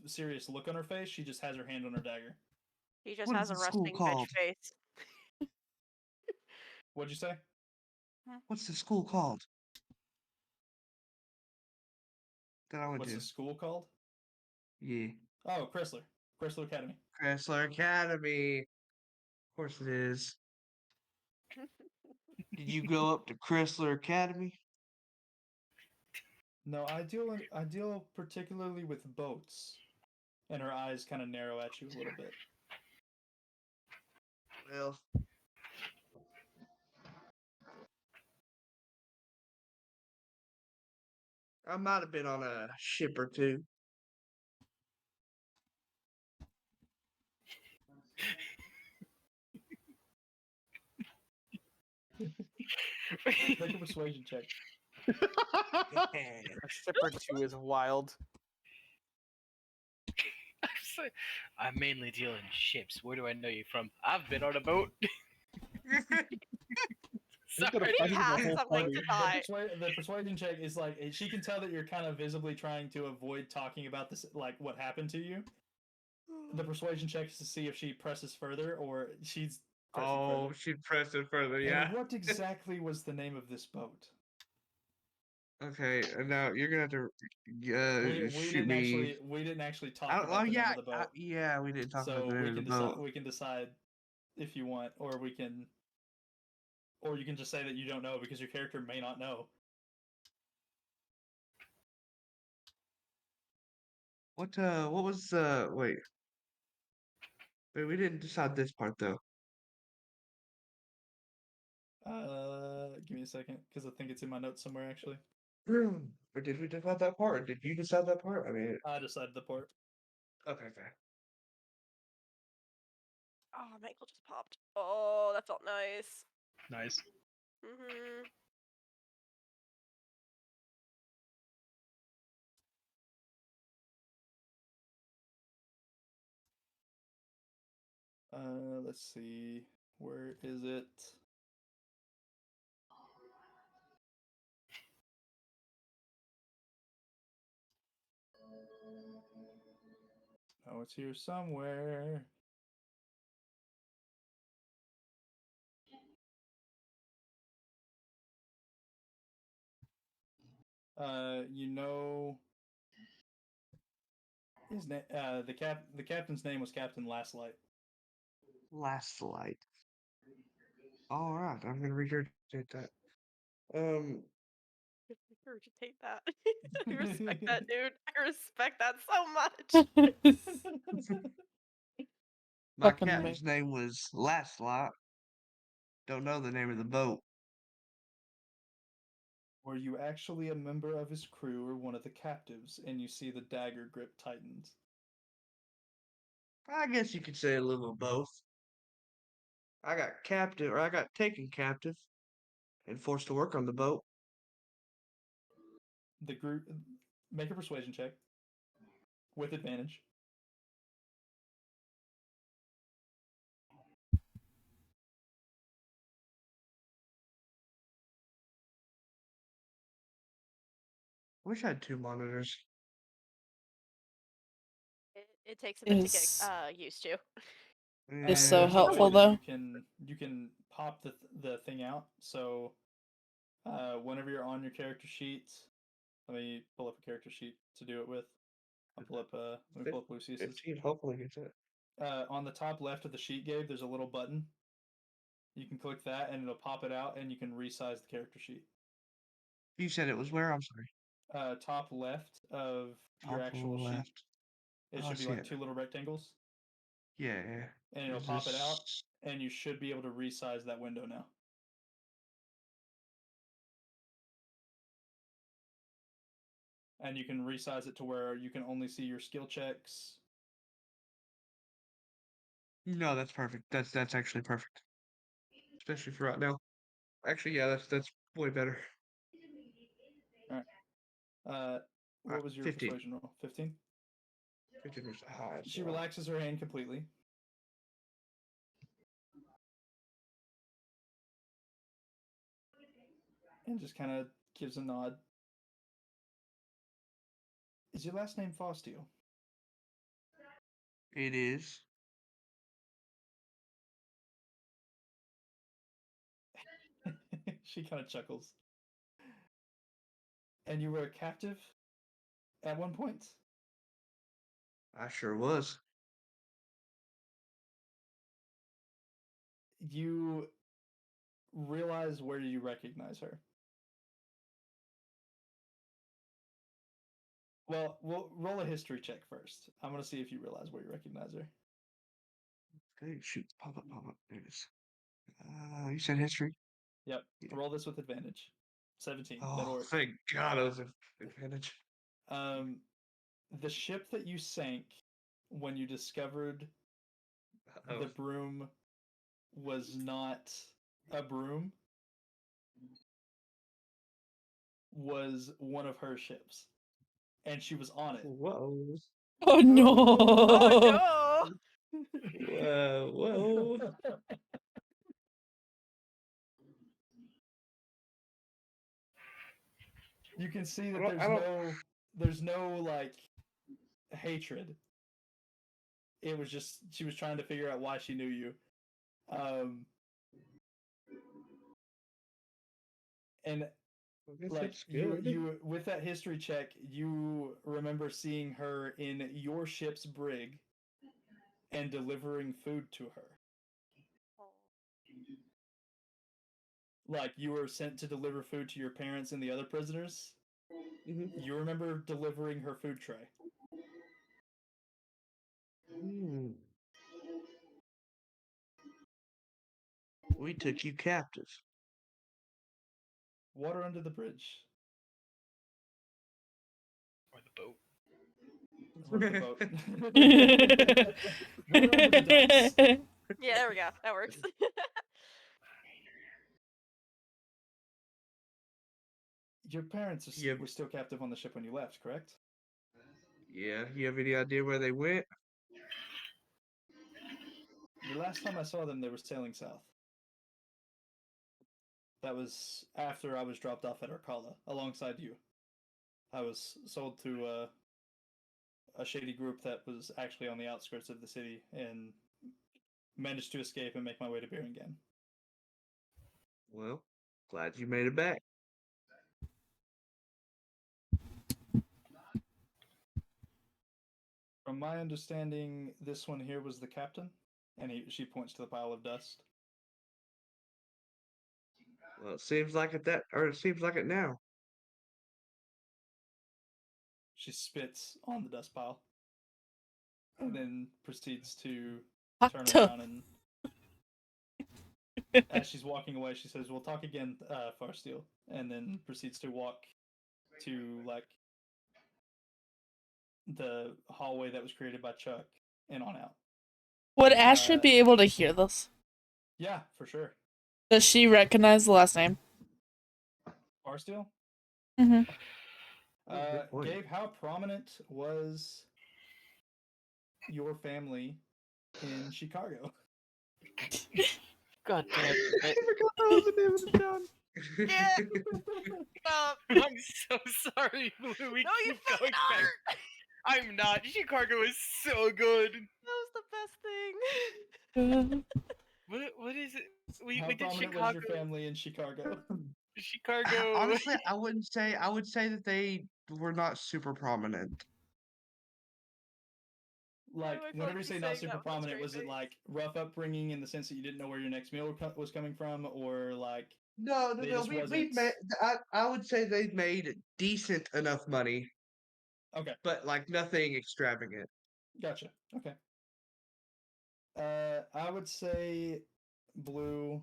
serious look on her face. She just has her hand on her dagger. He just What has is a the school resting bitch called? face. What'd you say? What's the school called? That I went What's to. the school called? Yeah. Oh, Chrysler Academy. Chrysler Academy. Of course it is. Did you go up to Chrysler Academy? No, I deal particularly with boats. And her eyes kind of narrow at you a little bit. Well, I might have been on a ship or two. Make a persuasion check. A ship or two is wild. I mainly deal in ships. Where do I know you from? I've been on a boat. Sorry. He has something to tie. The persuasion check is like she can tell that you're kind of visibly trying to avoid talking about this, like what happened to you. The persuasion check is to see if she presses further or she's pressing further. She'd press it further, yeah. And what exactly was the name of this boat? Okay, now you're gonna have to shoot me. We didn't actually talk about the name of the boat. Yeah, we didn't talk about So the name of the boat. we can decide if you want, or you can just say that you don't know because your character may not know. What was wait. Wait, we didn't decide this part though. Give me a second because I think it's in my notes somewhere actually. Or did we decide that part? Or did you decide that part? I mean, I decided the part. okay. Oh, my ankle just popped. Oh, that felt nice. Nice. Mm-hmm. Let's see. Where is it? Oh, it's here somewhere. You know his name. The captain's name was Captain Last Light. Last light. All right, I'm gonna regurgitate that. Regurgitate that. I respect that, dude. I respect that so much. My Fucking captain's name was Last Light. Don't know the name of the boat. Were you actually a member of his crew or one of the captives? And you see the dagger grip tightens. I guess you could say a little of both. I got taken captive and forced to work on the boat. The group make a persuasion check with advantage. Wish I had two monitors. It takes a bit to get Is used to. Is so There's a way helpful that though. you can pop the thing out. So whenever you're on your character sheets, let me pull up a character sheet to do it with. Let me pull up Lucius's. 15, hopefully gets it. On the top left of the sheet, Gabe, there's a little button. You can click that and it'll pop it out and you can resize the character sheet. You said it was where? I'm sorry. Top left of your Top actual sheet. left. It Oh, I should be see like it. two little rectangles. Yeah. And it'll Is pop it out. this- and you should be able to resize that window now. And you can resize it to where you can only see your skill checks. No, that's perfect. That's actually perfect. Especially for right now. Actually, yeah, that's way better. All right. What was your 15. persuasion roll? 15? 15 was high. She relaxes her hand completely. And just kind of gives a nod. Is your last name Fostio? It is. She kind of chuckles. And you were a captive at one point? I sure was. You realize where you recognize her. Well, we'll roll a history check first. I'm going to see if you realize where you recognize her. Okay, shoot. Pop up, pop up. There it is. You said history? Yep. Yeah. Roll this with advantage. 17. That'll Oh, work. thank God it was an advantage. The ship that you sank when you discovered the broom was not a broom was one of her ships. And she was on it. Whoa. Oh no! Oh no! Whoa. You can see that there's no like hatred. It was just she was trying to figure out why she knew you. And like you with that history check, you remember seeing her in your ship's brig and delivering food to her. Like you were sent to deliver food to your parents and the other prisoners. Mm-hmm. You remember delivering her food tray. We took you captive. Water under the bridge. Or the boat. Or the boat. Water under the docks. Yeah, there we go. That works. Your parents were still captive on the ship when you left, correct? Yeah, you have any idea where they went? The last time I saw them, they were sailing south. That was after I was dropped off at Arcala, alongside you. I was sold to a shady group that was actually on the outskirts of the city and managed to escape and make my way to Birmingham. Well, glad you made it back. From my understanding, this one here was the captain, and she points to the pile of dust. Well, it seems like it seems like it now. She spits on the dust pile, and then proceeds to turn Hot. around and as she's walking away, she says, "We'll talk again, Farsteel," and then proceeds to walk to like the hallway that was created by Chuck and on out. Would Ashley be able to hear this? Yeah, for sure. Does she recognize the last name? Farsteel? Mm-hmm. Gabe, how prominent was your family in Chicago? God damn it. I forgot that was the name of the town. Yeah. Stop. I'm so sorry, Blue. We No, you keep fucking going back. aren't. I'm not. Chicago is so good. That was the best thing. What is it? We How did prominent Chicago. was your family in Chicago? Chicago. Honestly, I would say that they were not super prominent. Like, I feel whenever like you say he's not saying super that with a prominent, straight was it face. like rough upbringing in the sense that you didn't know where your next meal was coming from, or like No. they just We wasn't? made. I would say they made decent enough money, Okay, but like nothing extravagant. gotcha. Okay. I would say, Blue,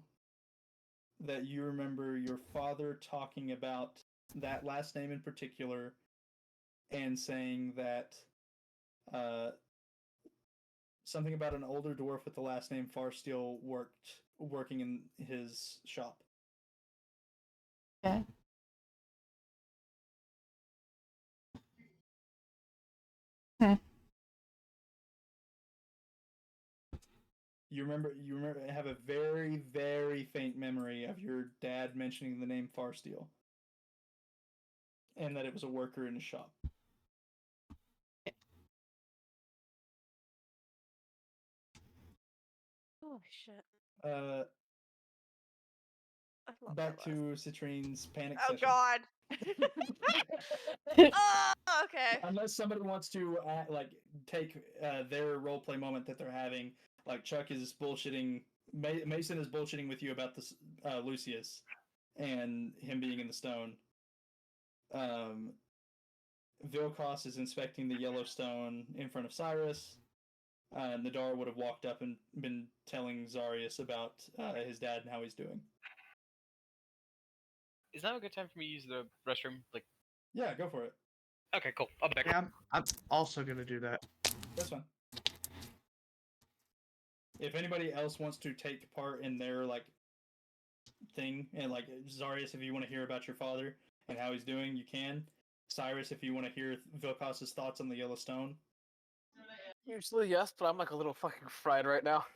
that you remember your father talking about that last name in particular and saying that something about an older dwarf with the last name Farsteel working in his shop. Okay. Hmm. You remember have a very, very faint memory of your dad mentioning the name Farsteel. And that it was a worker in his shop. Oh shit. Back to Citrine's panic Oh session. god. Oh, okay. Unless somebody wants to take their roleplay moment that they're having, like Chuck is bullshitting, Mason is bullshitting with you about this Lucius and him being in the stone. Vilkos is inspecting the yellow stone in front of Cyrus. Nadar would have walked up and been telling Zarius about his dad and how he's doing. Is now a good time for me to use the restroom? Like, yeah, go for it. Okay, cool. I'll be back. Yeah, I'm also gonna do that. That's fine. If anybody else wants to take part in their thing, and Zarius, if you want to hear about your father and how he's doing, you can. Cyrus, if you want to hear Vilkos's thoughts on the Yellowstone. Usually yes, but I'm like a little fucking fried right now.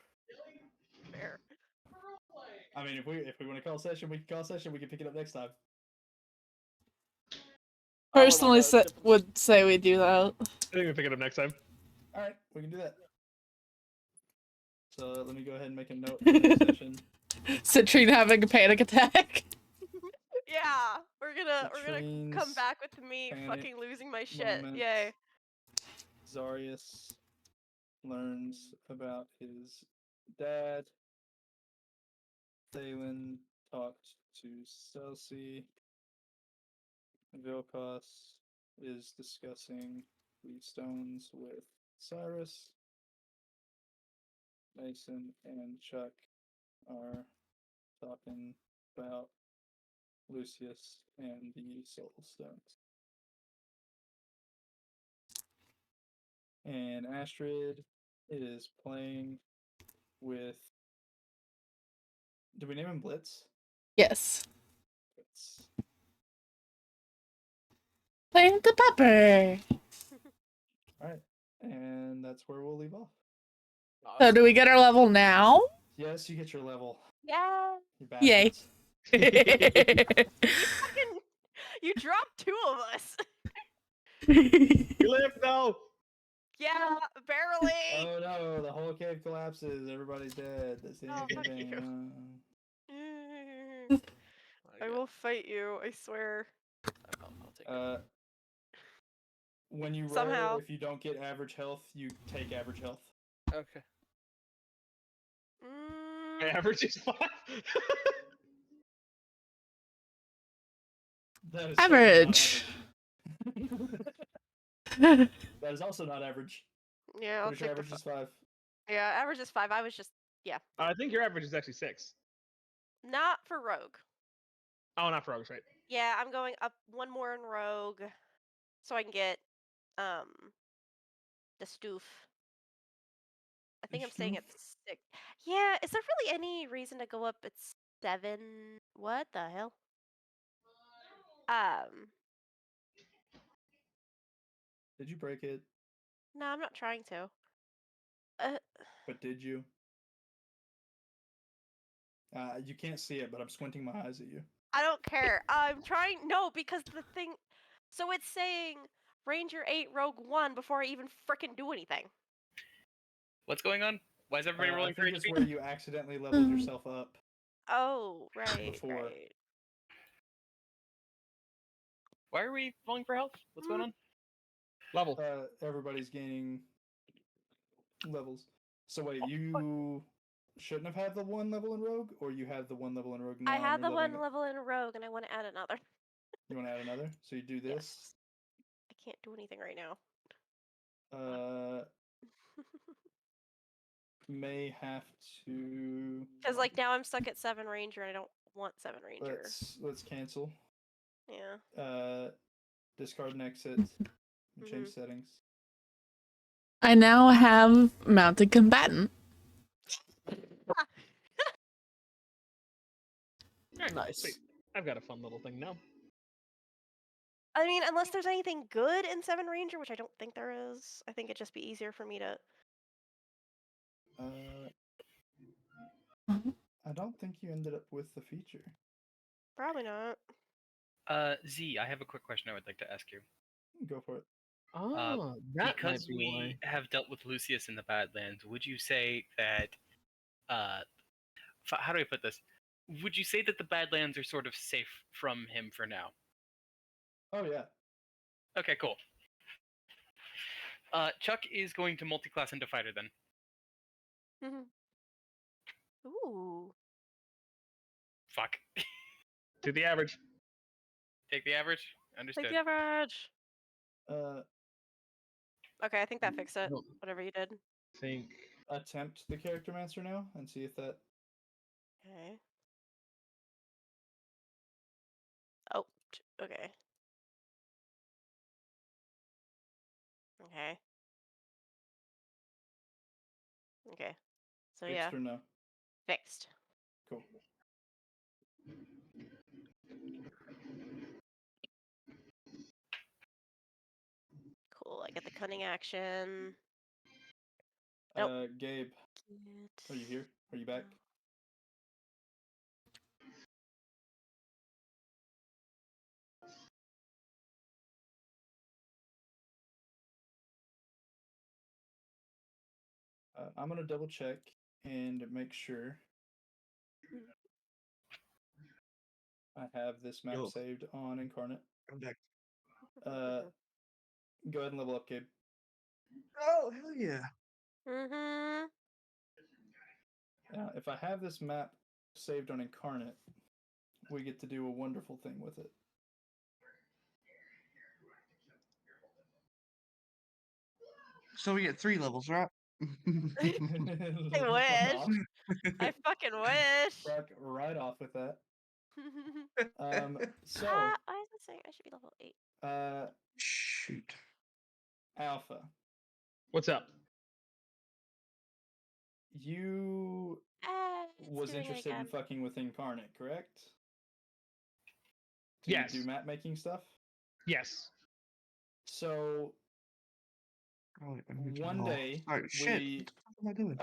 Fair. I mean, if we want to call a session, we can call a session. We can pick it up next time. Personally, would say we do that. I think we pick it up next time. All right, we can do that. So let me go ahead and make a note for the next session. Citrine having a panic attack. Yeah, we're gonna come back with me fucking losing my shit. Moment. Yay. Zarius learns about his dad. Thalen talked to Celsi. Vilkos is discussing the stones with Cyrus. Mason and Chuck are talking about Lucius and the soul stones. And Astrid is playing with. Did we name him Blitz? Yes. Blitz. Playing with the pepper. Alright. And that's where we'll leave off. So do we get our level now? Yes, you get your level. Yeah. You Yay. You dropped 2 of us. You live though. Yeah, barely. Oh no, the whole cave collapses. Everybody's dead. That's the Oh, end of fuck the game. I will fight you, I swear. I'll take it. When you roll, Somehow. if you don't get average health, you take average health. Okay. My average is 5. That is Average. that is also not average. Yeah, I'll Pretty sure take the average is 5. Yeah, average is 5. I was just I think your average is actually 6. not for rogue. Oh, not for rogues, right? Yeah, I'm going up 1 more in rogue so I can get the stoof. I think I'm staying at 6. Yeah, is there really any reason to go up at 7? What the hell? Did you break it? No, I'm not trying to. But did you? You can't see it, but I'm squinting my eyes at you. I don't care. I'm trying. No, because the thing. So it's saying Ranger 8, Rogue 1 before I even frickin' do anything. What's going on? Why is everybody rolling I for think it's HP? where you accidentally leveled yourself up. Oh, right, Before. right. Why are we rolling for health? What's going on? Level. Everybody's gaining levels. So wait, you shouldn't have had the 1 level in Rogue, or you have the 1 level in Rogue now? I and had you're the leveling 1 it? level in Rogue, and I want to add another. You want to add another? So you do this. Yes. I can't do anything right now. may have to. Because like now I'm stuck at 7 Ranger and I don't want 7 Ranger. Let's cancel. Yeah. Discard and exit. Change settings. I now have mounted combatant. Nice. Sweet. I've got a fun little thing now. I mean, unless there's anything good in 7 Ranger, which I don't think there is. I think it'd just be easier for me to. I don't think you ended up with the feature. Probably not. Z, I have a quick question I would like to ask you. Go for it. Oh, that because might be we why. have dealt with Lucius in the Badlands, would you say that how do I put this? Would you say that the Badlands are sort of safe from him for now? Oh yeah. Okay, cool. Chuck is going to multi-class into fighter then. Ooh. Fuck. To the average. Take the average. Understood. Take the average. Okay, I think that fixed it. No. Whatever you did. Think. Attempt the Character Master now and see if that. Okay. Oh. Okay. Okay. Okay. So Fixed yeah. or no? Fixed. Cool. Cool. I get the cunning action. Nope. Gabe. Are you here? Are you back? I'm gonna double check and make sure I have this map saved on Incarnate. I'm back. Go ahead and level up, Gabe. Oh, hell yeah. Mm-hmm. Now, if I have this map saved on Incarnate, we get to do a wonderful thing with it. So we get 3 levels, right? I wish. I fucking wish. Fuck right off with that. So. Why is it saying I should be level 8? Shoot. Alpha. What's up? You was doing it interested in again. fucking with Incarnate, correct? To Yes. do map making stuff? Yes. So one day Sorry, shit. we What the fuck am I doing?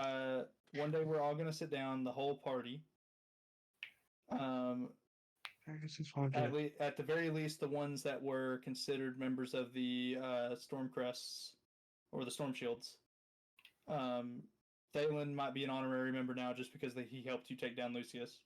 one day we're all gonna sit down, the whole party. At the very least, the ones that were considered members of the Stormcrests or the Storm Shields. Thalen might be an honorary member now just because he helped you take down Lucius.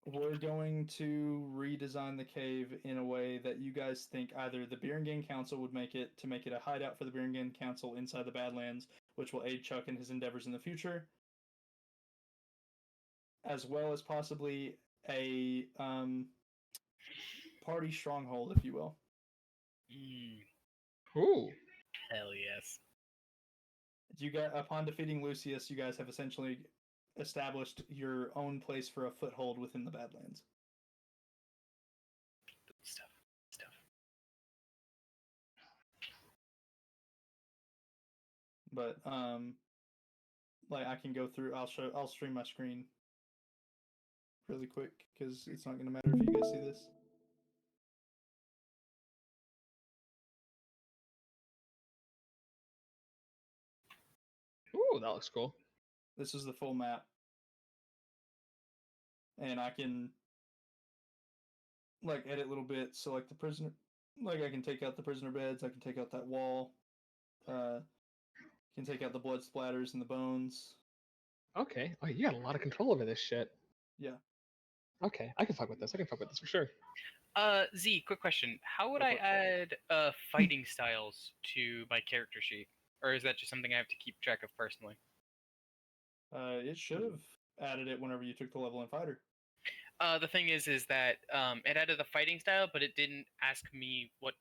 We're going to redesign the cave in a way that you guys think either the Berengen Council would make it a hideout for the Berengen Council inside the Badlands, which will aid Chuck in his endeavors in the future, as well as possibly a party stronghold, if you will. Ooh. Hell yes. Upon defeating Lucius, you guys have essentially established your own place for a foothold within the Badlands. Stuff. But like I can go through. I'll stream my screen really quick because it's not going to matter if you guys see this. Ooh, that looks cool. This is the full map. And I can like edit little bits. So like the prisoner, like I can take out the prisoner beds. I can take out that wall. Can take out the blood splatters and the bones. Okay. Oh, you got a lot of control over this shit. Yeah. Okay, I can fuck with this. I can fuck with this for sure. Z, quick question. How would I add fighting styles to my character sheet? Or is that just something I have to keep track of personally? It should have added it whenever you took the level in fighter. The thing is that it added the fighting style, but it didn't ask me what.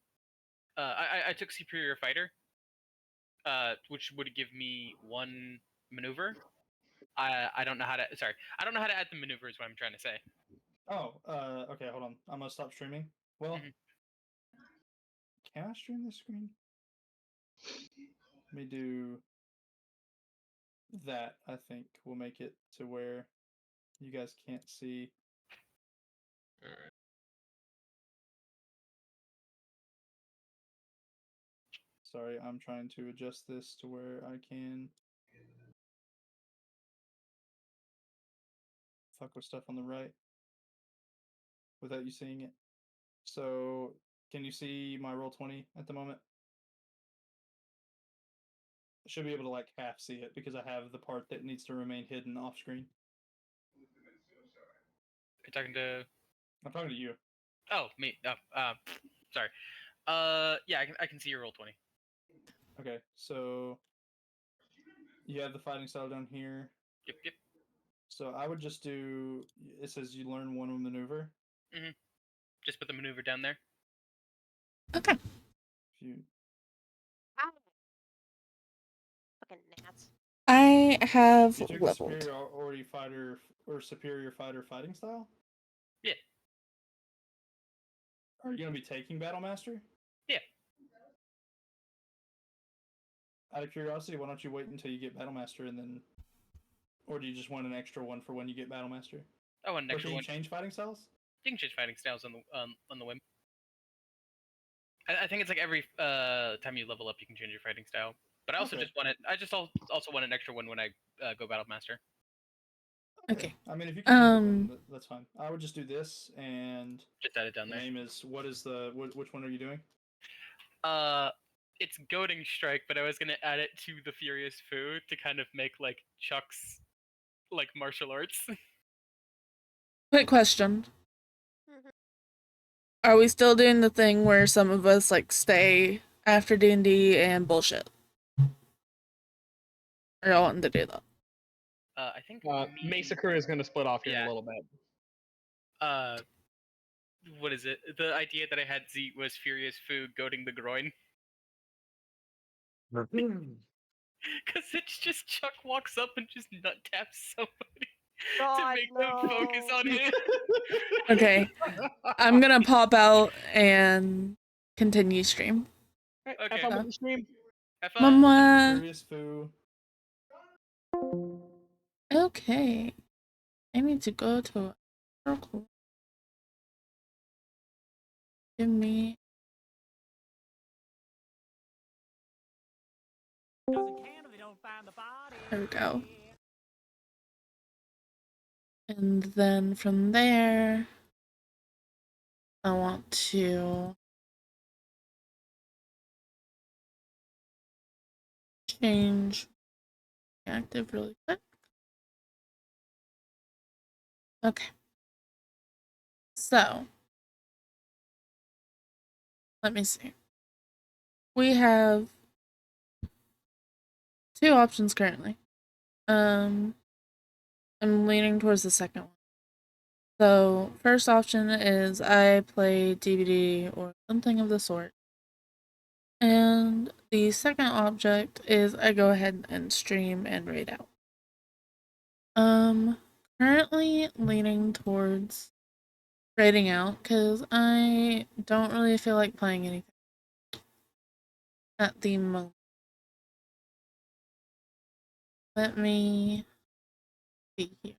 I took superior fighter, which would give me 1 maneuver. I don't know how to. Sorry, I don't know how to add the maneuver. Is what I'm trying to say. Oh, okay, hold on. I'm gonna stop streaming. Well, can I stream this screen? Let me do that. I think will make it to where you guys can't see. All right. Sorry, I'm trying to adjust this to where I can fuck with stuff on the right without you seeing it. So, can you see my roll 20 at the moment? I should be able to like half see it because I have the part that needs to remain hidden off screen. You're talking to. I'm talking to you. Oh, me. Oh, sorry. Yeah, I can see your roll 20. Okay, so you have the fighting style down here. Yep, yep. So I would just do. It says you learn one maneuver. Just put the maneuver down there. Okay. If you. Fucking gnats. I have You took leveled. superiority fighter or superior fighter fighting style. Yeah. Are you gonna be taking Battle Master? Yeah. Out of curiosity, why don't you wait until you get Battle Master and then, or do you just want an extra one for when you get Battle Master? Oh, an Or extra can you one. change fighting styles? You can change fighting styles on the whim. I think it's like every time you level up, you can change your fighting style. But I also Okay. just want it. I just also want an extra one when I go Battle Master. Okay. I mean, if you can, that's fine. I would just do this and just add it down the there. name is what is the which one are you doing? It's Goading Strike, but I was gonna add it to the Furious Fu to kind of make like Chuck's like martial arts. Quick question. Mm-hmm. Are we still doing the thing where some of us like stay after D&D and bullshit? Are y'all wanting to do that? I think Mesa Crew is going to split off here in a little bit. What is it? The idea that I had Z was Furious Fu goading the groin. Because it's just Chuck walks up and just nut taps somebody to make them focus on him. Okay. I'm gonna pop out and continue stream. Okay. Have fun with the stream. Have fun. Mama. Furious Fu. Okay. I need to go to a circle. Give me. There we go. And then from there, I want to change active really quick. Okay. So, let me see. We have 2 options currently. I'm leaning towards the second one. So, first option is I play DVD or something of the sort. And the second object is I go ahead and stream and raid out. Currently leaning towards raiding out because I don't really feel like playing anything at the moment. Let me see here.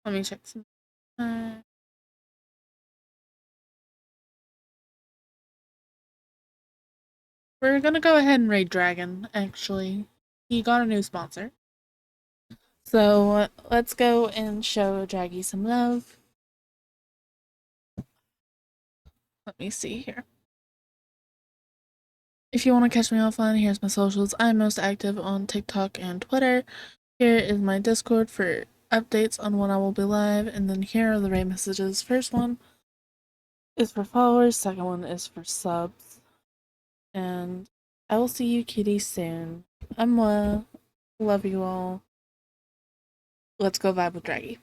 Let me check some. We're gonna go ahead and raid Dragon, actually. He got a new sponsor. So let's go and show Draggy some love. Let me see here. If you want to catch me offline, here's my socials. I'm most active on TikTok and Twitter. Here is my Discord for updates on when I will be live, and then here are the raid messages. First one is for followers, second one is for subs, and I will see you kitties soon. Love you all. Let's go vibe with Draggy.